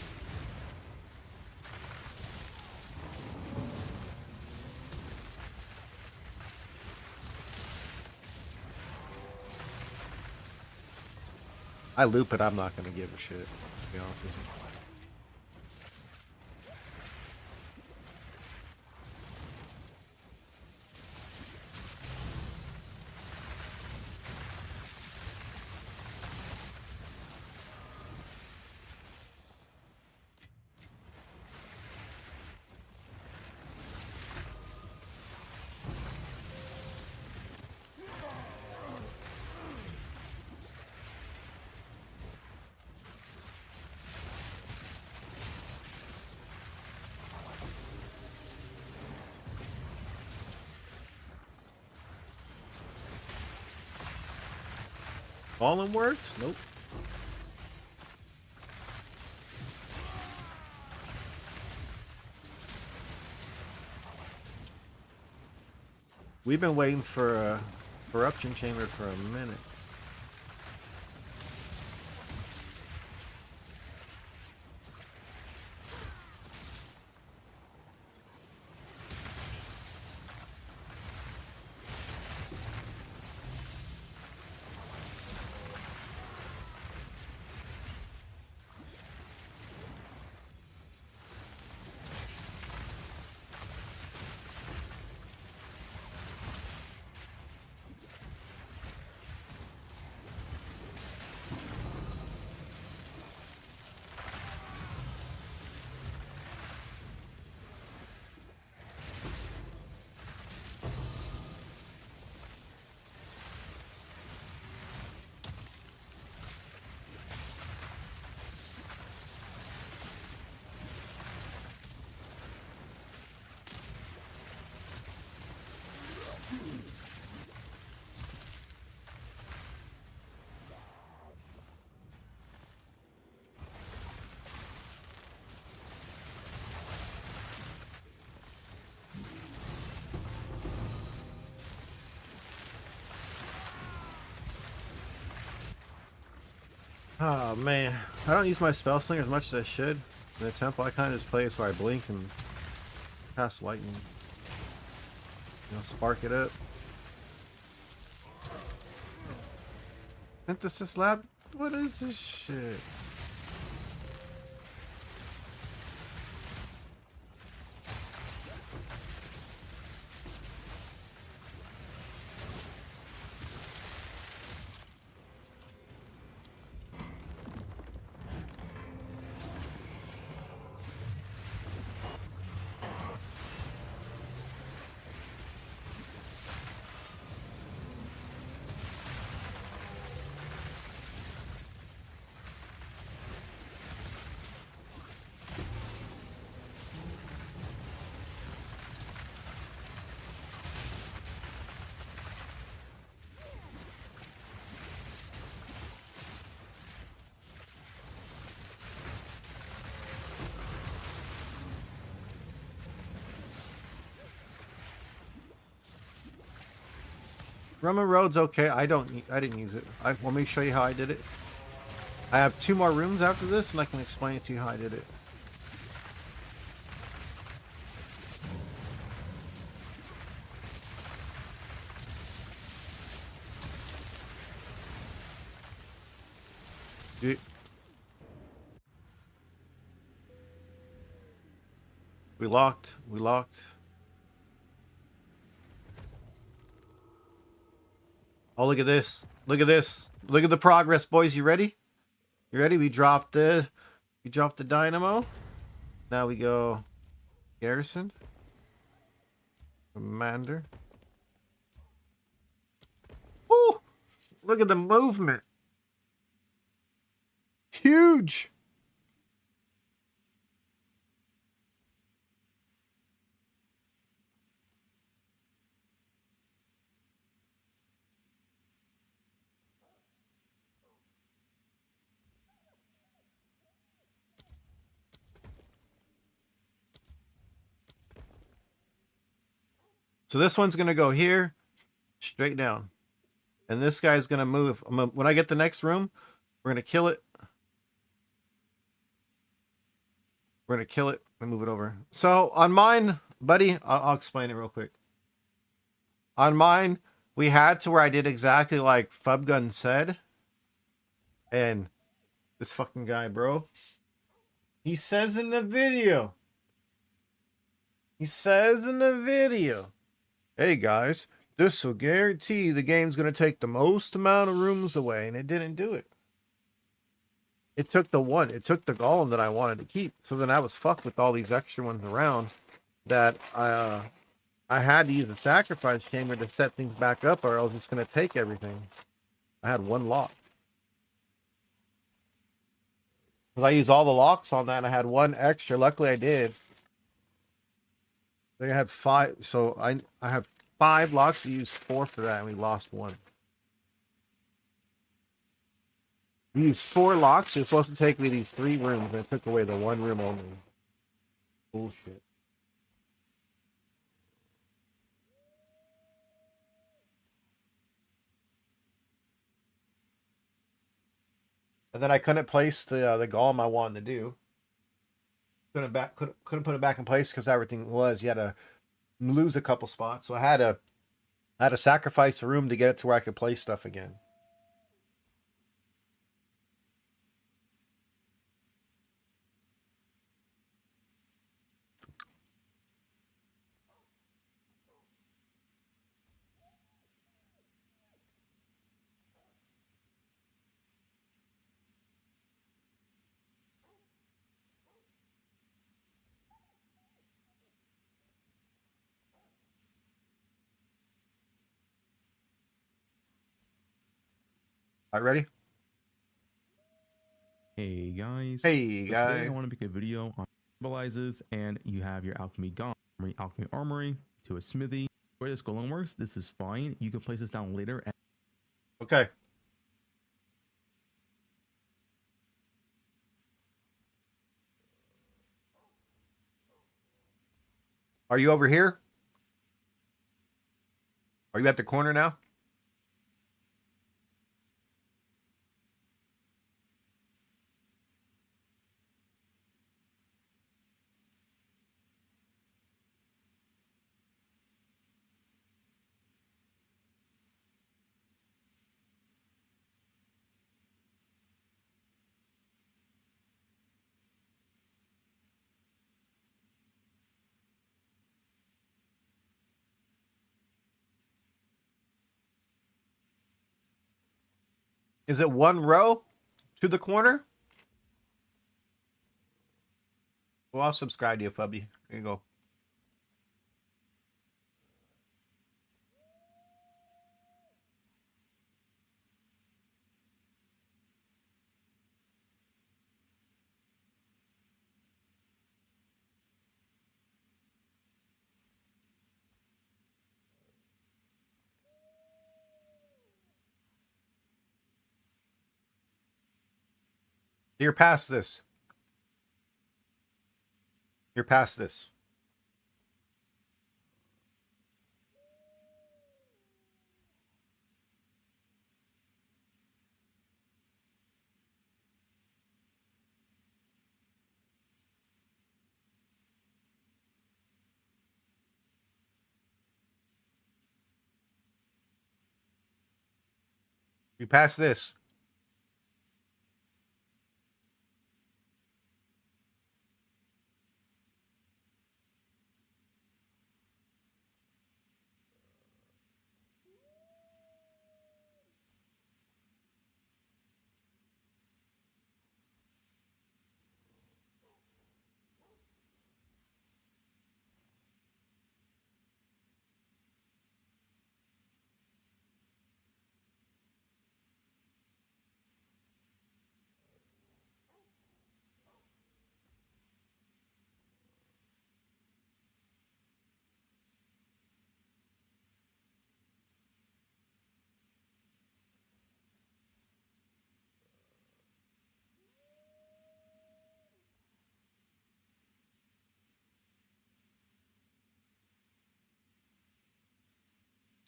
I loop it, I'm not gonna give a shit, to be honest with you. Fallen works? Nope. We've been waiting for a corruption chamber for a minute. Oh man, I don't use my spell slinger as much as I should. In the temple, I kind of just play it so I blink and cast lightning. You know, spark it up. Synthesis lab? What is this shit? Roman road's okay. I didn't use it. Let me show you how I did it. I have 2 more rooms after this, and I can explain to you how I did it. Dude. We locked. We locked. Oh, look at this. Look at this. Look at the progress, boys. You ready? You ready? We dropped the dynamo. Now we go garrison. Commander. Woo! Look at the movement. Huge. So this one's going to go here, straight down. And this guy's going to move. When I get the next room, we're going to kill it. We're going to kill it and move it over. So on mine, buddy, I'll explain it real quick. On mine, we had to where I did exactly like Fubgun said. And this fucking guy, bro, he says in the video, hey guys, this will guarantee the game's going to take the most amount of rooms away, and it didn't do it. It took the golem that I wanted to keep. So then I was fucked with all these extra ones around that I had to use a sacrifice chamber to set things back up, or I was just going to take everything. I had 1 lock. Because I used all the locks on that, and I had 1 extra. Luckily I did. I think I had 5, so I have 5 locks. We used 4 for that, and we lost 1. We used 4 locks. It's supposed to take me these 3 rooms, and it took away the 1 room only. Bullshit. And then I couldn't place the golem I wanted to do. Couldn't put it back in place because everything was. You had to lose a couple spots, so I had to sacrifice a room to get it to where I could place stuff again. All right, ready? Hey guys. Hey, So today I guy. want to make a video on stabilizes, and you have your alchemy gone, alchemy armory to a smithy. Where this golem works, this is fine. You can place this down later. And Okay. Are you over here? Are you at the corner now? Is it one row to the corner? Well, I'll subscribe to you, Fubby. There you go. You're past this. You're past this. You passed this.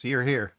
So you're here.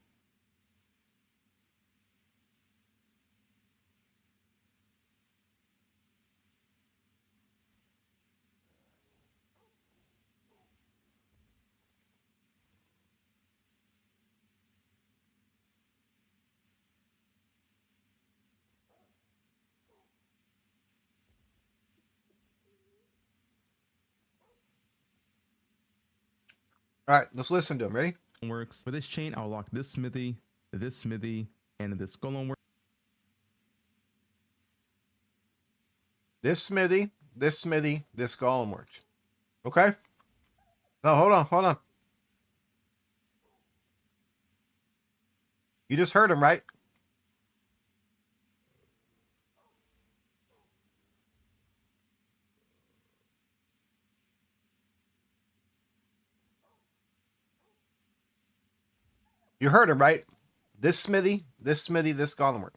All right, let's listen to him. Ready? works. For this chain, I'll lock this smithy, and this golem work. This smithy, this golem works. Okay? No, hold on. You just heard him, right? You heard him, right? This smithy, this golem work.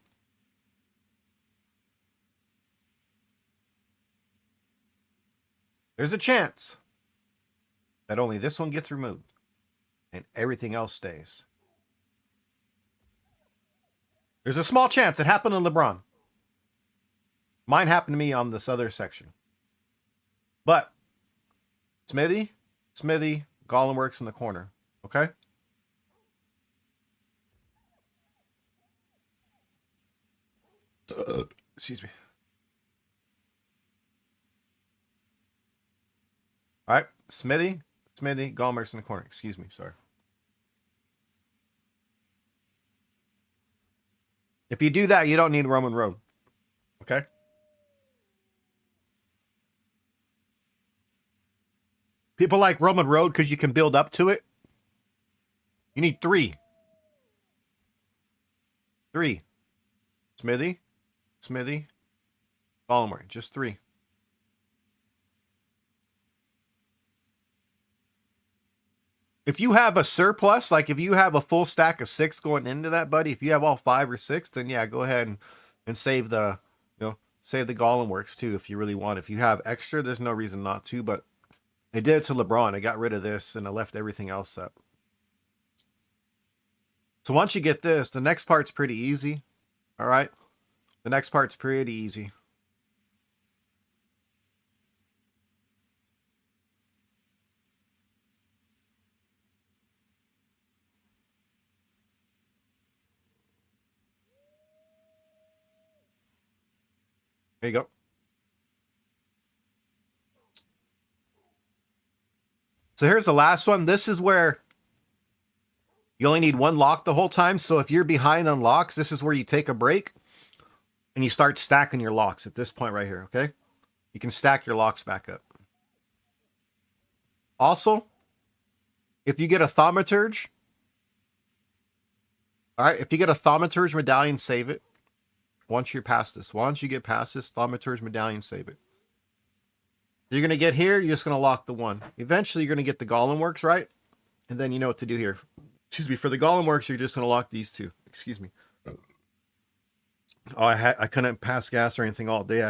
There's a chance that only this one gets removed and everything else stays. There's a small chance. It happened to LeBron. Mine happened to me on this other section. But Smithy, Gollum works in the corner. Okay? Excuse me. All right. Smithy, Gollum works in the corner. Excuse me. Sorry. If you do that, you don't need Roman Road. Okay? People like Roman Road because you can build up to it. You need 3. 3. Smithy, Gollum, just 3. If you have a surplus, like if you have a full stack of 6 going into that, buddy, if you have all 5 or 6, then yeah, go ahead and save the, save the Gollum works too if you really want. If you have extra, there's no reason not to, but I did it to LeBron. I got rid of this and I left everything else up. So once you get this, the next part's pretty easy. All right? The next part's pretty easy. There you go. So here's the last one. This is where you only need 1 lock the whole time. So if you're behind on locks, this is where you take a break and you start stacking your locks at this point right here, okay? You can stack your locks back up. Also, if you get a thaumaturge, all right, if you get a thaumaturge medallion, save it. Once you're past this. Once you get past this, thaumaturge medallion, save it. You're going to get here, you're just going to lock the 1. Eventually, you're going to get the Gollum works, right? And then you know what to do here. Excuse me, for the Gollum works, you're just going to lock these 2. Excuse me. Oh, I couldn't pass gas or anything all day.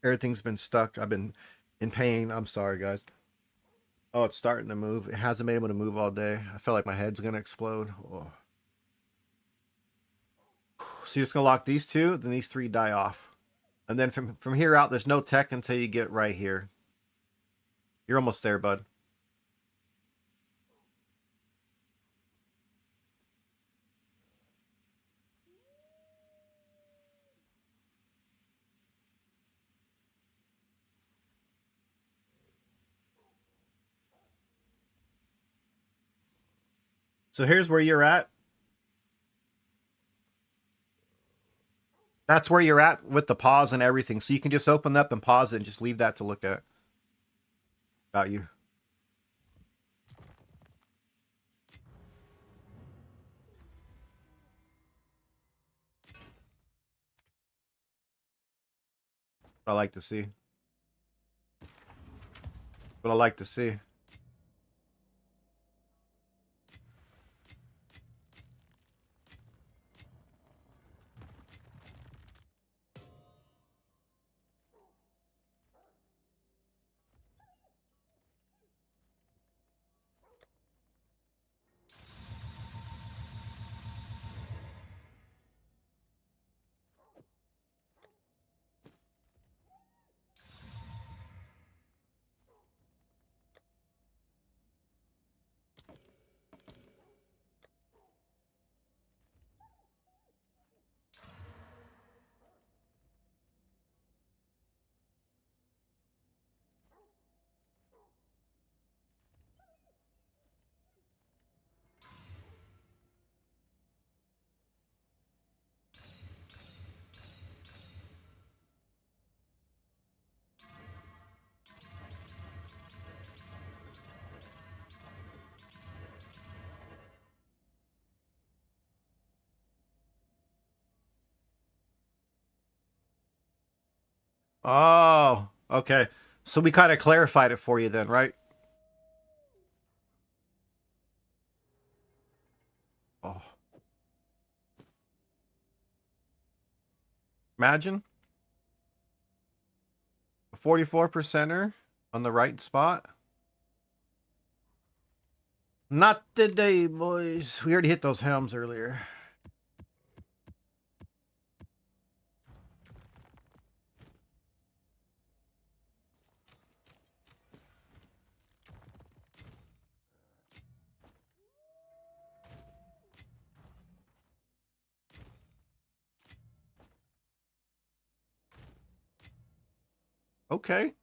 Everything's been stuck. I've been in pain. I'm sorry, guys. Oh, it's starting to move. It hasn't been able to move all day. I feel like my head's going to explode. Oh. So you're just going to lock these 2, then these 3 die off. And then from here out, there's no tech until you get right here. You're almost there, bud. So here's where you're at. That's where you're at with the pause and everything. So you can just open up and pause it and just leave that to look at. Got you. What I like to see. What I like to see. Oh, okay. So we kind of clarified it for you then, right? Oh. Imagine a 44%er on the right spot. Not today, boys. We already hit those helms earlier. Okay.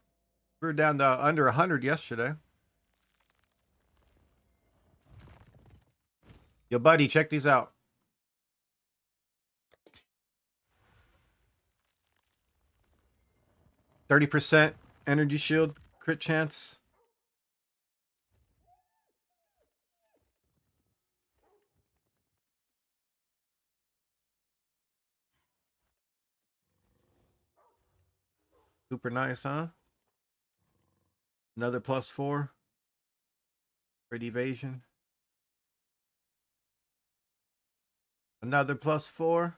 We were down to under 100 yesterday. Yo, buddy, check these out. %30 energy shield crit chance. Super nice, huh? Another +4. Crit evasion. Another +4.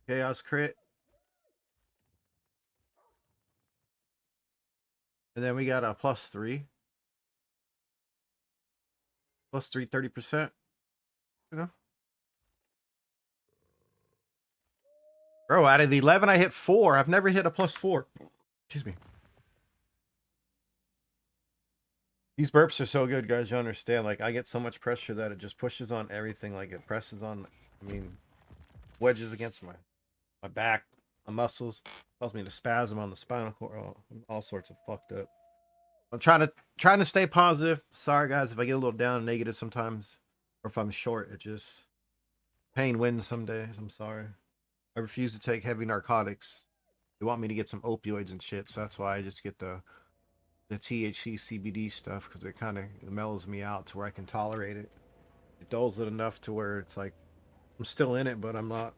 Chaos crit. And then we got a +3. +3, 30%. You know? Bro, out of the 11, I hit 4. I've never hit a +4. Excuse me. These burps are so good, guys. You understand? Like, I get so much pressure that it just pushes on everything. Like, it presses on, I mean, wedges against my back, my muscles. Causes me to spasm on the spinal cord. All sorts of fucked up. I'm trying to stay positive. Sorry, guys, if I get a little down and negative sometimes. Or if I'm short, it just... Pain wins some days. I'm sorry. I refuse to take heavy narcotics. They want me to get some opioids and shit, so that's why I just get the THC CBD stuff, because it kind of mellows me out to where I can tolerate it. It dulls it enough to where it's like I'm still in it, but I'm not,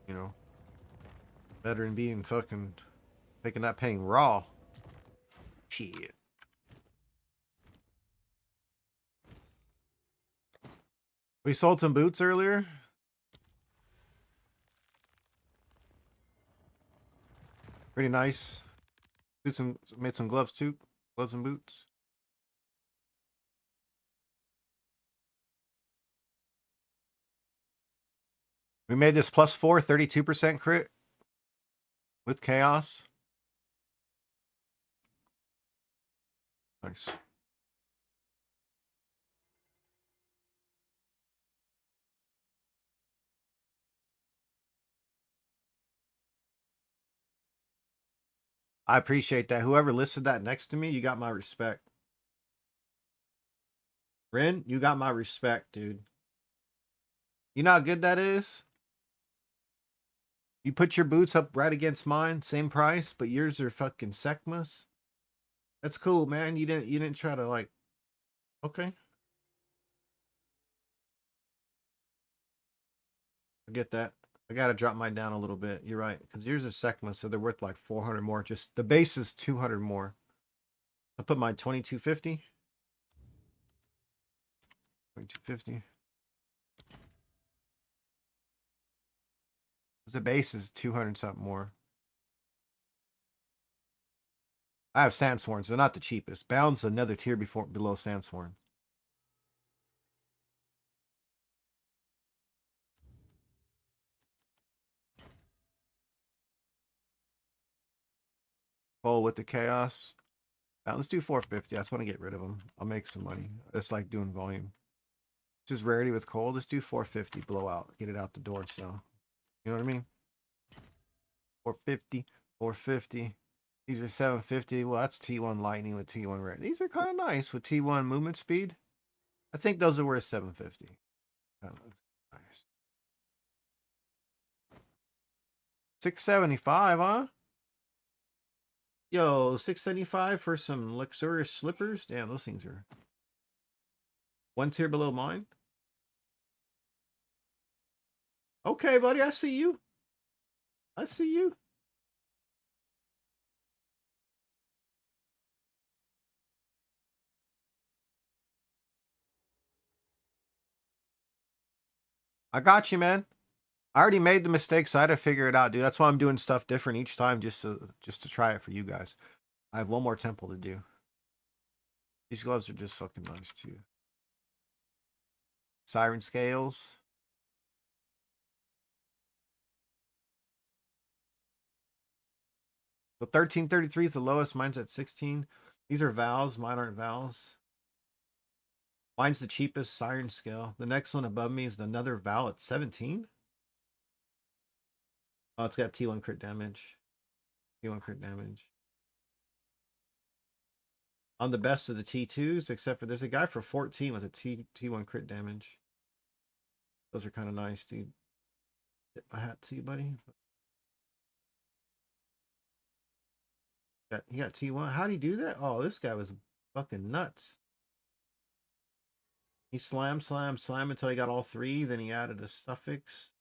you know, better than being fucking taking that pain raw. Shit. We sold some boots earlier. Pretty nice. Made some gloves too. Gloves and boots. We made this +4, 32% crit with chaos. Nice. I appreciate that. Whoever listed that next to me, you got my respect. Ren, you got my respect, dude. You know how good that is? You put your boots up right against mine, same price, but yours are fucking Secmas. That's cool, man. You didn't try to like. Okay, I get that. I gotta drop mine down a little bit. You're right, because yours are Secma, so they're worth like 400 more. Just the base is 200 more. I put mine 2250. 2250. The base is 200 something more. I have Sandsworns. They're not the cheapest. Bound's another tier below Sandsworn. Full with the chaos. Now, let's do 450. I just want to get rid of them. I'll make some money. It's like doing volume. Just rarity with cold. Let's do 450. Blow out. Get it out the door. So, you know what I mean? 450. 450. These are 750. Well, that's T1 Lightning with T1 Red. These are kind of nice with T1 movement speed. I think those are worth 750. Nice. 675, huh? Yo, 675 for some luxurious slippers. Damn, those things are one tier below mine. Okay, buddy, I see you. I see you. I got you, man. I already made the mistake, so I had to figure it out, dude. That's why I'm doing stuff different each time, just to try it for you guys. I have one more temple to do. These gloves are just fucking nice too. Siren scales. So 1333 is the lowest. Mine's at 16. These are vowels. Mine aren't vowels. Mine's the cheapest siren scale. The next one above me is another vowel at 17. Oh, it's got T1 crit damage. T1 crit damage. On the best of the T2s, except for there's a guy for 14 with a T1 crit damage. Those are kind of nice, dude. Tip my hat to you, buddy. He got T1. How'd he do that? Oh, this guy was fucking nuts. He slammed until he got all three. Then he added a suffix,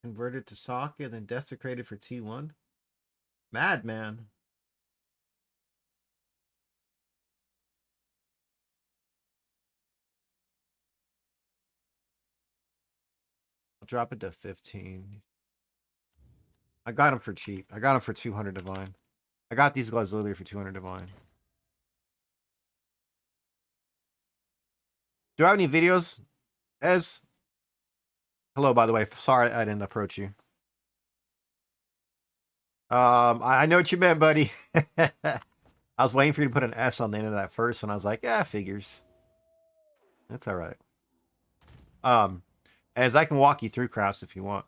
converted to socket, then desecrated for T1. Madman. I'll drop it to 15. I got him for cheap. I got him for 200 divine. I got these gloves literally for 200 divine. Do I have any videos? Ez? Hello, by the way. Sorry I didn't approach you. I know what you meant, buddy. I was waiting for you to put an S on the end of that first one. I was like, yeah, figures. That's all right. As I can walk you through crafts if you want.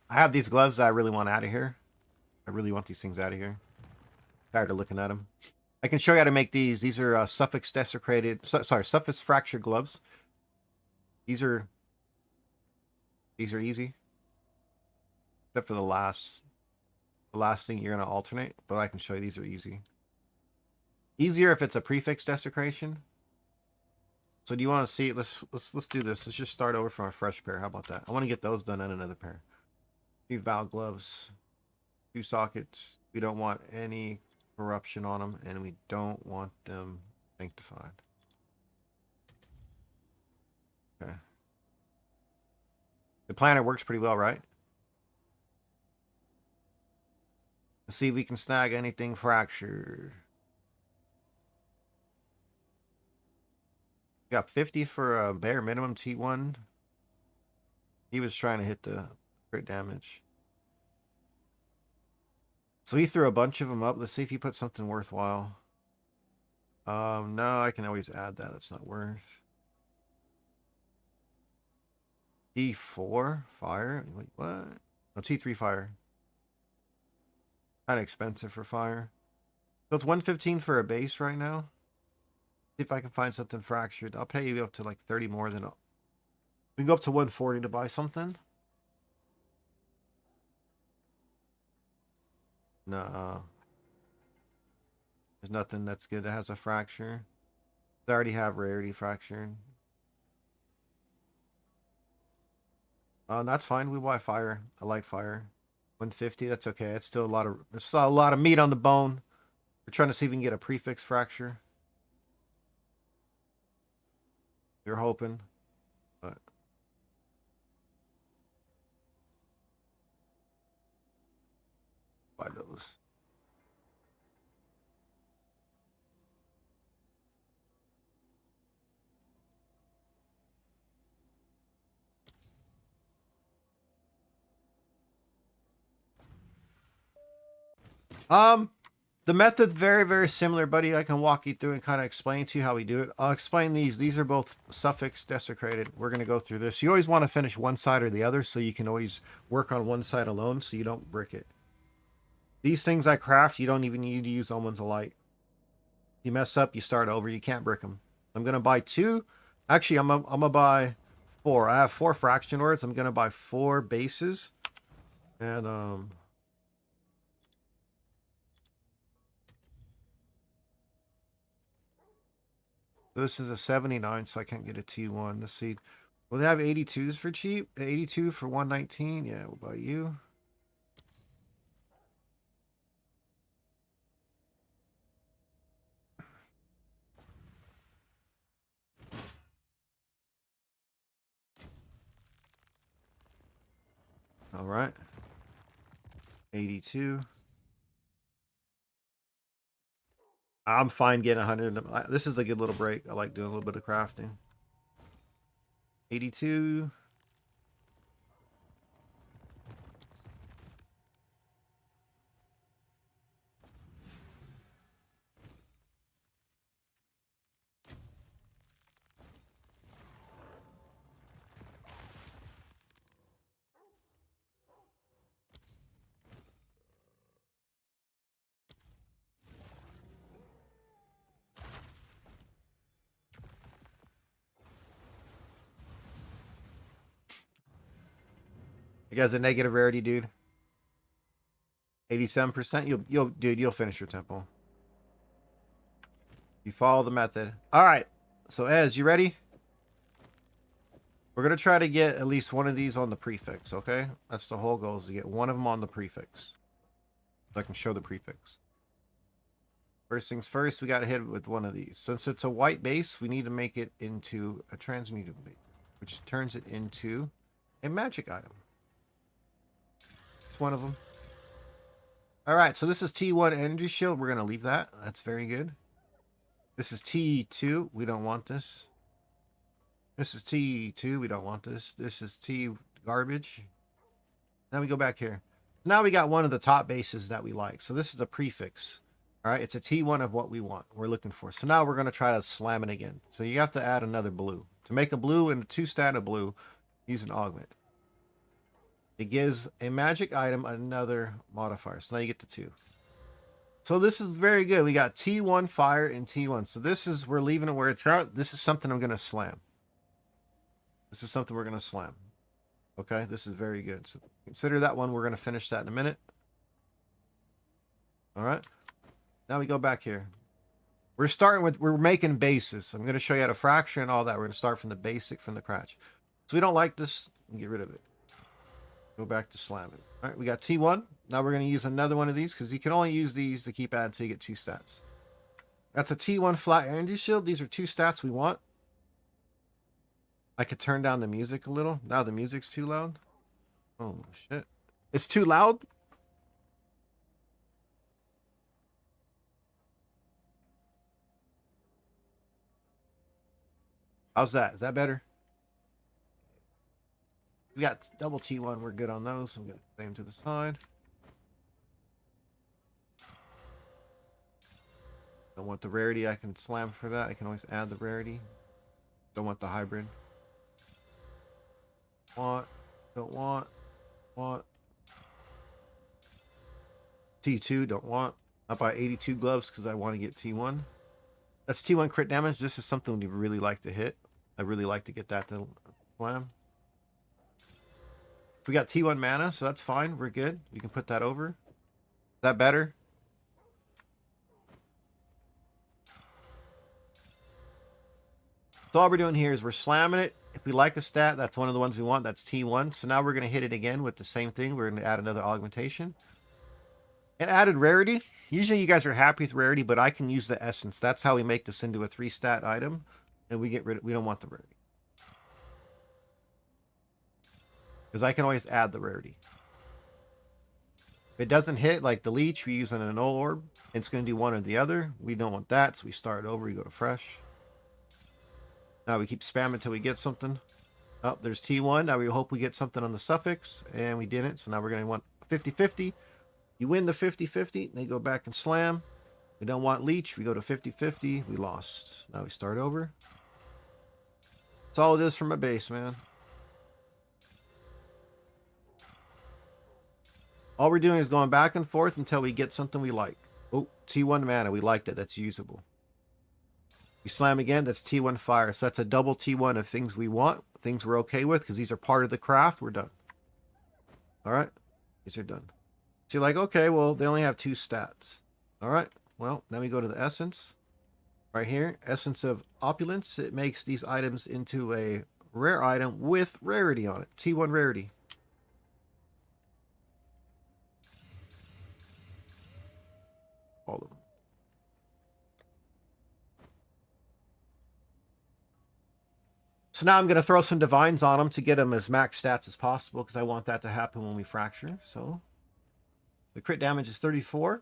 I have these gloves that I really want out of here. I really want these things out of here. Tired of looking at them. I can show you how to make these. These are suffix desecrated. Suffix fractured gloves. These are easy, except for the last thing you're gonna alternate. But I can show you these are easy. Easier if it's a prefix desecration. So do you want to see? Let's do this. Let's just start over from a fresh pair. How about that? I want to get those done and another pair. 3 valve gloves, 2 sockets. We don't want any corruption on them, and we don't want them sanctified. Okay. The planner works pretty well, right? Let's see if we can snag anything fractured. Got 50 for a bare minimum T1. He was trying to hit the crit damage. So he threw a bunch of them up. Let's see if he put something worthwhile. No, I can always add that. That's not worth. T4 fire. Wait, what? No, T3 fire. Kind of expensive for fire. So it's 115 for a base right now. See if I can find something fractured. I'll pay you up to like 30 more than... We can go up to 140 to buy something. No. There's nothing that's good that has a fracture. They already have rarity fractured. That's fine. We buy fire. I like fire. 150, that's okay. It's still there's still a lot of meat on the bone. We're trying to see if we can get a prefix fracture. You're hoping, but buy those. The method's very, very similar, buddy. I can walk you through and kind of explain to you how we do it. I'll explain these. These are both suffix desecrated. We're going to go through this. You always want to finish one side or the other, so you can always work on one side alone so you don't brick it. These things I craft, you don't even need to use Omens of Light. You mess up, you start over. You can't brick them. I'm going to buy 2. Actually, I'm going to buy 4. I have 4 fraction words. I'm going to buy 4 bases. And, this is a 79, so I can't get a T1. Let's see. Will they have 82s for cheap? 82 for 119? Yeah, we'll buy you. All right. 82. I'm fine getting 100. This is a good little break. I like doing a little bit of crafting. 82. You guys a negative rarity, dude? 87%. You'll finish your temple. You follow the method. All right. So Ez, you ready? We're gonna try to get at least one of these on the prefix. Okay, that's the whole goal, is to get one of them on the prefix, so I can show the prefix. First things first, we got to hit it with one of these. Since it's a white base, we need to make it into a transmutable base, which turns it into a magic item. It's one of them. All right, so this is T1 energy shield. We're gonna leave that. That's very good. This is T2. We don't want this. This is T2. We don't want this. This is T garbage. Now we go back here. Now we got one of the top bases that we like. So this is a prefix. All right, it's a T1 of what we want, we're looking for. So now we're going to try to slam it again. So you have to add another blue. To make a blue and a 2-stat of blue, use an augment. It gives a magic item another modifier. So now you get to 2. So this is very good. We got T1 fire and T1. So this is, we're leaving it where it's at. This is something I'm going to slam. This is something we're going to slam. Okay, this is very good. So consider that one. We're going to finish that in a minute. All right. Now we go back here. We're making bases. I'm going to show you how to fracture and all that. We're going to start from the basic, from the scratch. So we don't like this, get rid of it. Go back to slamming. All right, we got T1. Now we're going to use another one of these because you can only use these to keep adding until you get 2 stats. That's a T1 flat energy shield. These are 2 stats we want. I could turn down the music a little. Now the music's too loud. Oh, shit. It's too loud? How's that? Is that better? We got double T1. We're good on those. I'm going to lay them to the side. Don't want the rarity. I can slam for that. I can always add the rarity. Don't want the hybrid. Don't want. T2, don't want. I buy 82 gloves because I want to get T1. That's T1 crit damage. This is something we really like to hit. I really like to get that to slam. We got T1 mana, so that's fine. We're good. We can put that over. Is that better? So all we're doing here is we're slamming it. If we like a stat, that's one of the ones we want. That's T1. So now we're going to hit it again with the same thing. We're going to add another augmentation. And added rarity. Usually you guys are happy with rarity, but I can use the essence. That's how we make this into a 3-stat item. And we don't want the rarity. Because I can always add the rarity. If it doesn't hit, like the leech, we use an annul orb. It's going to do one or the other. We don't want that, so we start over. We go to fresh. Now we keep spamming until we get something. Oh, there's T1. Now we hope we get something on the suffix. And we didn't. So now we're going to want 50-50. You win the 50-50. Then you go back and slam. We don't want leech. We go to 50-50. We lost. Now we start over. That's all it is from a base, man. All we're doing is going back and forth until we get something we like. Oh, T1 mana. We liked it. That's usable. You slam again, that's T1 fire. So that's a double T1 of things we want, things we're okay with, because these are part of the craft. We're done. All right? These are done. So you're like, okay, well, they only have 2 stats. All right? Well, then we go to the essence. Right here, essence of opulence. It makes these items into a rare item with rarity on it. T1 rarity. All of them. So now I'm going to throw some divines on them to get them as max stats as possible because I want that to happen when we fracture. So the crit damage is 34,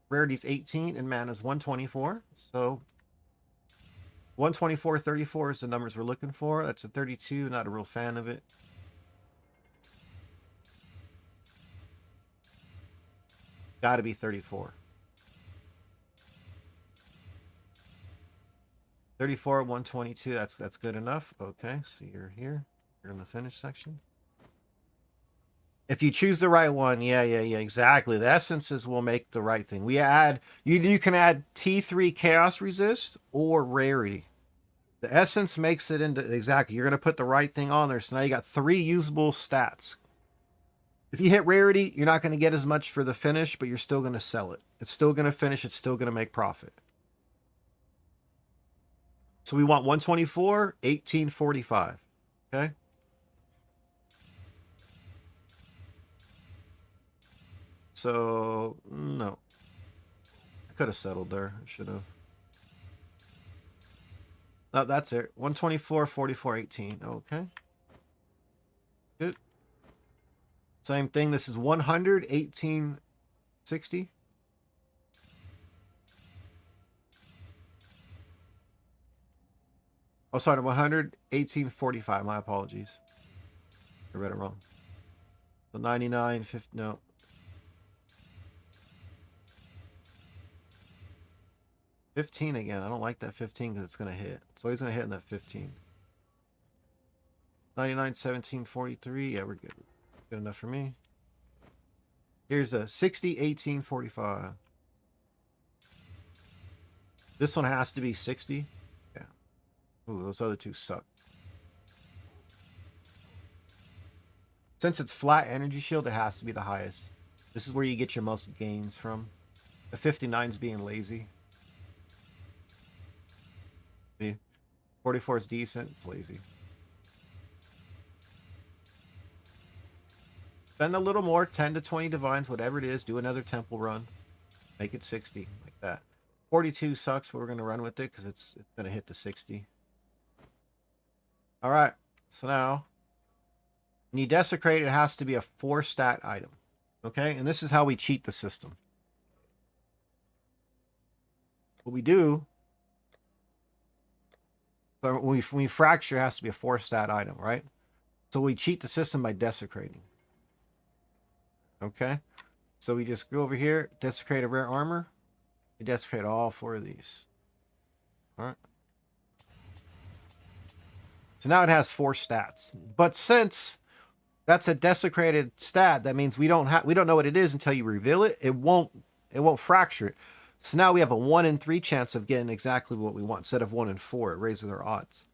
rarity is 18, and mana is 124. So 124, 34 is the numbers we're looking for. That's a 32, not a real fan of it. Got to be 34. 34, 122, that's good enough. Okay, so you're here. You're in the finish section. If you choose the right one, yeah, exactly. The essences will make the right thing. We add, you can add T3 chaos resist or rarity. The essence makes it into, exactly, you're going to put the right thing on there. So now you got 3 usable stats. If you hit rarity, you're not going to get as much for the finish, but you're still going to sell it. It's still going to finish. It's still going to make profit. So we want 124, 1845. Okay. So, no. I could have settled there. I should have. No, that's it. 124, 44, 18. Okay. Good. Same thing. This is 100, 1860. Oh, sorry, 100, 1845. My apologies. I read it wrong. So 99, 50, no. 15 again. I don't like that 15 because it's going to hit. It's always going to hit in that 15. 99, 17, 43. Yeah, we're good. Good enough for me. Here's a 60, 18, 45. This one has to be 60. Yeah. Ooh, those other two suck. Since it's flat energy shield, it has to be the highest. This is where you get your most gains from. The 59's being lazy. See? 44 is decent. It's lazy. Spend a little more, 10 to 20 divines, whatever it is. Do another temple run. Make it 60, like that. 42 sucks, but we're going to run with it because it's going to hit the 60. All right, so now, when you desecrate, it has to be a 4-stat item. Okay, and this is how we cheat the system. What we do, so when we fracture, it has to be a 4-stat item, right? So we cheat the system by desecrating. Okay, so we just go over here, desecrate a rare armor. We desecrate all 4 of these. All right. So now it has 4 stats. But since that's a desecrated stat, that means we don't know what it is until you reveal it. It won't fracture it. So now we have a 1 in 3 chance of getting exactly what we want instead of 1 in 4. It raises our odds.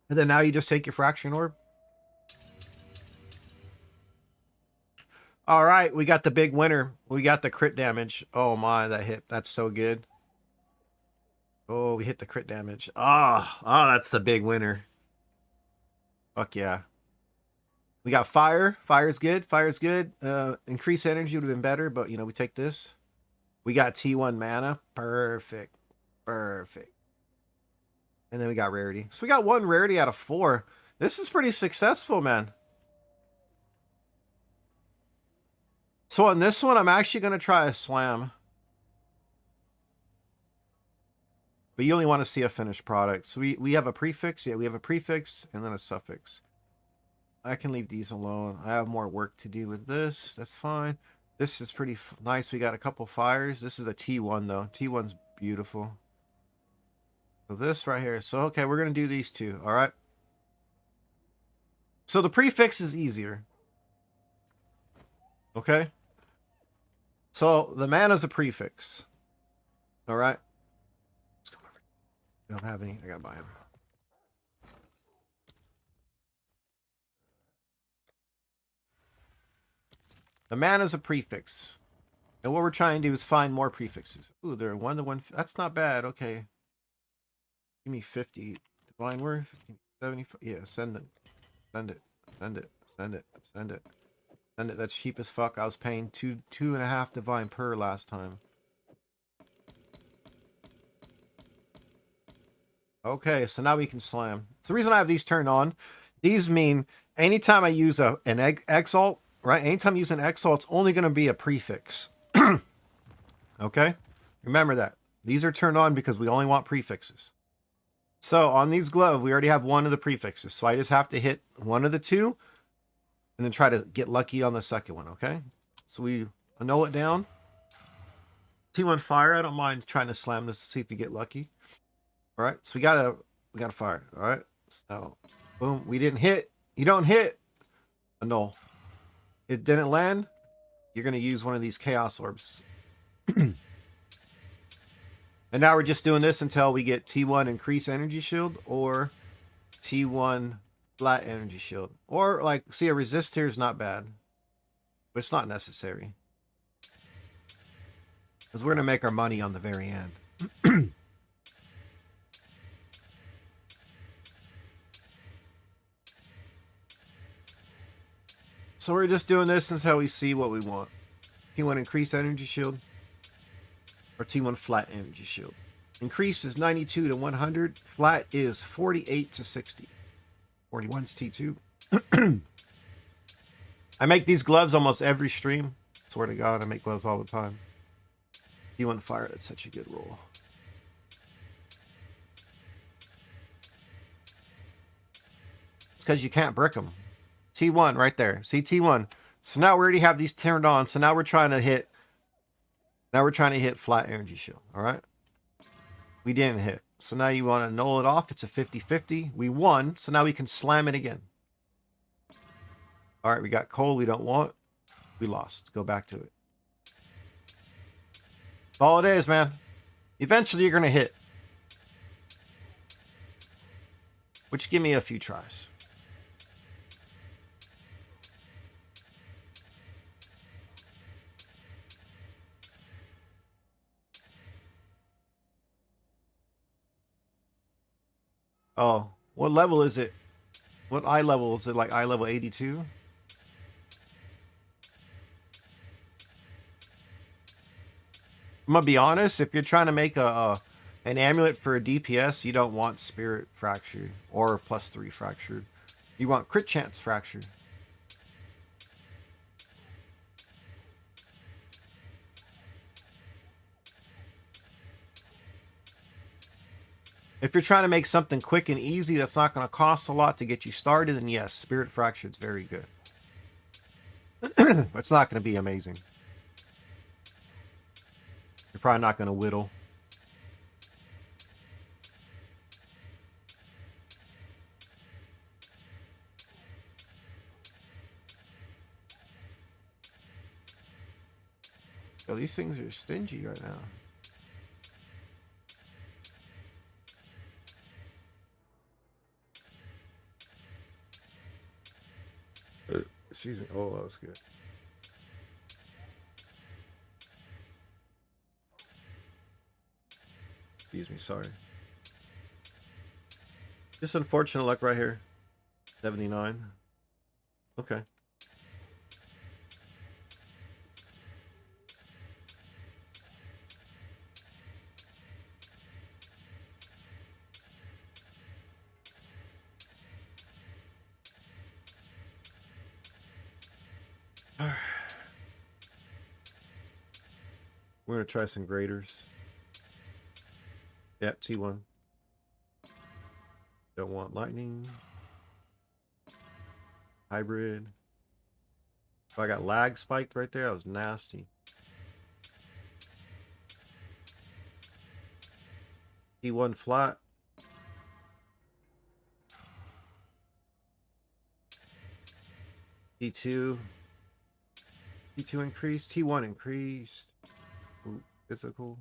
And then now you just take your fraction orb. All right, we got the big winner. We got the crit damage. Oh my, that hit. That's so good. Oh, we hit the crit damage. Oh, that's the big winner. Fuck yeah. We got fire. Fire's good. Fire's good. Increased energy would have been better, but, you know, we take this. We got T1 mana. Perfect. Perfect. And then we got rarity. So we got 1 rarity out of 4. This is pretty successful, man. So on this one, I'm actually going to try a slam. But you only want to see a finished product. So we have a prefix. Yeah, we have a prefix and then a suffix. I can leave these alone. I have more work to do with this. That's fine. This is pretty nice. We got a couple fires. This is a T1, though. T1's beautiful. So this right here. So, okay, we're going to do these two. All right. So the prefix is easier. Okay. So the mana's a prefix. All right. Let's come over. We don't have any. I got to buy them. The mana's a prefix. And what we're trying to do is find more prefixes. Ooh, they're 1-to-1. That's not bad. Okay. Give me 50 divine worth. 75. Yeah, send it. Send it. Send it. Send it. Send it. Send it. That's cheap as fuck. I was paying 2.5 divine per last time. Okay, so now we can slam. So the reason I have these turned on, these mean anytime I use an exalt, right? Anytime I use an exalt, it's only going to be a prefix. Okay? Remember that. These are turned on because we only want prefixes. So on these gloves, we already have 1 of the prefixes. So I just have to hit 1 of the 2 and then try to get lucky on the second one, okay? So we annul it down. T1 fire. I don't mind trying to slam this to see if we get lucky. All right, so we got a fire. All right, so boom, we didn't hit. You don't hit. Annul. It didn't land. You're gonna use one of these chaos orbs. And now we're just doing this until we get T1 increase energy shield or T1 flat energy shield. Or like, see, a resist here is not bad. But it's not necessary. Because we're going to make our money on the very end. So we're just doing this until we see what we want. T1 increased energy shield. Or T1 flat energy shield. Increase is 92 to 100. Flat is 48 to 60. 41's T2. I make these gloves almost every stream. Swear to God, I make gloves all the time. T1 fire, that's such a good roll. It's because you can't brick them. T1 right there. See T1. So now we already have these turned on. So now we're trying to hit. Now we're trying to hit flat energy shield. All right. We didn't hit. So now you want to null it off. It's a 50-50. We won. So now we can slam it again. All right. We got coal we don't want. We lost. Go back to it. That's all it is, man. Eventually you're going to hit. Which give me a few tries. Oh, what level is it? What eye level is it? Like eye level 82? I'm gonna be honest. If you're trying to make an amulet for a DPS, you don't want spirit fractured or +3 fractured. You want crit chance fractured. If you're trying to make something quick and easy that's not going to cost a lot to get you started, then yes, Spirit Fractured is very good. But it's not going to be amazing. You're probably not going to whittle. Yo, these things are stingy right now. Excuse me. Oh, that was good. Excuse me. Sorry. Just unfortunate luck right here. 79. Okay. We're going to try some graders. Yep, T1. Don't want lightning. Hybrid. If I got lag spiked right there, that was nasty. T1 flat. T2. T2 increased. T1 increased. Ooh, physical.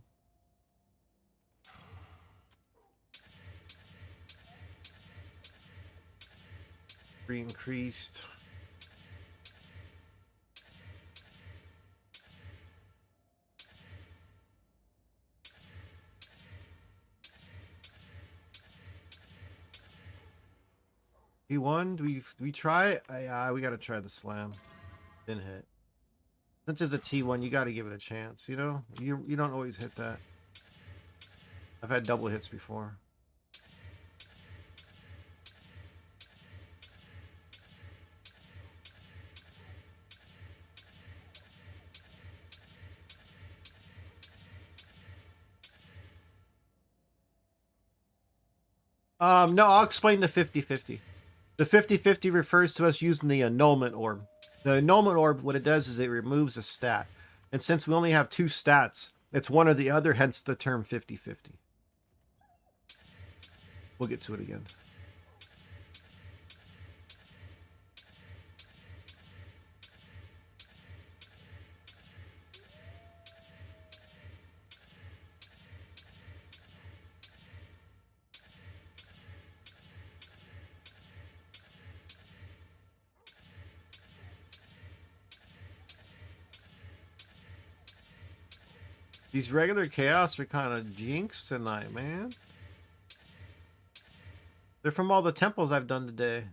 Increased. T1, do we try it? We gotta try the slam. Didn't hit. Since it's a T1, you gotta give it a chance, you know? You don't always hit that. I've had double hits before. No, I'll explain the 50-50. The 50-50 refers to us using the annulment orb. The annulment orb, what it does is it removes a stat. And since we only have 2 stats, it's one or the other, hence the term 50-50. We'll get to it again. These regular chaos are kind of jinxed tonight, man. They're from all the temples I've done today.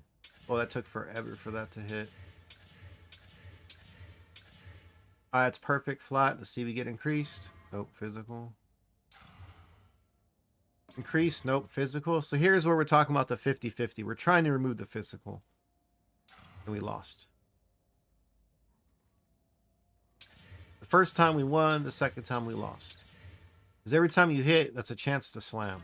Oh, that took forever for that to hit. It's perfect flat. Let's see if we get increased. Nope, physical. Increase, nope, physical. So here's where we're talking about the 50-50. We're trying to remove the physical. And we lost. The first time we won, the second time we lost. Because every time you hit, that's a chance to slam.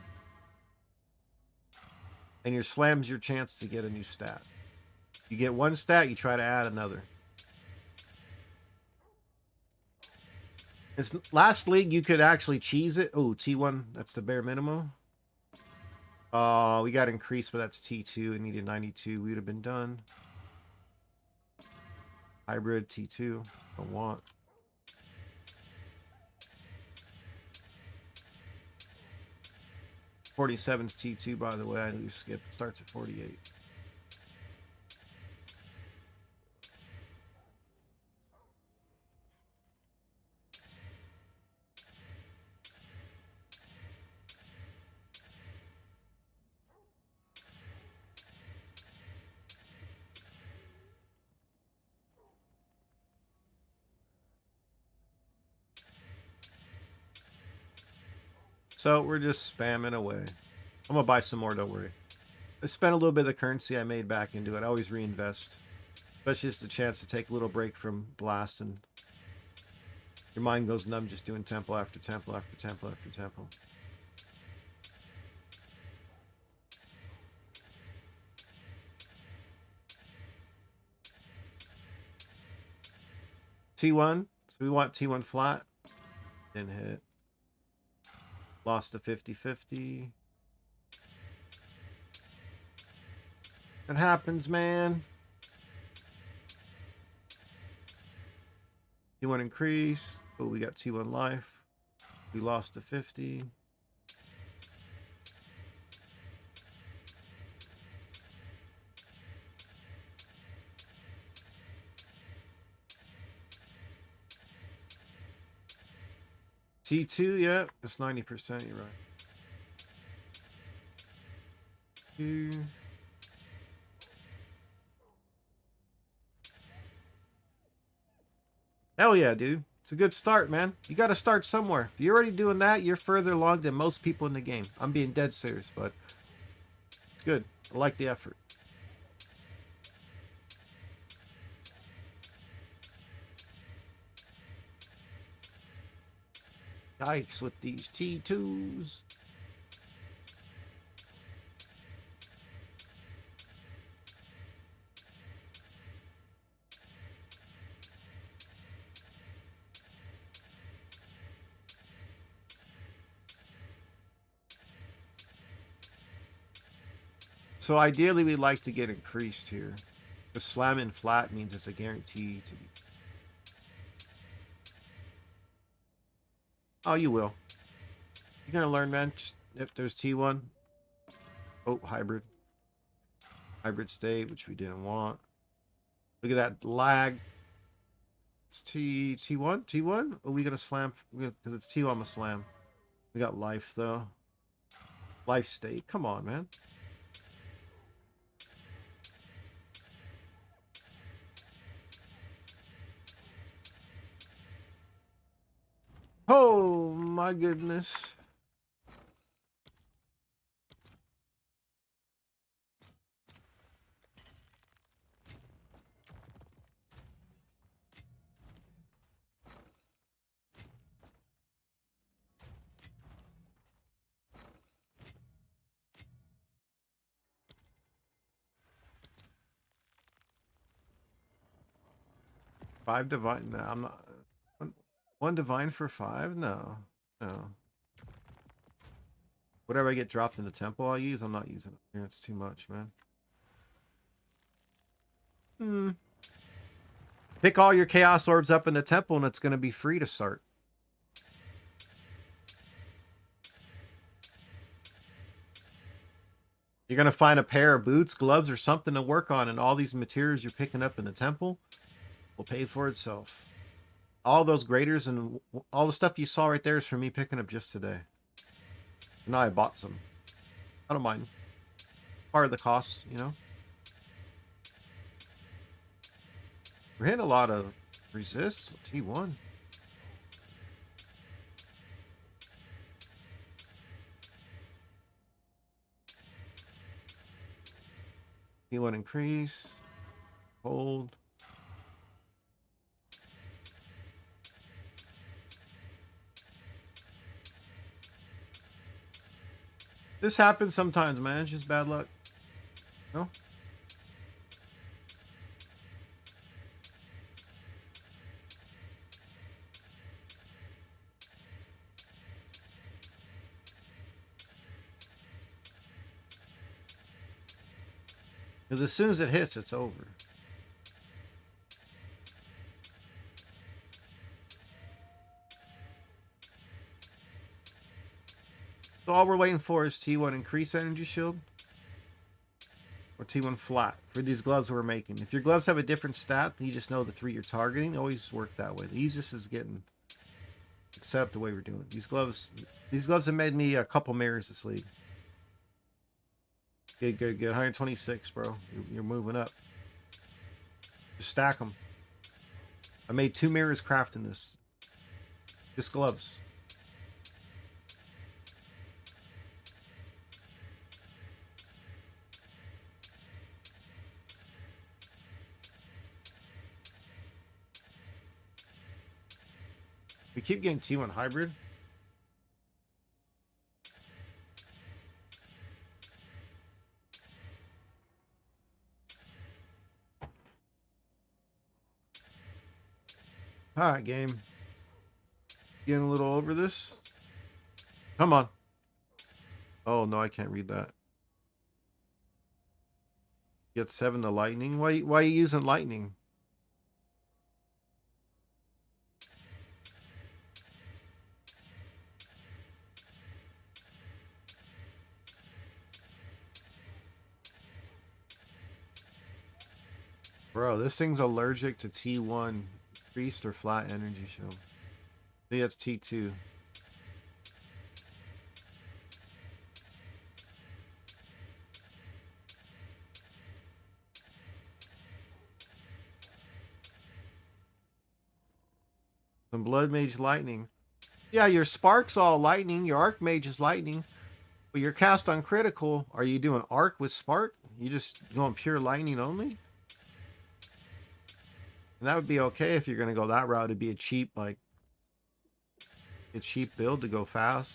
And your slam's your chance to get a new stat. You get one stat, you try to add another. It's last league you could actually cheese it. Oh, T1, that's the bare minimum. We got increased, but that's T2. It needed 92. We would have been done. Hybrid T2. Don't want. .47's T2, by the way. I knew skip. It starts at 48. So we're just spamming away. I'm gonna buy some more, don't worry. I spent a little bit of the currency I made back into it. I always reinvest. Especially just a chance to take a little break from blast and your mind goes numb just doing temple after temple after temple after temple. T1. So we want T1 flat. Didn't hit. Lost to 50-50. It happens, man. T1 increased. Oh, we got T1 life. We lost to 50. T2, yeah, it's 90%, you're right. 2. Hell yeah, dude. It's a good start, man. You got to start somewhere. If you're already doing that, you're further along than most people in the game. I'm being dead serious, but it's good. I like the effort. Yikes with these T2s. So ideally, we'd like to get increased here. The slamming flat means it's a guarantee to be. Oh, you will. You're gonna learn, man. Just if there's T1. Oh, hybrid. Hybrid state, which we didn't want. Look at that lag. It's T1? T1? Are we gonna slam? Because it's T1, I'm gonna slam. We got life, though. Life state. Come on, man. Oh, my goodness. Five divine? No, I'm not. One divine for 5? No. No. Whatever I get dropped in the temple I'll use, I'm not using it. It's too much, man. Pick all your chaos orbs up in the temple and it's going to be free to start. You're going to find a pair of boots, gloves, or something to work on, and all these materials you're picking up in the temple will pay for itself. all those graders and all the stuff you saw right there is from me picking up just today. Now I bought some. I don't mind. Part of the cost, you know. We're hitting a lot of resist. T1. T1 increase. Hold. This happens sometimes, man. It's just bad luck. No? Because as soon as it hits, it's over. So all we're waiting for is T1 increase energy shield. Or T1 flat for these gloves we're making. If your gloves have a different stat, then you just know the 3 you're targeting. Always work that way. The easiest is getting set up the way we're doing it. These gloves have made me a couple mirrors this league. Good, good, good. 126, bro. You're moving up. Just stack them. I made 2 mirrors crafting this. Just gloves. We keep getting T1 hybrid. Alright, game. Getting a little over this. Come on. Oh, no, I can't read that. Get 7 to lightning. Why are you using lightning? Bro, this thing's allergic to T1 increased or flat energy shield. I think that's T2. Some Blood Mage lightning. Yeah, your Spark's all lightning. Your Archmage is lightning. But your cast on critical, are you doing Arc with Spark? You just going pure lightning only? And that would be okay if you're going to go that route. It'd be a cheap, like, a cheap build to go fast.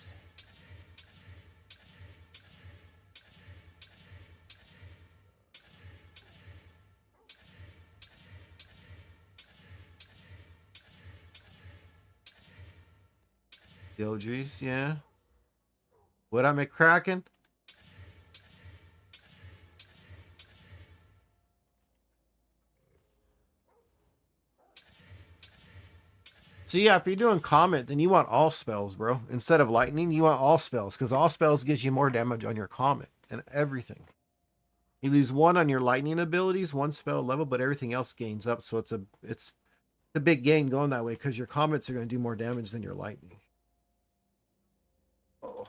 Dildries, yeah. What I'm cracking? So yeah, if you're doing Comet, then you want all spells, bro. Instead of Lightning, you want all spells, because all spells gives you more damage on your Comet and everything. You lose 1 on your Lightning abilities, 1 spell level, but everything else gains up. So it's a big gain going that way, because your Comets are going to do more damage than your Lightning. Oh.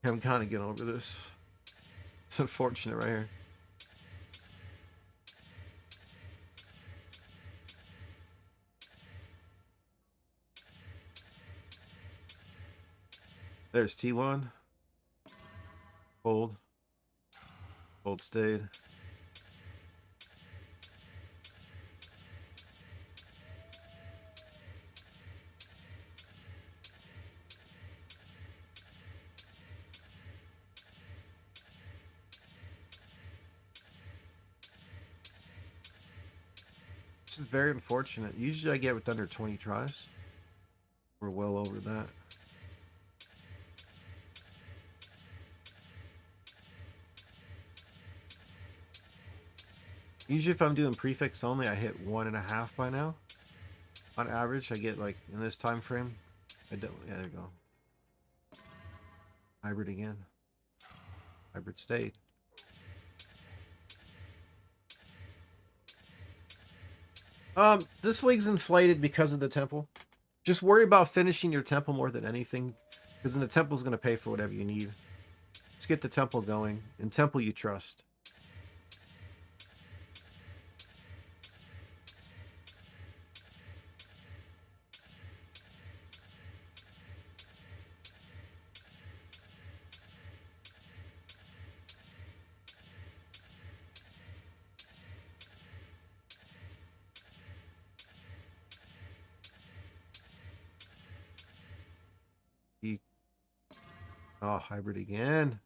I'm kind of getting over this. It's unfortunate right here. There's T1. Hold. Hold stayed. This is very unfortunate. Usually I get with under 20 tries. We're well over that. Usually if I'm doing prefix only, I hit 1.5 by now. On average, I get like in this time frame. I don't. Yeah, there you go. Hybrid again. Hybrid stayed. This league's inflated because of the temple. Just worry about finishing your temple more than anything, because then the temple's going to pay for whatever you need. Just get the temple going, and temple you trust. Oh, hybrid again.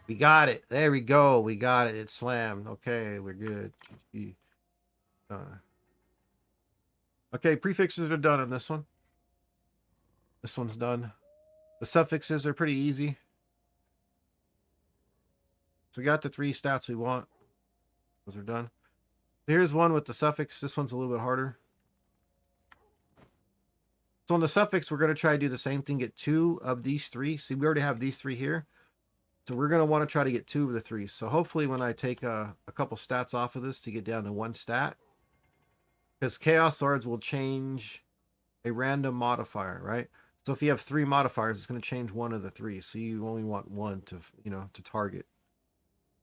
We got it. There we go. We got it. It slammed. Okay, we're good. Okay, prefixes are done on this one. This one's done. The suffixes are pretty easy. So we got the 3 stats we want. Those are done. Here's one with the suffix. This one's a little bit harder. So on the suffix, we're going to try to do the same thing. Get 2 of these 3. See, we already have these 3 here. So we're going to want to try to get 2 of the 3. So hopefully when I take a couple stats off of this to get down to 1 stat. Because Chaos Swords will change a random modifier, right? So if you have 3 modifiers, it's going to change 1 of the 3. So you only want 1 to, to target.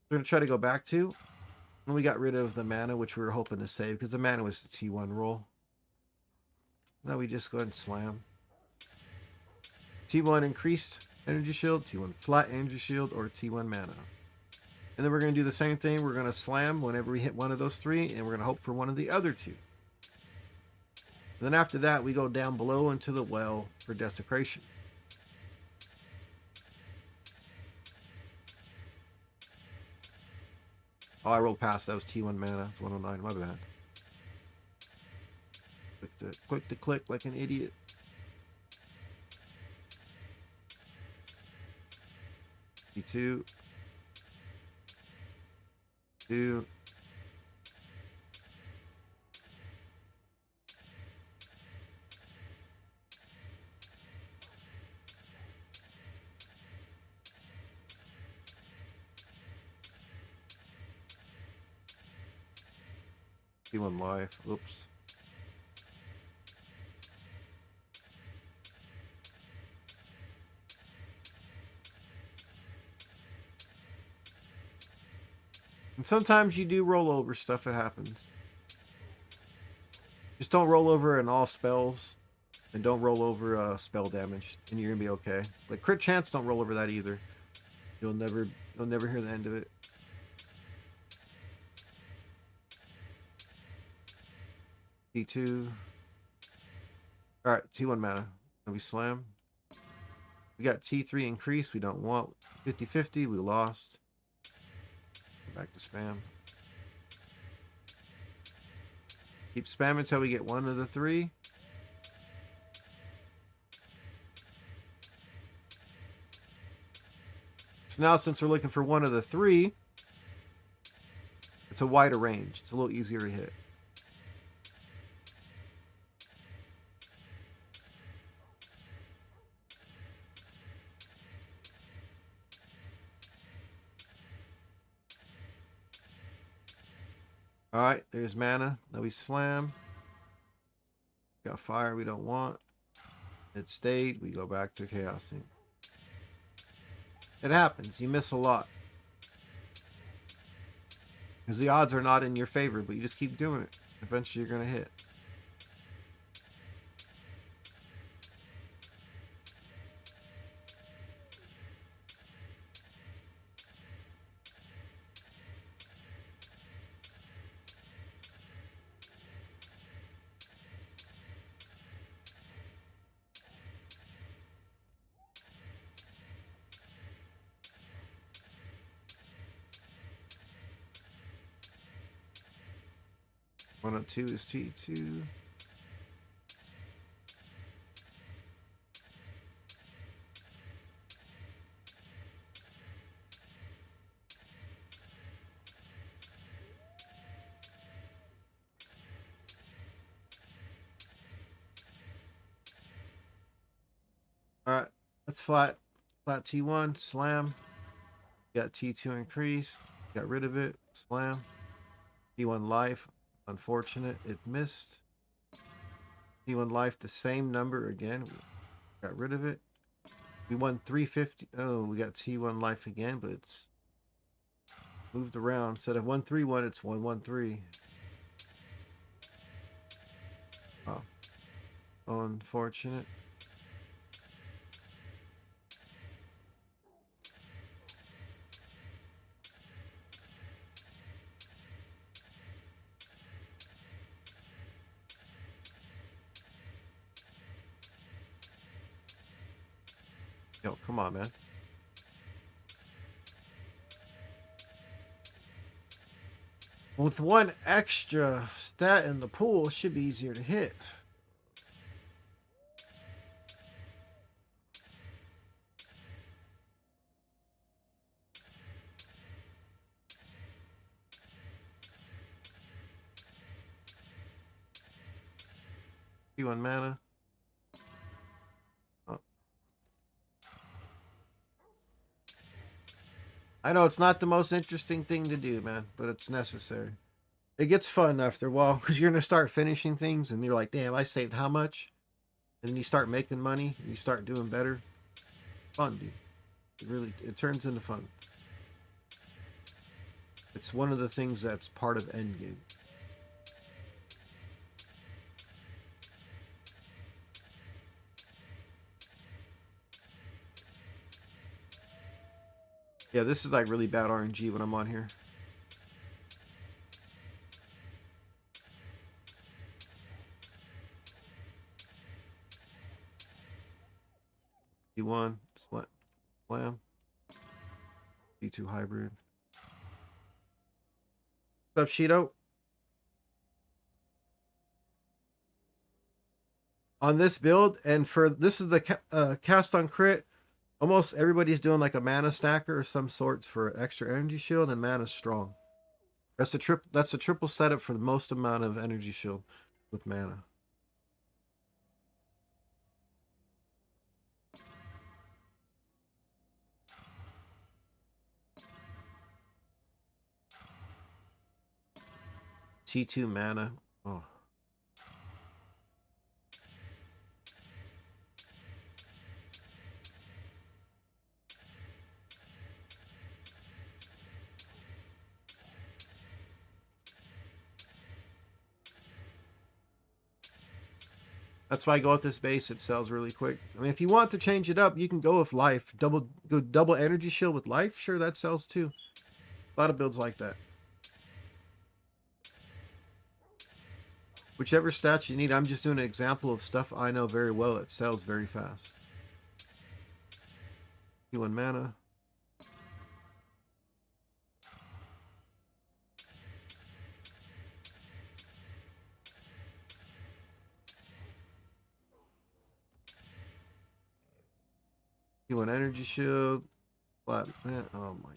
We're going to try to go back to. And we got rid of the mana, which we were hoping to save. Because the mana was the T1 roll. Now we just go ahead and slam. T1 increased energy shield, T1 flat energy shield, or T1 mana. And then we're going to do the same thing. We're going to slam whenever we hit one of those 3, and we're going to hope for one of the other 2. And then after that, we go down below into the well for desecration. Oh, I rolled past. That was T1 mana. It's 109. My bad. Quick to click like an idiot. T2. 2. T1 life. Oops. And sometimes you do roll over stuff. It happens. Just don't roll over in all spells. And don't roll over spell damage. And you're going to be okay. Like crit chance, don't roll over that either. You'll never hear the end of it. T2. Alright, T1 mana. And we slam. We got T3 increase. We don't want 50-50. We lost. Back to spam. Keep spamming until we get one of the 3. So now since we're looking for one of the 3, it's a wider range. It's a little easier to hit. Alright, there's mana. Now we slam. Got fire we don't want. It stayed. We go back to chaosing. It happens. You miss a lot. Because the odds are not in your favor, but you just keep doing it. Eventually you're going to hit. One and 2 is T2. Alright, that's flat. Flat T1, slam. Got T2 increase. Got rid of it. Slam. T1 life. Unfortunate. It missed. T1 life, the same number again. Got rid of it. We won 350. Oh, we got T1 life again, but it's moved around. Instead of 131, it's 113. Oh. Unfortunate. Yo, come on, man. With one extra stat in the pool, it should be easier to hit. T1 mana. Oh. I know it's not the most interesting thing to do, man, but it's necessary. It gets fun after a while because you're going to start finishing things and you're like, damn, I saved how much? And then you start making money and you start doing better. Fun, dude. It turns into fun. It's one of the things that's part of endgame. Yeah, this is like really bad RNG when I'm on here. T1, slam. T2 hybrid. What's up, Shido? On this build, and for this is the cast on crit, almost everybody's doing like a mana stacker or some sorts for extra energy shield and mana strong. That's the triple setup for the most amount of energy shield with mana. T2 mana. Oh. That's why I go with this base. It sells really quick. I mean, if you want to change it up, you can go with life. Go double energy shield with life. Sure, that sells too. A lot of builds like that. Whichever stats you need. I'm just doing an example of stuff I know very well. It sells very fast. T1 mana. T1 energy shield. Flat. Oh my.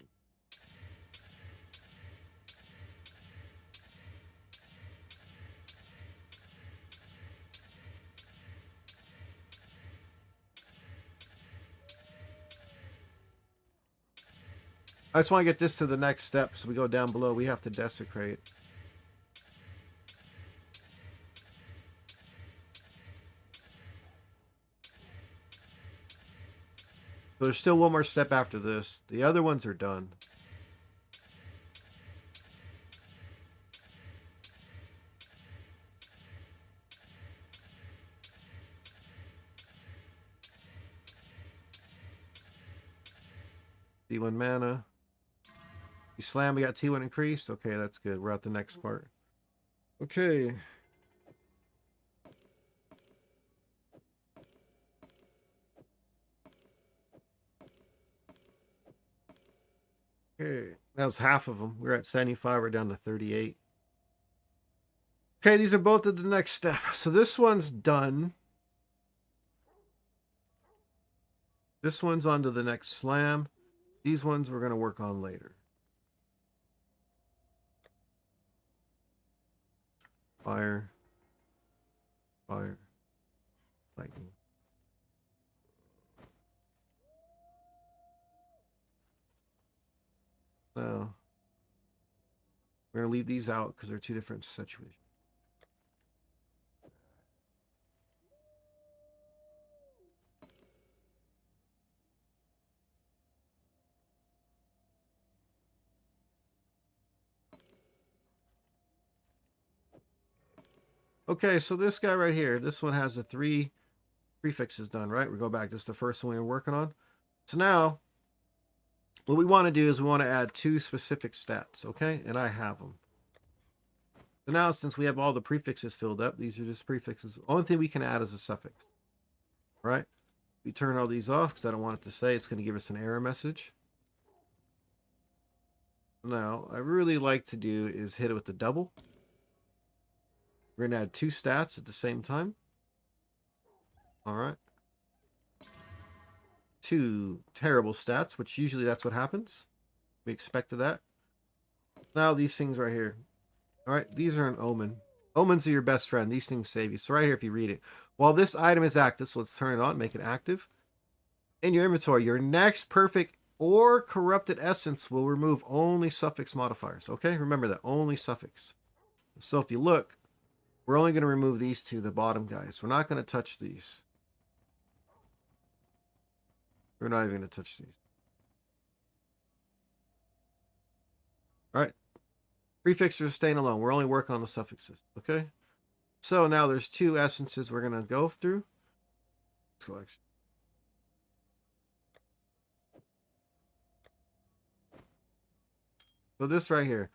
I just want to get this to the next step. So we go down below. We have to desecrate. So there's still one more step after this. The other ones are done. T1 mana. You slam, we got T1 increased. Okay, that's good. We're at the next part. Okay. Okay, that was half of them. We're at 75. We're down to 38. Okay, these are both at the next step. So this one's done. This one's on to the next slam. These ones we're going to work on later. Fire. Fire. Lightning. leave these out because they're two different situations. Okay, so this guy right here, this one has the 3 prefixes done, right? We go back. This is the first one we were working on. So now, what we want to do is we want to add 2 specific stats, okay? And I have them. So now, since we have all the prefixes filled up, these are just prefixes. The only thing we can add is a suffix, right? We turn all these off because I don't want it to say. It's going to give us an error message. Now, I really like to do is hit it with the double. We're going to add 2 stats at the same time. All right. 2 terrible stats, which usually that's what happens. We expected that. Now these things right here. All right, these are an omen. Omens are your best friend. These things save you. So right here, if you read it, while this item is active, so let's turn it on, make it active. In your inventory, your next perfect or corrupted essence will remove only suffix modifiers. Okay, remember that, only suffix. So if you look, we're only going to remove these 2, the bottom guys. We're not going to touch these. We're not even going to touch these. All right. Prefixes are staying alone. We're only working on the suffixes. Okay. So now there's 2 essences we're going to go through. Let's go actually. So this right here.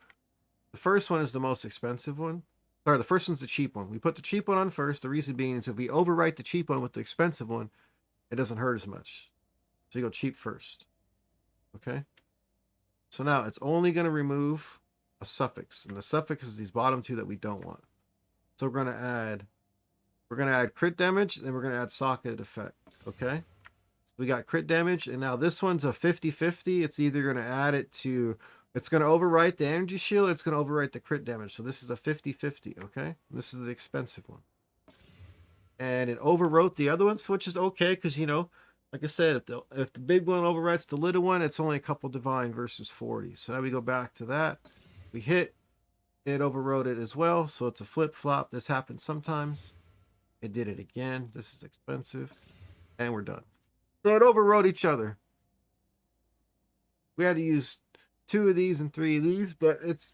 The first one is the most expensive one. Sorry, the first one's the cheap one. We put the cheap one on first. The reason being is if we overwrite the cheap one with the expensive one, it doesn't hurt as much. So you go cheap first. Okay. So now it's only going to remove a suffix. And the suffix is these bottom 2 that we don't want. So we're going to add crit damage, and we're going to add socketed effect. Okay. So we got crit damage, and now this one's a 50-50. It's either going to add it to, it's going to overwrite the energy shield, it's going to overwrite the crit damage. So this is a 50-50. Okay. This is the expensive one. And it overwrote the other ones, which is okay, because, you know, like I said, if the big one overwrites the little one, it's only a couple divine versus 40. So now we go back to that. We hit, it overrode it as well. So it's a flip-flop. This happens sometimes. It did it again. This is expensive. And we're done. So it overrode each other. We had to use 2 of these and 3 of these, but it's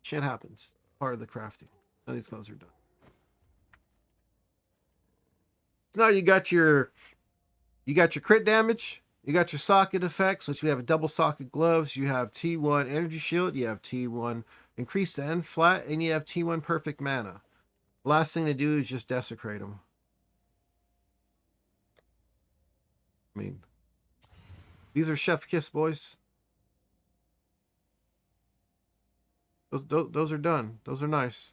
shit happens. Part of the crafting. Now these guys are done. Now you got your crit damage, you got your socket effects, which we have a double socket gloves, you have T1 energy shield, you have T1 increase the end flat, and you have T1 perfect mana. The last thing to do is just desecrate them. I mean, these are chef kiss, boys. Those are done. Those are nice.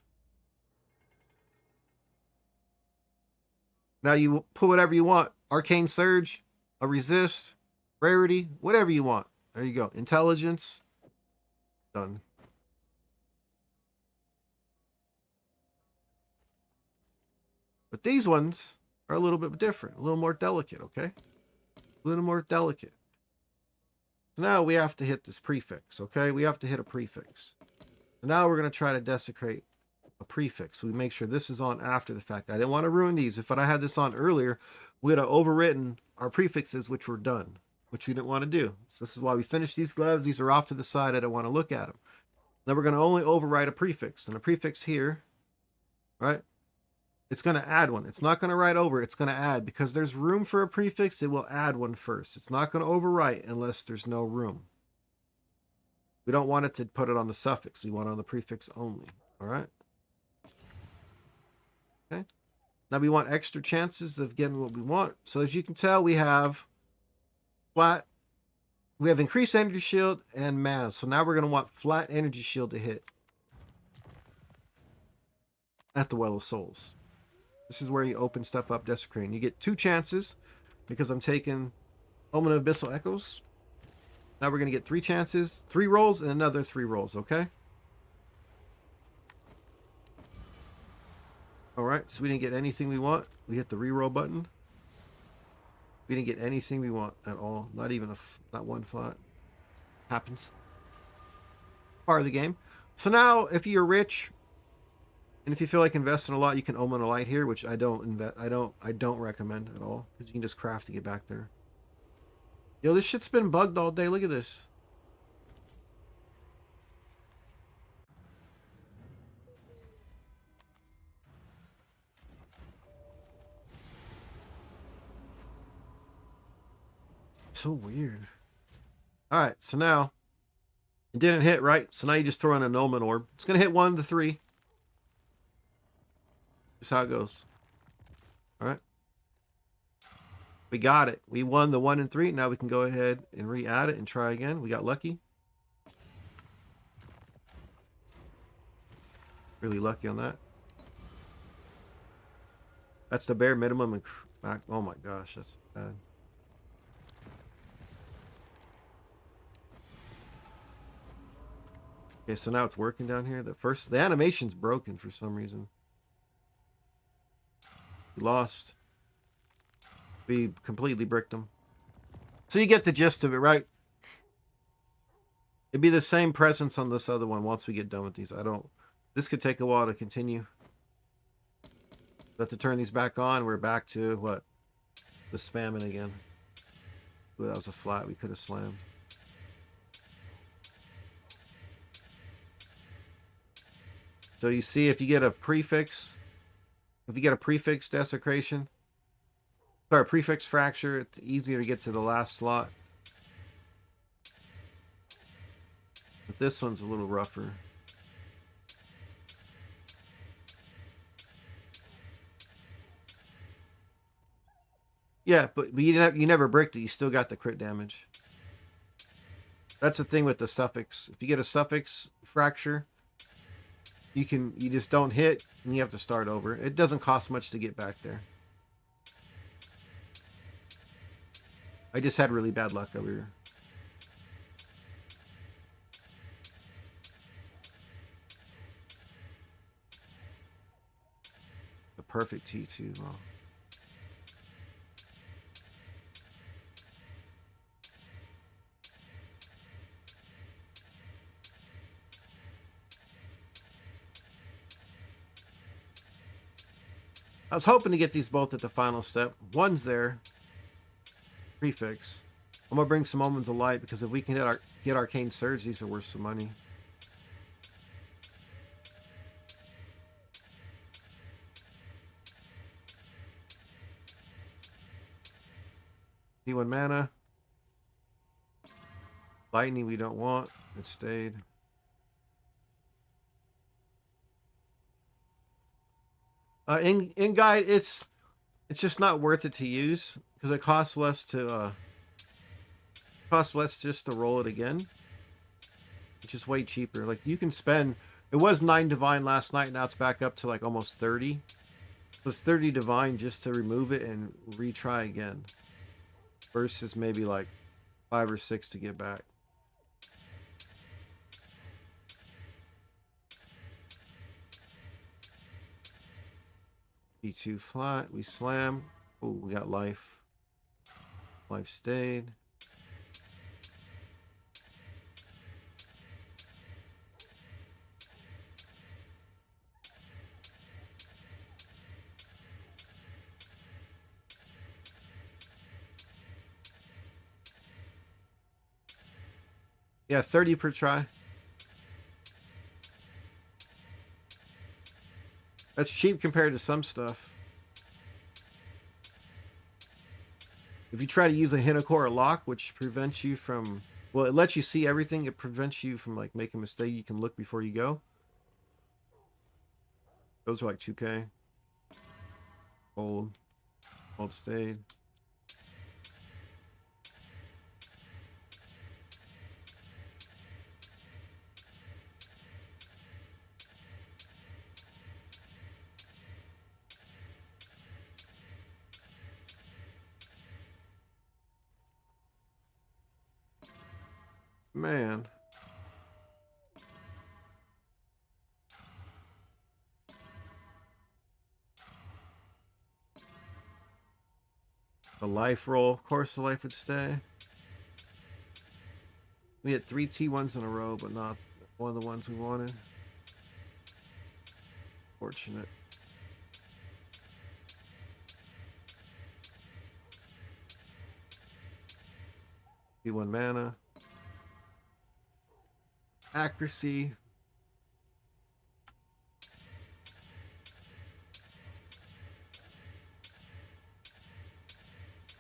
Now you put whatever you want. Arcane Surge, a Resist, Rarity, whatever you want. There you go. Intelligence. Done. But these ones are a little bit different. A little more delicate, okay? A little more delicate. So now we have to hit this prefix, okay? We have to hit a prefix. So now we're going to try to desecrate a prefix. So we make sure this is on after the fact. I didn't want to ruin these. If I had this on earlier, we would have overwritten our prefixes, which were done, which we didn't want to do. So this is why we finished these gloves. These are off to the side. I don't want to look at them. Then we're going to only overwrite a prefix. And a prefix here, right? It's going to add one. It's not going to write over. It's going to add. Because there's room for a prefix, it will add one first. It's not going to overwrite unless there's no room. We don't want it to put it on the suffix. We want it on the prefix only. All right? Okay. Now we want extra chances of getting what we want. So as you can tell, we have flat. We have increased energy shield and mana. So now we're going to want flat energy shield to hit at the Well of Souls. This is where you open stuff up, desecrating. You get 2 chances because I'm taking Omen of Abyssal Echoes. Now we're going to get 3 chances, 3 rolls, and another 3 rolls, okay? Alright, so we didn't get anything we want. We hit the reroll button. We didn't get anything we want at all. Not even not one flat. Happens. Part of the game. So now, if you're rich, and if you feel like investing a lot, you can omen a light here, which I don't recommend at all, because you can just craft to get back there. Yo, this shit's been bugged all day. Look at this. So weird. All right, so now it didn't hit, right? So now you just throw in an omen orb. It's gonna hit 1 to 3. Just how it goes. All right. We got it. We won the 1 and 3. Now we can go ahead and re-add it and try again. We got lucky. Really lucky on that. That's the bare minimum. And oh my gosh, that's bad. Okay, so now it's working down here. The animation's broken for some reason. We lost. We completely bricked them. So you get the gist of it, right? It'd be the same presence on this other one once we get done with these. This could take a while to continue. But to turn these back on, we're back to what? The spamming again. Ooh, that was a flat we could have slammed. So you see, if you get a prefix desecration, or a prefix fracture, it's easier to get to the last slot. But this one's a little rougher. Yeah, but you never bricked it. You still got the crit damage. That's the thing with the suffix. If you get a suffix fracture, you just don't hit and you have to start over. It doesn't cost much to get back there. I just had really bad luck over here. The perfect T2. Well. I was hoping to get these both at the final step. One's there. Prefix. I'm gonna bring some Omens of Light because if we can get Arcane Surge, these are worth some money. D1 mana. Lightning we don't want. It stayed. In guide, it's just not worth it to use because it costs less just to roll it again. It's just way cheaper. Like you can spend. It was 9 divine last night. Now it's back up to like almost 30. So it's 30 divine just to remove it and retry again. Versus maybe like 5 or 6 to get back. D2 flat. We slam. Oh, we got life. Life stayed. Yeah, 30 per try. That's cheap compared to some stuff. If you try to use a Hinokor or lock, which prevents you from... Well, it lets you see everything. It prevents you from like making a mistake. You can look before you go. Those are like 2K. Hold stayed. Man. The life roll. Of course the life would stay. We had 3 T1s in a row, but not one of the ones we wanted. Fortunate. P1 mana. Accuracy.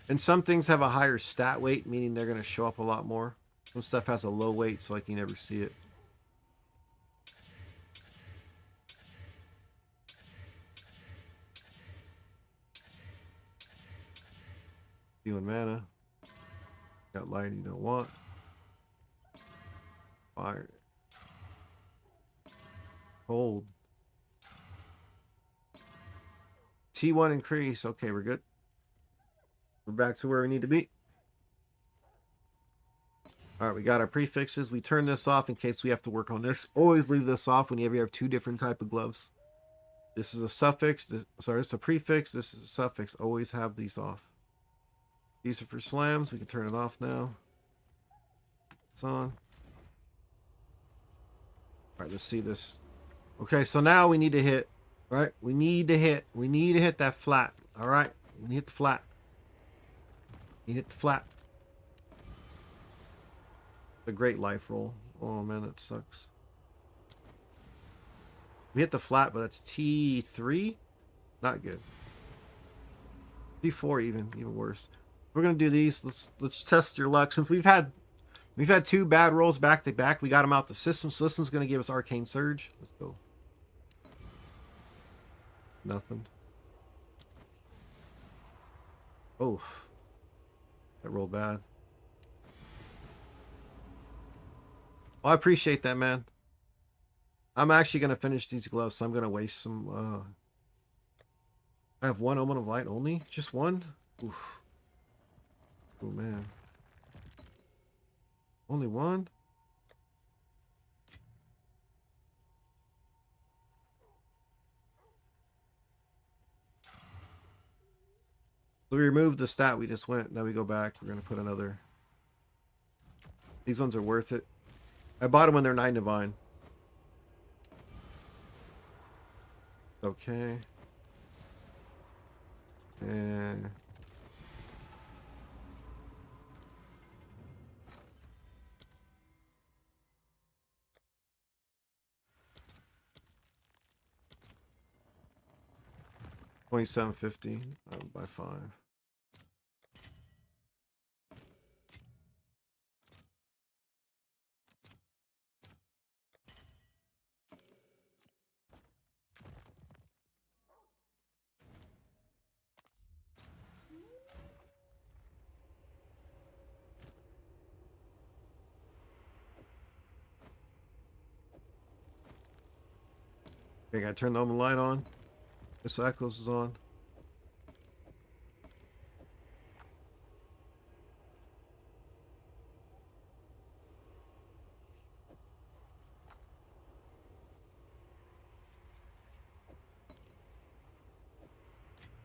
And some things have a higher stat weight, meaning they're going to show up a lot more. Some stuff has a low weight, so like you never see it. P1 mana. Got light you don't want. Fire. Cold. T1 increase. Okay, we're good. We're back to where we need to be. All right, we got our prefixes. We turn this off in case we have to work on this. Always leave this off whenever you have two different type of gloves. This is a suffix. This is a prefix. This is a suffix. Always have these off. These are for slams. We can turn it off now. It's on. All right, let's see this. Okay, so now we need to hit. Right, we need to hit that flat. All right, we hit the flat. You hit the flat. A great life roll. Oh man, that sucks. We hit the flat, but it's T3. Not good. T4 even worse. We're gonna do these. Let's test your luck. Since we've had two bad rolls back to back, we got them out the system. So this one's gonna give us Arcane Surge. Let's go. Nothing. Oh, that rolled bad. Well, I appreciate that, man. I'm actually gonna finish these gloves, so I'm gonna waste some. I have one Omen of Light only, just one. Oof. Oh man, only one. So we removed the stat we just went. Now we go back. We're gonna put another. These ones are worth it. I bought them when they're 9 divine. Okay. And 2750 by 5. Okay, gotta turn the Omen light on. This Echoes is on.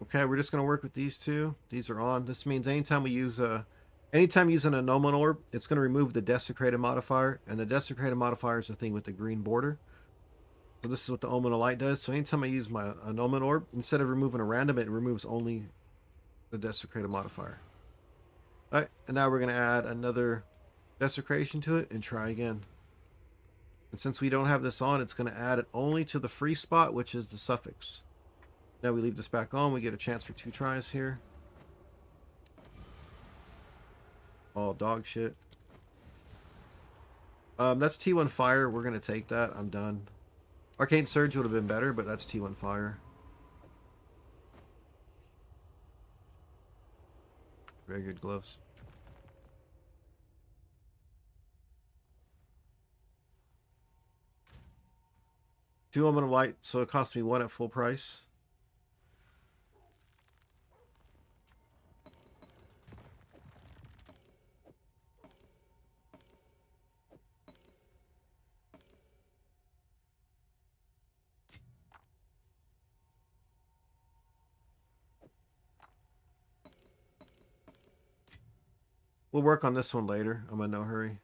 Okay, we're just gonna work with these two. These are on. This means anytime using a Nomen Orb, it's gonna remove the Desecrated modifier, and the Desecrated modifier is the thing with the green border. So this is what the Omen of Light does. So anytime I use an Omen Orb, instead of removing a random, it removes only the Desecrated modifier. Alright, and now we're going to add another Desecration to it and try again. And since we don't have this on, it's going to add it only to the free spot, which is the suffix. Now we leave this back on. We get a chance for 2 tries here. All dog shit. That's T1 Fire. We're going to take that. I'm done. Arcane Surge would have been better, but that's T1 Fire. Very good gloves. Two Omen of Light, so it cost me 1 at full price. We'll work on this one later. I'm in no hurry.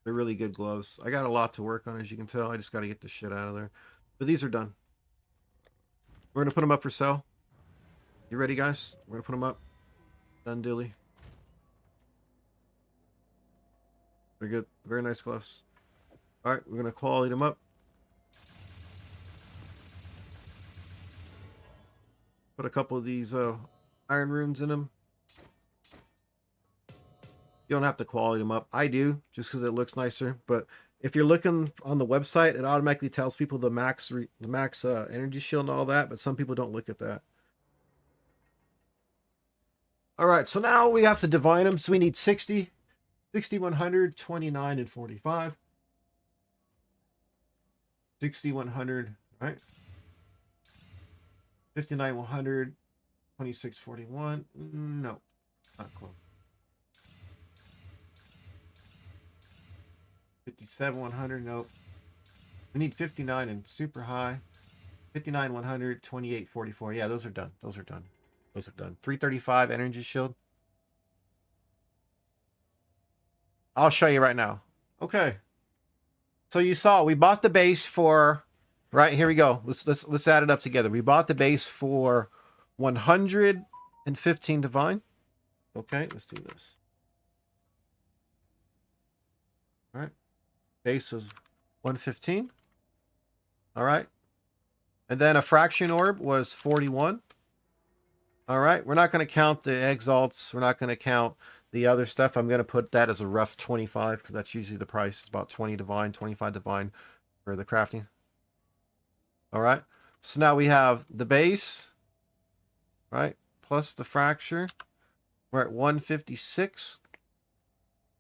They're really good gloves. I got a lot to work on, as you can tell. I just got to get this shit out of there. But these are done. We're going to put them up for sale. You ready, guys? We're going to put them up. Done, dilly. They're good. Very nice gloves. All right, we're going to quality them up. Put a couple of these iron runes in them. You don't have to quality them up. I do, just because it looks nicer. But if you're looking on the website, it automatically tells people the max energy shield and all that. But some people don't look at that. All right, so now we have to divine them. So we need 60, 60, 100, 29, and 45. 60, 100, right? 59, 100, 26, 41. No, not close. 57, 100, nope. We need 59 and super high. 59, 100, 28, 44. Yeah, those are done. Those are done. Those are done. 335 energy shield. I'll show you right now. Okay. So you saw we bought the base for, right, here we go. Let's add it up together. We bought the base for 115 divine. Okay, let's do this. All right. Base was 115. All right. And then a fraction orb was 41. All right. We're not going to count the exalts. We're not going to count the other stuff. I'm going to put that as a rough 25 because that's usually the price. It's about 20 divine, 25 divine for the crafting. All right. So now we have the base, right? Plus the fracture. We're at 156.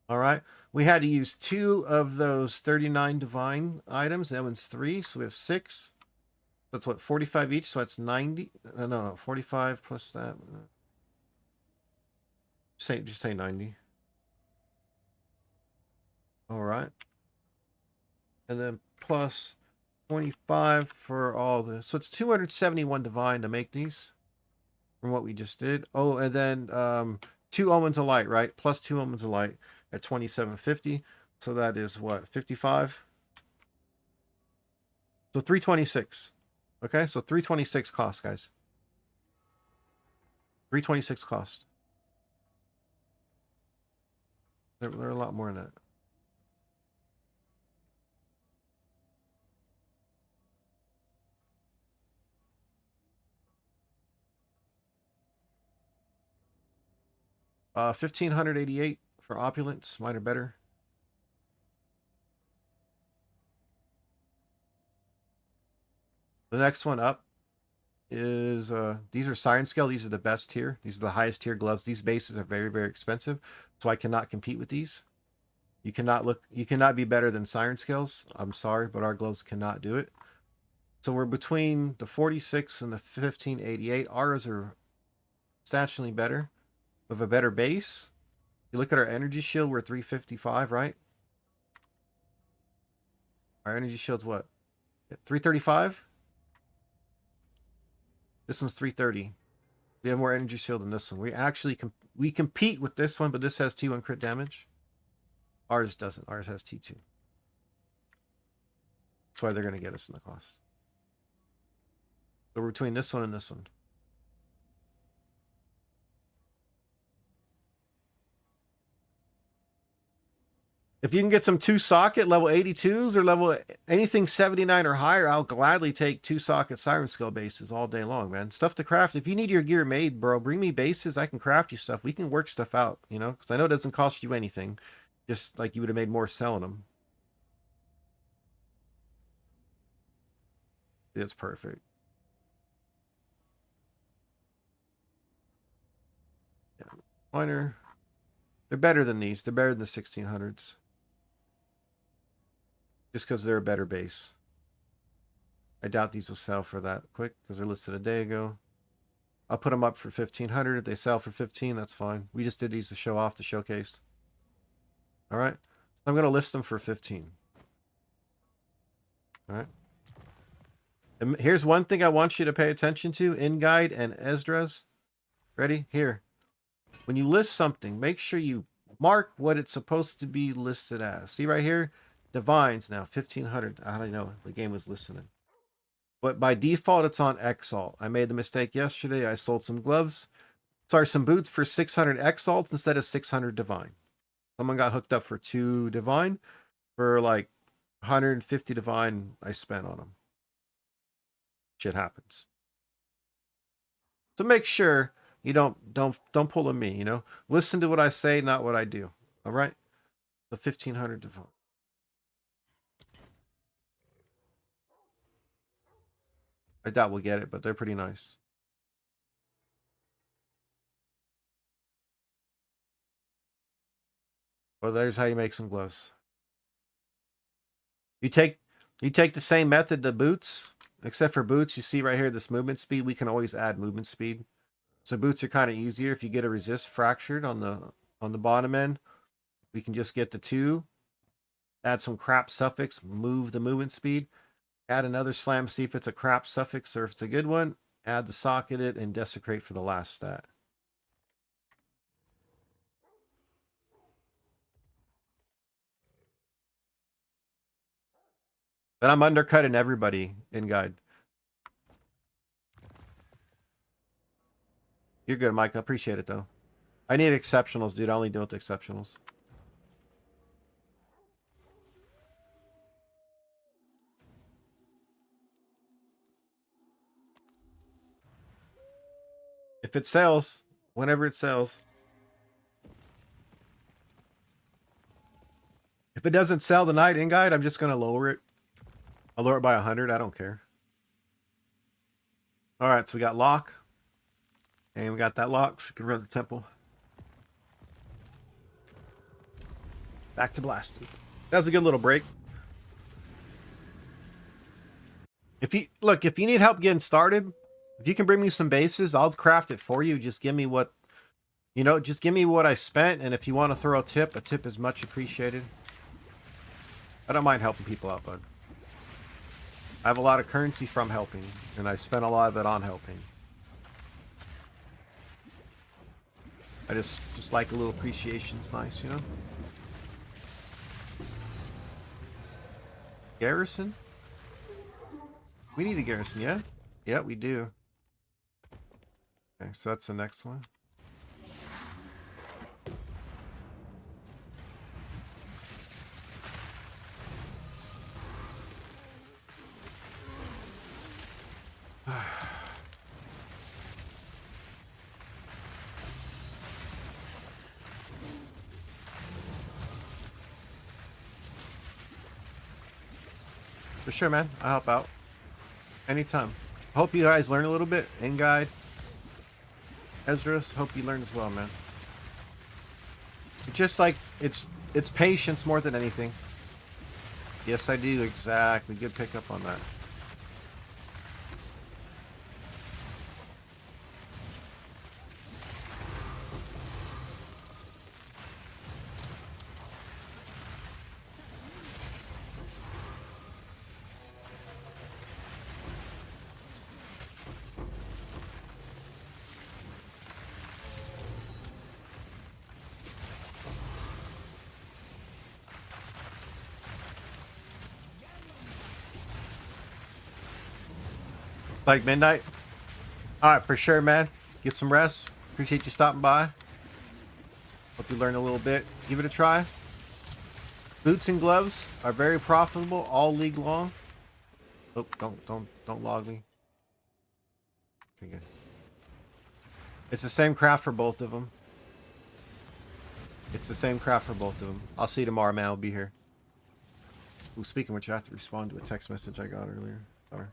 All right. We had to use 2 of those 39 divine items. That one's 3. So we have 6. That's what, 45 each. So that's 90. No, 45 plus that. Just say 90. All right. And then plus 25 for all this. So it's 271 divine to make these from what we just did. Oh, and then 2 omens of light, right? Plus 2 omens of light at 2750. So that is what, 55? So 326. Okay, so 326 cost, guys. 326 cost. They're a lot more than that. Uh, 1588 for opulence, mine are better. The next one up is these are Siren Scale. These are the best tier. These are the highest tier gloves. These bases are very, very expensive, so I cannot compete with these. You cannot be better than Siren Scales. I'm sorry, but our gloves cannot do it. So we're between the 46 and the 1588. Ours are substantially better with a better base. You look at our energy shield, we're 355, right? Our energy shield's what? 335? This one's 330. We have more energy shield than this one. We actually we compete with this one, but this has T1 crit damage. Ours doesn't. Ours has T2. That's why they're going to get us in the cost. So we're between this one and this one. If you can get some 2-socket level 82s or level anything 79 or higher, I'll gladly take 2-socket Siren Scale bases all day long, man. Stuff to craft. If you need your gear made, bro, bring me bases. I can craft you stuff. We can work stuff out, you know, because I know it doesn't cost you anything. Just like you would have made more selling them. It's perfect. Yeah. Minor. They're better than these. They're better than the 1600s. Just because they're a better base. I doubt these will sell for that quick because they're listed a day ago. I'll put them up for 1500. If they sell for 15, that's fine. We just did these to show off the showcase. All right. I'm going to list them for 15. All right. And here's one thing I want you to pay attention to in guide and Esdras. Ready? Here. When you list something, make sure you mark what it's supposed to be listed as. See right here? Divines now, 1500. I don't know. The game was listening. But by default, it's on Exalt. I made the mistake yesterday. I sold some gloves. Sorry, some boots for 600 Exalts instead of 600 Divine. Someone got hooked up for 2 Divine for like 150 Divine I spent on them. Shit happens. So make sure you don't pull a me, you know. Listen to what I say, not what I do. All right? The 1500 Divine. I doubt we'll get it, but they're pretty nice. Well, there's how you make some gloves. You take the same method to boots, except for boots. You see right here, this movement speed. We can always add movement speed. So boots are kind of easier. If you get a resist fractured on the bottom end, we can just get the 2, add some crap suffix, move the movement speed, add another slam, see if it's a crap suffix or if it's a good one, add the socketed, and desecrate for the last stat. But I'm undercutting everybody in guide. You're good, Mike. I appreciate it, though. I need exceptionals, dude. I only deal with exceptionals. If it sells, whenever it sells. If it doesn't sell tonight in guide, I'm just going to lower it. I'll lower it by 100. I don't care. All right, so we got lock. And we got that lock, so we can run the temple. Back to blast. That was a good little break. If you need help getting started, if you can bring me some bases, I'll craft it for you. Just give me what, just give me what I spent. And if you want to throw a tip is much appreciated. I don't mind helping people out, bud. I have a lot of currency from helping, and I spent a lot of it on helping. I just like a little appreciation. It's nice, you know? Garrison? We need a garrison, yeah? Yeah, we do. Okay, so that's the next one. For sure, man. I'll help out. Anytime. Hope you guys learn a little bit. In guide. Ezra's, hope you learn as well, man. It's just like, it's patience more than anything. Yes, I do. Exactly. Good pickup on that. Like midnight? Alright, for sure, man. Get some rest. Appreciate you stopping by. Hope you learned a little bit. Give it a try. Boots and gloves are very profitable all league long. Oh, don't log me. Okay, good. It's the same craft for both of them. It's the same craft for both of them. I'll see you tomorrow, man. I'll be here. Ooh, speaking of which, I have to respond to a text message I got earlier. Sorry.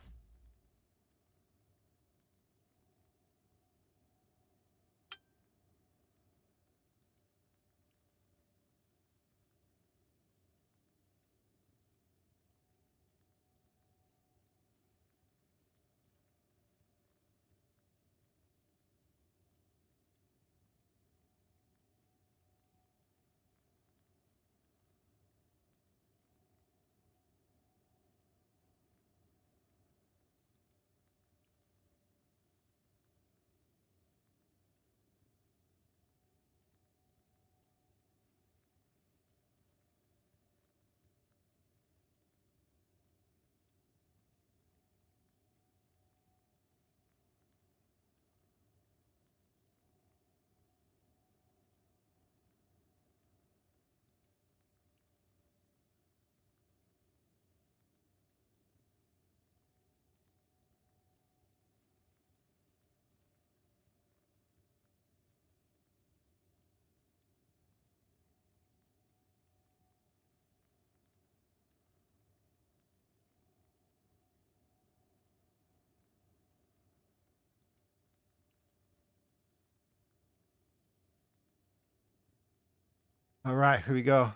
All right, here we go. All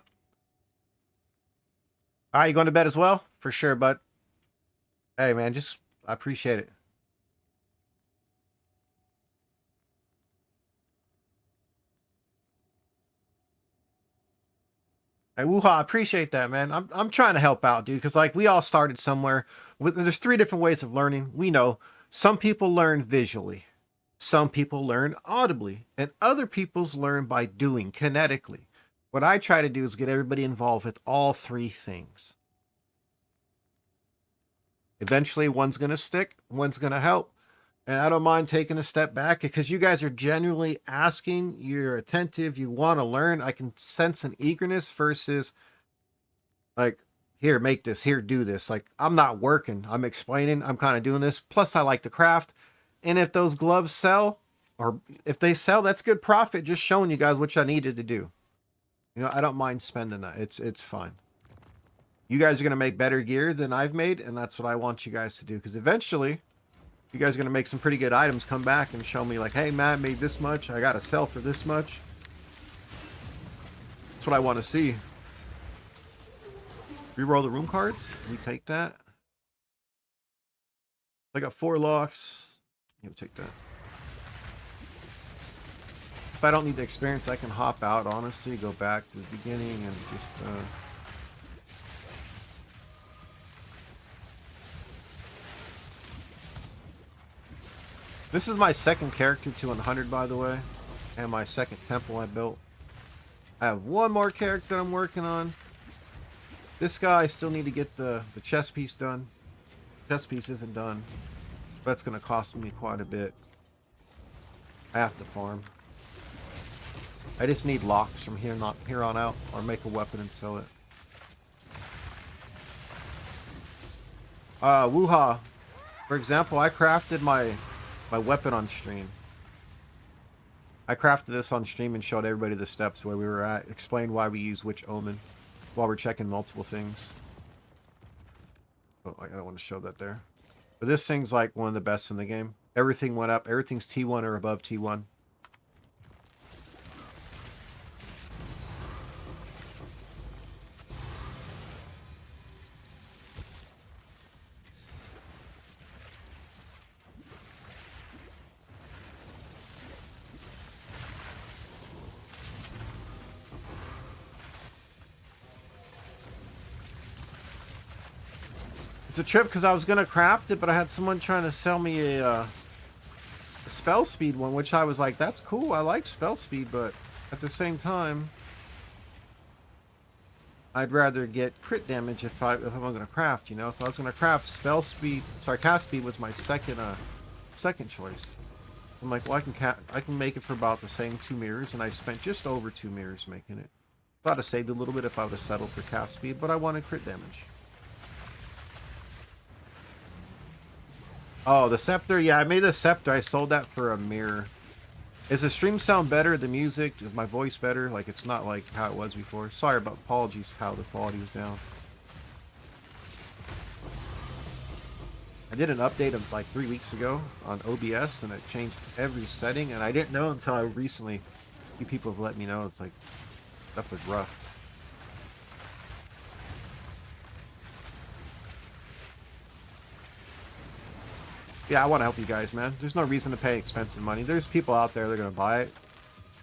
right, you going to bed as well? For sure, bud. Hey, man, just I appreciate it. Hey, Wuha, I appreciate that, man. I'm trying to help out, dude, because like we all started somewhere. There's three different ways of learning. We know some people learn visually, some people learn audibly, and other people's learn by doing kinetically. What I try to do is get everybody involved with all three things. Eventually, one's gonna stick, one's gonna help. And I don't mind taking a step back because you guys are genuinely asking, you're attentive, you want to learn. I can sense an eagerness versus like, here, make this, here, do this. Like, I'm not working, I'm explaining, I'm kind of doing this. Plus, I like to craft. And if those gloves sell, or if they sell, that's good profit. Just showing you guys what I needed to do. You know, I don't mind spending that. It's fine. You guys are going to make better gear than I've made, and that's what I want you guys to do. Because eventually, you guys are going to make some pretty good items, come back and show me like, hey, Matt made this much. I got to sell for this much. That's what I want to see. Reroll the room cards. We take that. I got 4 locks. You take that. If I don't need the experience, I can hop out, honestly. Go back to the beginning and just... This is my second character to 100, by the way. And my second temple I built. I have one more character I'm working on. This guy, I still need to get the chess piece done. Chess piece isn't done. That's going to cost me quite a bit. I have to farm. I just need locks from here on out. Or make a weapon and sell it. Wuha. For example, I crafted my weapon on stream. I crafted this on stream and showed everybody the steps where we were at. Explained why we use which omen while we're checking multiple things. Oh, I don't want to show that there. But this thing's like one of the best in the game. Everything went up. Everything's T1 or above T1. It's a trip because I was going to craft it, but I had someone trying to sell me a spell speed one, which I was like, that's cool. I like spell speed, but at the same time, I'd rather get crit damage if I'm going to craft, you know? If I was going to craft spell speed, sorry, cast speed was my second choice. I'm like, well, I can make it for about the same 2 mirrors, and I spent just over 2 mirrors making it. Thought I saved a little bit if I would have settled for cast speed, but I wanted crit damage. Oh, the scepter? Yeah, I made a scepter. I sold that for a mirror. Is the stream sound better? The music? Is my voice better? Like, it's not like how it was before. Sorry about apologies how the quality was down. I did an update of like 3 weeks ago on OBS, and it changed every setting, and I didn't know until I recently. A few people have let me know. It's like, stuff was rough. Yeah, I want to help you guys, man. There's no reason to pay expensive money. There's people out there that are going to buy it.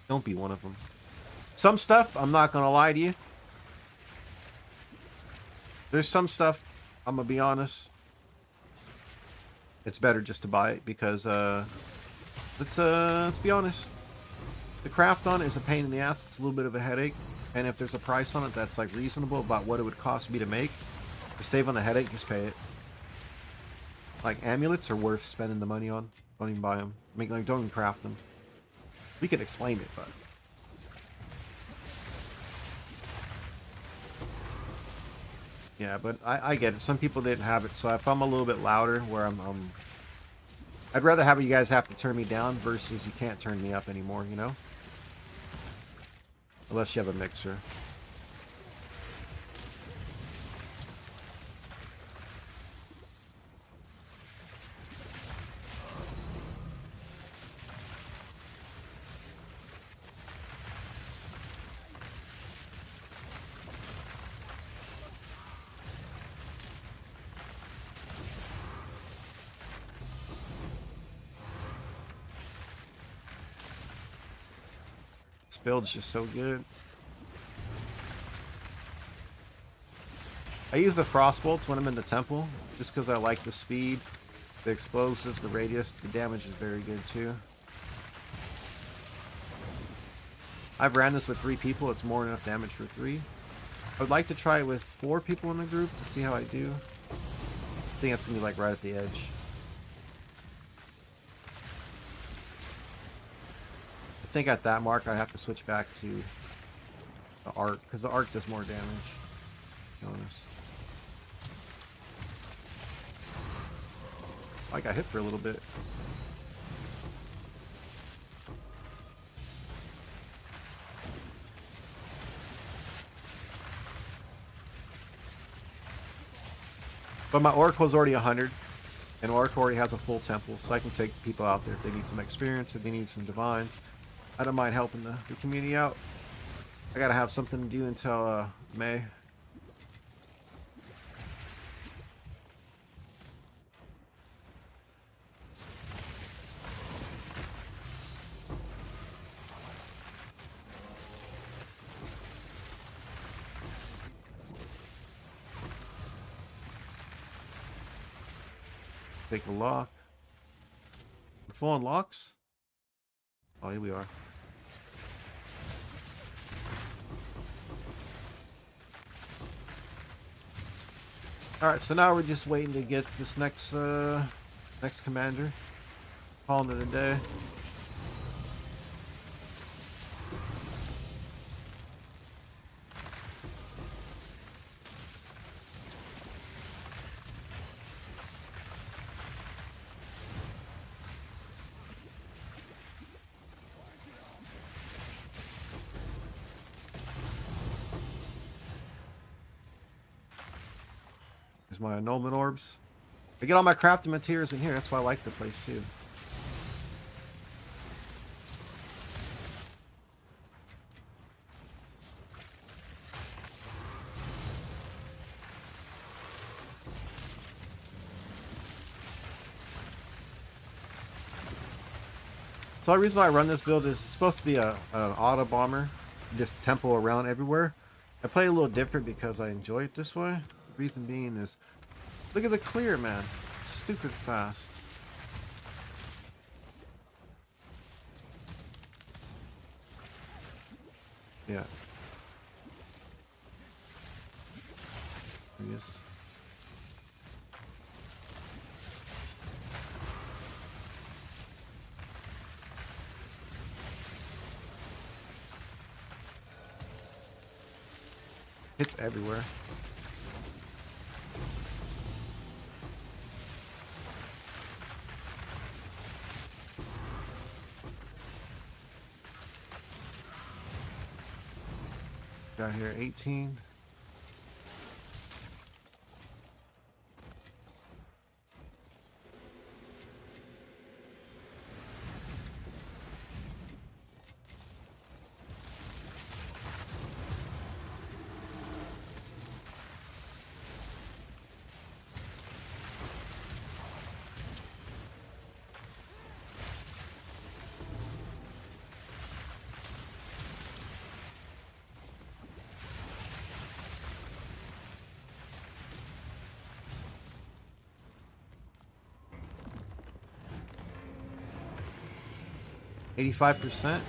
Don't be one of them. Some stuff, I'm not going to lie to you. There's some stuff, I'm going to be honest. It's better just to buy it because, let's be honest. The craft on it is a pain in the ass. It's a little bit of a headache. And if there's a price on it that's like reasonable about what it would cost me to make, to save on the headache, just pay it. Like, amulets are worth spending the money on. Don't even buy them. Don't even craft them. We could explain it, but... Yeah, but I get it. Some people didn't have it, so if I'm a little bit louder, where I'd rather have you guys have to turn me down versus you can't turn me up anymore, you know? Unless you have a mixer. build's just so good. I use the frost bolts when I'm in the temple, just because I like the speed, the explosives, the radius. The damage is very good too. I've ran this with 3 people. It's more than enough damage for 3. I would like to try it with 4 people in the group to see how I do. I think that's gonna be like right at the edge. I think at that mark I have to switch back to the arc, because the arc does more damage. To be honest. I got hit for a little bit. But my orc was already 100, and orc already has a full temple, so I can take people out there if they need some experience, if they need some divines. I don't mind helping the community out. I gotta have something to do until May. Take a lock. We're full on locks? Oh, here we are. Alright, so now we're just waiting to get this next commander. Calling it a day. There's my annulment orbs. I get all my crafting materials in here. That's why I like the place too. So the reason why I run this build is it's supposed to be an auto bomber, just tempo around everywhere. I play a little different because I enjoy it this way. The reason being is, look at the clear, man. It's stupid fast. Yeah. There he is. It's everywhere. Got here 18. $85%.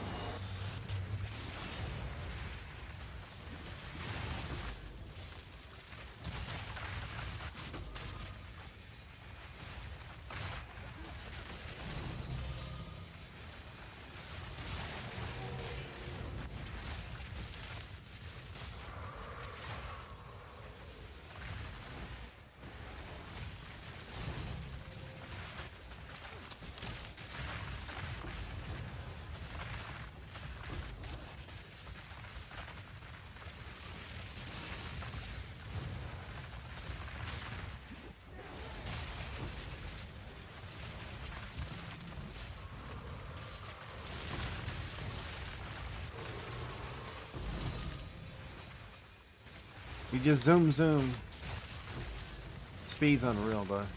You just zoom. Speed's unreal, bud.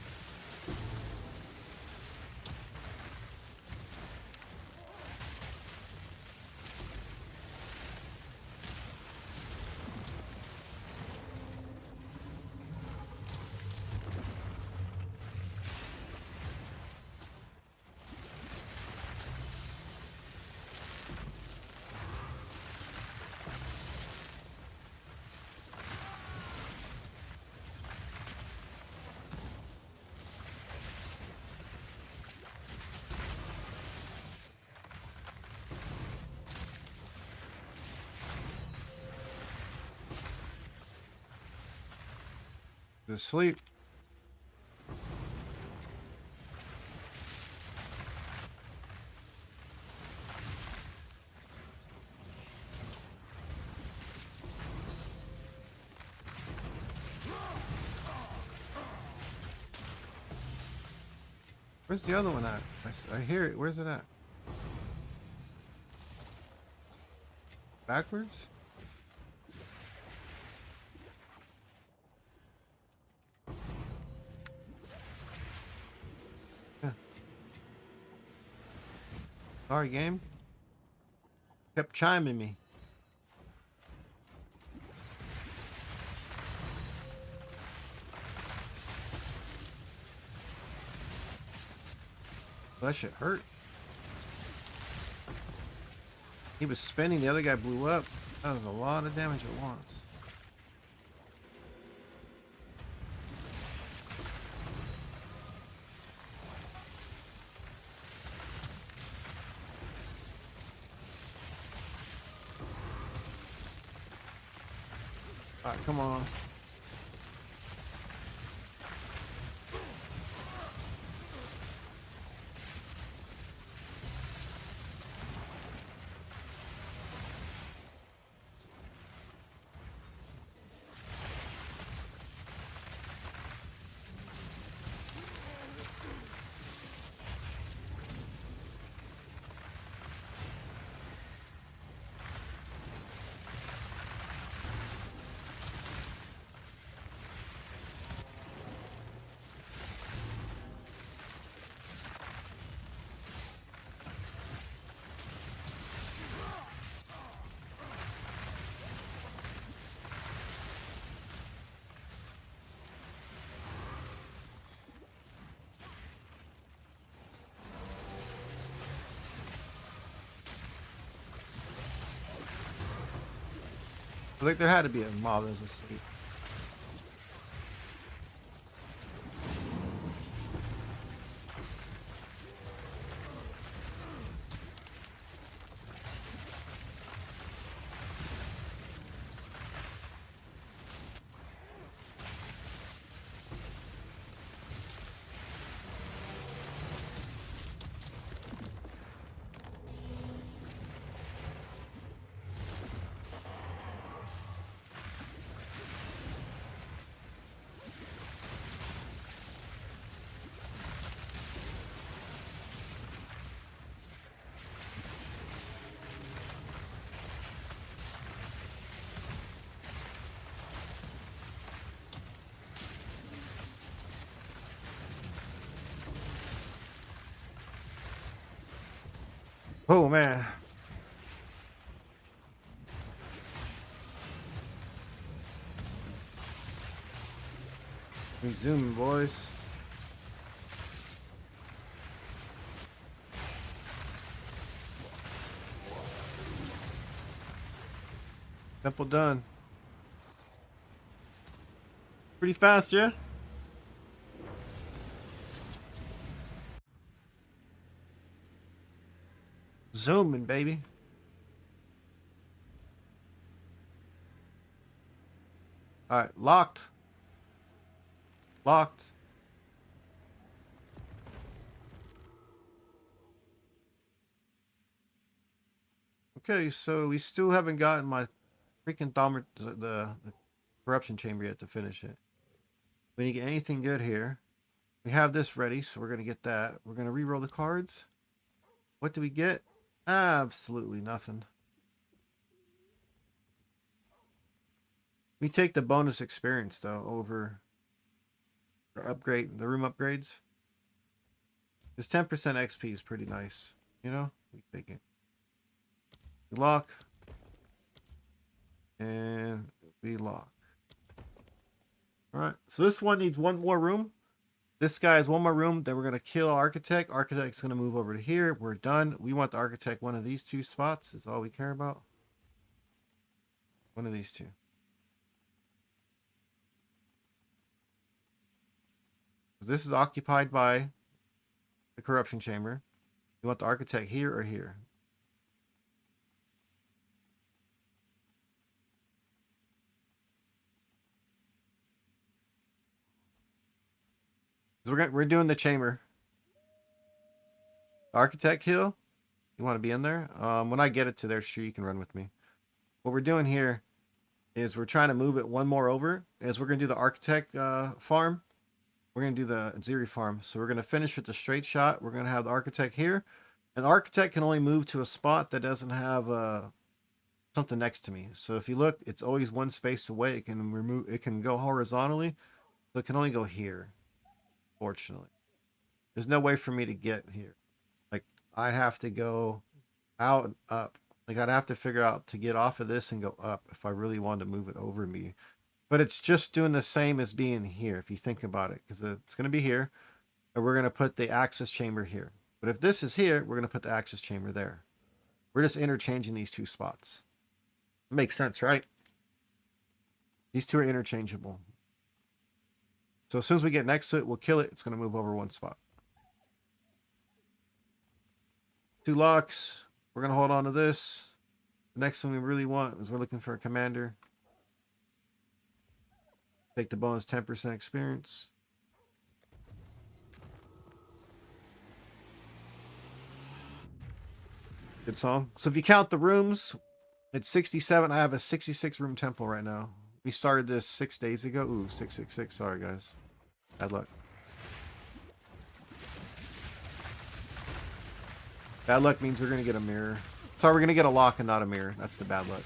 To sleep. Where's the other one at? I hear it. Where's it at? Backwards? Yeah. Sorry, game. Kept chiming me. That shit hurt. He was spinning, the other guy blew up. That was a lot of damage at once. Alright, come on. I think there had to be a mob that was asleep. Oh man. We zooming, boys. Temple done. Pretty fast, yeah? Zooming, baby. Alright, locked. Locked. Okay, so we still haven't gotten my freaking the corruption chamber yet to finish it. We didn't get anything good here. We have this ready, so we're gonna get that. We're gonna re-roll the cards. What do we get? Absolutely nothing. We take the bonus experience though over the room upgrades. This 10% XP is pretty nice. You know? We take it. We lock. And we lock. Alright, so this one needs one more room. This guy has one more room. Then we're going to kill Architect. Architect's going to move over to here. We're done. We want the Architect one of these two spots. Is all we care about. One of these two. This is occupied by the corruption chamber. You want the Architect here or here? We're doing the chamber. Architect Hill. You want to be in there? When I get it to there, sure, you can run with me. What we're doing here is we're trying to move it one more over. As we're going to do the architect farm, we're going to do the Ziri farm. So we're going to finish with the straight shot. We're going to have the architect here. And the architect can only move to a spot that doesn't have something next to me. So if you look, it's always one space away. It can remove. It can go horizontally, but it can only go here. Fortunately, there's no way for me to get here. Like I'd have to go out and up. Like I'd have to figure out to get off of this and go up if I really wanted to move it over me. But it's just doing the same as being here if you think about it, because it's going to be here, and we're going to put the access chamber here. But if this is here, we're going to put the access chamber there. We're just interchanging these two spots. It makes sense, right? These two are interchangeable. So as soon as we get next to it, we'll kill it. It's going to move over one spot. 2 locks. We're going to hold on to this. The next thing we really want is we're looking for a commander. Take the bonus 10% experience. Good song. So if you count the rooms, it's 67. I have a 66 room temple right now. We started this 6 days ago. Ooh, 666. Sorry, guys. Bad luck. Bad luck means we're going to get a mirror. Sorry, we're going to get a lock and not a mirror. That's the bad luck.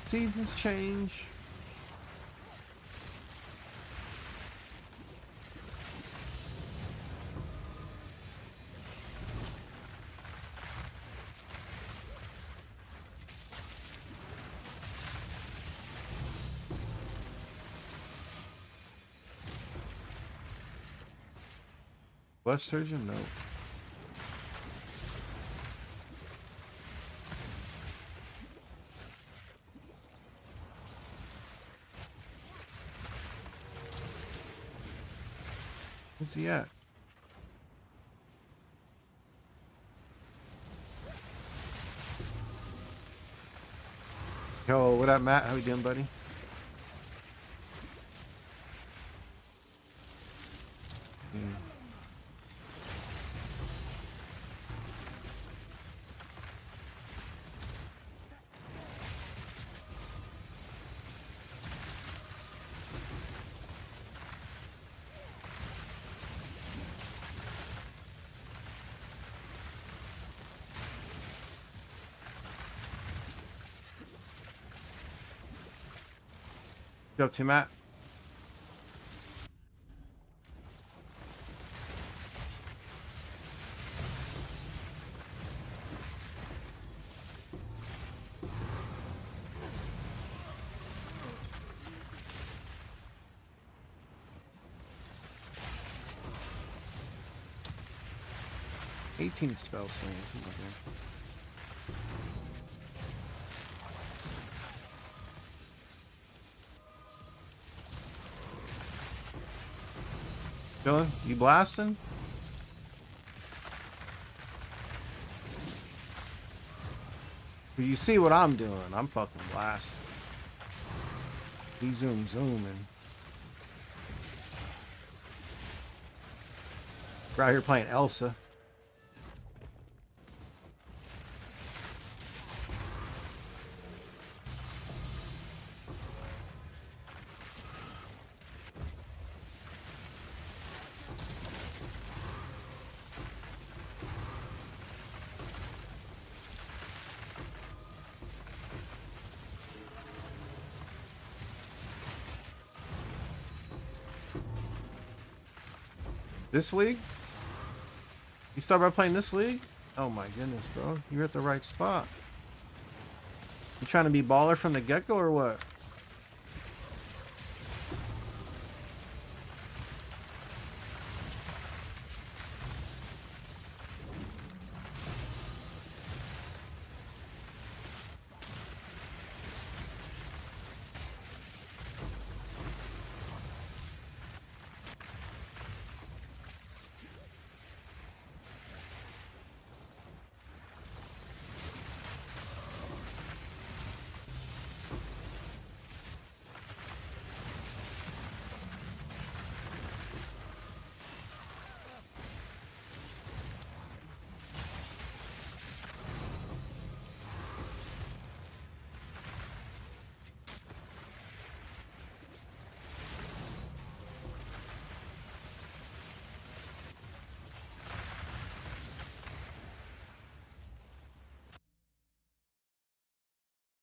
Seasons change. Bless Surgeon? No. Where's he at? Yo, what up, Matt? How you doing, buddy? What up to, Matt? $18 spell slam. Dylan, you blasting? You see what I'm doing? I'm fucking blasting. He's zooming. We're out here playing Elsa. This league? You start by playing this league? Oh my goodness, bro. You're at the right spot. You trying to be baller from the get-go or what?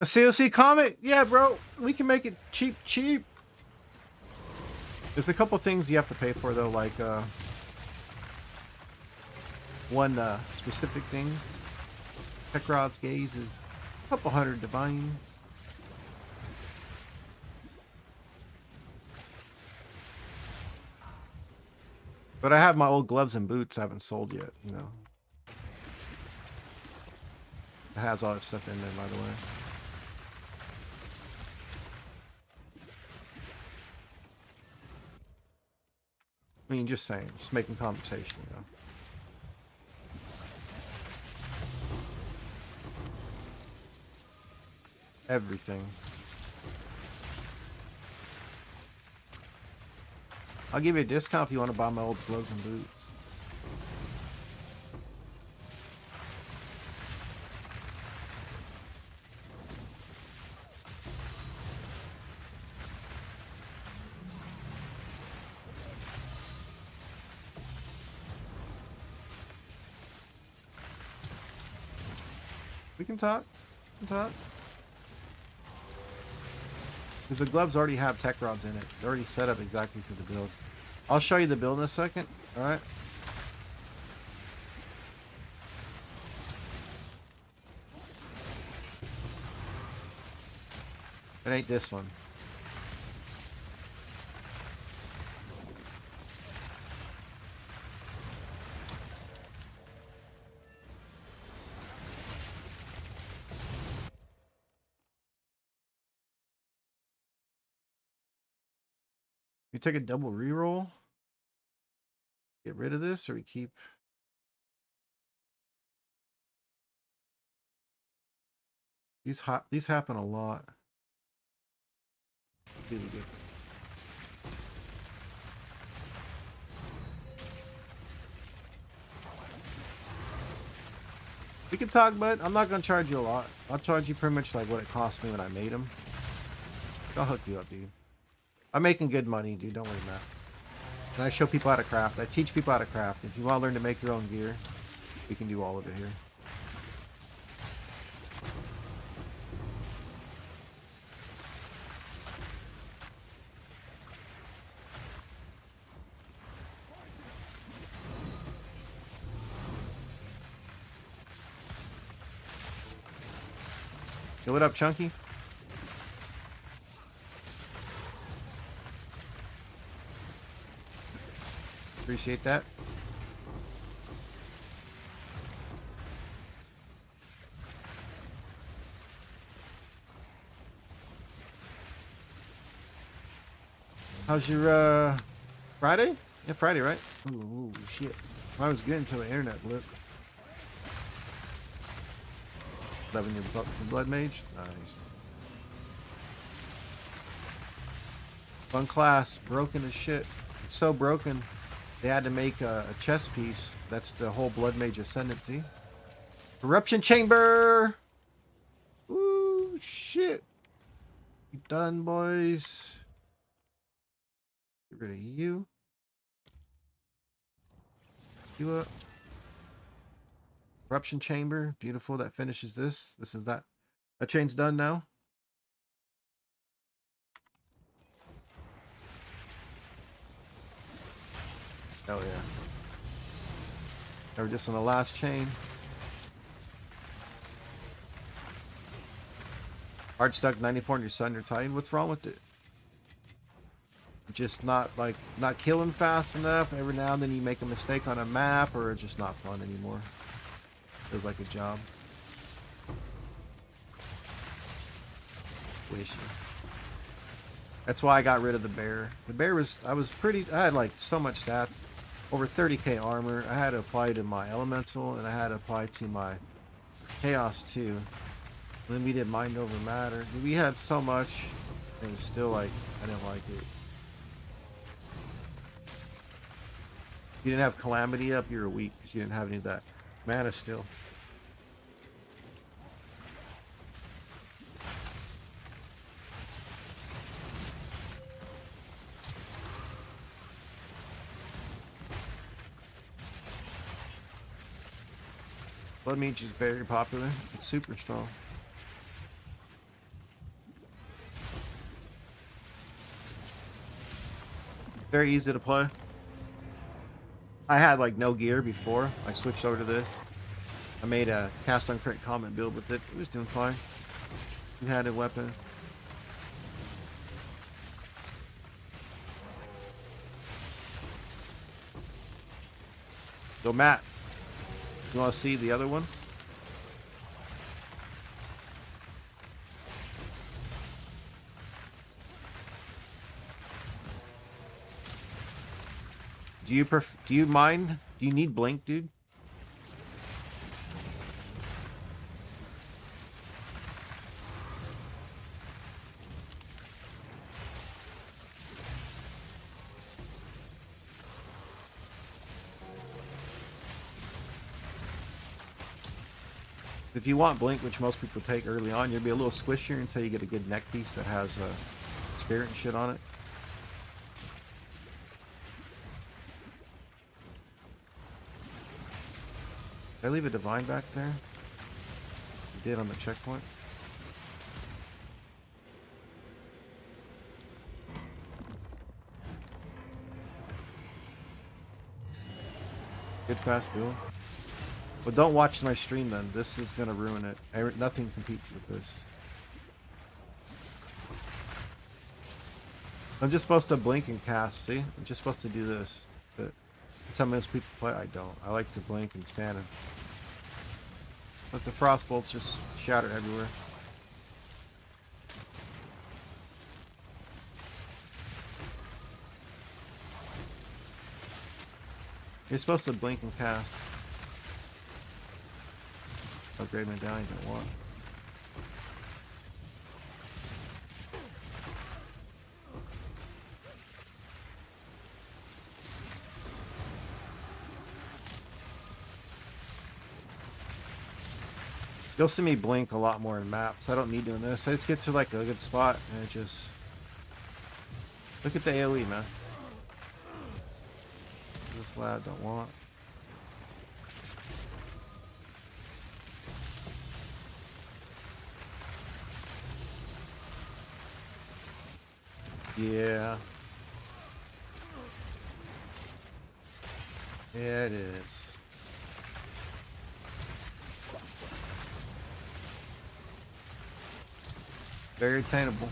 A COC comic? Yeah, bro. We can make it cheap, cheap. There's a couple things you have to pay for though, like one specific thing. Tech Rod's Gaze is a couple hundred divine. But I have my old gloves and boots I haven't sold yet, you know. It has all that stuff in there, by the way. I mean, just saying, just making conversation, you know. Everything. I'll give you a discount if you want to buy my old gloves and boots. We can talk. We can talk. Because the gloves already have tech rods in it. They're already set up exactly for the build. I'll show you the build in a second. Alright. It ain't this one. You take a double reroll. Get rid of this, or we keep. These happen a lot. Really good. We can talk, bud. I'm not gonna charge you a lot. I'll charge you pretty much like what it cost me when I made them. I'll hook you up, dude. I'm making good money, dude. Don't worry about it. And I show people how to craft. I teach people how to craft. If you want to learn to make your own gear, we can do all of it here. Yo, what up, Chunky? Appreciate that. How's your Friday? Yeah, Friday, right? Ooh, shit. I was good until the internet blip. Loving your blood mage? Nice. Fun class. Broken as shit. It's so broken. They had to make a chess piece. That's the whole Blood Mage Ascendancy. Corruption Chamber! Ooh, shit. You done, boys. Get rid of you. You up. Corruption Chamber. Beautiful. That finishes this. This is that. That chain's done now. Hell yeah. Now we're just on the last chain. Hard stuck 94 on your Sun, your Titan. What's wrong with it? Just not killing fast enough. Every now and then you make a mistake on a map, or it's just not fun anymore. Feels like a job. Wishy. That's why I got rid of the bear. The bear was, I had like so much stats. Over 30k armor. I had to apply to my elemental, and I had to apply to my chaos too. And then we did mind over matter. We had so much, and still like, I didn't like it. You didn't have calamity up, you were weak because you didn't have any of that mana still. Blood Mage is very popular. It's super strong. Very easy to play. I had like no gear before. I switched over to this. I made a cast on crit combat build with it. It was doing fine. You had a weapon. So Matt, you want to see the other one? Do you mind? Do you need blink, dude? If you want blink, which most people take early on, you'll be a little squishier until you get a good neck piece that has spirit and shit on it. Did I leave a divine back there? I did on the checkpoint. Good fast build. But don't watch my stream then. This is gonna ruin it. Nothing competes with this. I'm just supposed to blink and cast, see? I'm just supposed to do this. But that's how most people play. I don't. I like to blink and stand and let the frost bolts just shatter everywhere. You're supposed to blink and cast. Upgrade medallion at one. You'll see me blink a lot more in maps. I don't need doing this. I just get to like a good spot and it just... Look at the AoE, man. This lad don't want. Yeah. Yeah, it is. Very attainable.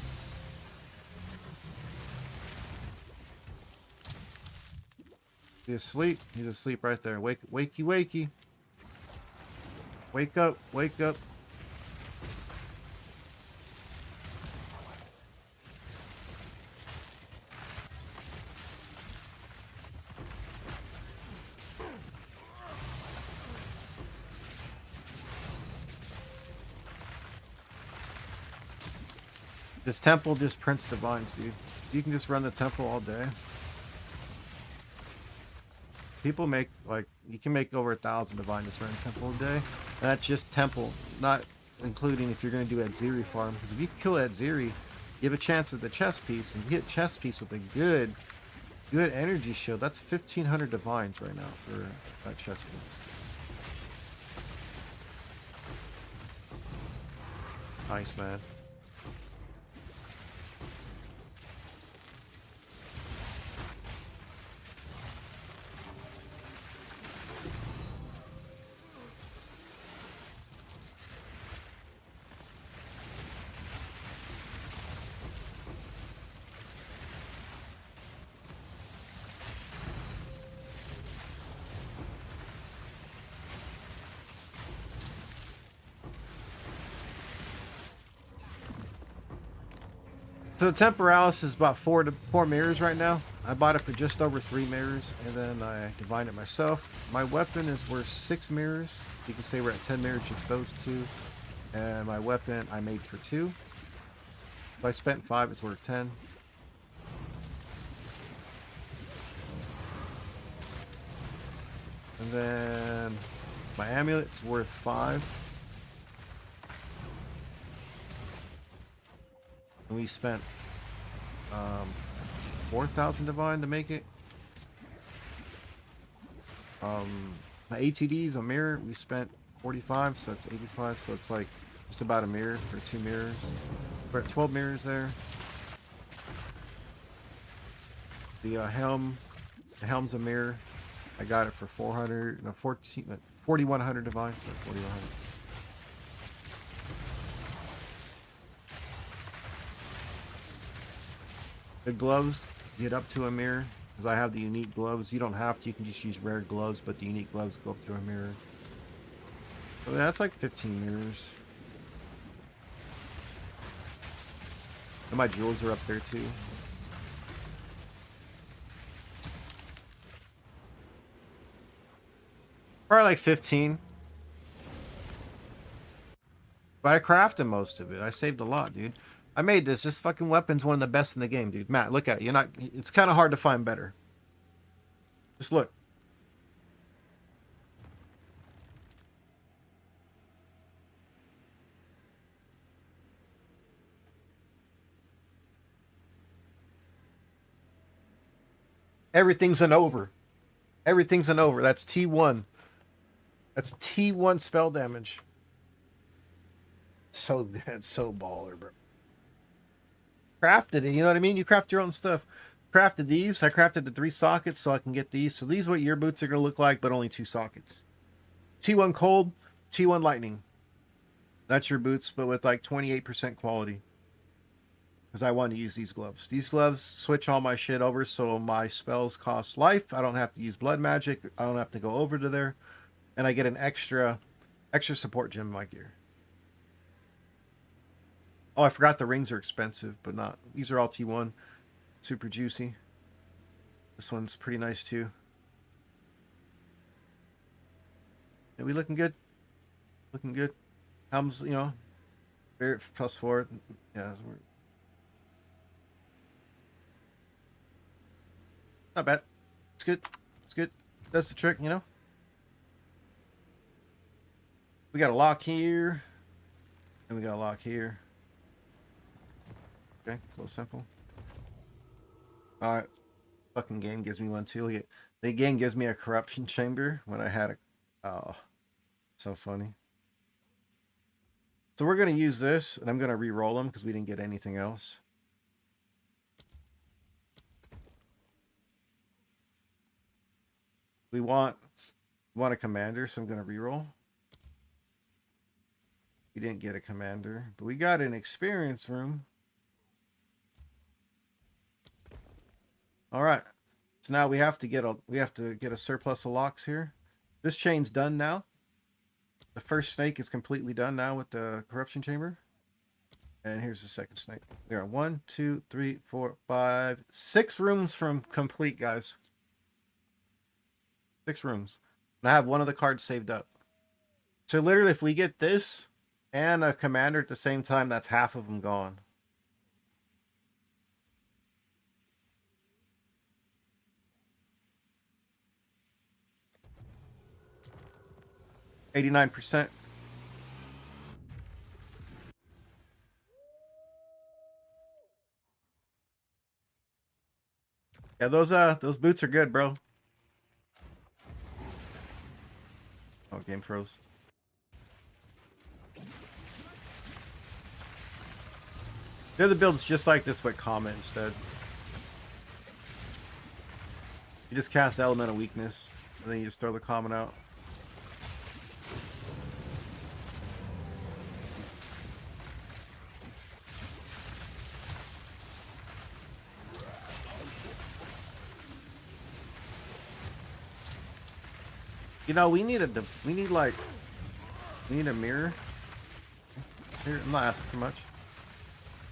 He's asleep. He's asleep right there. Wakey, wakey. Wake up, wake up. This temple just prints divines, dude. You can just run the temple all day. People make, like, you can make over 1,000 divine just running temple a day. And that's just temple, not including if you're going to do Adziri farm. Because if you kill Adziri, you have a chance at the chest piece. And you hit chest piece with a good energy shield. That's 1,500 divines right now for that chest piece. Nice, man. So the Temporalis is about 4 mirrors right now. I bought it for just over 3 mirrors, and then I divined it myself. My weapon is worth 6 mirrors. You can say we're at 10 mirrors just those 2. And my weapon I made for 2. If I spent 5, it's worth 10. And then my amulet's worth 5. And we spent 4,000 divine to make it. My ATD's a mirror. We spent 45, so it's 85. So it's like just about a mirror for 2 mirrors. We're at 12 mirrors there. The helm. The helm's a mirror. I got it for 400, no, 4100 divine. So 4100. The gloves get up to a mirror because I have the unique gloves. You don't have to. You can just use rare gloves, but the unique gloves go up to a mirror. So that's like 15 mirrors. And my jewels are up there too. Probably like 15. But I crafted most of it. I saved a lot, dude. I made this. This fucking weapon's one of the best in the game, dude. Matt, look at it. You're not. It's kind of hard to find better. Just look. Everything's an over. Everything's an over. That's T1. That's T1 spell damage. So good. So baller, bro. Crafted it. You know what I mean? You craft your own stuff. Crafted these. I crafted the 3 sockets so I can get these. So these are what your boots are going to look like, but only 2 sockets. T1 cold, T1 lightning. That's your boots, but with like 28% quality. Because I want to use these gloves. These gloves switch all my shit over so my spells cost life. I don't have to use blood magic. I don't have to go over to there. And I get an extra support gem in my gear. Oh, I forgot the rings are expensive, but not. These are all T1. Super juicy. This one's pretty nice too. Are we looking good? Looking good. Helms, you know, Barrett +4. Yeah. Not bad. It's good. It's good. Does the trick, you know? We got a lock here. And we got a lock here. Okay, a little simple. Alright. Fucking game gives me one too. The game gives me a corruption chamber when I had a... Oh. So funny. So we're going to use this, and I'm going to re-roll them because we didn't get anything else. We want a commander, so I'm going to re-roll. We didn't get a commander, but we got an experience room. All right. So now we have to get a surplus of locks here. This chain's done now. The first snake is completely done now with the corruption chamber. And here's the second snake. There are 1, 2, 3, 4, 5, 6 rooms from complete, guys. 6 rooms. And I have one of the cards saved up. So literally, if we get this and a commander at the same time, that's half of them gone. %. Yeah, those boots are good, bro. Oh, game froze. The other build's just like this, but common instead. You just cast Elemental Weakness, and then you just throw the common out. You know, we need a mirror. Here, I'm not asking for much.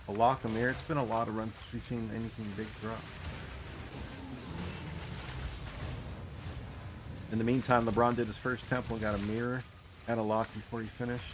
A lock, a mirror. It's been a lot of runs since we've seen anything big drop. In the meantime, LeBron did his first temple and got a mirror and a lock before he finished.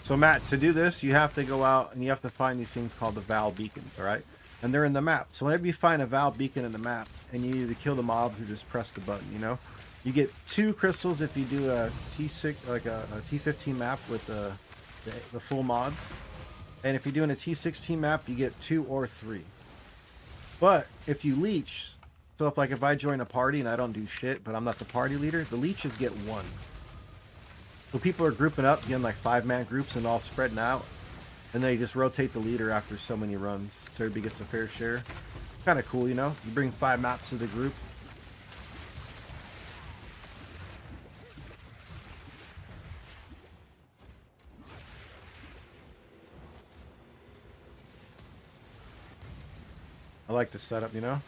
So Matt, to do this, you have to go out and you have to find these things called the Val Beacons, all right? And they're in the map. So whenever you find a Val Beacon in the map and you need to kill the mobs, you just press the button, you know? You get 2 crystals if you do a T6, like a T15 map with the full mods. And if you're doing a T16 map, you get 2 or 3. But if you leech, so if I join a party and I don't do shit, but I'm not the party leader, the leeches get 1. So people are grouping up, getting like 5-man groups and all spreading out, and they just rotate the leader after so many runs, so everybody gets a fair share. Kind of cool, you know? You bring 5 maps to the group. I like the setup, you know?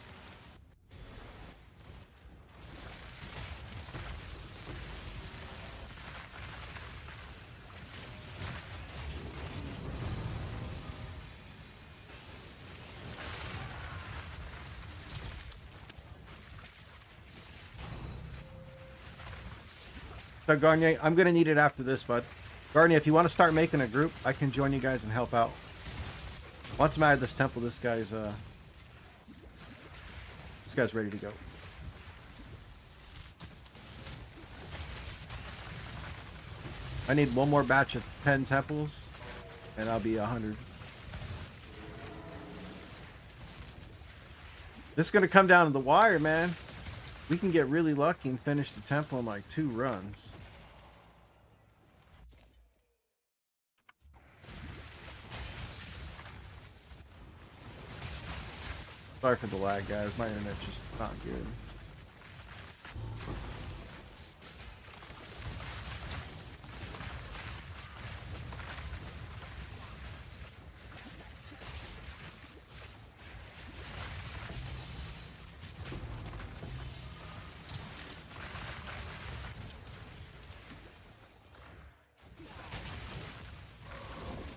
So Garnier, I'm gonna need it after this, bud. Garnier, if you want to start making a group, I can join you guys and help out. Once I'm out of this temple, this guy's ready to go. I need one more batch of 10 temples, and I'll be 100. This is gonna come down to the wire, man. We can get really lucky and finish the temple in like 2 runs. Sorry for the lag, guys. My internet's just not good.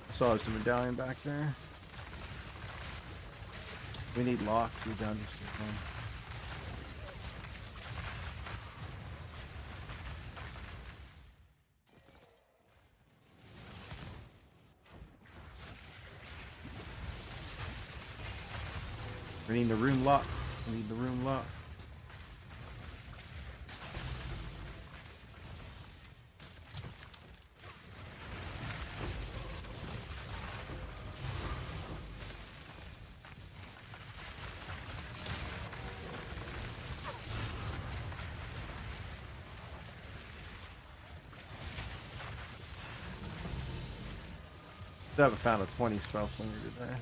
I saw there's a medallion back there. We need locks. We're down just in time. We need the room lock. We need the room lock. Still haven't found a 20 spell slinger today.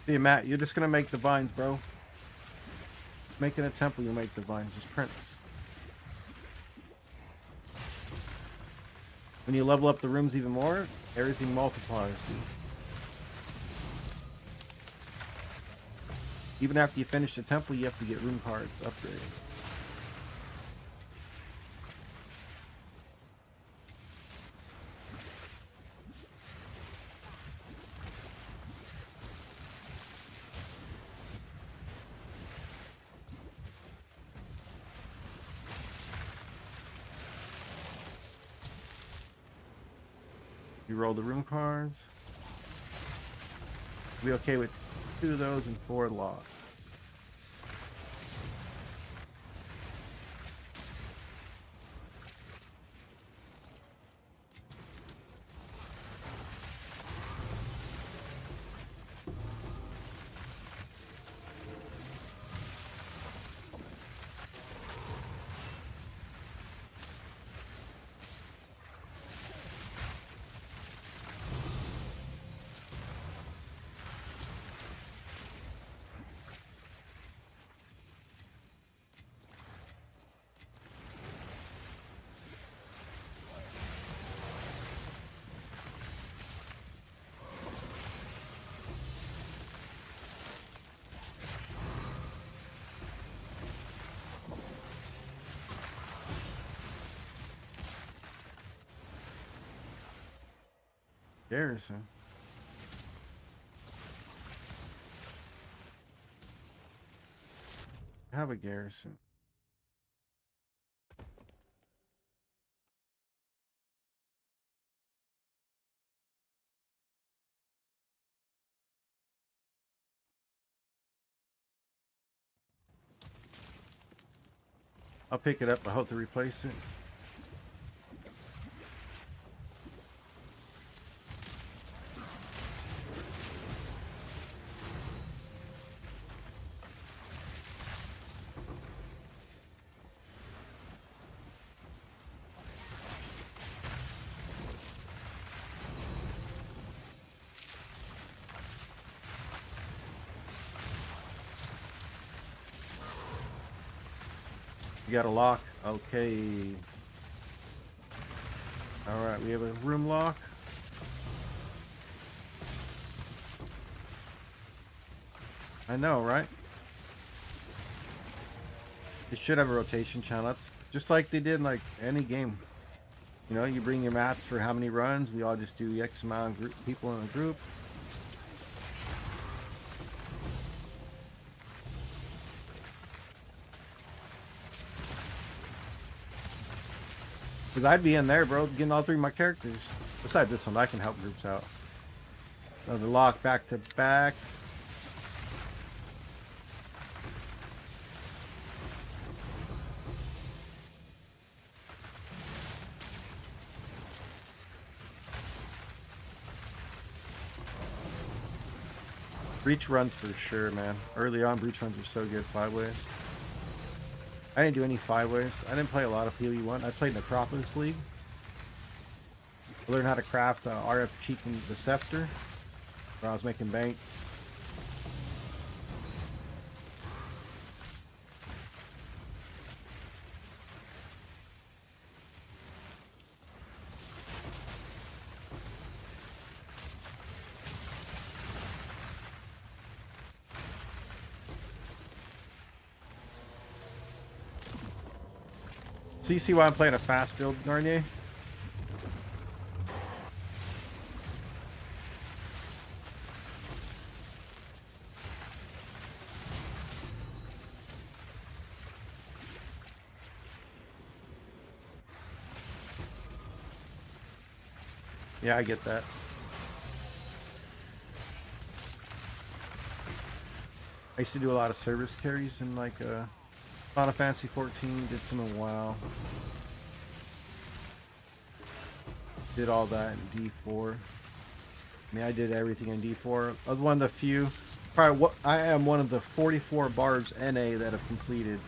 See, Matt, you're just gonna make the vines, bro. Making a temple, you'll make the vines. Just prince. When you level up the rooms even more, everything multiplies. Even after you finish the temple, you have to get room cards upgraded. You roll the room cards. Be okay with 2 of those and 4 locks. Garrison. I have a garrison. I'll pick it up. I hope to replace it. You got a lock? Okay. Alright, we have a room lock. I know, right? They should have a rotation channel. That's just like they did in like any game. You know, you bring your mats for how many runs. We all just do X amount of people in a group. Because I'd be in there, bro, getting all three of my characters. Besides this one, I can help groups out. Another lock back to back. Breach runs for sure, man. Early on, breach runs were so good. 5-ways. I didn't do any 5-ways. I didn't play a lot of PoE1. I played Necropolis League. I learned how to craft RF Cheek and the Scepter when I was making bank. So you see why I'm playing a fast build, Garnier? Yeah, I get that. I used to do a lot of service carries in like Final Fantasy 14, did some in WoW. Did all that in D4. I mean, I did everything in D4. I was one of the few, I am one of the 44 barbs NA that have completed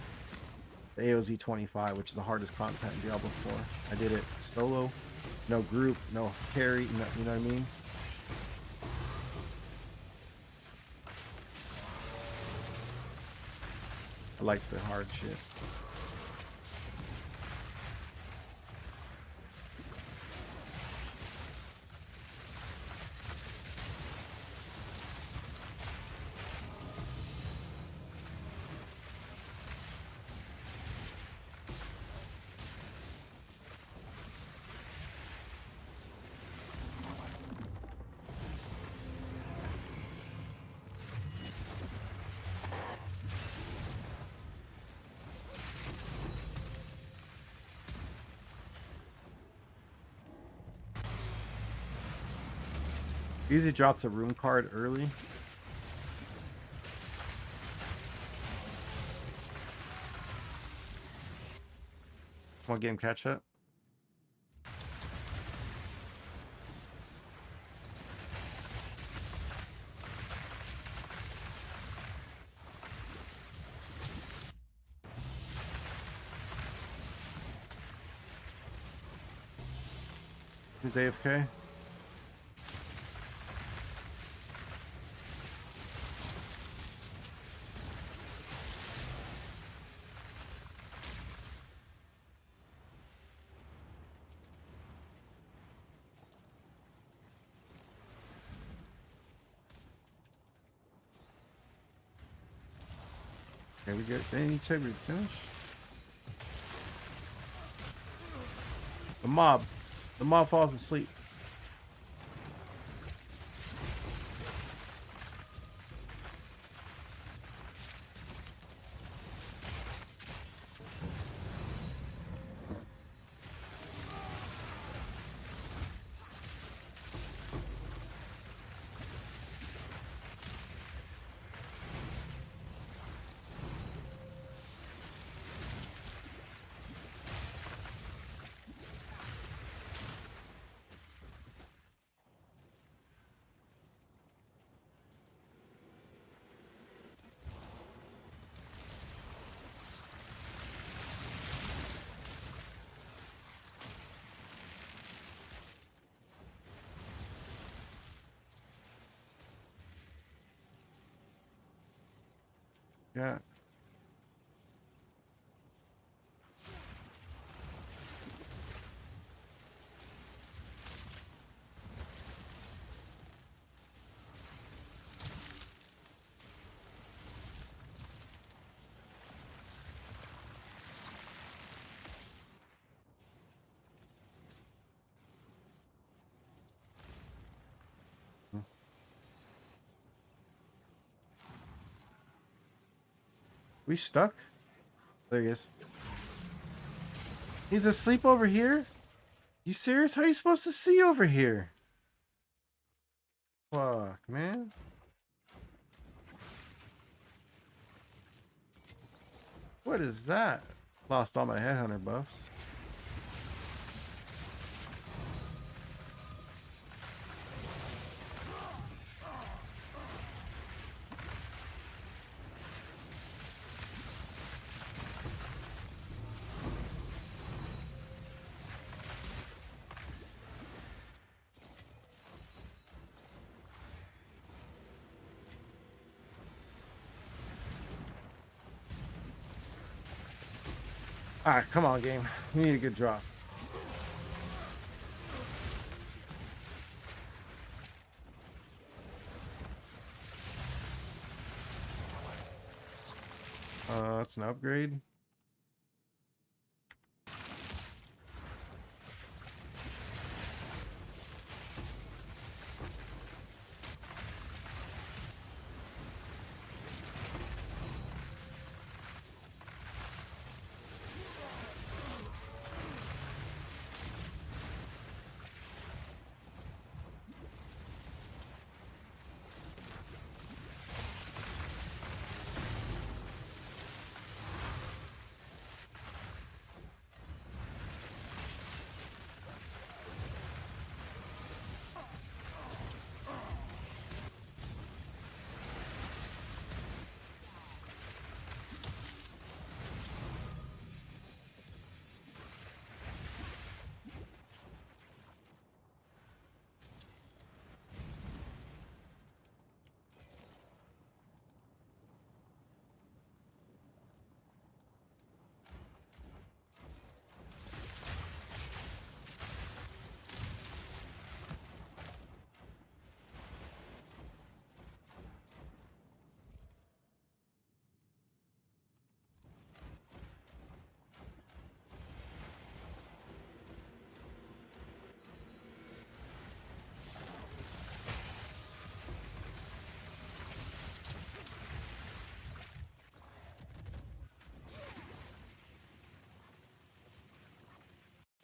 the AOZ 25, which is the hardest content in Diablo 4. I did it solo, no group, no carry, no, you know what I mean? I like the hard shit. Usually drops a room card early. One game catch up. Who's AFK? Okay, we get any check we finish. The mob falls asleep. Yeah. We stuck? There he is. He's asleep over here? You serious? How are you supposed to see over here? Fuck, man. What is that? Lost all my headhunter buffs. Alright, come on, game. We need a good drop. That's an upgrade.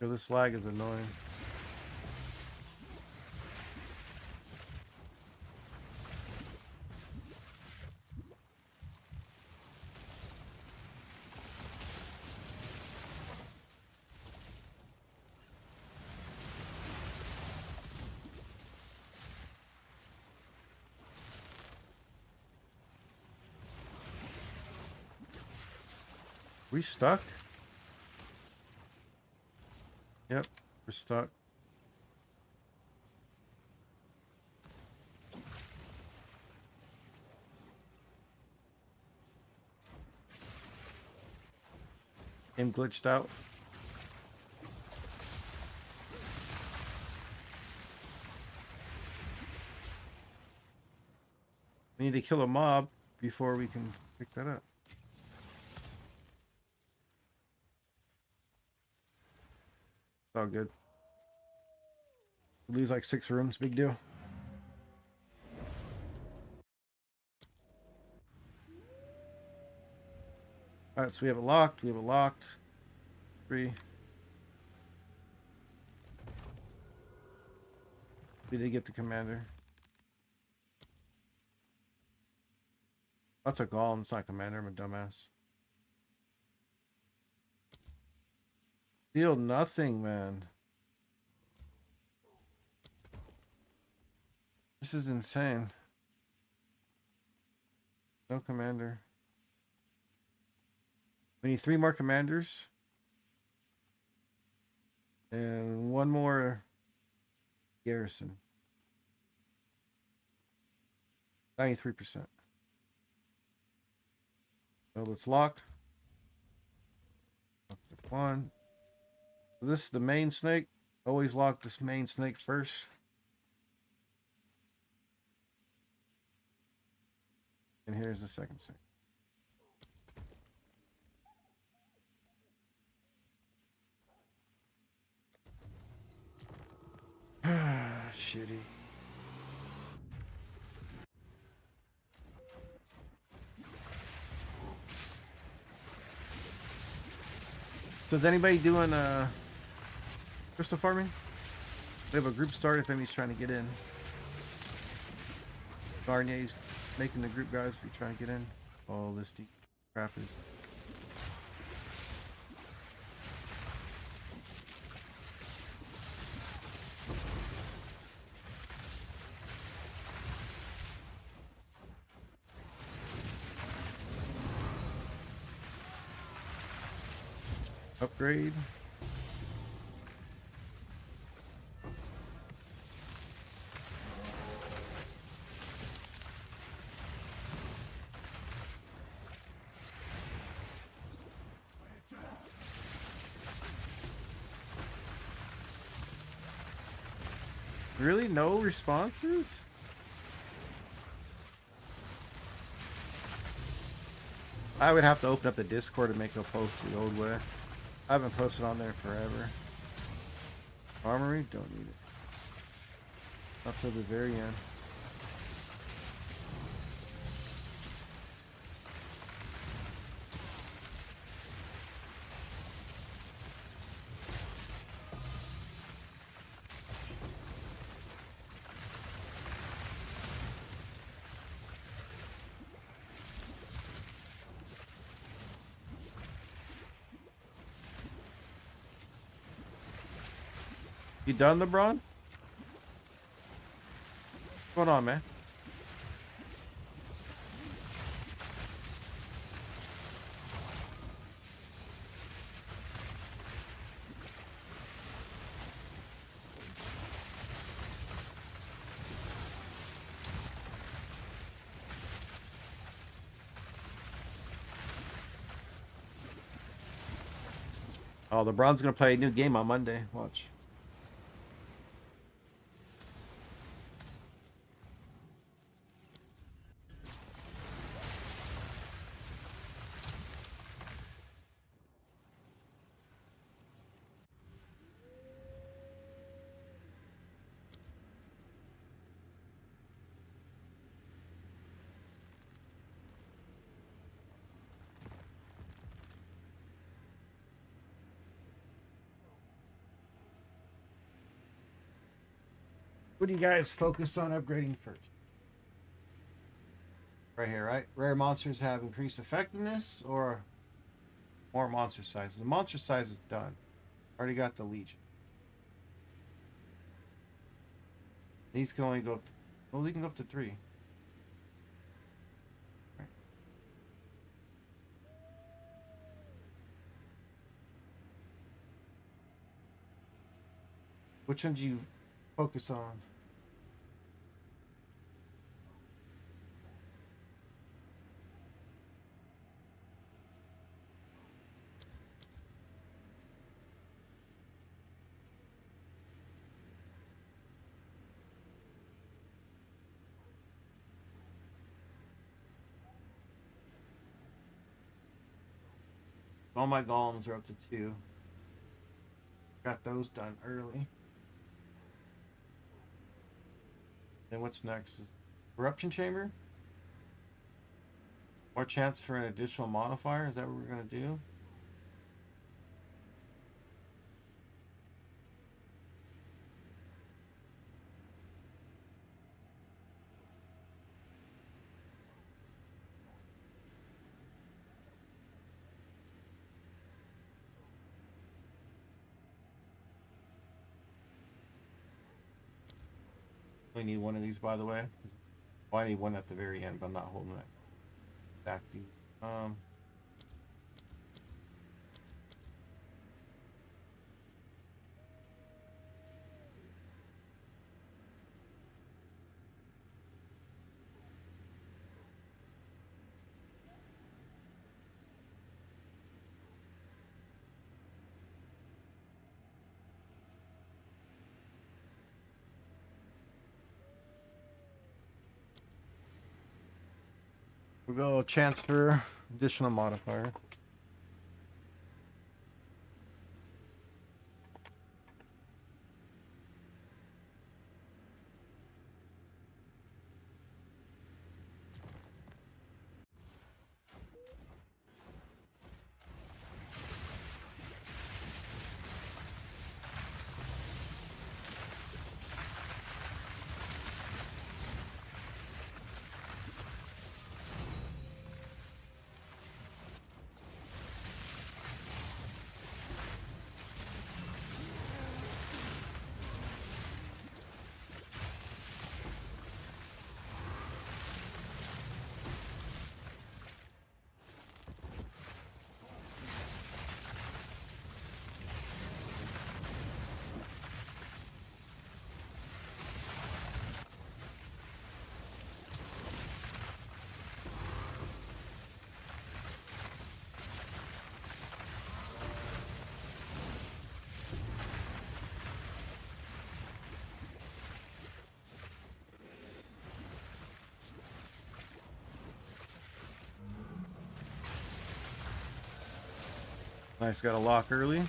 Yo, this lag is annoying. We stuck? Yep, we're stuck. Game glitched out. We need to kill a mob before we can pick that up. It's all good. We lose like 6 rooms, big deal. Alright, so we have it locked. We have it locked. 3. We did get the commander. That's a golem. It's not commander. I'm a dumbass. Deal nothing, man. This is insane. No commander. We need 3 more commanders. And 1 more garrison. 93%. So let's lock. Lock the one. So this is the main snake. Always lock this main snake first. And here's the second snake. Shitty. So is anybody doing crystal farming? We have a group start if anybody's trying to get in. Garnier's making the group, guys, if you're trying to get in. All this deep crap is. Upgrade. Really? No responses? I would have to open up the Discord and make a post the old way. I haven't posted on there forever. Armory? Don't need it. Not till the very end. You done, LeBron? What's going on, man? Oh, LeBron's gonna play a new game on Monday. Watch. What do you guys focus on upgrading first? Right here, right? Rare monsters have increased effectiveness or more monster size. The monster size is done. Already got the Legion. These can only go up to, well, they can go up to 3. Right. Which one do you focus on? All my golems are up to 2. Got those done early. Then what's next? Is Corruption Chamber? More chance for an additional modifier? Is that what we're gonna do? We need one of these, by the way. Well, I need one at the very end, but I'm not holding that back. We'll go transfer additional modifier. Nice, got a lock early.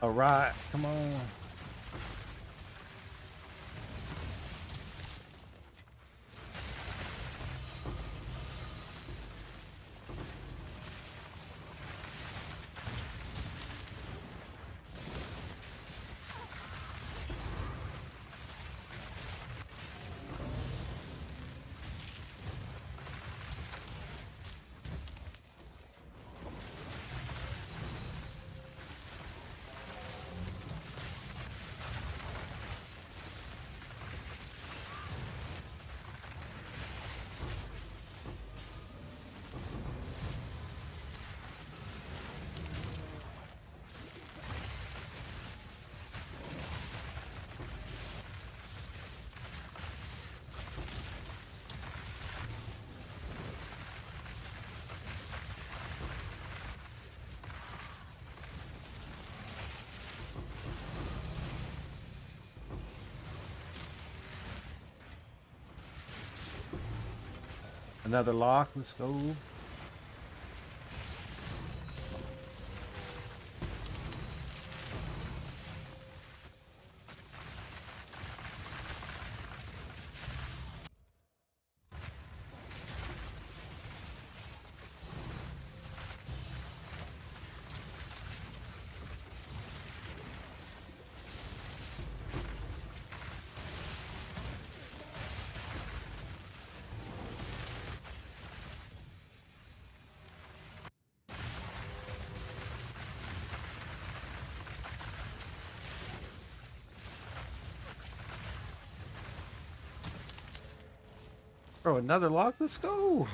All right, come on. Another lock, let's go. Bro, another lock, let's go.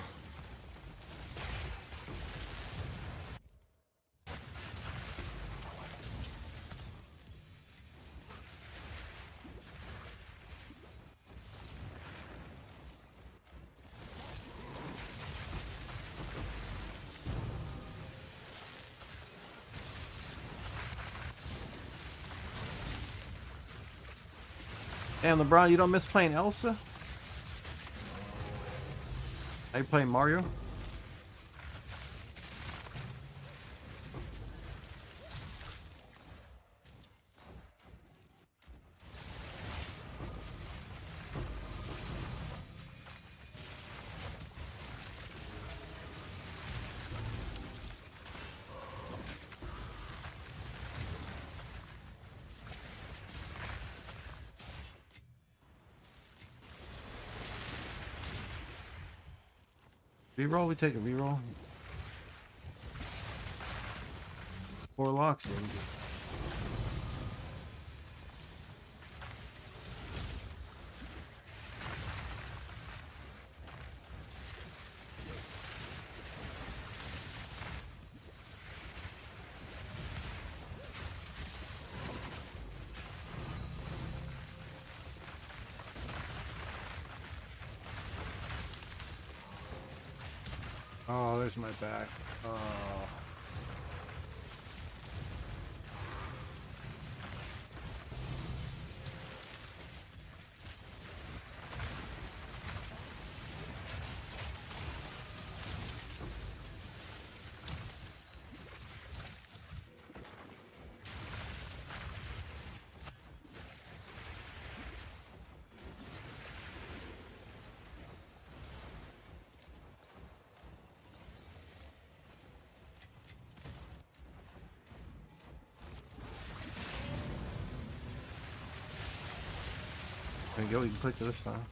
Damn, LeBron, you don't miss playing Elsa? Are you playing Mario? Reroll, we take a reroll. 4 locks in. Oh, there's my back. Oh. There you go, you can click this time.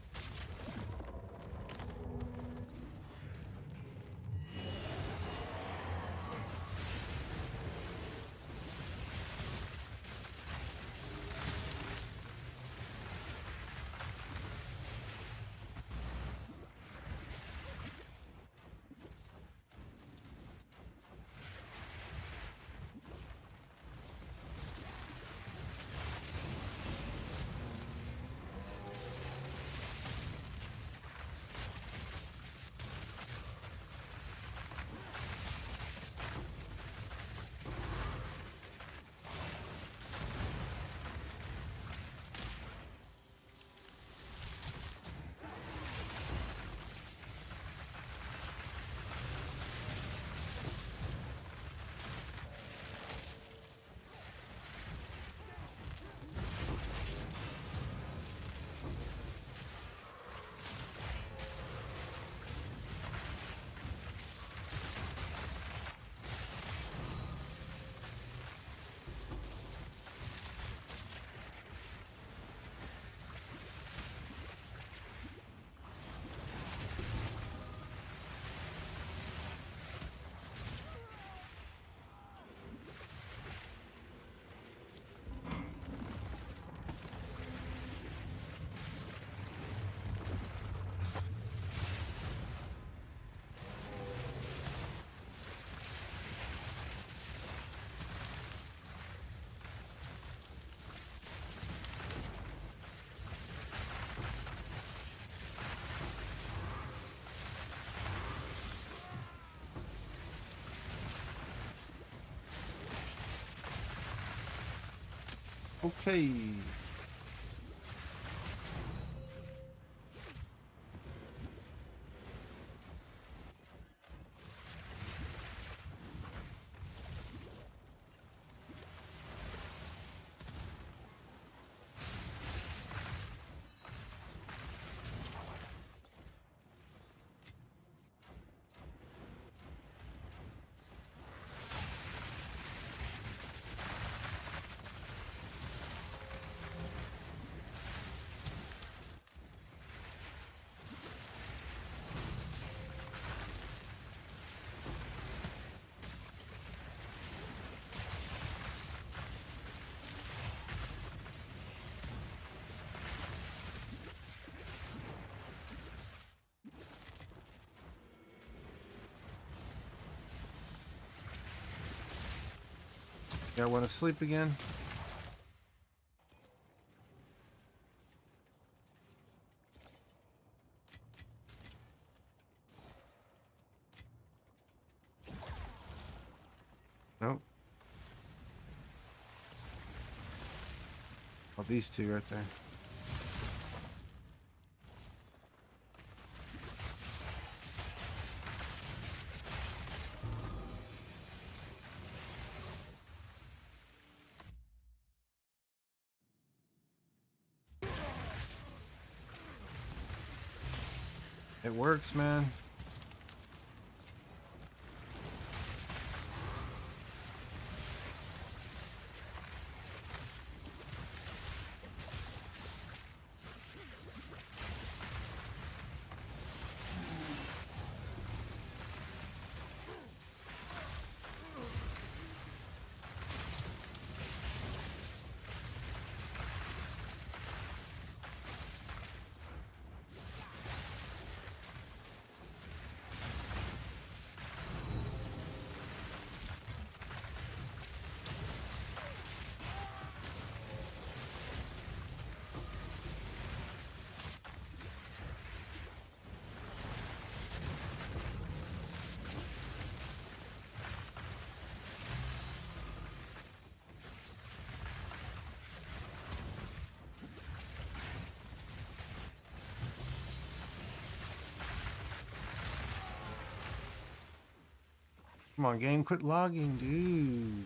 Okay. Yeah, want to sleep again? Nope. Oh, these two right there. It works, man. Come on, game, quit logging, dude.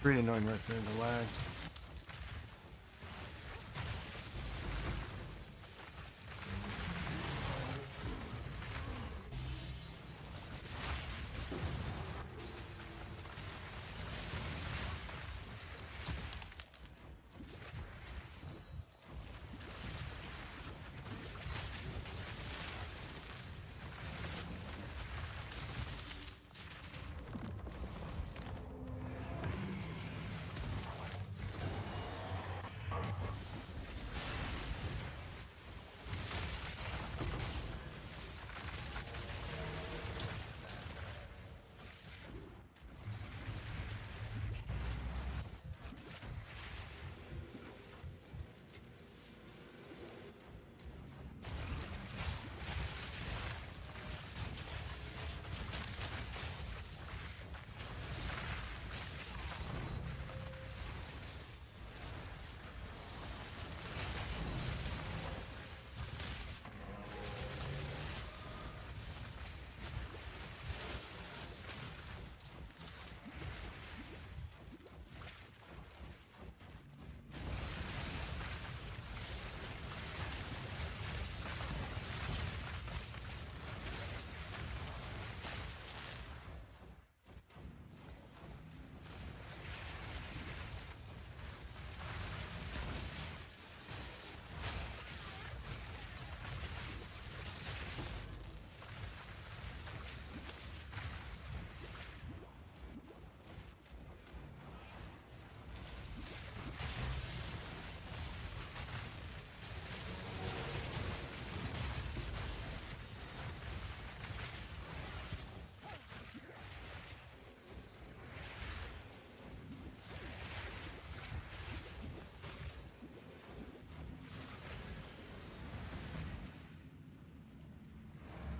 Pretty annoying right there, the lag.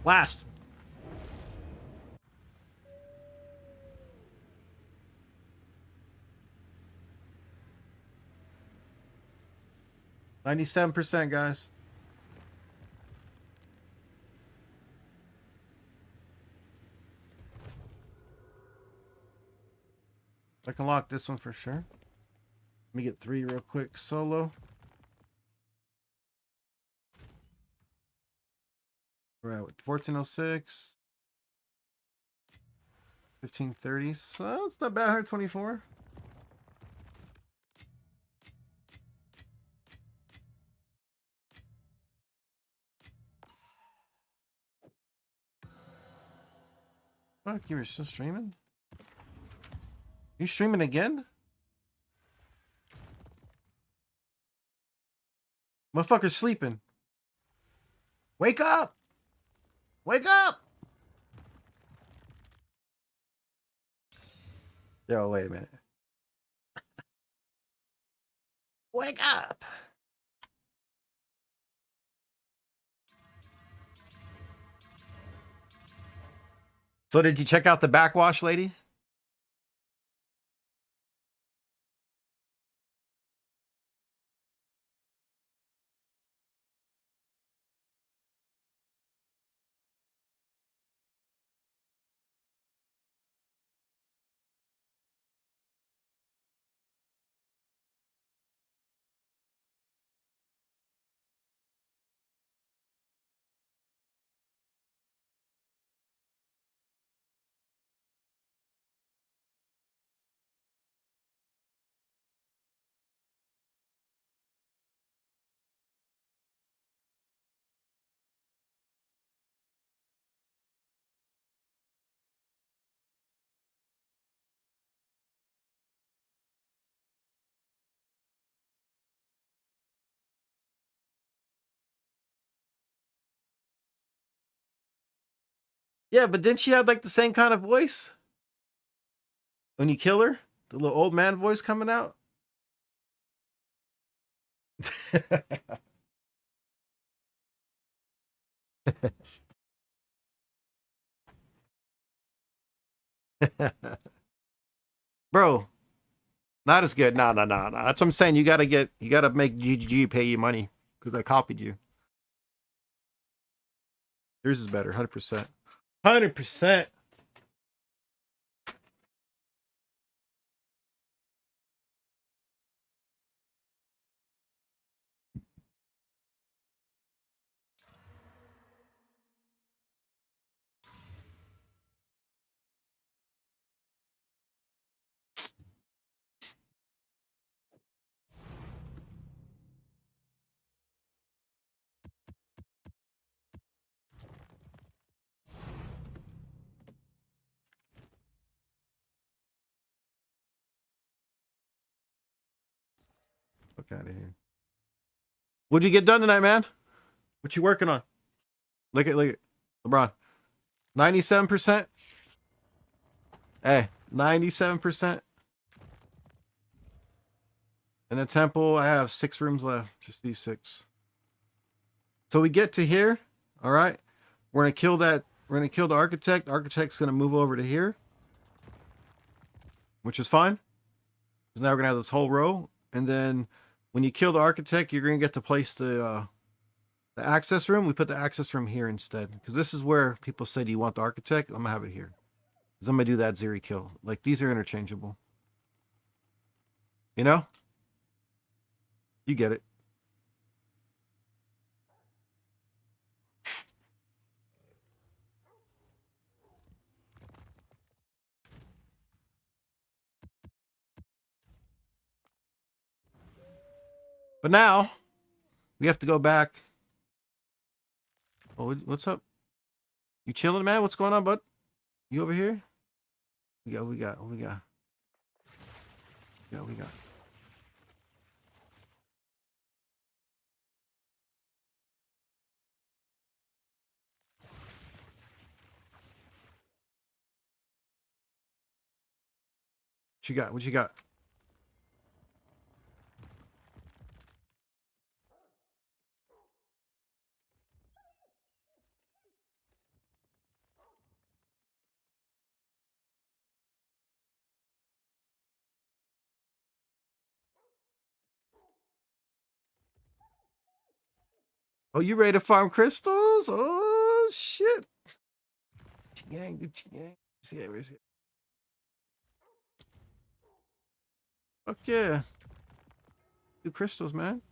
Last. %, guys. I can lock this one for sure. Let me get 3 real quick. Solo. We're at 1406. 1530. So it's not bad. 124. Fuck, you were still streaming? You streaming again? Motherfucker's sleeping. Wake up! Wake up! Yo, wait a minute. Wake up! So did you check out the backwash, lady? Yeah, but didn't she have like the same kind of voice? When you kill her? The little old man voice coming out? Bro, Not as good. No. That's what I'm saying. You gotta make GGG pay you money because I copied you. Yours is better, 100%. 100%. Fuck out of here. What'd you get done tonight, man? What you working on? Look at LeBron. 97%. Hey, 97%. In the temple, I have 6 rooms left. Just these 6. So we get to here. All right. We're gonna kill that. We're gonna kill the architect. The architect's gonna move over to here, which is fine. Because now we're gonna have this whole row. And then when you kill the architect, you're gonna get to place the access room. We put the access room here instead. Because this is where people say, do you want the architect? I'm gonna have it here. Because I'm gonna do that Zeri kill. Like these are interchangeable. You know? You get it. But now we have to go back. Oh, what's up? You chilling, man? What's going on, bud? You over here? We got. What you got? What you got? Oh, you ready to farm crystals? Oh shit! Gucci gang, Gucci gang. See it. Fuck yeah! Do crystals, man.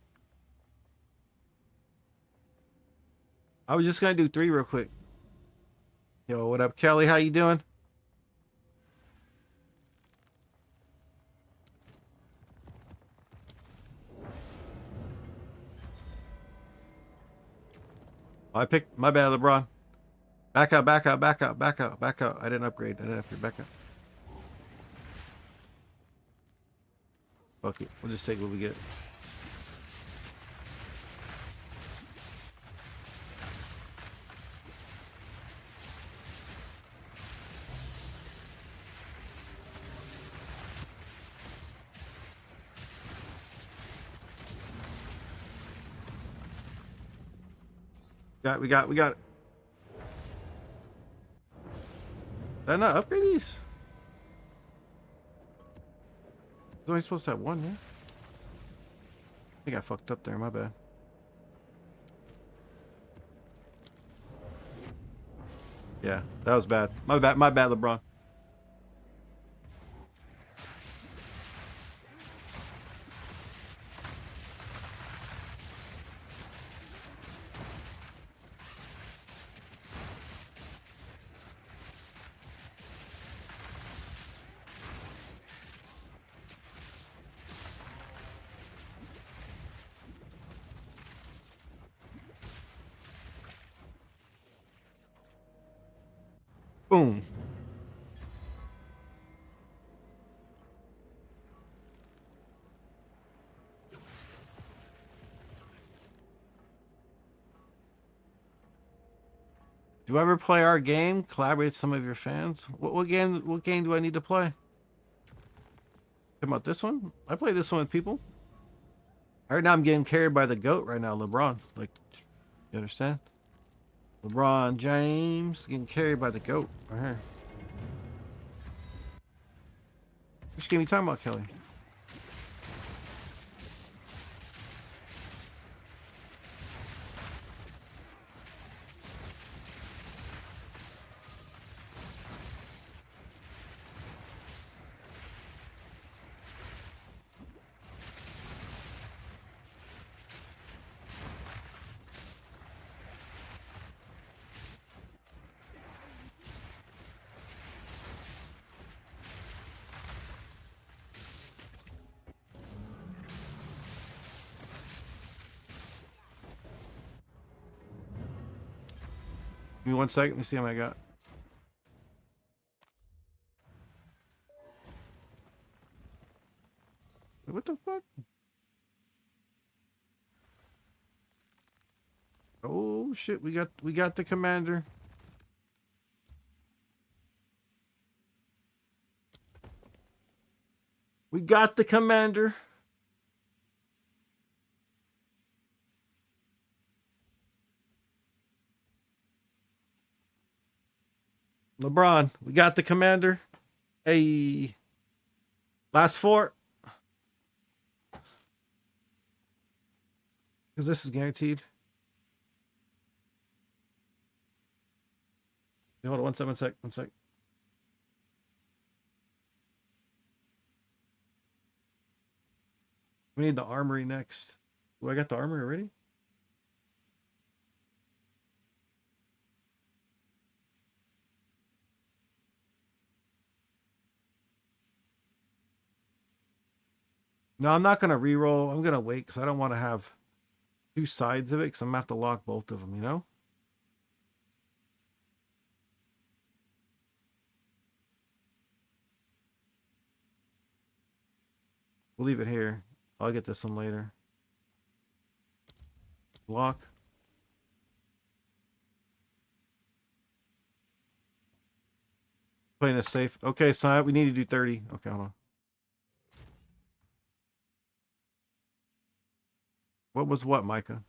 I was just gonna do 3 real quick. Yo, what up, Kelly? How you doing? Oh, I picked my bad, LeBron. Back out. I didn't upgrade. I didn't have to back up. Fuck it. We'll just take what we get. We got it. Did I not upgrade these? Is only supposed to have 1 here? I think I fucked up there, my bad. Yeah, that was bad. My bad, LeBron. Boom. Do you ever play our game? Collaborate with some of your fans? What game do I need to play? Talking about this one? I play this one with people. Right now I'm getting carried by the GOAT right now, LeBron. Like, you understand? LeBron James getting carried by the GOAT right here. Which game you talking about, Kelly? Give me 1 second. Let me see how many I got. What the fuck? Oh shit, we got the commander. We got the commander. LeBron, we got the commander. Hey. Last 4. Because this is guaranteed. Hey, hold on 1 sec. 1 sec. We need the armory next. Oh, I got the armory already? No, I'm not going to re-roll. I'm going to wait because I don't want to have 2 sides of it because I'm going to have to lock both of them, you know? We'll leave it here. I'll get this one later. Lock. Playing this safe. Okay, so we need to do 30. Okay, hold on. What was what, Micah?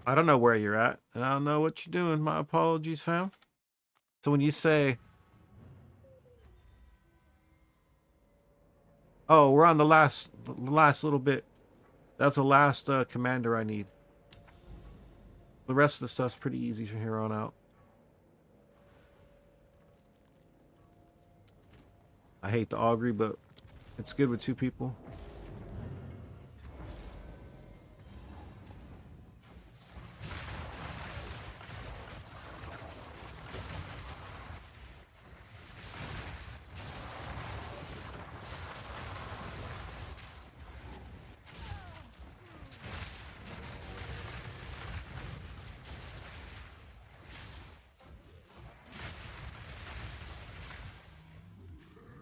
I don't know where you're at, and I don't know what you're doing. My apologies, fam. So when you say, "Oh, we're on the last little bit," that's the last commander I need. The rest of the stuff's pretty easy from here on out. I hate the augury, but it's good with 2 people.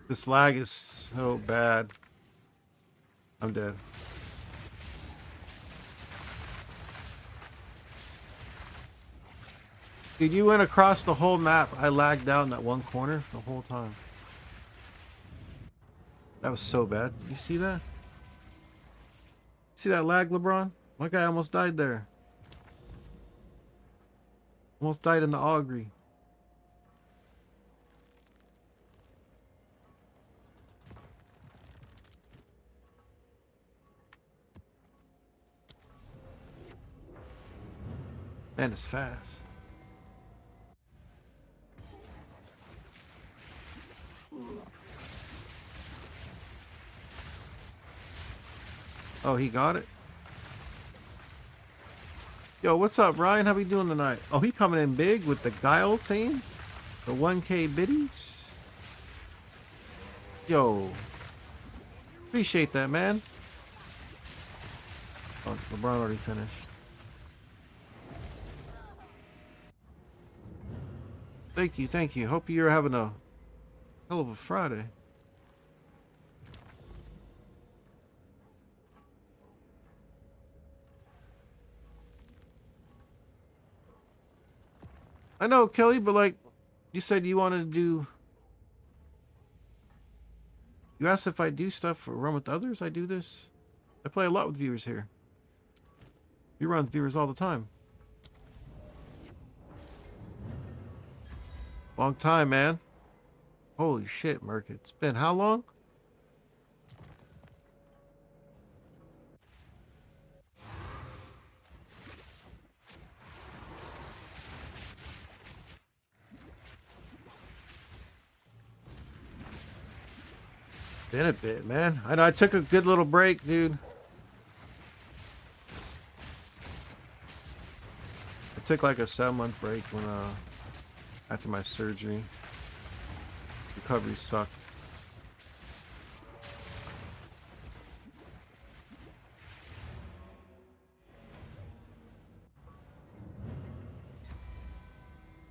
This lag is so bad. I'm dead. Dude, you went across the whole map. I lagged out in that one corner the whole time. That was so bad. You see that? See that lag, LeBron? My guy almost died there. Almost died in the augury. Man, it's fast. Oh, he got it? Yo, what's up, Ryan? How we doing tonight? Oh, he coming in big with the Guile theme? The 1K biddies? Yo. Appreciate that, man. Oh, LeBron already finished. Thank you, thank you. Hope you're having a hell of a Friday. I know, Kelly, but like, you said you wanted to do... You asked if I do stuff for Run With Others. I do this. I play a lot with viewers here. You run with viewers all the time. Long time, man. Holy shit, Merc. It's been how long? Been a bit, man. I know I took a good little break, dude. I took like a 7-month break when after my surgery. Recovery sucked.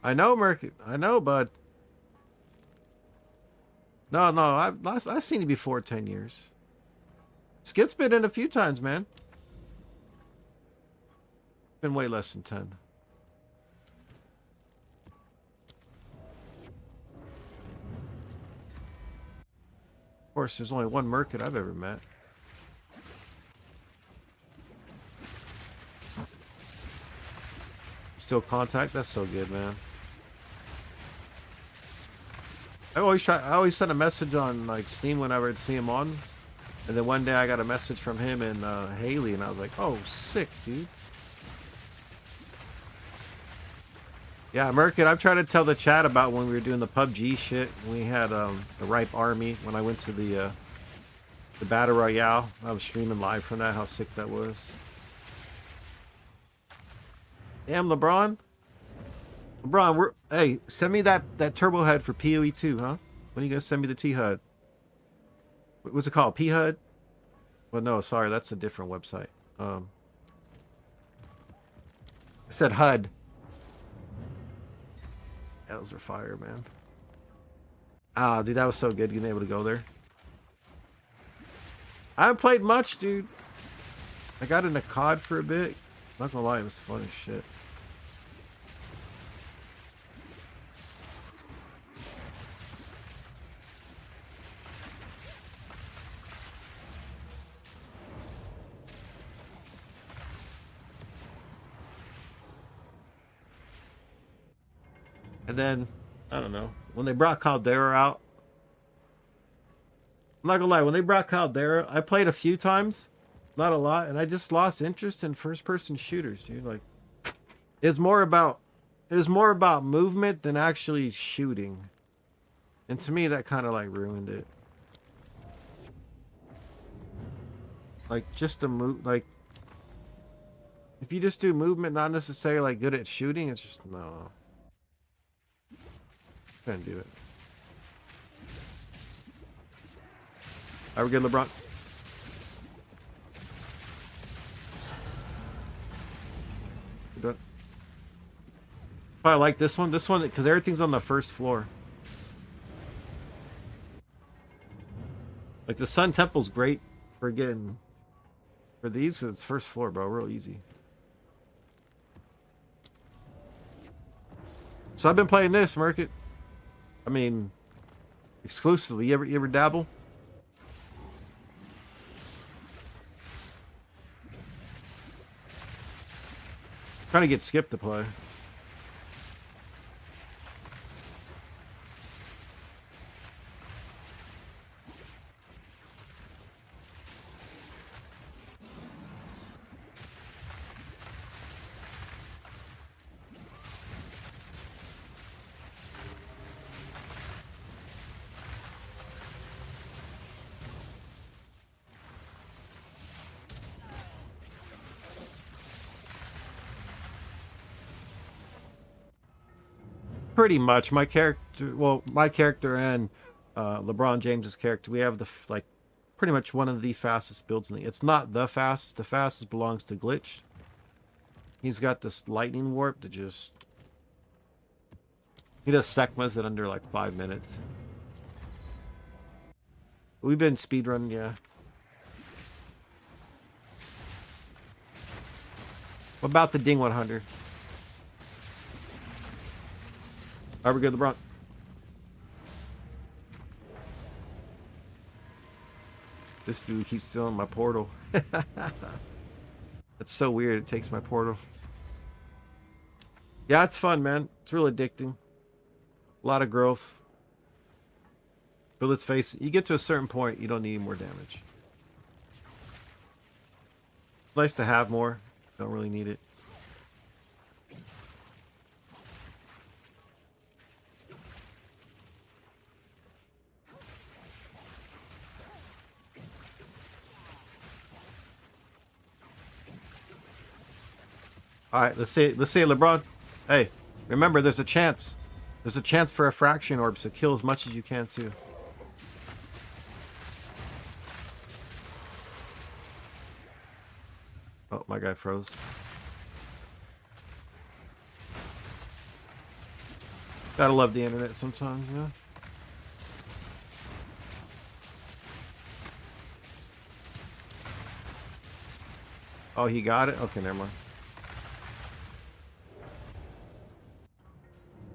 I know, Merc. I know, bud. No, I've seen you before 10 years. Skit's been in a few times, man. Been way less than 10. Of course, there's only one Merc I've ever met. Still contact? That's so good, man. I always send a message on like Steam whenever I'd see him on. And then one day I got a message from him and Haley, and I was like, oh, sick, dude. Yeah, Merkin, I've tried to tell the chat about when we were doing the PUBG shit. We had the Ripe Army when I went to the Battle Royale. I was streaming live from that, how sick that was. Damn, LeBron. LeBron, hey, send me that turbo HUD for PoE 2, huh? When are you gonna send me the T-HUD? What's it called? P-HUD? Well, no, sorry, that's a different website. I said HUD. Those are fire, man. Ah, dude, that was so good being able to go there. I haven't played much, dude. I got into COD for a bit. Not gonna lie, it was fun as shit. And then, I don't know, when they brought Caldera out, I'm not gonna lie, when they brought Caldera, I played a few times, not a lot, and I just lost interest in first-person shooters, dude. Like, it was more about movement than actually shooting. And to me, that kind of like ruined it. Like, just the move, like, if you just do movement, not necessarily like good at shooting, it's just, no. Couldn't do it. Are we good, LeBron? We're done. I like this one. This one, because everything's on the first floor. Like, the Sun Temple's great for getting... For these, it's first floor, bro. Real easy. So I've been playing this, Market. I mean, exclusively. You ever dabble? Trying to get Skip to play. Pretty much. My character and LeBron James's character, we have like pretty much one of the fastest builds in the... It's not the fastest. The fastest belongs to Glitch. He's got this lightning warp that just... He does Sekmas in under like 5 minutes. We've been speedrunning, yeah. What about the Ding 100? Are we good, LeBron? This dude keeps stealing my portal. That's so weird. It takes my portal. Yeah, it's fun, man. It's real addicting. A lot of growth. But let's face it, you get to a certain point, you don't need more damage. It's nice to have more. Don't really need it. All right, let's see LeBron. Hey, remember, there's a chance. There's a chance for a fraction orb, so kill as much as you can too. Oh, my guy froze. Gotta love the internet sometimes, yeah. Oh, he got it? Okay, never mind.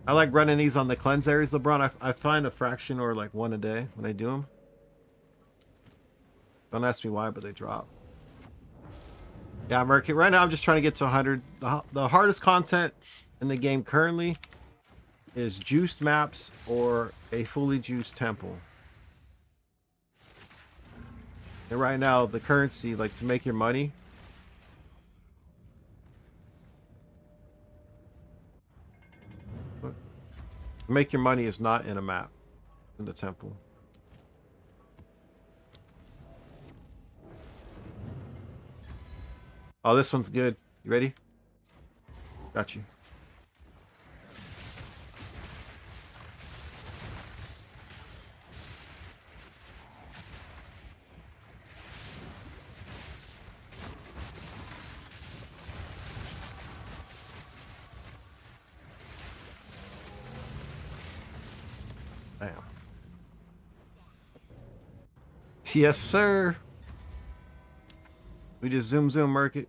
I like running these on the cleanse areas, LeBron. I find a fraction or like one a day when I do them. Don't ask me why, but they drop. Yeah, Mercury. Right now, I'm just trying to get to 100. The hardest content in the game currently is juiced maps or a fully juiced temple. And right now, the currency, like to make your money, make your money is not in a map, in the temple. Oh, this one's good. You ready? Got you. Damn. Yes, sir. We just zoom market.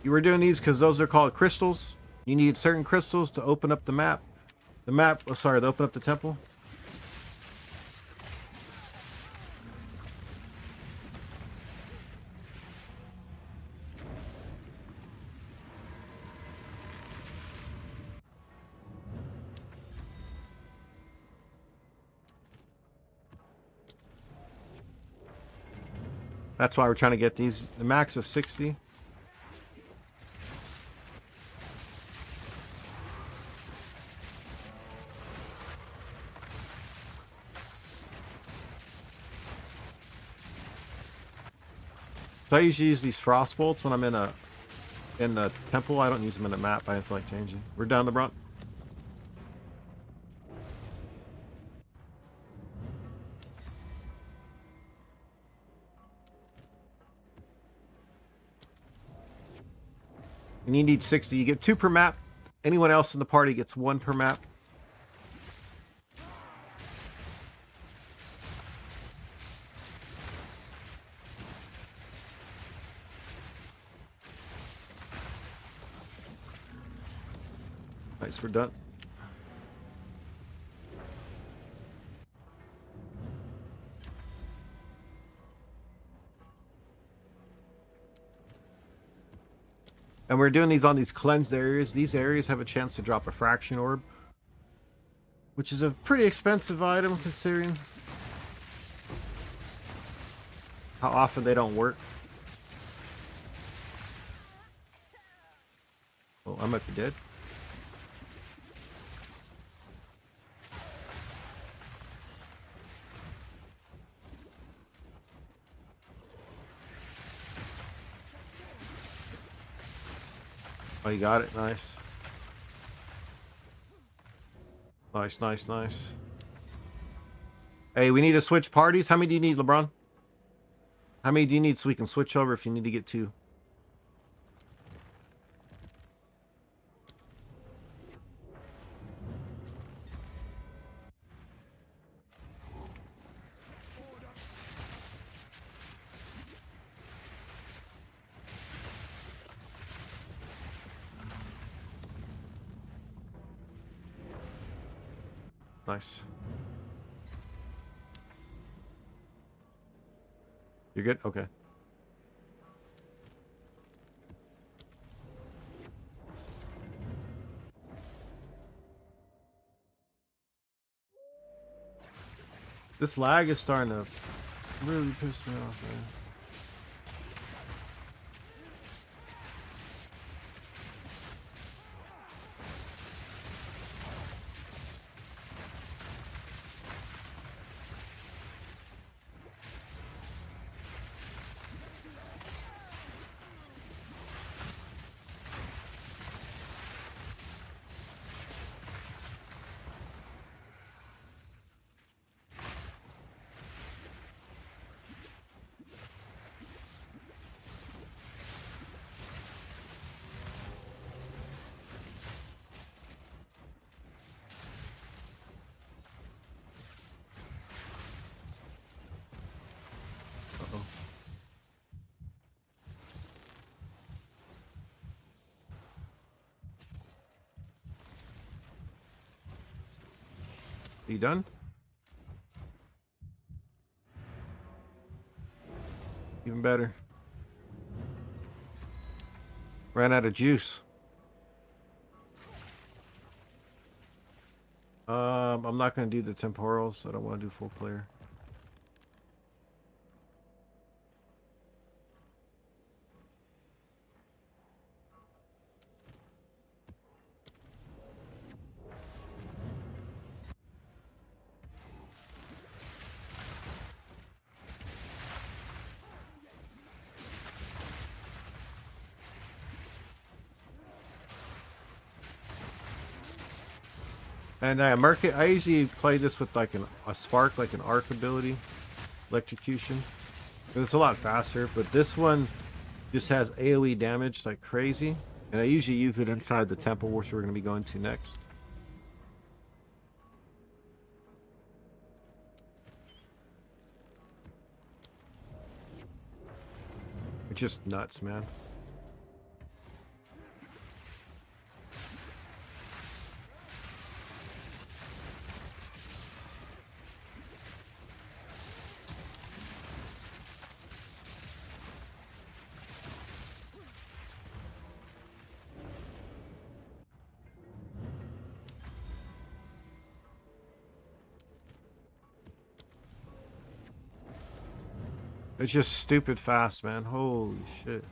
You were doing these because those are called crystals. You need certain crystals to open up the map. The map, oh sorry, to open up the temple. That's why we're trying to get these. The max of 60. So I usually use these frost bolts when I'm in the temple. I don't use them in the map. I didn't feel like changing. We're down the brunt. And you need 60. You get 2 per map. Anyone else in the party gets 1 per map. Nice, we're done. And we're doing these on these cleansed areas. These areas have a chance to drop a fraction orb, which is a pretty expensive item considering how often they don't work. Oh, I might be dead. Oh, you got it. Nice. Nice. Hey, we need to switch parties. How many do you need, LeBron? How many do you need so we can switch over if you need to get 2? Nice. You're good? Okay. This lag is starting to really piss me off, man. You done? Even better. Ran out of juice. I'm not going to do the temporals. I don't want to do full clear. And I usually play this with like a spark, like an arc ability, electrocution. It's a lot faster, but this one just has AoE damage like crazy. And I usually use it inside the temple, which we're going to be going to next. It's just nuts, man. It's just stupid fast, man. Holy shit.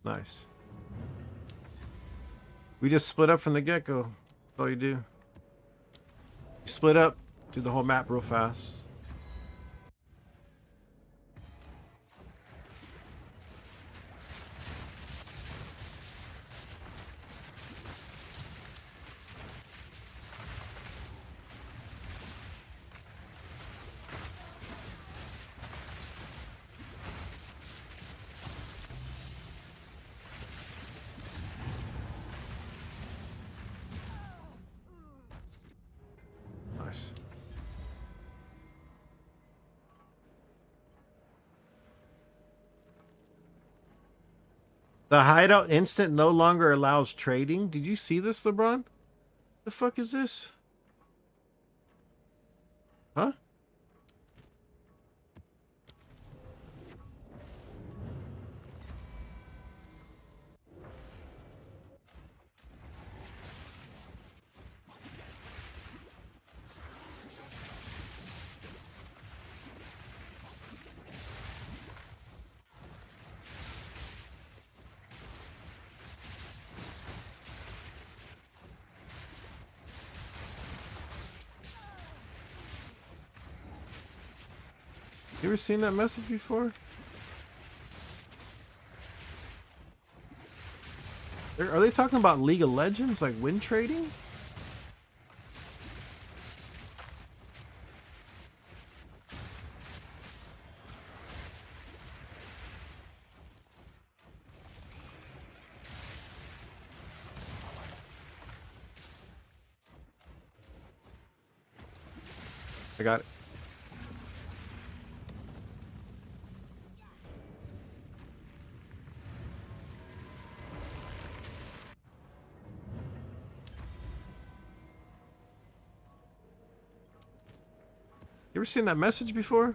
Nice. We just split up from the get-go. That's all you do. You split up, do the whole map real fast. Nice. The hideout instant no longer allows trading. Did you see this, LeBron? The fuck is this? Huh? You ever seen that message before? Are they talking about League of Legends, like win trading? I got it. You ever seen that message before?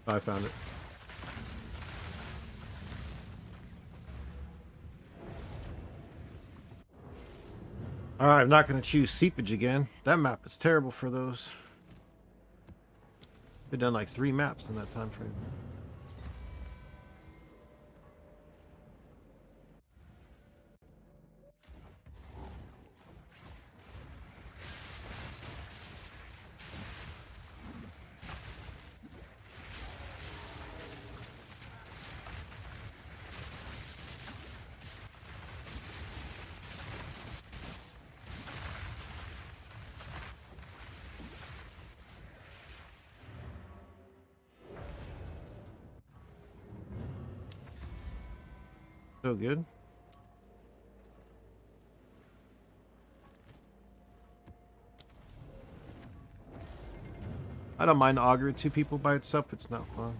I found it. Alright, I'm not going to choose seepage again. That map is terrible for those. We've done like 3 maps in that time frame. So good. I don't mind auger 2 people by itself. It's not fun.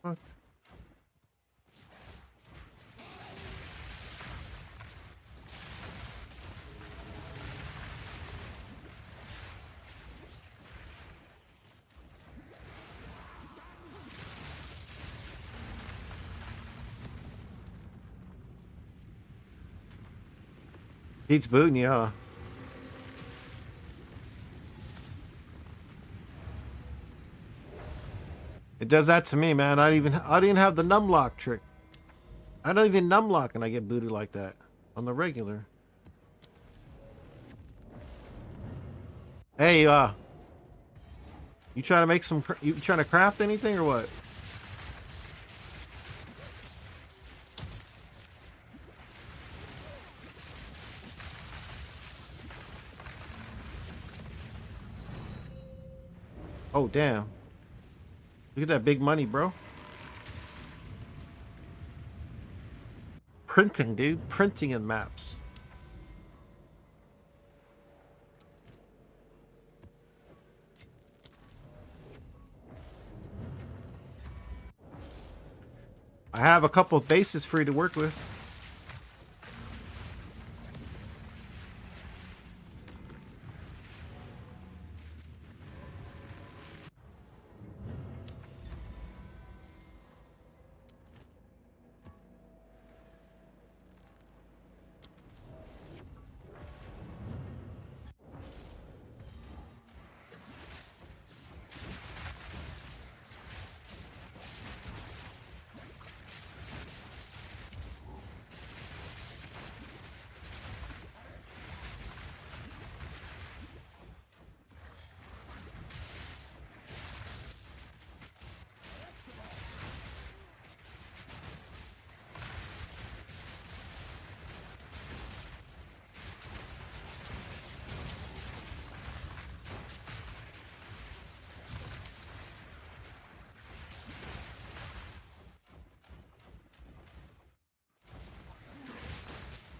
Fuck. Beats booting you, huh? It does that to me, man. I didn't have the numlock trick. I don't even numlock and I get booted like that on the regular. Hey, you trying to make some? You trying to craft anything or what? Oh damn! Look at that big money, bro. Printing, dude. Printing in maps. I have a couple of bases free to work with.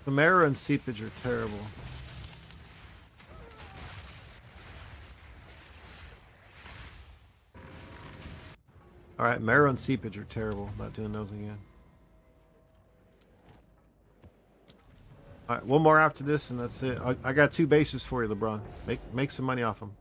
The mirror and seepage are terrible. Alright, marrow and seepage are terrible. Not doing those again. Alright, one more after this and that's it. I got 2 bases for you, LeBron. Make some money off them.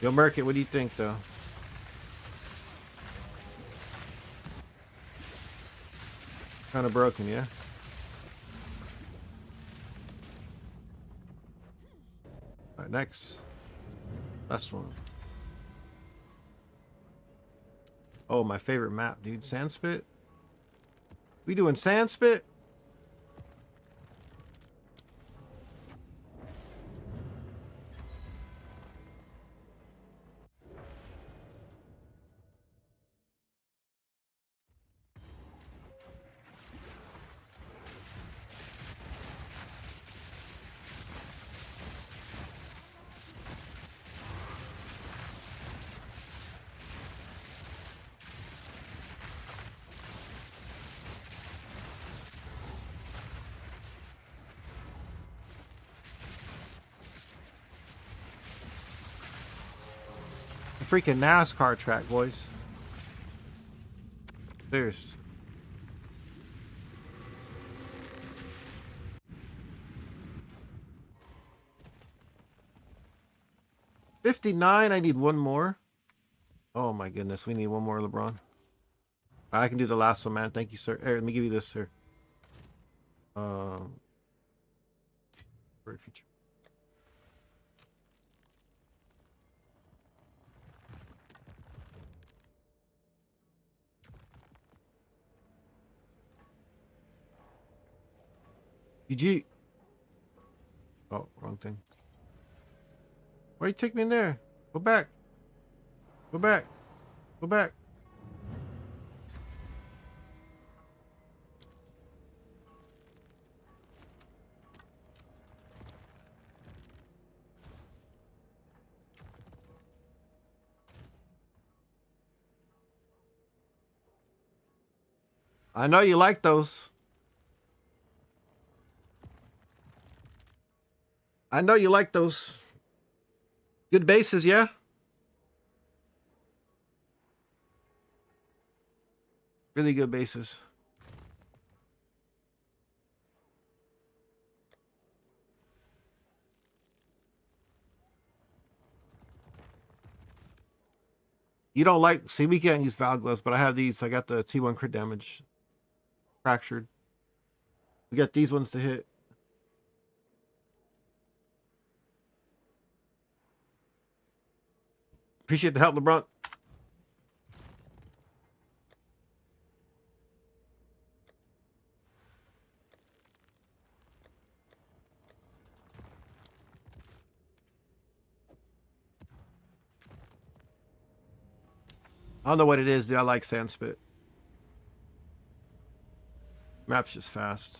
Yo, Merkit, what do you think, though? Kind of broken, yeah? Alright, next. Last one. Oh, my favorite map, dude. Sandspit? We doing Sandspit? a freaking NASCAR track, boys. Serious. $59. I need one more. Oh my goodness, we need one more, LeBron. I can do the last one, man. Thank you, sir. Here, let me give you this, sir. Very future. GG. Oh, wrong thing. Why you take me in there? Go back. Go back. Go back. I know you like those. I know you like those. Good bases, yeah? Really good bases. You don't like... See, we can't use Valve Gloves, but I have these. I got the T1 crit damage. Fractured. We got these ones to hit. Appreciate the help, LeBron. I don't know what it is, dude. I like Sandspit. Map's just fast.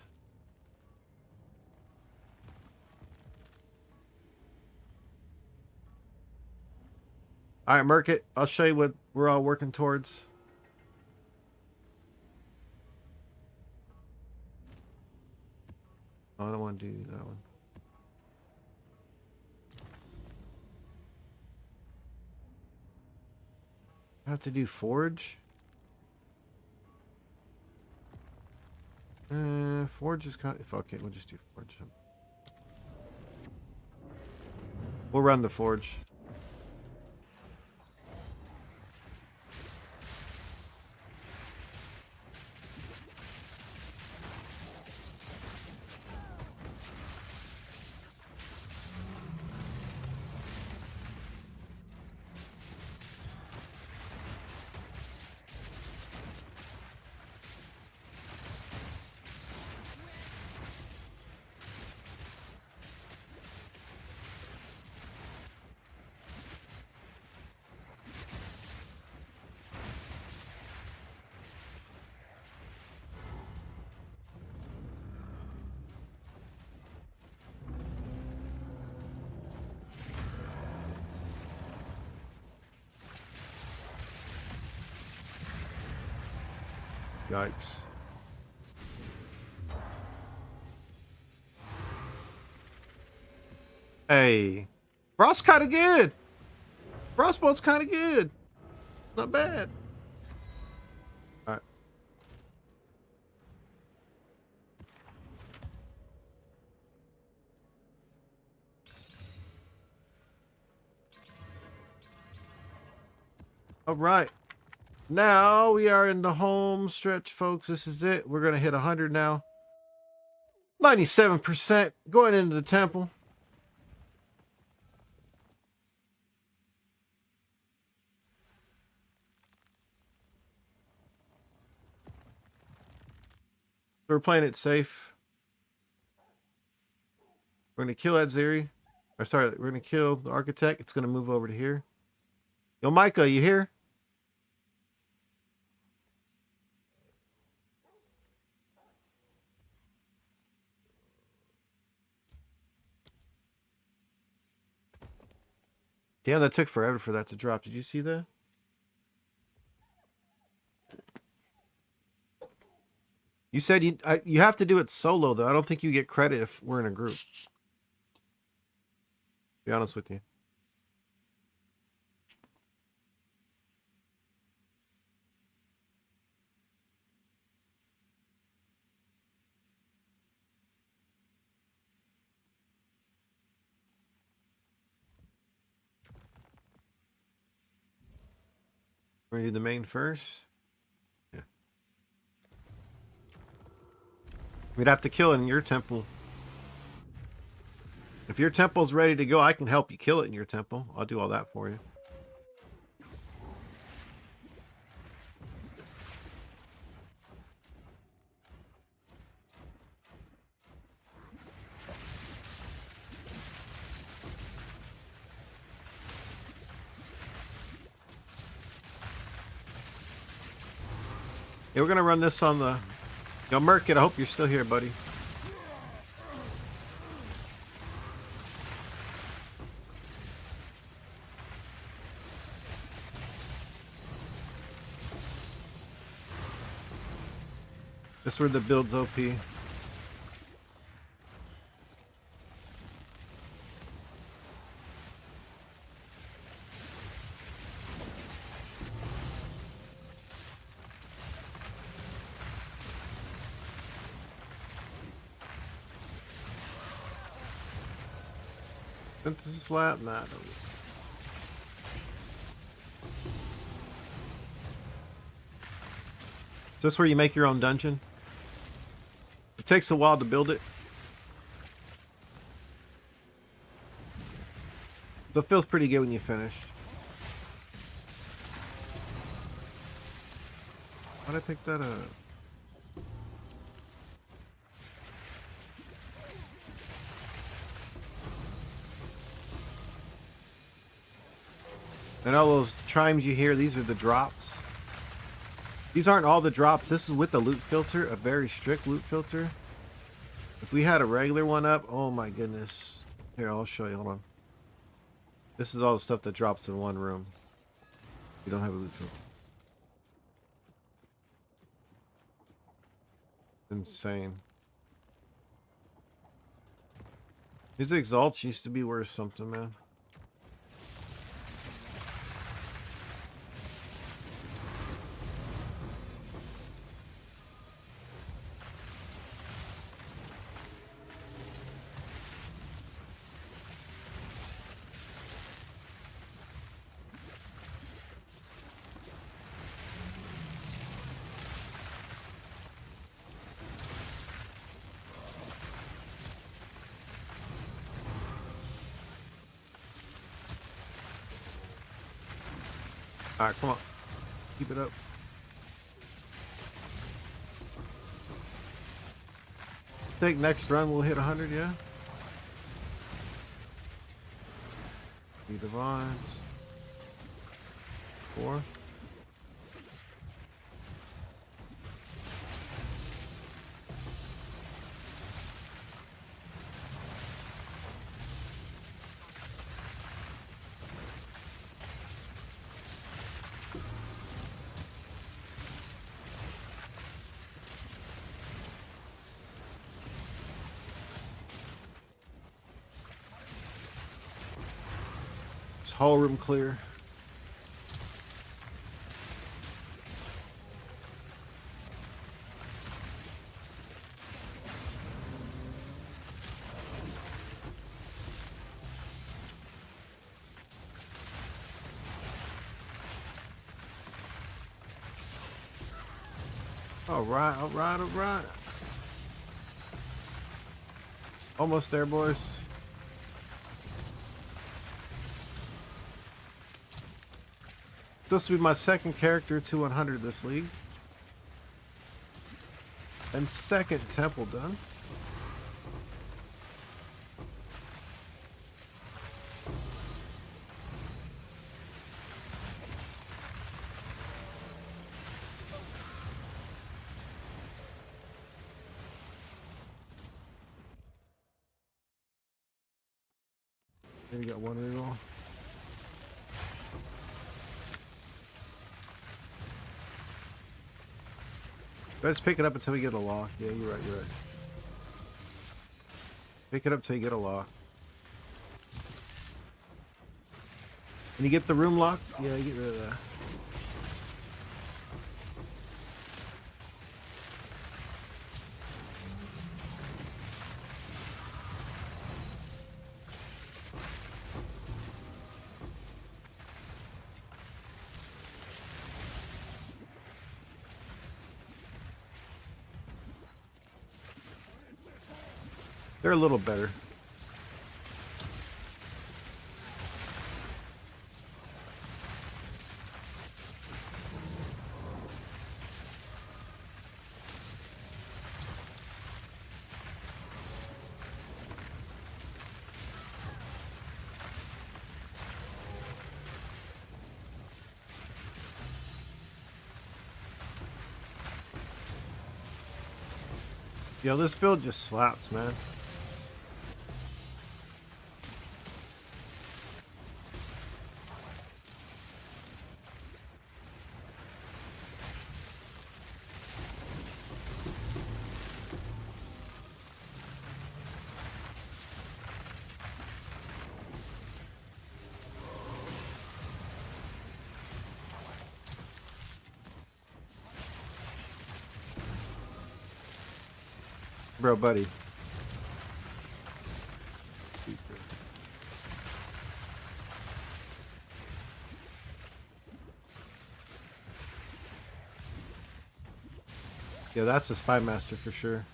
All right, Merkit. I'll show you what we're all working towards. Oh, I don't want to do that one. I have to do Forge? Forge is kind of... Fuck it, we'll just do Forge. We'll run the Forge. Yikes. Hey. Frost's kind of good. Frostbolt's kind of good. Not bad. Alright. Alright. Now we are in the home stretch, folks. This is it. We're going to hit 100 now. 97% going into the temple. We're playing it safe. We're going to kill Adziri. Or sorry, we're going to kill the Architect. It's going to move over to here. Yo, Micah, you here? Damn, that took forever for that to drop. Did you see that? You said you have to do it solo, though. I don't think you get credit if we're in a group. Be honest with you. We're gonna do the main first. Yeah. We'd have to kill it in your temple. If your temple's ready to go, I can help you kill it in your temple. I'll do all that for you. Yeah, we're gonna run this on the... Yo, Merkit, I hope you're still here, buddy. This is where the build's OP. Synthesis lab? Nah, don't. Is this where you make your own dungeon? It takes a while to build it. So it feels pretty good when you finish. Why'd I pick that up? And all those chimes you hear, these are the drops. These aren't all the drops. This is with the loot filter, a very strict loot filter. If we had a regular one up, oh my goodness. Here, I'll show you. Hold on. This is all the stuff that drops in one room. You don't have a loot filter. Insane. His exalts used to be worth something, man. All right, come on. Keep it up. I think next run we'll hit 100, yeah? 3 divines. 4. Hall room clear. All right, all right, all right. Almost there, boys. Supposed to be my second character to 100 this league. And second temple done. Then you got one reroll. Let's pick it up until we get a lock. Yeah, you're right, you're right. Pick it up till you get a lock. Can you get the room locked? Yeah, you get rid of that. They're a little better. Yo, this build just slaps, man. Bro, buddy. Yeah, that's a spy master for sure.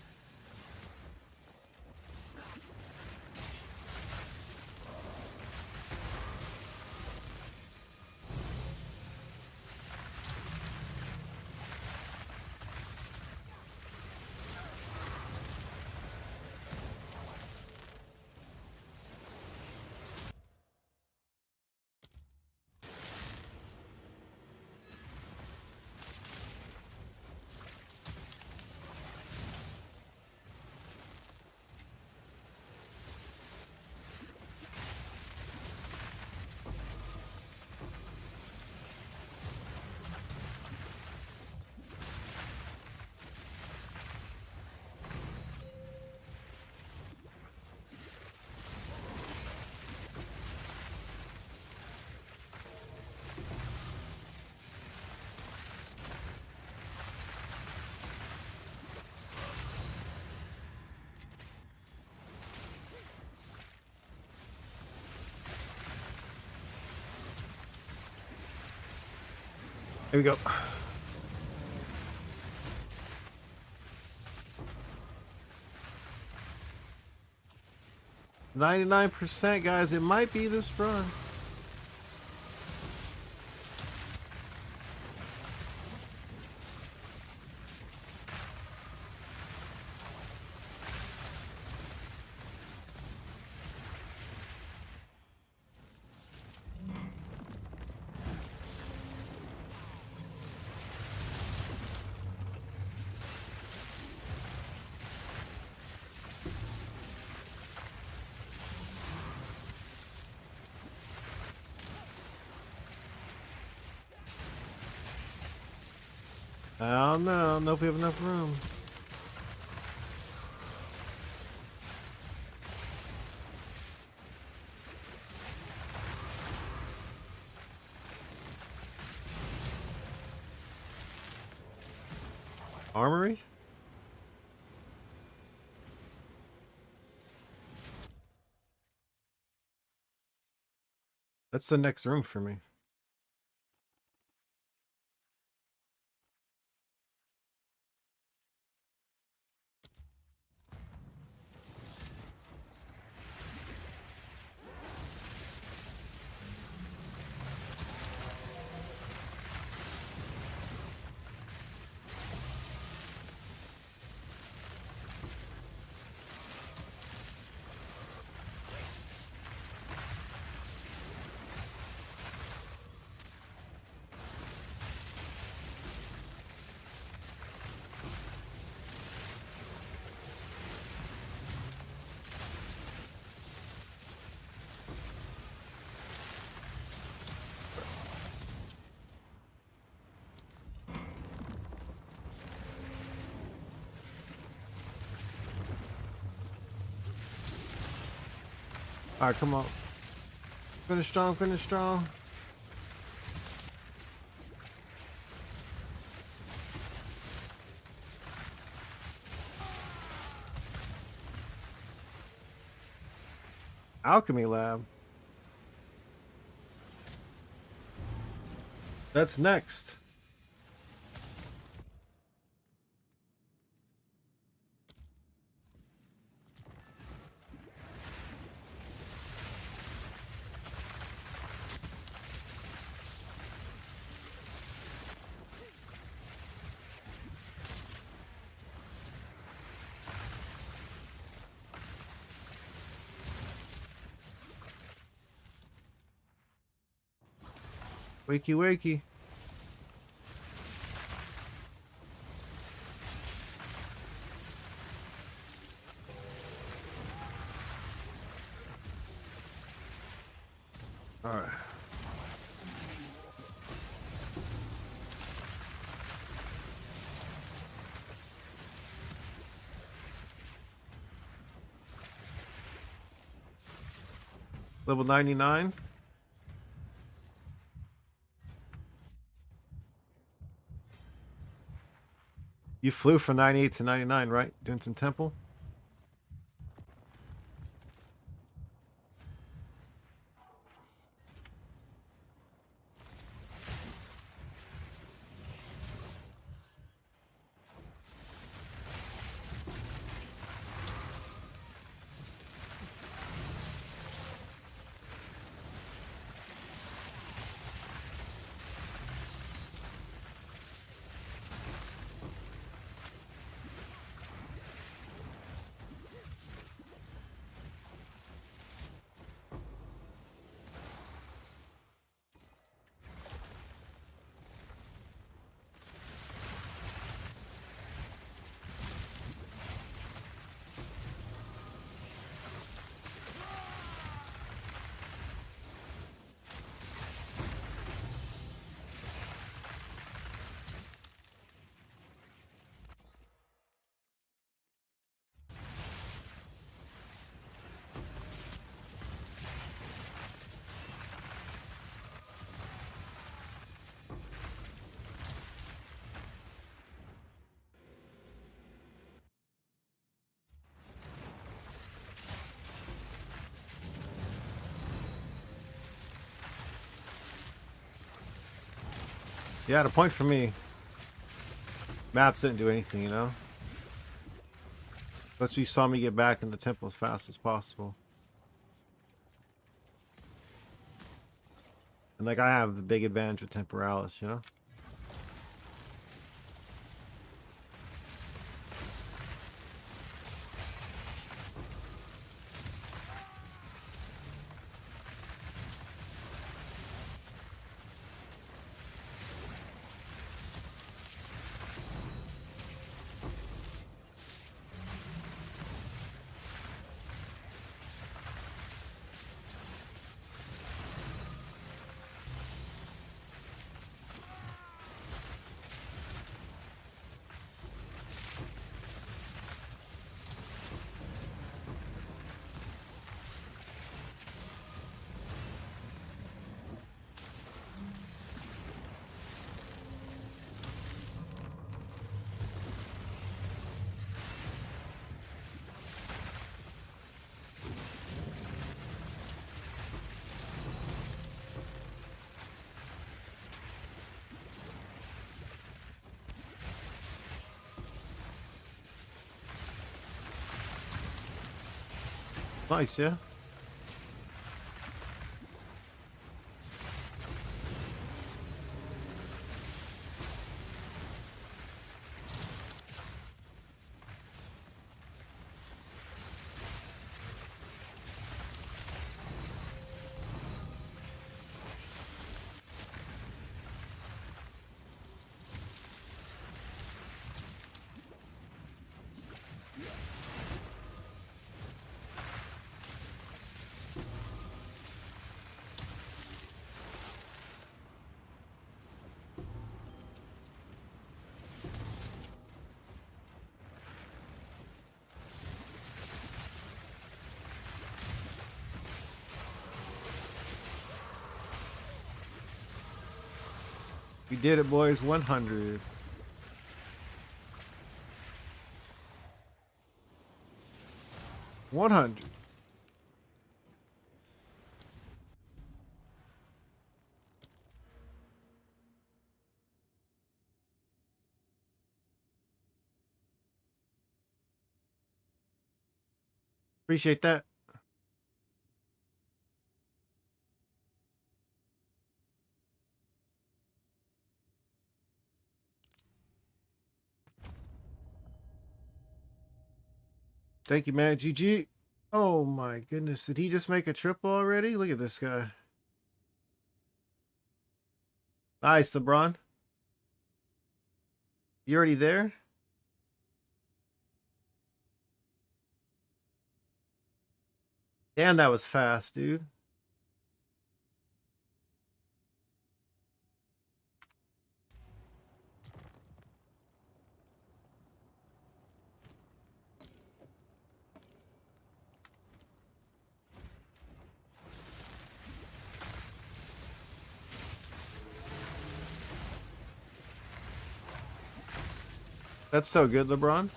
Here we go. 99%, guys. It might be this run. I don't know. I don't know if we have enough room. Armory? That's the next room for me. All right, come on. Finish strong, finish strong. Alchemy lab. That's next. Wakey, wakey. All right. Level 99. You flew from 98 to 99, right? Doing some temple? Yeah, the point for me. Maps didn't do anything, you know? But you saw me get back in the temple as fast as possible. And like I have the big advantage with temporalis, you know? Nice, yeah? We did it, boys. 100. Appreciate that. Thank you, man. GG. Oh my goodness. Did he just make a triple already? Look at this guy. Nice, LeBron. You already there? Damn, that was fast, dude. That's so good, LeBron.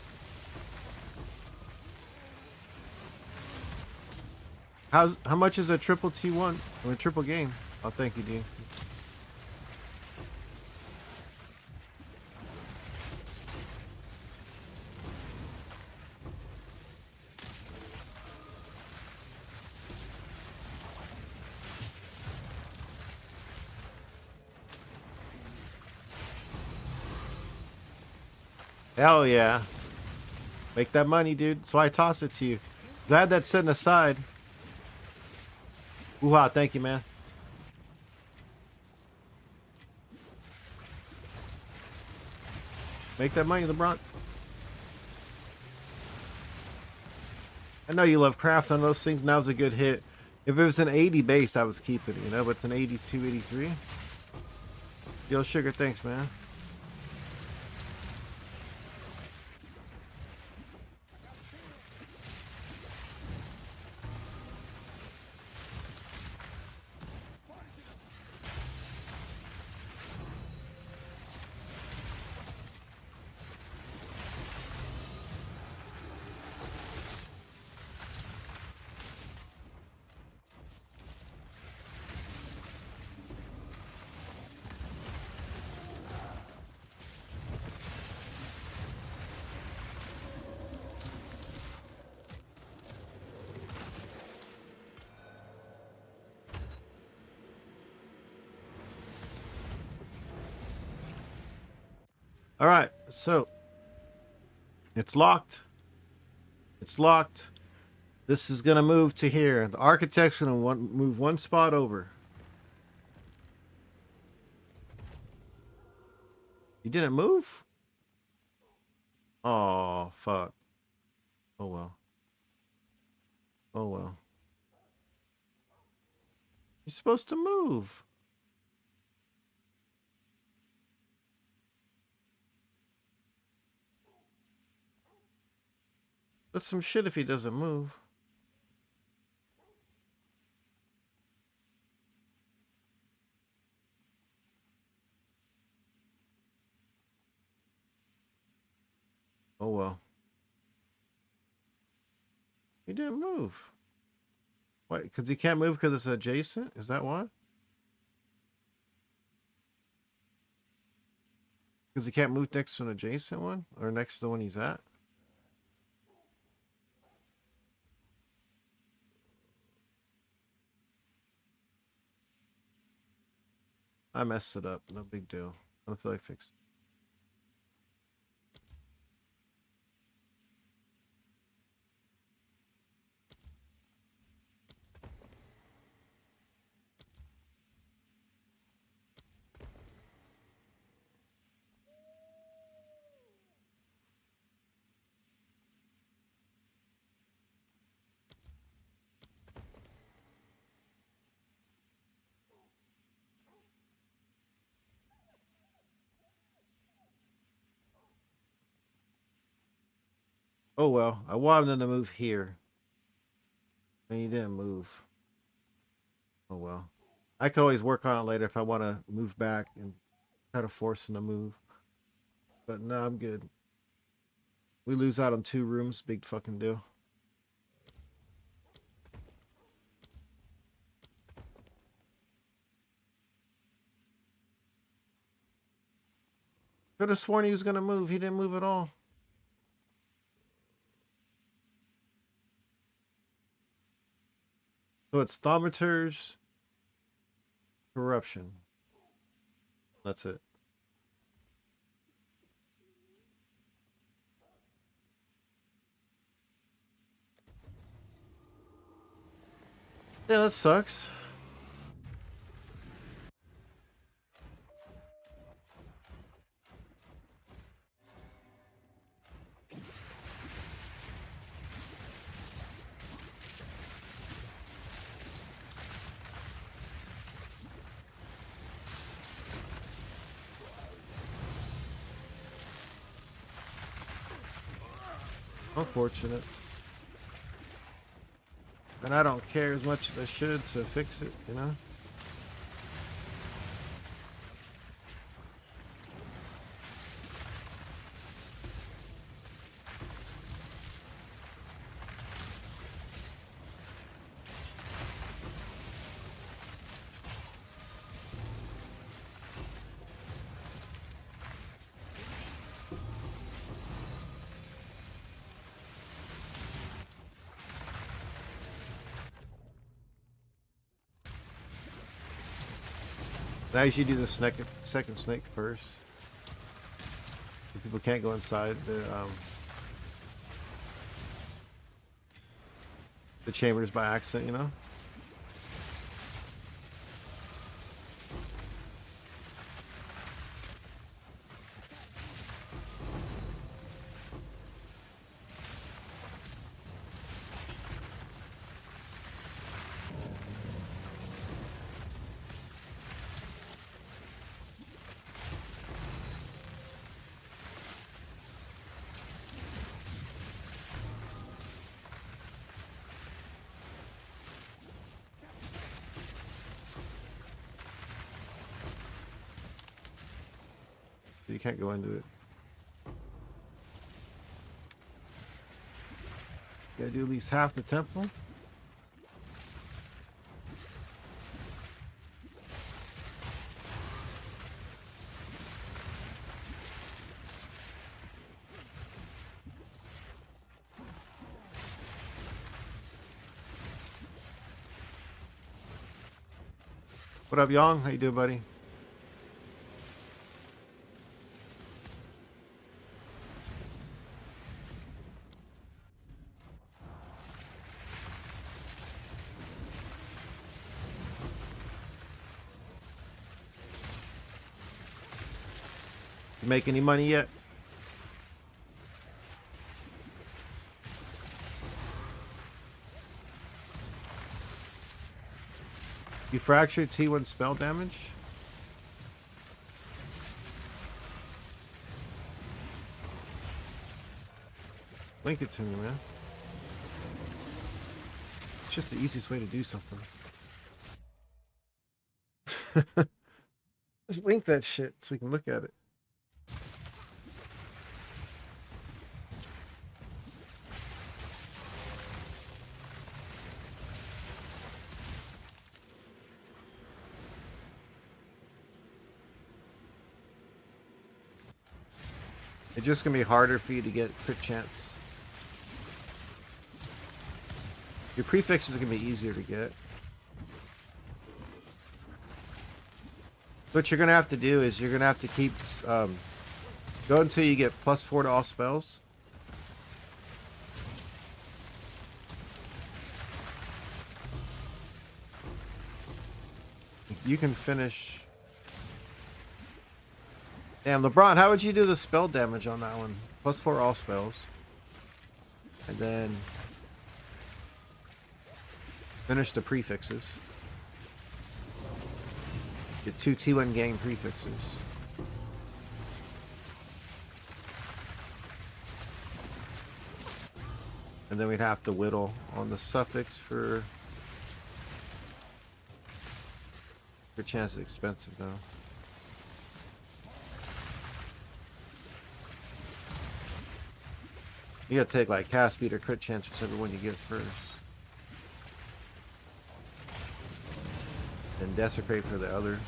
How much is a triple T1 or a triple game? Oh, thank you, Dean. Hell yeah. Make that money, dude. That's why I toss it to you. Glad that's sitting aside. Ooh-ha, thank you, man. Make that money, LeBron. I know you love crafts on those things. Now's a good hit. If it was an 80 base, I was keeping it, you know, but it's an 82, 83. Yo, Sugar, thanks, man. All right, so it's locked. It's locked. This is gonna move to here. The architect's gonna move one spot over. You didn't move? Oh, fuck. Oh well. Oh well. You're supposed to move. That's some shit if he doesn't move. Oh well. He didn't move. Wait, because he can't move because it's adjacent? Is that why? Because he can't move next to an adjacent one? Or next to the one he's at? I messed it up. No big deal. I don't feel like fixing it. Oh well. I wanted him to move here. And he didn't move. Oh well. I could always work on it later if I want to move back and try to force him to move. But no, I'm good. We lose out on 2 rooms. Big fucking deal. Could have sworn he was going to move. He didn't move at all. So it's Thaumaturge, Corruption. That's it. Yeah, that sucks. Unfortunate. And I don't care as much as I should to fix it, you know? I usually do the second snake first. So people can't go inside the chambers by accident, you know? You can't go into it. You gotta do at least half the temple. What up, Young? How you doing, buddy? You make any money yet? You fractured T1 spell damage? Link it to me, man. It's just the easiest way to do something. Just link that shit so we can look at it. It's just gonna be harder for you to get crit chance. Your prefixes are gonna be easier to get. What you're gonna have to do is you're gonna have to keep go until you get +4 to all spells. You can finish. Damn, LeBron, how would you do the spell damage on that one? +4 all spells. And then finish the prefixes. Get 2 T1 gang prefixes. And then we'd have to whittle on the suffix for chance is expensive though. You gotta take like cast speed or crit chance, whichever one you get first. Then desecrate for the other.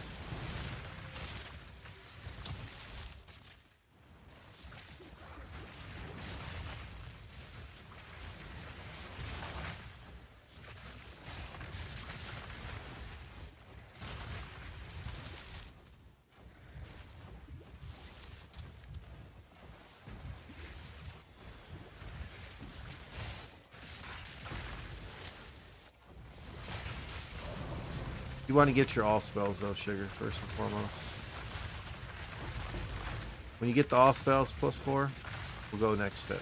You want to get your all spells though, Sugar, first and foremost. When you get the all spells +4, we'll go next step.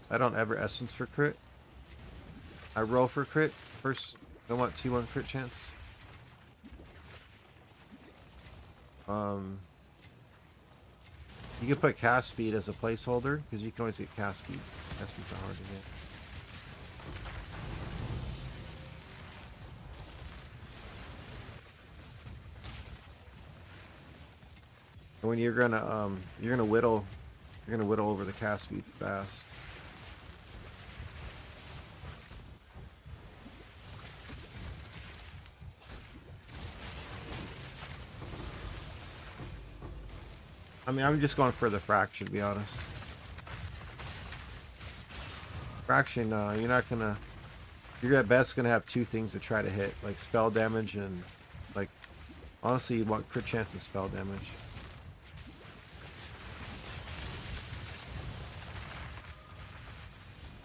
I don't ever essence for crit. I roll for crit. First, I want 2-1 crit chance. You can put cast speed as a placeholder, because you can always get cast speed. Cast speed's not hard to get. And when you're gonna whittle over the cast speed fast. I mean, I'm just going for the fraction, to be honest. Fraction, you're not gonna... You're at best gonna have 2 things to try to hit, like spell damage and, like, honestly, you want crit chance and spell damage.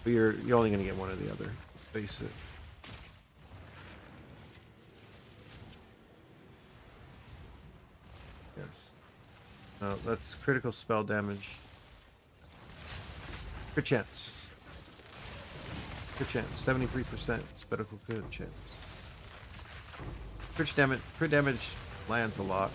But you're only gonna get one or the other. Face it. Yes. No, that's critical spell damage. Crit chance. Crit chance. 73%. It's critical crit chance. Crit damage lands a lot.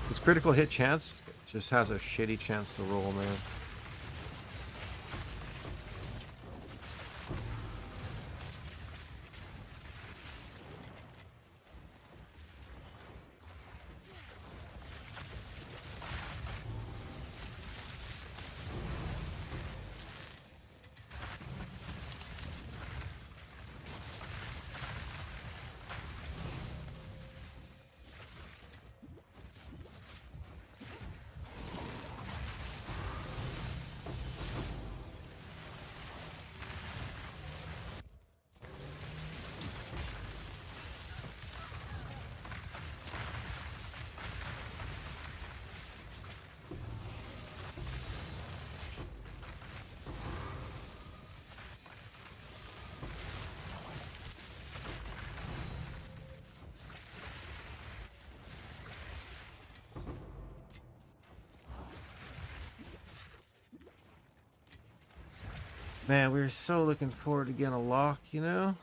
This critical hit chance just has a shitty chance to roll, man. Man, we were so looking forward to getting a lock, you know?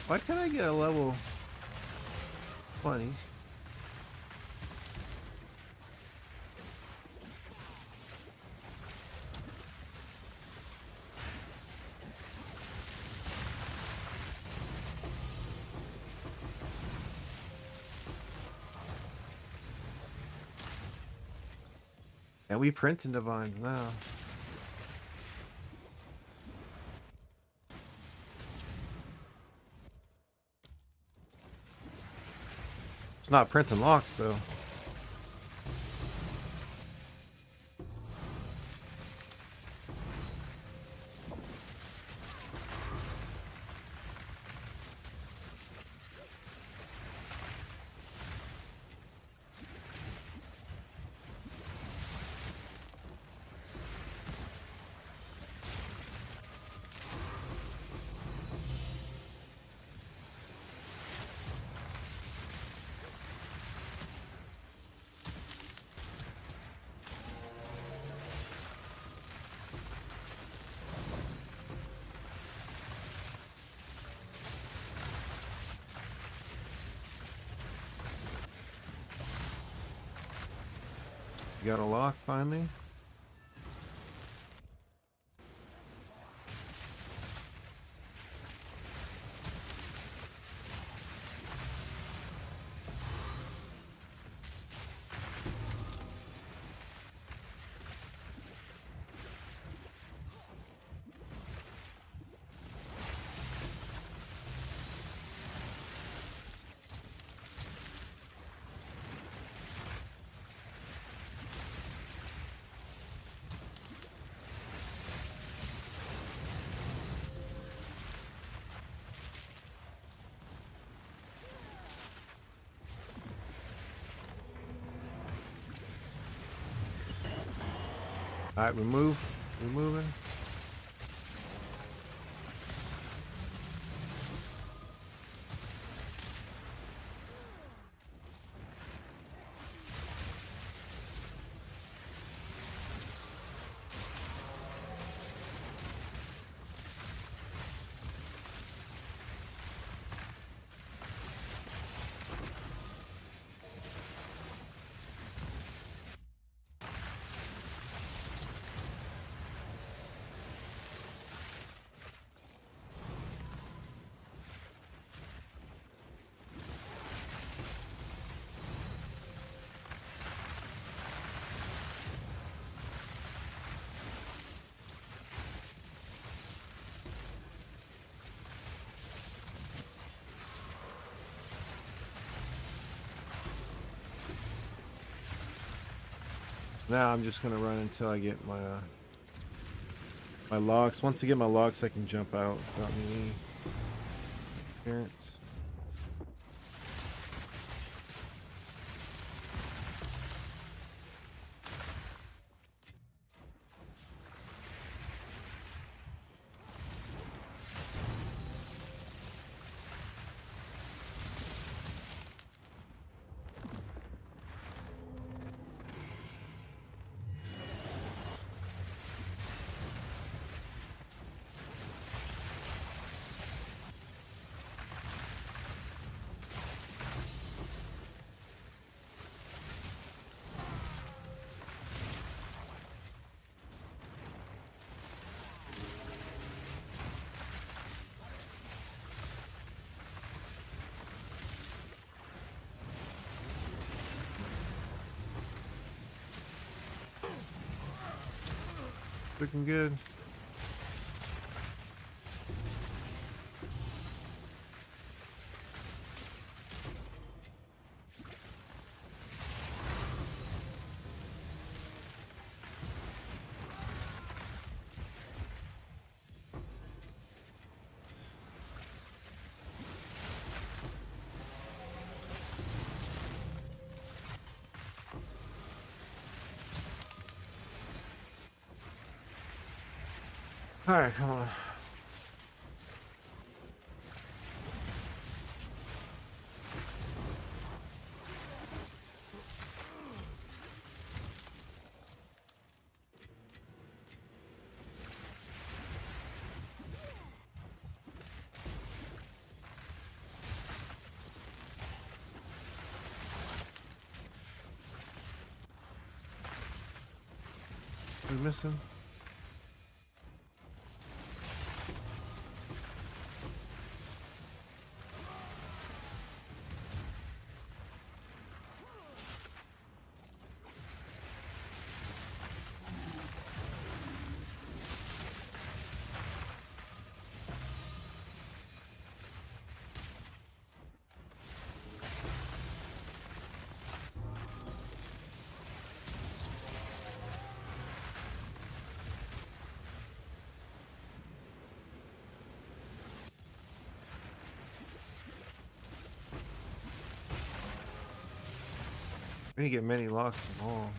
Why can't I get a level 20? And we print in Divine now. It's not printing locks though. You got a lock finally? Alright, remove. Removing. Now I'm just gonna run until I get my my locks. Once I get my locks, I can jump out without any interference. Looking good. All right, come on. We missing? We didn't get many locks at all.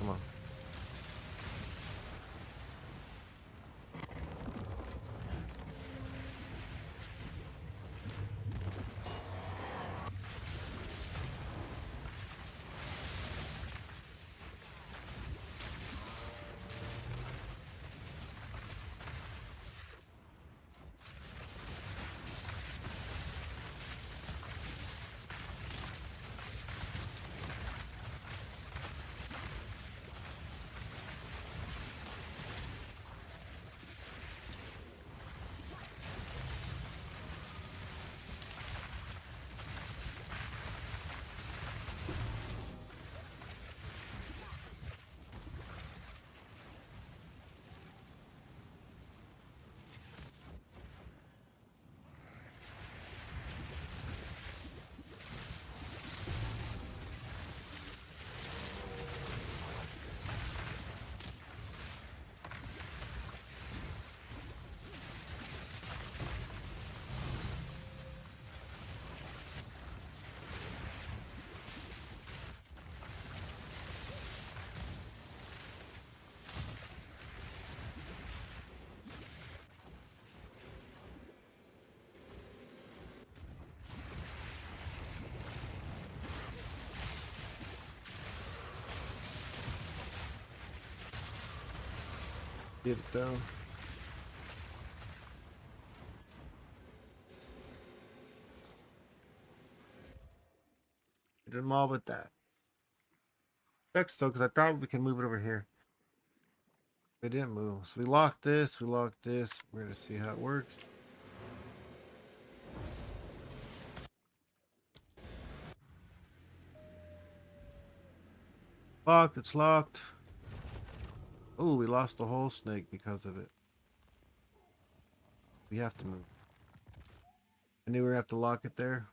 Come on. Get it down. Did them all with that. Check still, because I thought we can move it over here. They didn't move. So we locked this, we locked this. We're gonna see how it works. Locked, it's locked. Oh, we lost the whole snake because of it. We have to move. I knew we were gonna have to lock it there.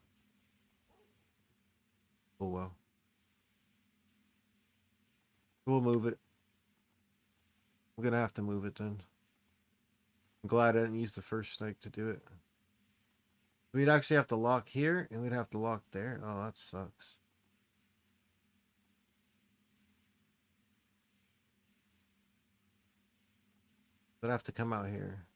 Oh well. We'll move it. We're gonna have to move it then. I'm glad I didn't use the first snake to do it. We'd actually have to lock here, and we'd have to lock there. Oh, that sucks. But I have to come out here.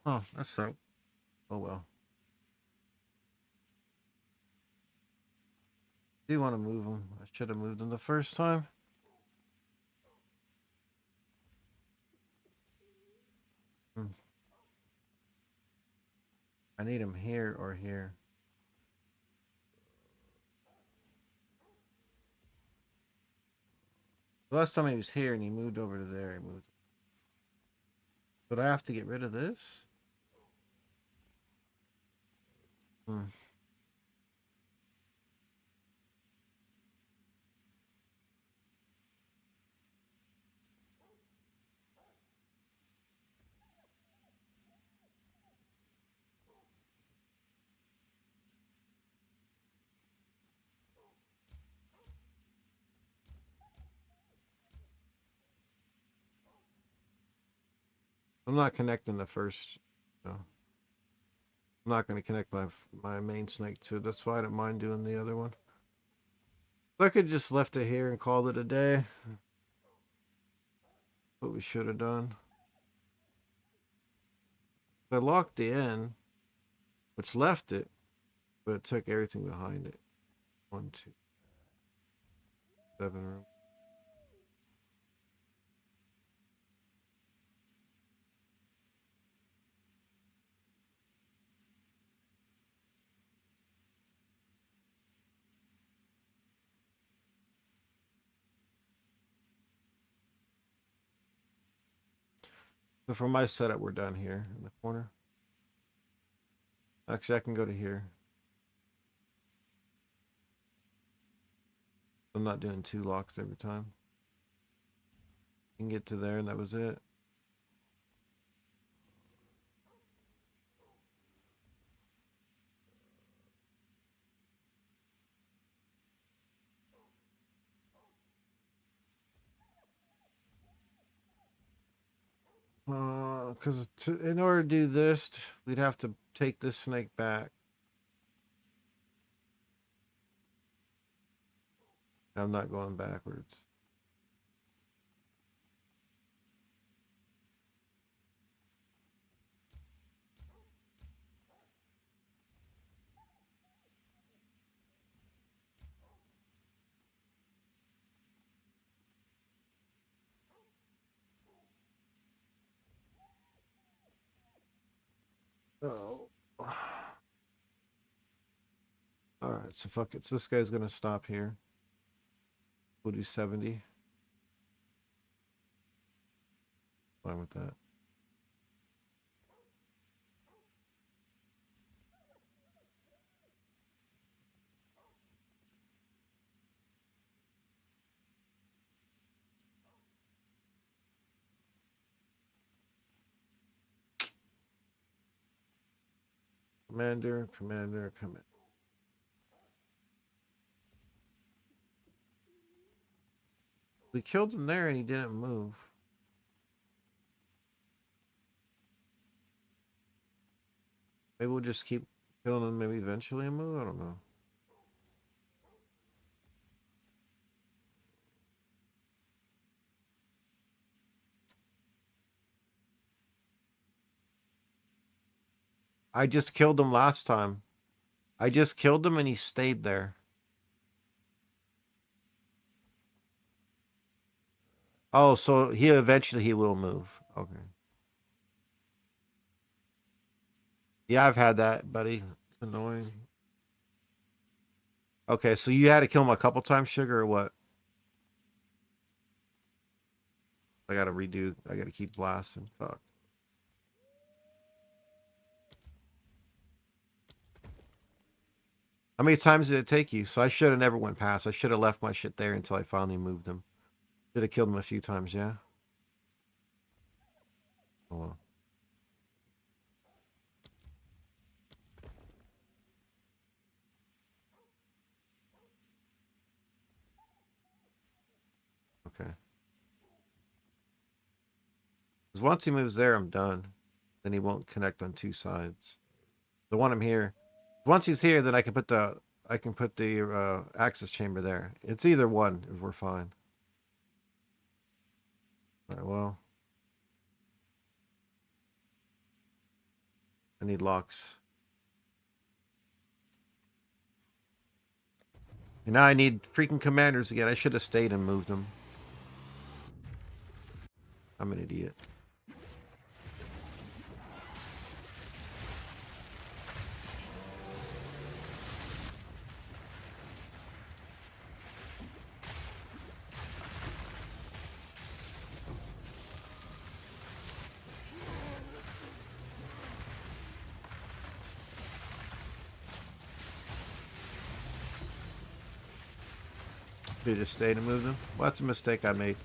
Oh, that's so. Oh well. Do want to move them? I should have moved them the first time. I need him here or here. The last time he was here and he moved over to there. He moved. But I have to get rid of this? I'm not connecting the first. No. I'm not going to connect my main snake to it. That's why I don't mind doing the other one. I could just left it here and called it a day. What we should have done. I locked the end, which left it, but it took everything behind it. 1, 2, 7 room. So for my setup, we're done here in the corner. Actually, I can go to here. I'm not doing 2 locks every time. You can get to there, and that was it. Because in order to do this, we'd have to take this snake back. I'm not going backwards. Oh. Alright, so fuck it. So this guy's gonna stop here. We'll do 70. Fine with that. Commander, commander, come in. We killed him there and he didn't move. Maybe we'll just keep killing him, maybe eventually he'll move? I don't know. I just killed him last time. I just killed him and he stayed there. Oh, so he eventually he will move. Okay. Yeah, I've had that, buddy. It's annoying. Okay, so you had to kill him a couple times, Sugar, or what? I gotta redo. I gotta keep blasting. Fuck. How many times did it take you? So I should have never went past. I should have left my shit there until I finally moved him. Should have killed him a few times, yeah? Oh well. Okay. Because once he moves there, I'm done. Then he won't connect on 2 sides. So want him here. Once he's here, then I can put the access chamber there. It's either one if we're fine. All right, well. I need locks. And now I need freaking commanders again. I should have stayed and moved them. I'm an idiot. Should have just stayed and moved them. Well, that's a mistake I made.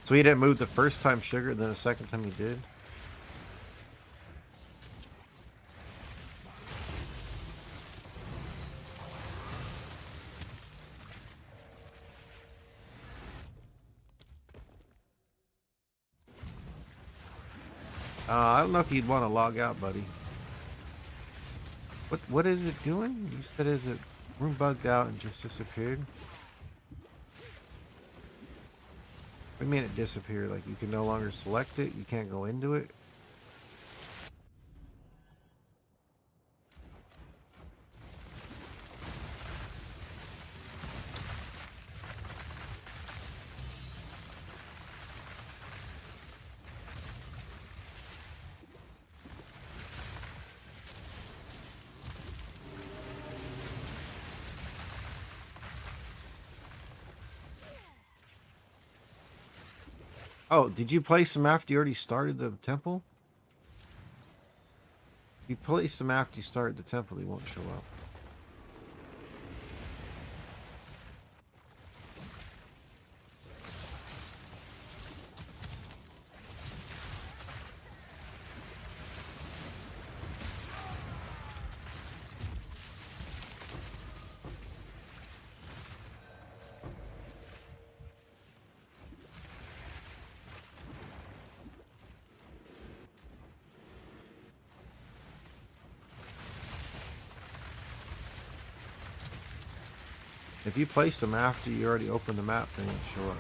So he didn't move the first time, Sugar, then the second time he did? I don't know if you'd want to log out, buddy. What is it doing? You said is it room bugged out and just disappeared? What do you mean it disappeared? Like you can no longer select it? You can't go into it? Oh, did you place them after you already started the temple? If you place them after you started the temple, they won't show up. If you place them after you already opened the map, they won't show up.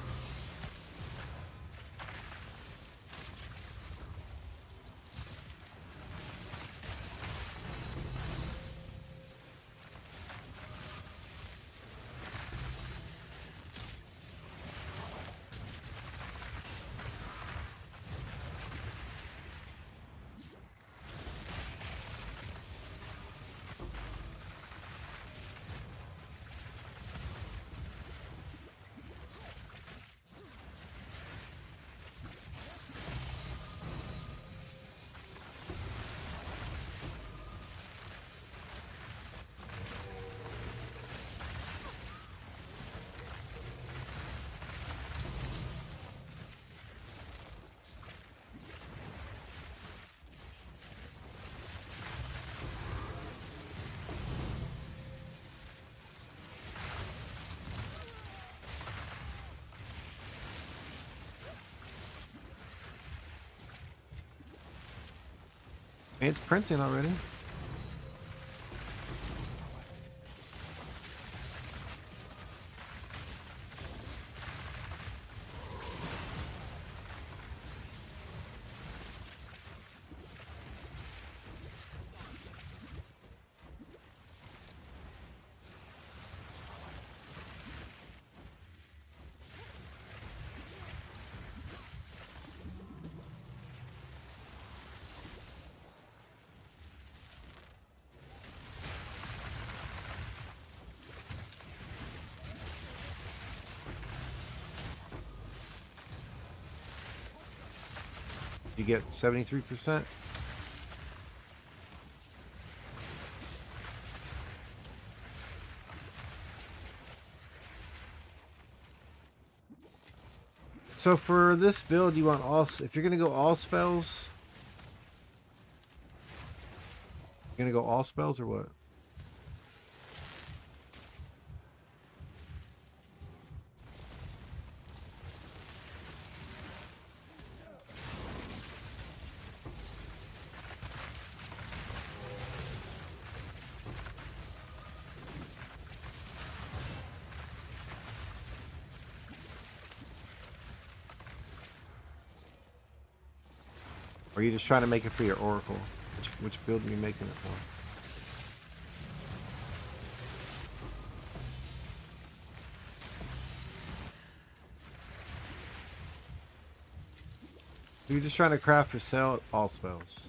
Hey, it's printing already. You get 73%. So for this build, you want all, if you're going to go all spells, you're going to go all spells or what? Or are you just trying to make it for your Oracle? Which build are you making it for? You're just trying to craft or sell all spells.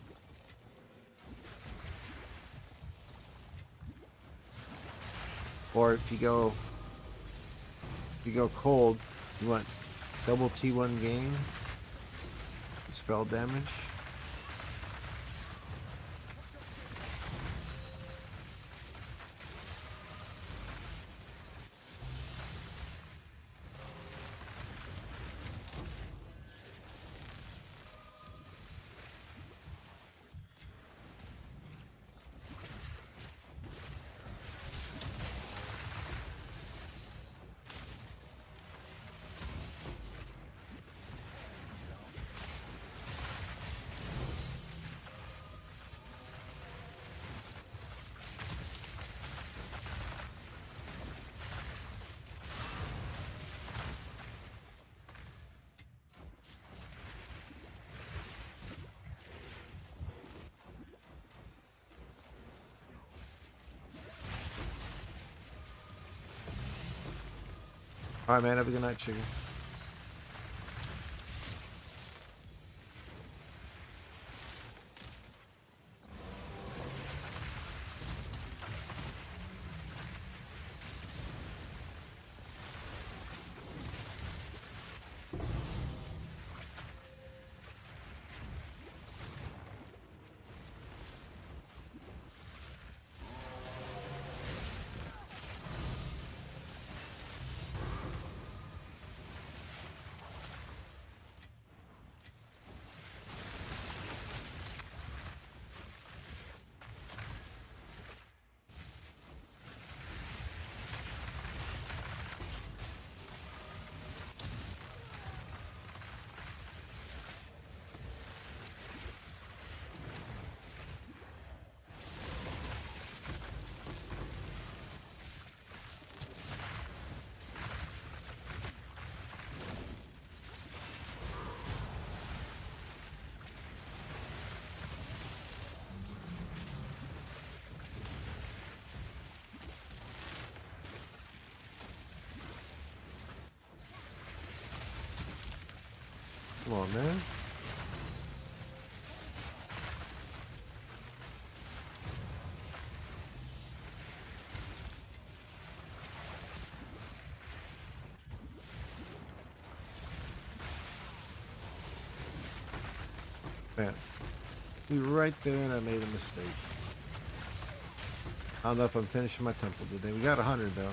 Or if you go cold, you want double T1 gain, spell damage. Alright, man. Have a good night, chicken. Come on, man. Man, we were right there and I made a mistake. I don't know if I'm finishing my temple today. We got 100 though.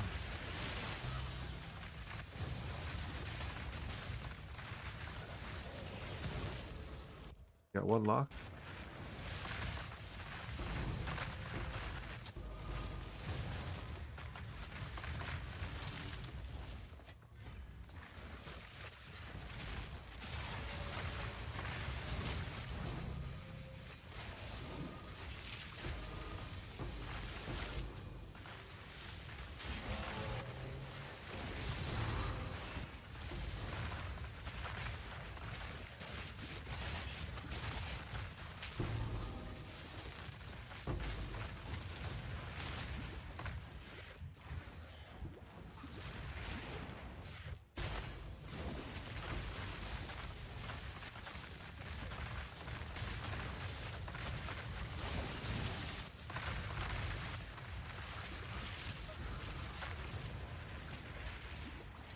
Got one lock.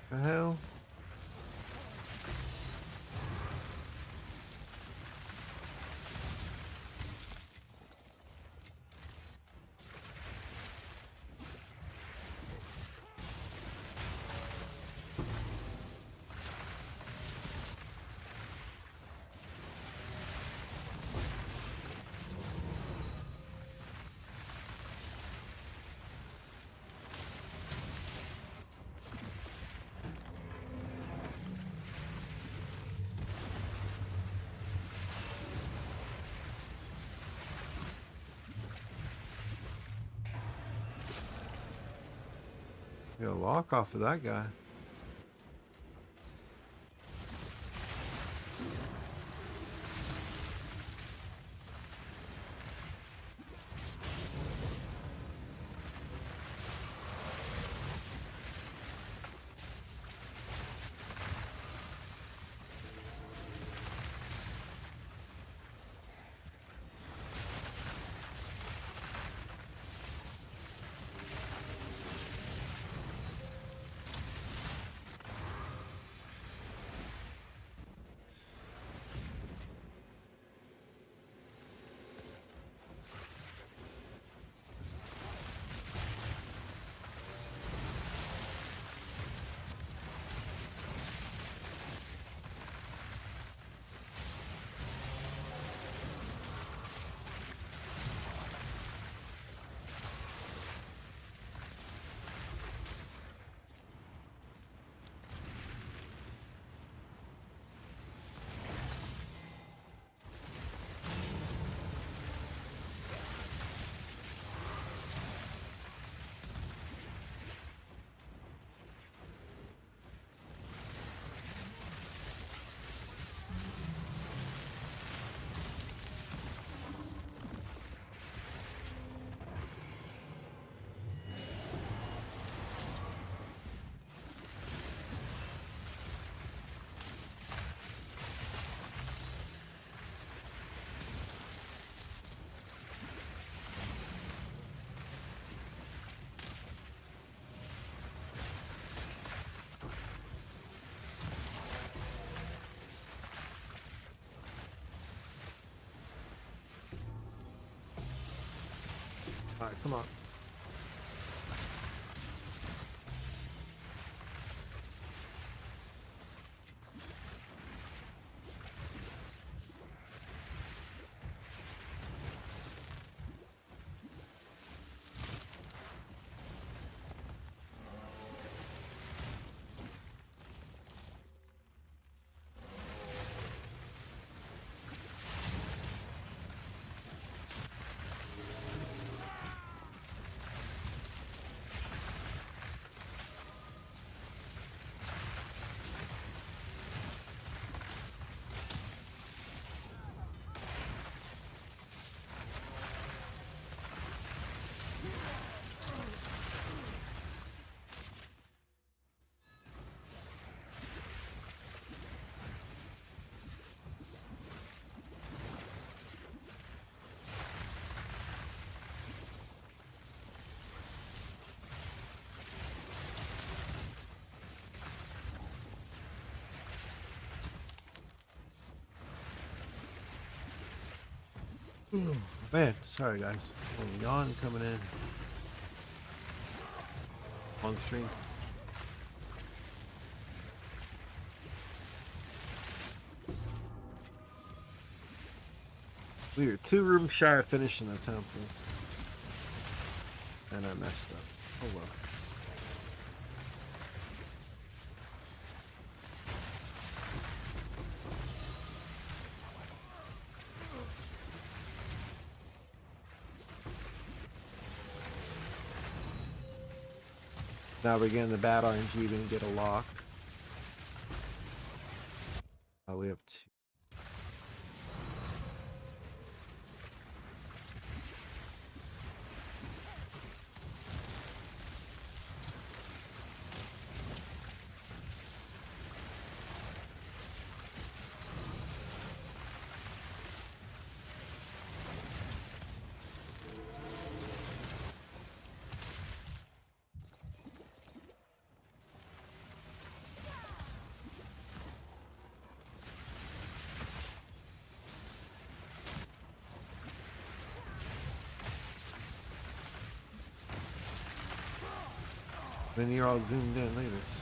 The hell? Get a lock off of that guy. Alright, come on. Man, sorry guys. Yawn coming in. Long stream. We were 2 rooms shy of finishing the temple. And I messed up. Oh well. Now we're getting the bad RNG, we can get a lock. We have 2. Then you're all zoomed in, look at this.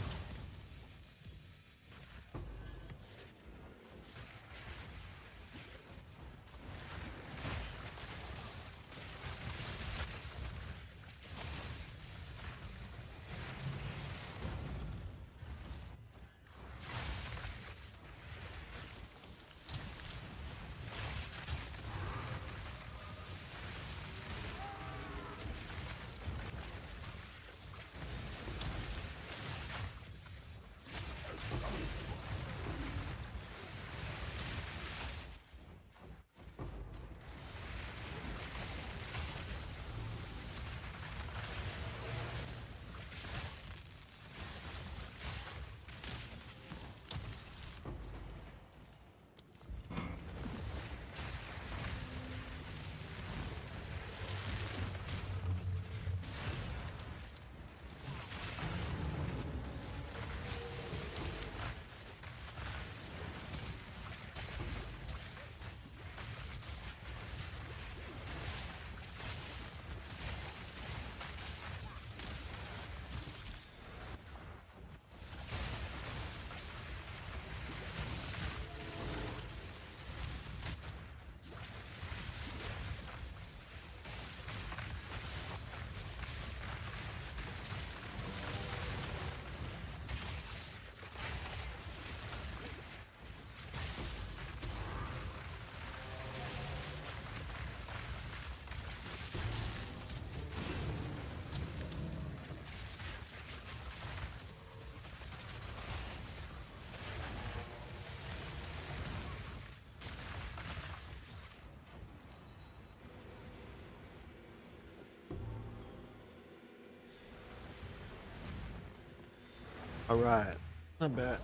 Alright. Not bad.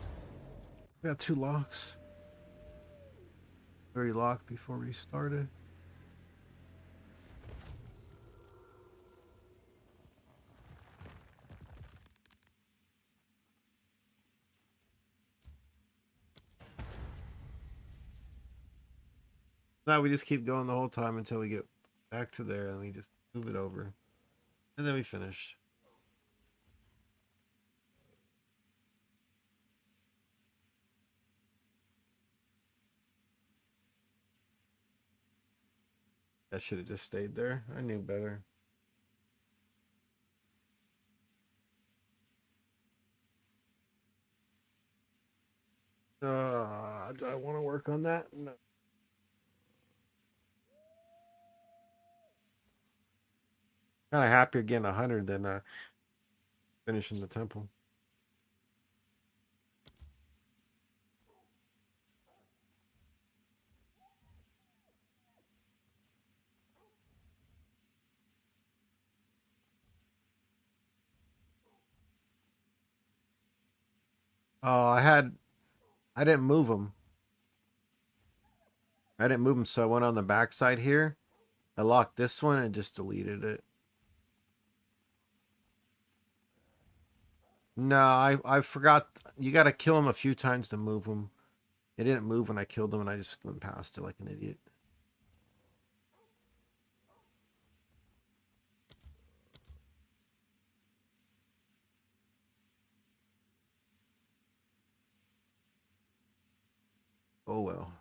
We got 2 locks. 30 locked before we started. Now we just keep going the whole time until we get back to there and we just move it over. And then we finish. I should have just stayed there. I knew better. Do I want to work on that? No. Kind of happier getting 100 than finishing the temple. Oh, I didn't move them. I didn't move them, so I went on the backside here. I locked this one and just deleted it. No, I forgot. You got to kill them a few times to move them. It didn't move when I killed them, and I just went past it like an idiot. Oh well.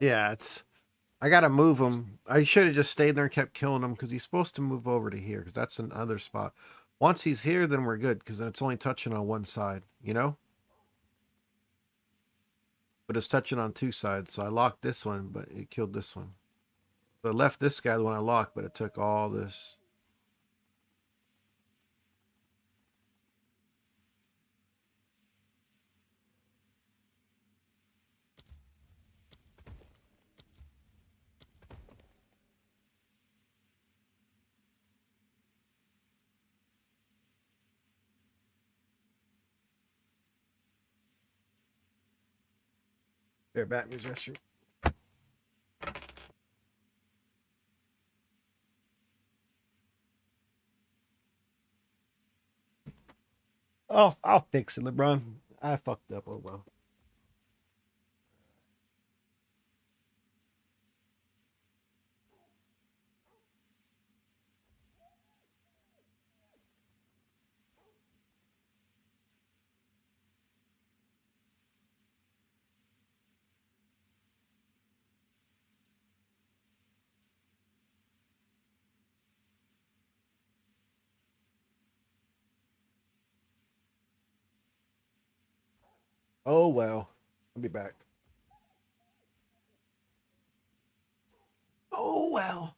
Yeah, it's. I gotta move him. I should have just stayed there and kept killing him because he's supposed to move over to here because that's another spot. Once he's here, then we're good because then it's only touching on one side, you know? But it's touching on two sides. So I locked this one, but it killed this one. So I left this guy the one I locked, but it took all this. Here, Batman's restroom. Oh, I'll fix it, LeBron. I fucked up. Oh well. Oh well. I'll be back. Oh well.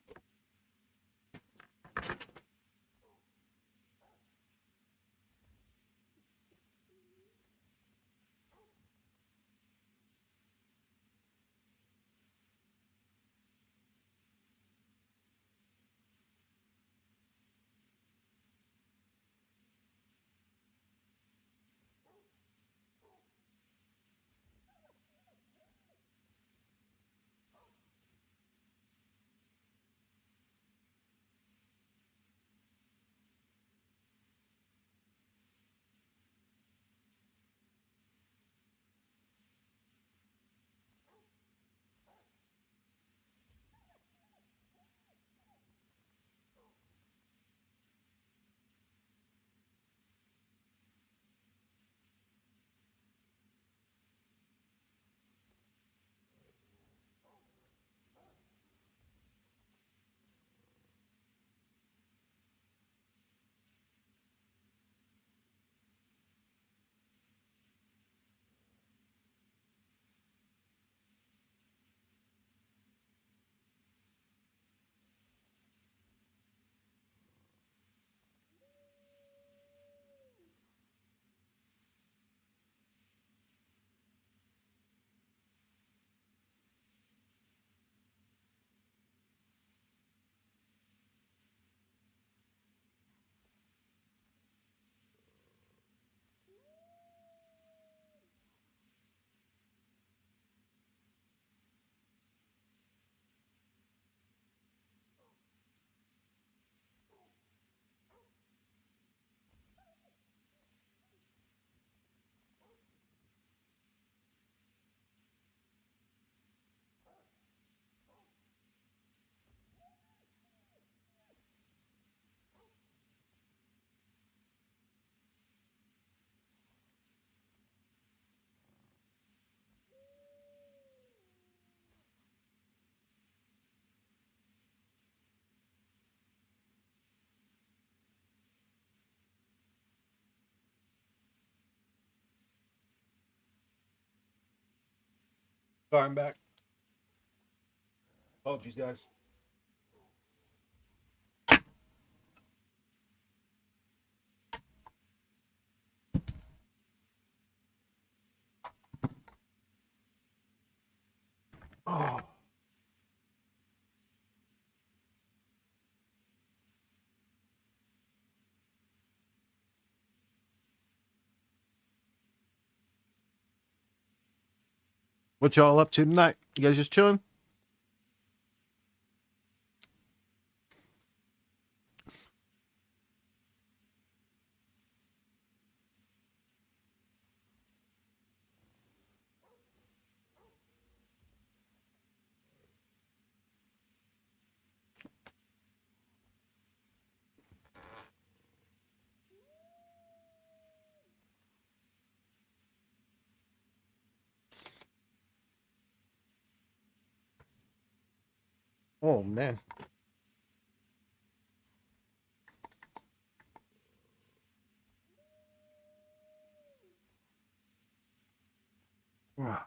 Sorry, I'm back. Apologies, guys. Oh. What y'all up to tonight? You guys just chilling? Oh man. Wow.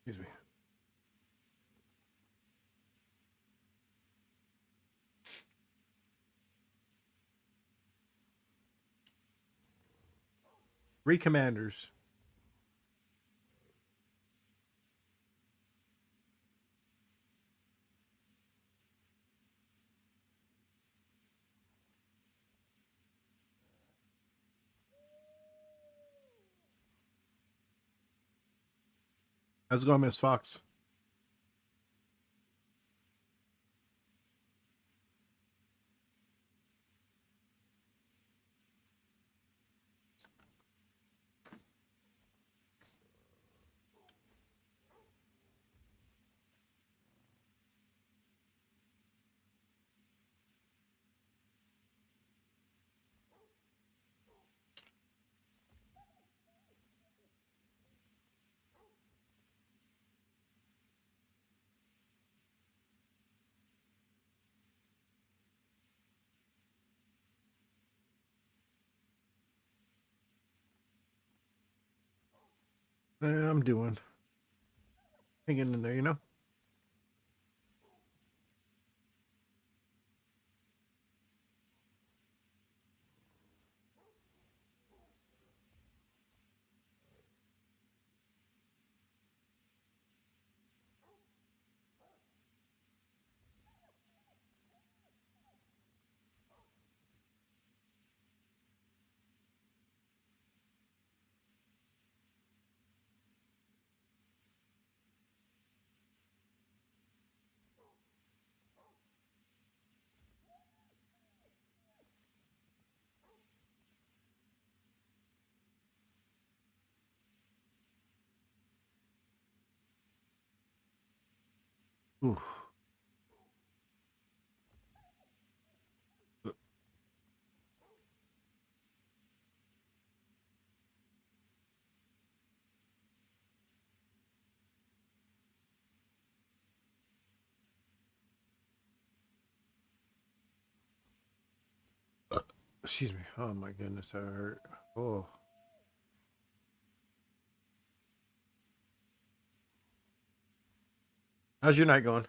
Excuse me. Three commanders. How's it going, Miss Fox? I'm doing. Hanging in there, you know? Ooh. Excuse me. Oh my goodness, that hurt. Oh. How's your night going?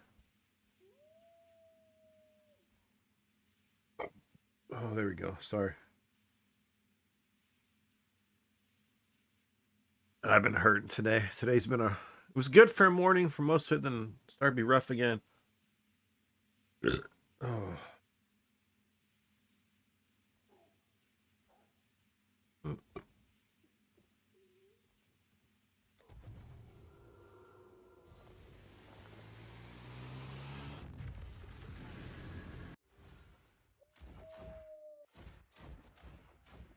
Oh, there we go. Sorry. I've been hurting today. Today's been it was good for a morning for most of it, then started to be rough again. Oh.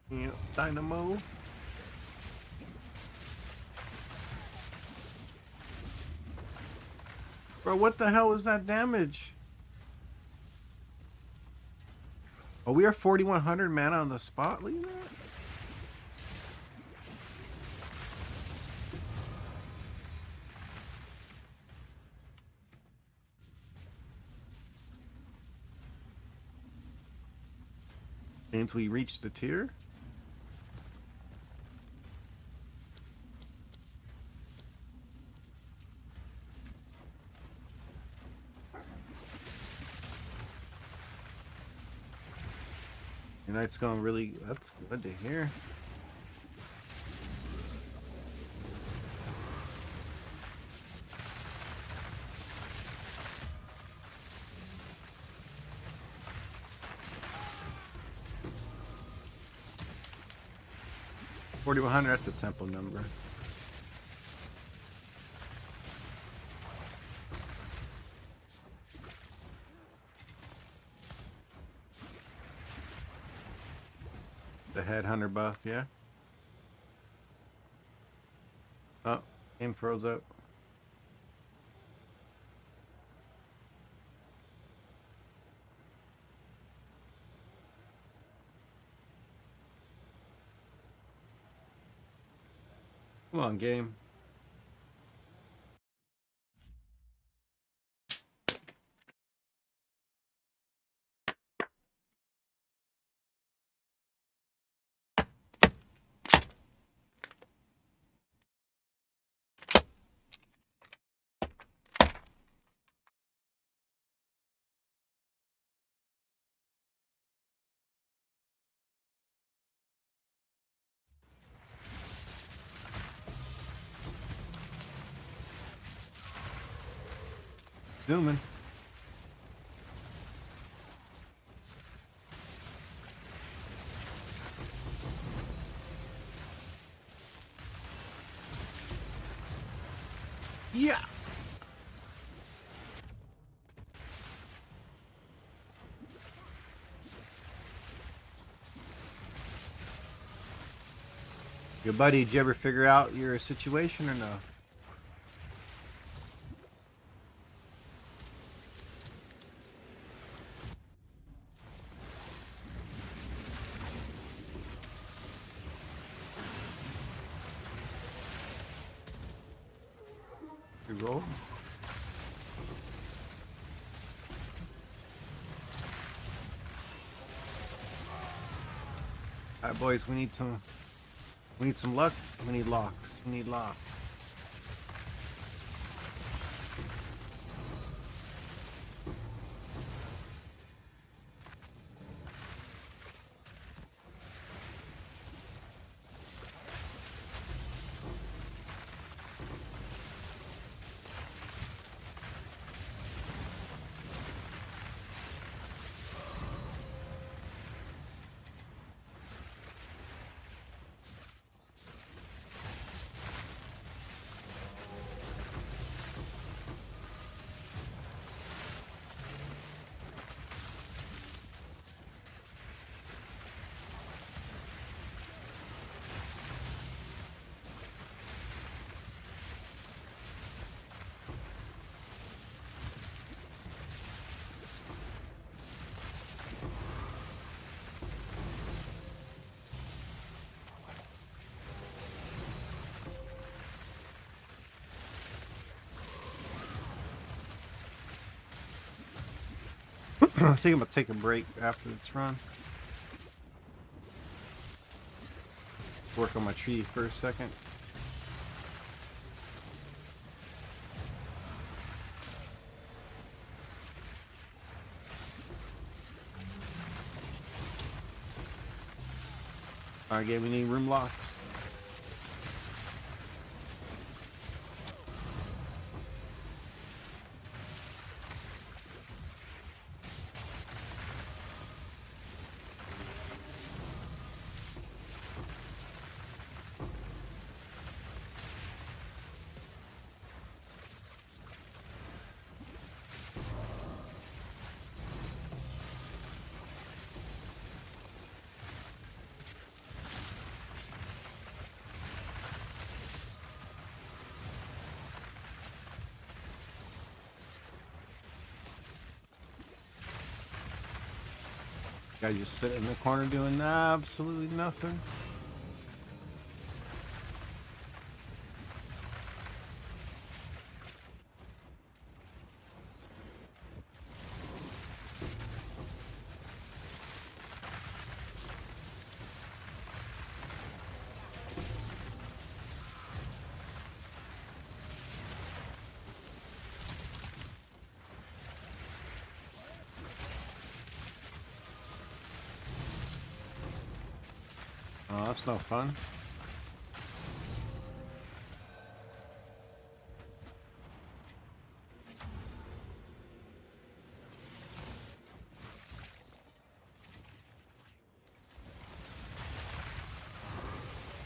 Yeah, dynamo. Bro, what the hell is that damage? Oh, we are 4,100 mana on the spot. Look at that. Means we reached the tier. Your night's going really. That's good to hear. 4100, that's a temple number. The headhunter buff, yeah. Oh, game froze up. Come on, game. Zooming. Yeah. Your buddy, did you ever figure out your situation or no? You roll? Alright boys, we need some luck. We need locks. We need locks. I think I'm gonna take a break after this run. Work on my tree for a second. Alright, Gabe, we need room locks. Guy just sitting in the corner doing absolutely nothing. Oh, that's no fun.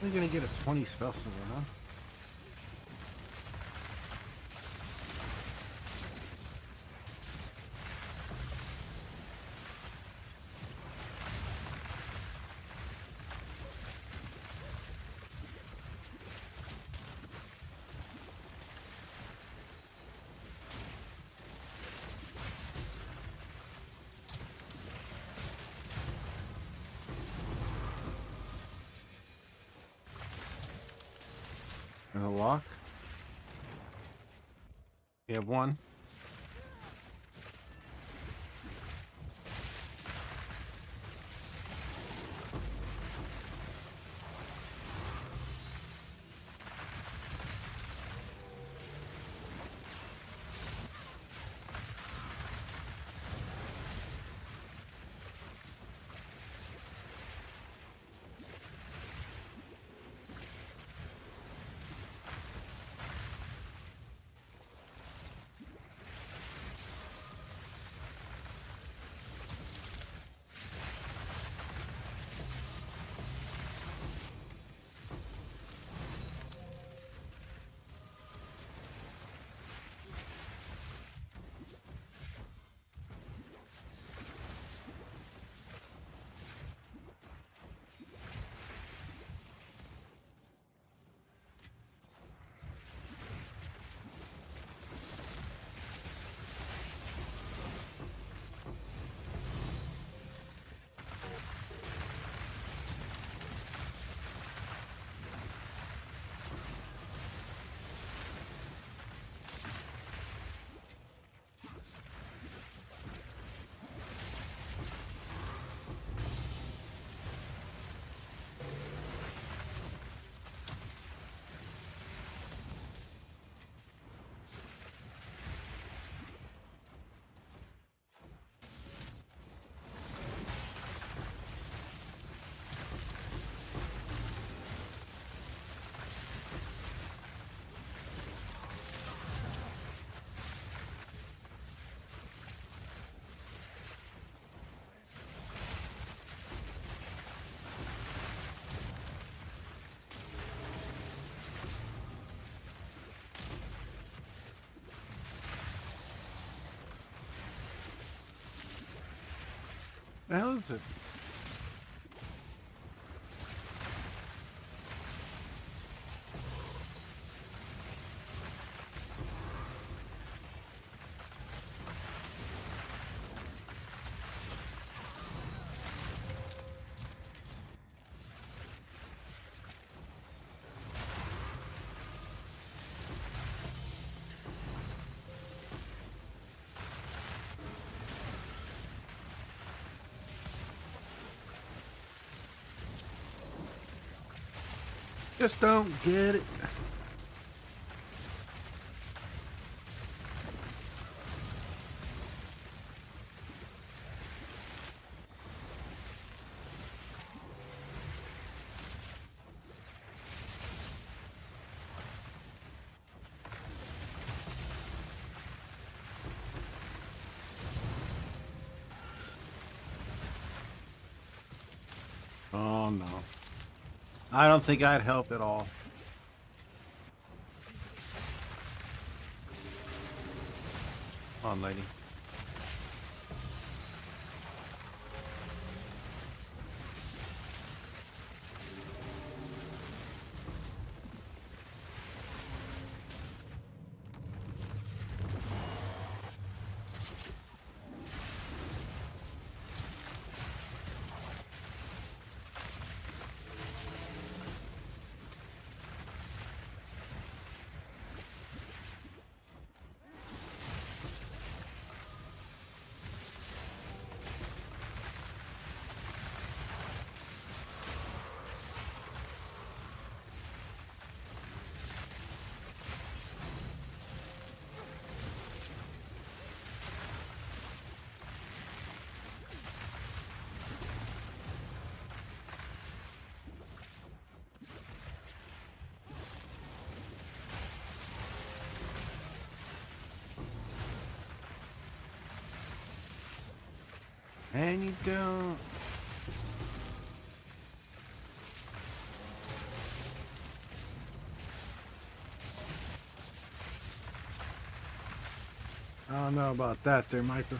We're gonna get a 20 spell silver, huh? And a lock. We have one. The hell is it? Just don't get it. Oh no. I don't think I'd help at all. Come on, lady. And you don't. I don't know about that there, Michael.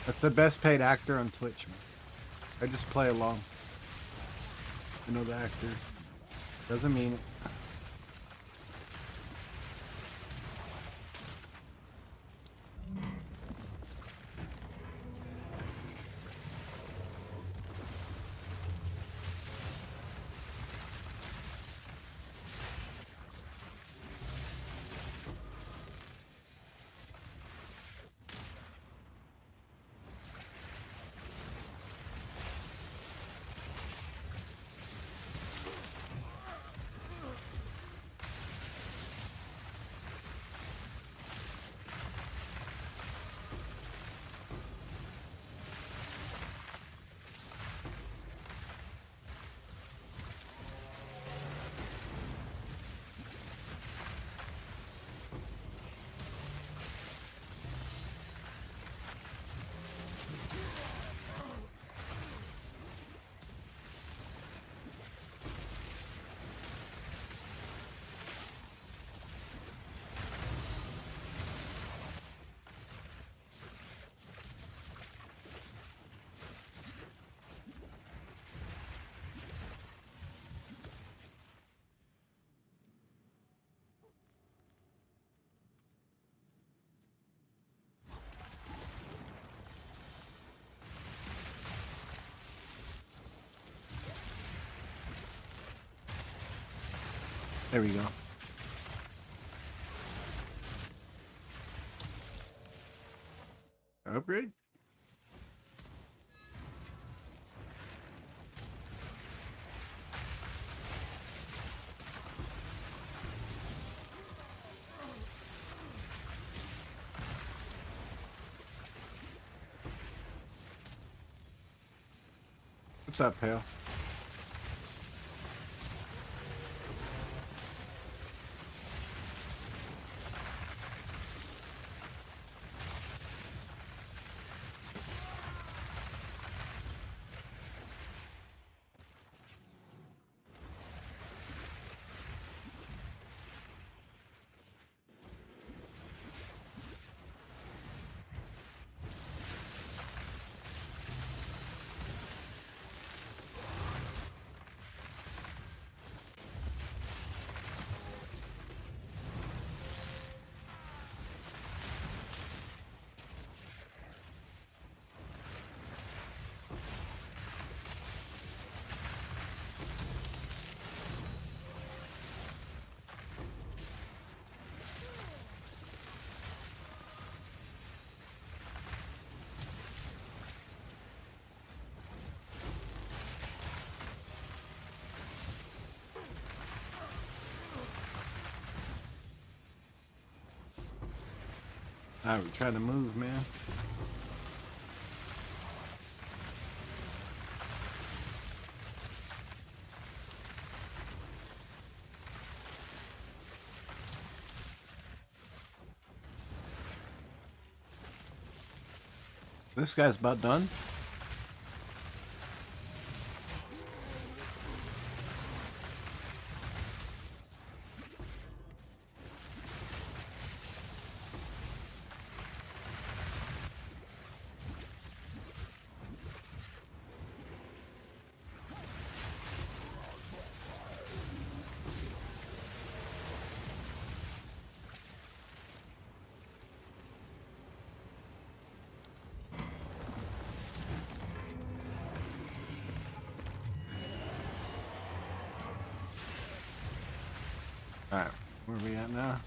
That's the best paid actor on Twitch, man. I just play along. I know the actor. Doesn't mean it. There we go. Upgrade? What's up, Hale? Alright, we're trying to move, man. This guy's about done. Alright, where are we at now?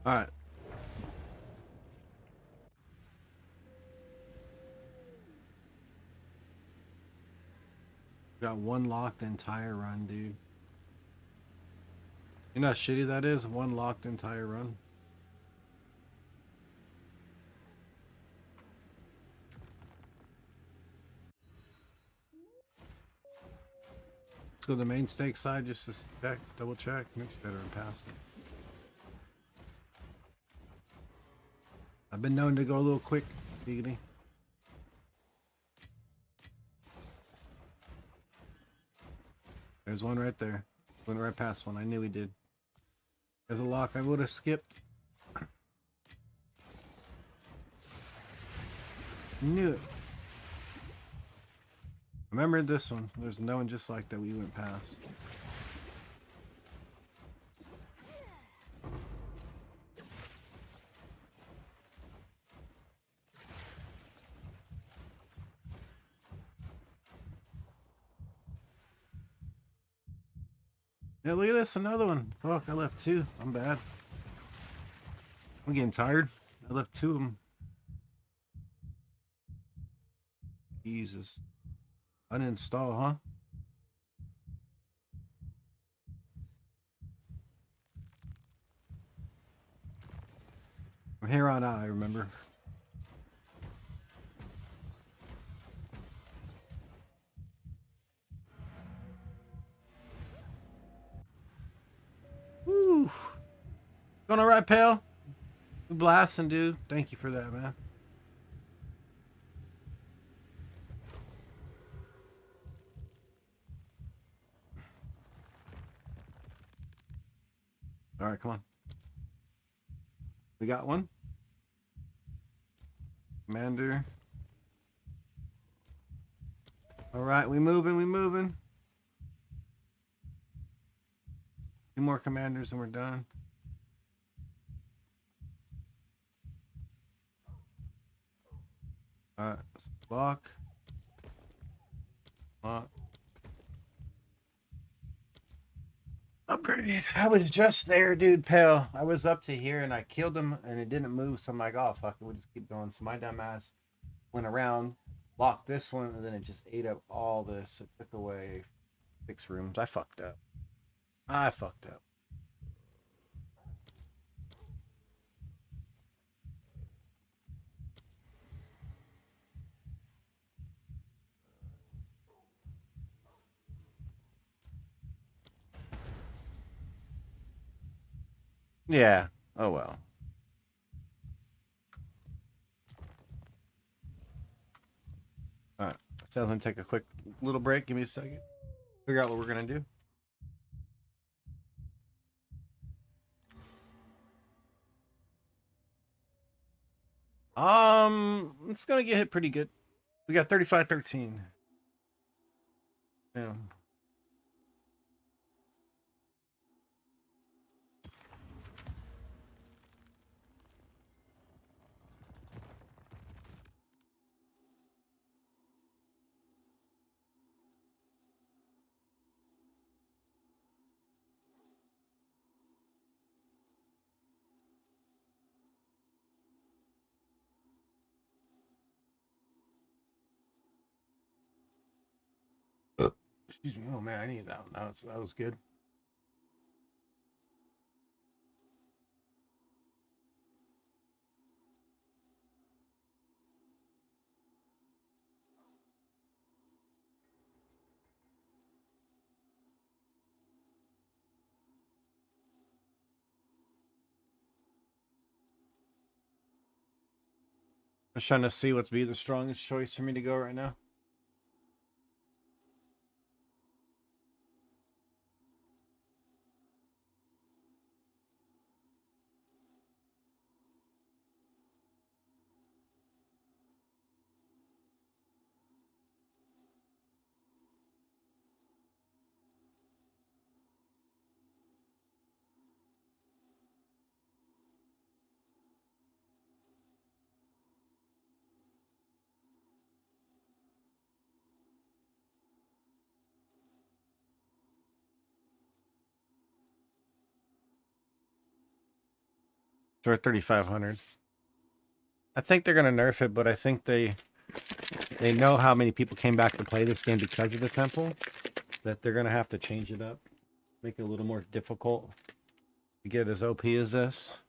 All right. Got one locked the entire run, dude. You know how shitty that is? One locked entire run. Let's go to the main stake side just to check, double check. Makes better and past it. I've been known to go a little quick, Giggity. There's one right there. Went right past one. I knew he did. There's a lock. I would have skipped. Knew it. Remember this one. There's no one just like that we went past. Yeah, look at this. Another one. Fuck, I left two. I'm bad. I'm getting tired. I left two of them. Jesus. Uninstall, huh? From here on out, I remember. Woo. Going alright, pal? We blasting, dude. Thank you for that, man. Alright, come on. We got one. Commander. Alright, we moving, we moving. Two more commanders and we're done. Alright, block. Block. Upgrade. I was just there, dude, pal. I was up to here and I killed him and it didn't move, so I'm like, oh fuck it, we'll just keep going. So my dumb ass went around, locked this one, and then it just ate up all this. It took away 6 rooms. I fucked up. I fucked up. Yeah. Oh well. All right. So I'm gonna take a quick little break. Give me a second. Figure out what we're gonna do. It's gonna get hit pretty good. We got 35-13. Yeah. Excuse me. Oh man, I need that one. That was good. I'm trying to see what's be the strongest choice for me to go right now. For 3,500. I think they're gonna nerf it, but I think they know how many people came back to play this game because of the temple, that they're gonna have to change it up, make it a little more difficult to get as OP as this.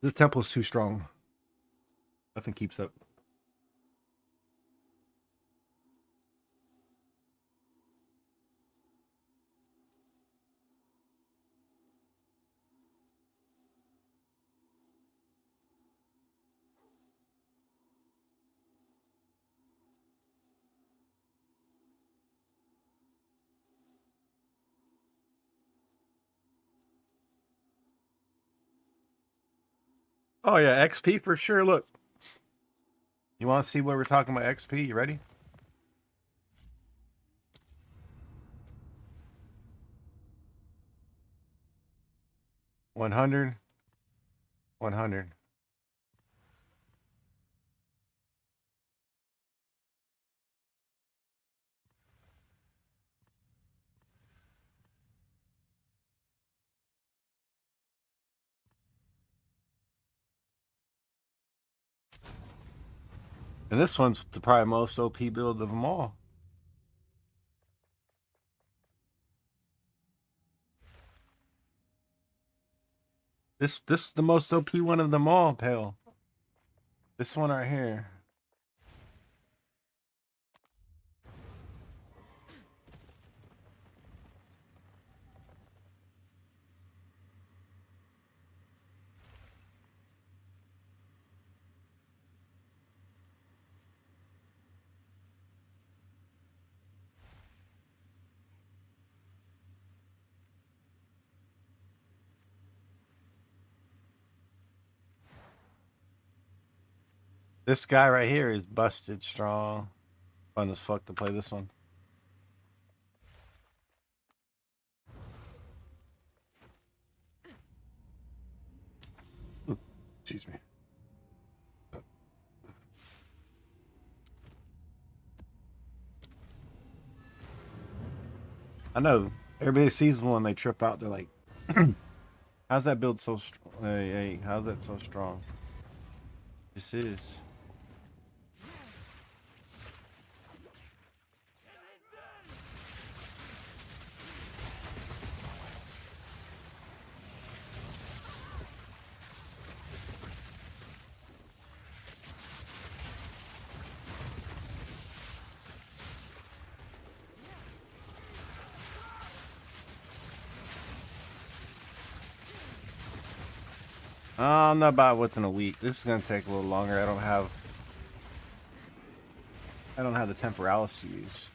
The temple's too strong. Nothing keeps up. Oh yeah, XP for sure. Look. You want to see what we're talking about XP? You ready? One hundred. 100. And this one's the probably most OP build of them all. This is the most OP one of them all, Pale. This one right here. This guy right here is busted strong. Fun as fuck to play this one. Ooh, excuse me. I know. Everybody sees one, they trip out. They're like, how's that build so strong? Hey, how's that so strong? This is. I'm not about within a week. This is gonna take a little longer. I don't have the temporalis to use.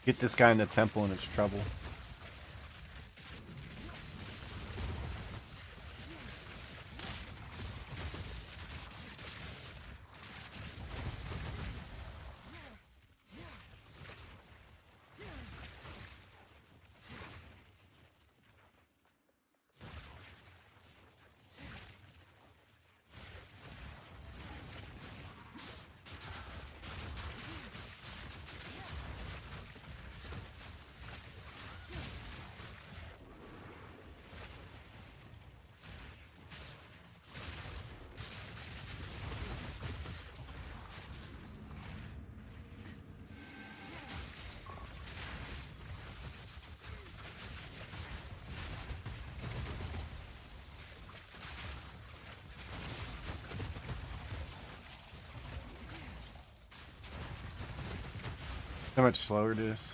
Get this guy in the temple and it's trouble. How much slower it is.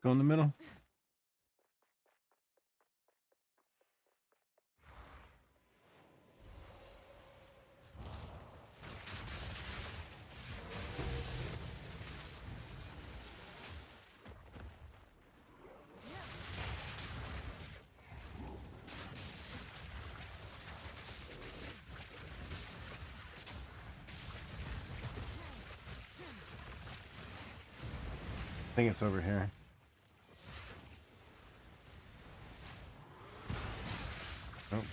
Go in the middle. I think it's over here. Nope.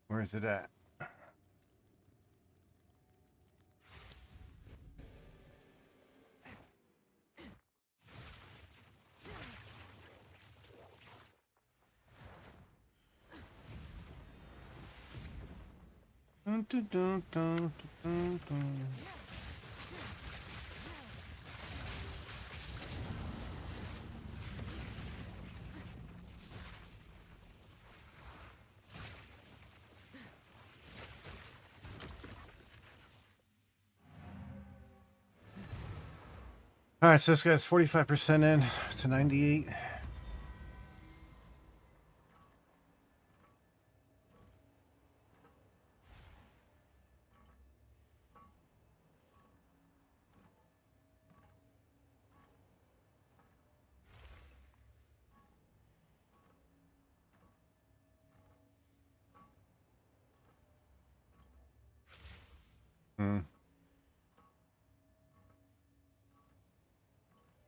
Where is it at? Dun, dun, dun, dun, dun, dun. All right, so this guy's 45% in to 98.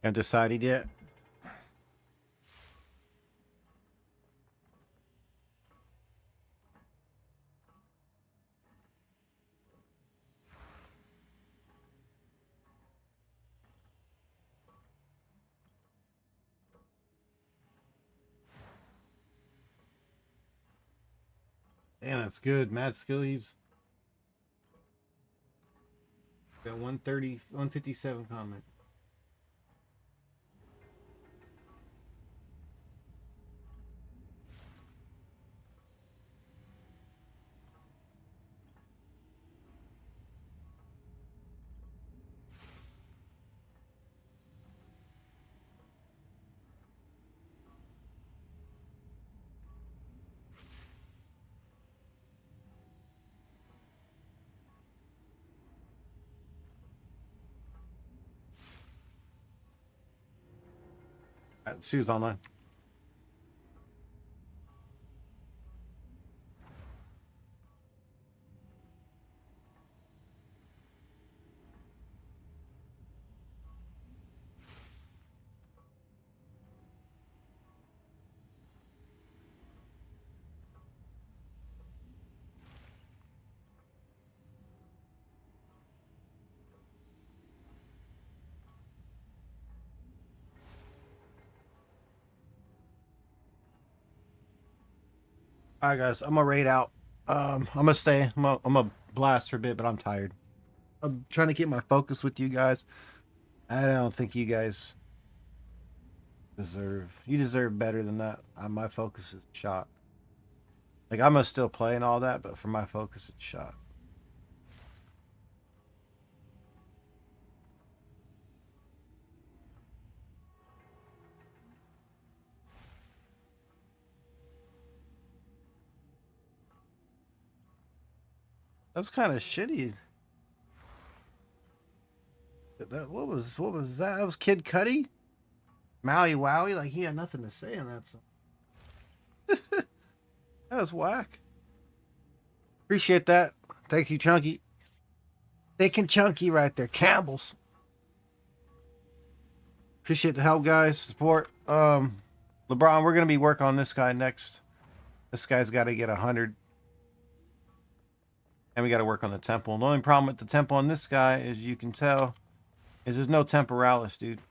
Haven't decided yet. Damn, that's good. Mad skill. He's got 130, 157 comment. Sue's online. All right, guys, I'm gonna raid out. I'm gonna stay. I'm gonna blast for a bit, but I'm tired. I'm trying to keep my focus with you guys. I don't think you guys deserve. You deserve better than that. My focus is shot. Like, I'm gonna still play and all that, but for my focus, it's shot. That was kind of shitty. What was that? That was Kid Cudi? Maui Wowie? Like, he had nothing to say in that song. That was whack. Appreciate that. Thank you, Chunky. Thick and chunky right there. Campbell's. Appreciate the help, guys. Support. LeBron, we're gonna be working on this guy next. This guy's got to get 100. And we got to work on the temple. The only problem with the temple on this guy, as you can tell, is there's no temporalis, dude.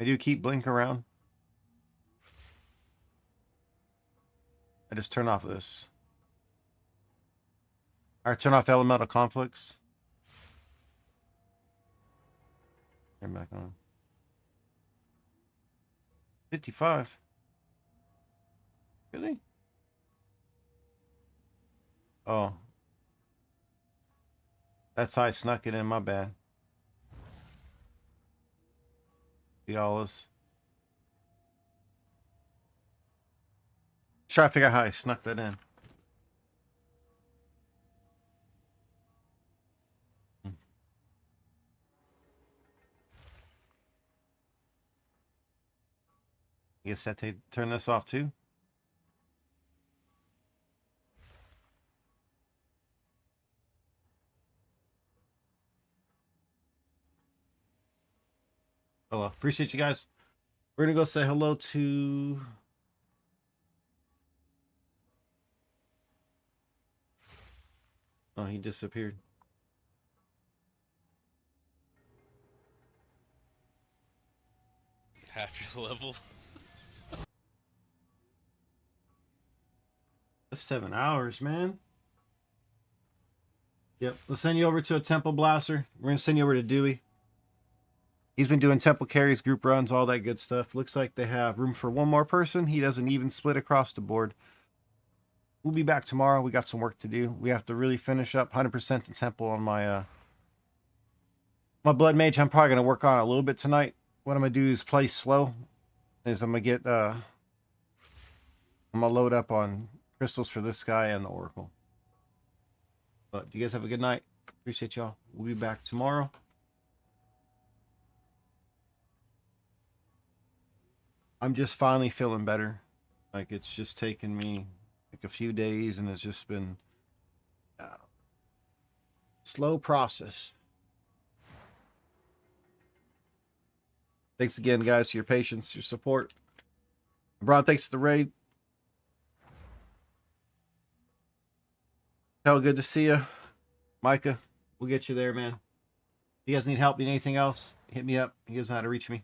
I do keep blink around. I just turn off this. All right, turn off elemental conflicts. Turn back on. 55. Really? Oh. That's how I snuck it in, my bad. Y'all's. Try to figure out how I snuck that in. I guess I have to turn this off too. Oh well, appreciate you guys. We're gonna go say hello to oh, he disappeared. Half your level. That's 7 hours, man. Yep, we'll send you over to a Temple Blaster. We're gonna send you over to Dewey. He's been doing temple carries, group runs, all that good stuff. Looks like they have room for one more person. He doesn't even split across the board. We'll be back tomorrow. We got some work to do. We have to really finish up 100% the temple on my my blood mage. I'm probably gonna work on it a little bit tonight. What I'm gonna do is play slow. Is I'm gonna get I'm gonna load up on crystals for this guy and the oracle. But you guys have a good night. Appreciate y'all. We'll be back tomorrow. I'm just finally feeling better. Like, it's just taken me like a few days, and it's just been slow process. Thanks again, guys, for your patience, your support. LeBron, thanks for the raid. Hell, good to see you. Micah, we'll get you there, man. If you guys need help, need anything else, hit me up. You guys know how to reach me.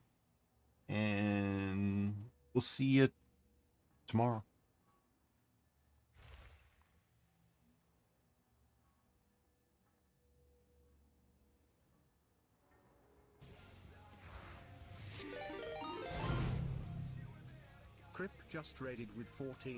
And we'll see you tomorrow. Crip just raided with 14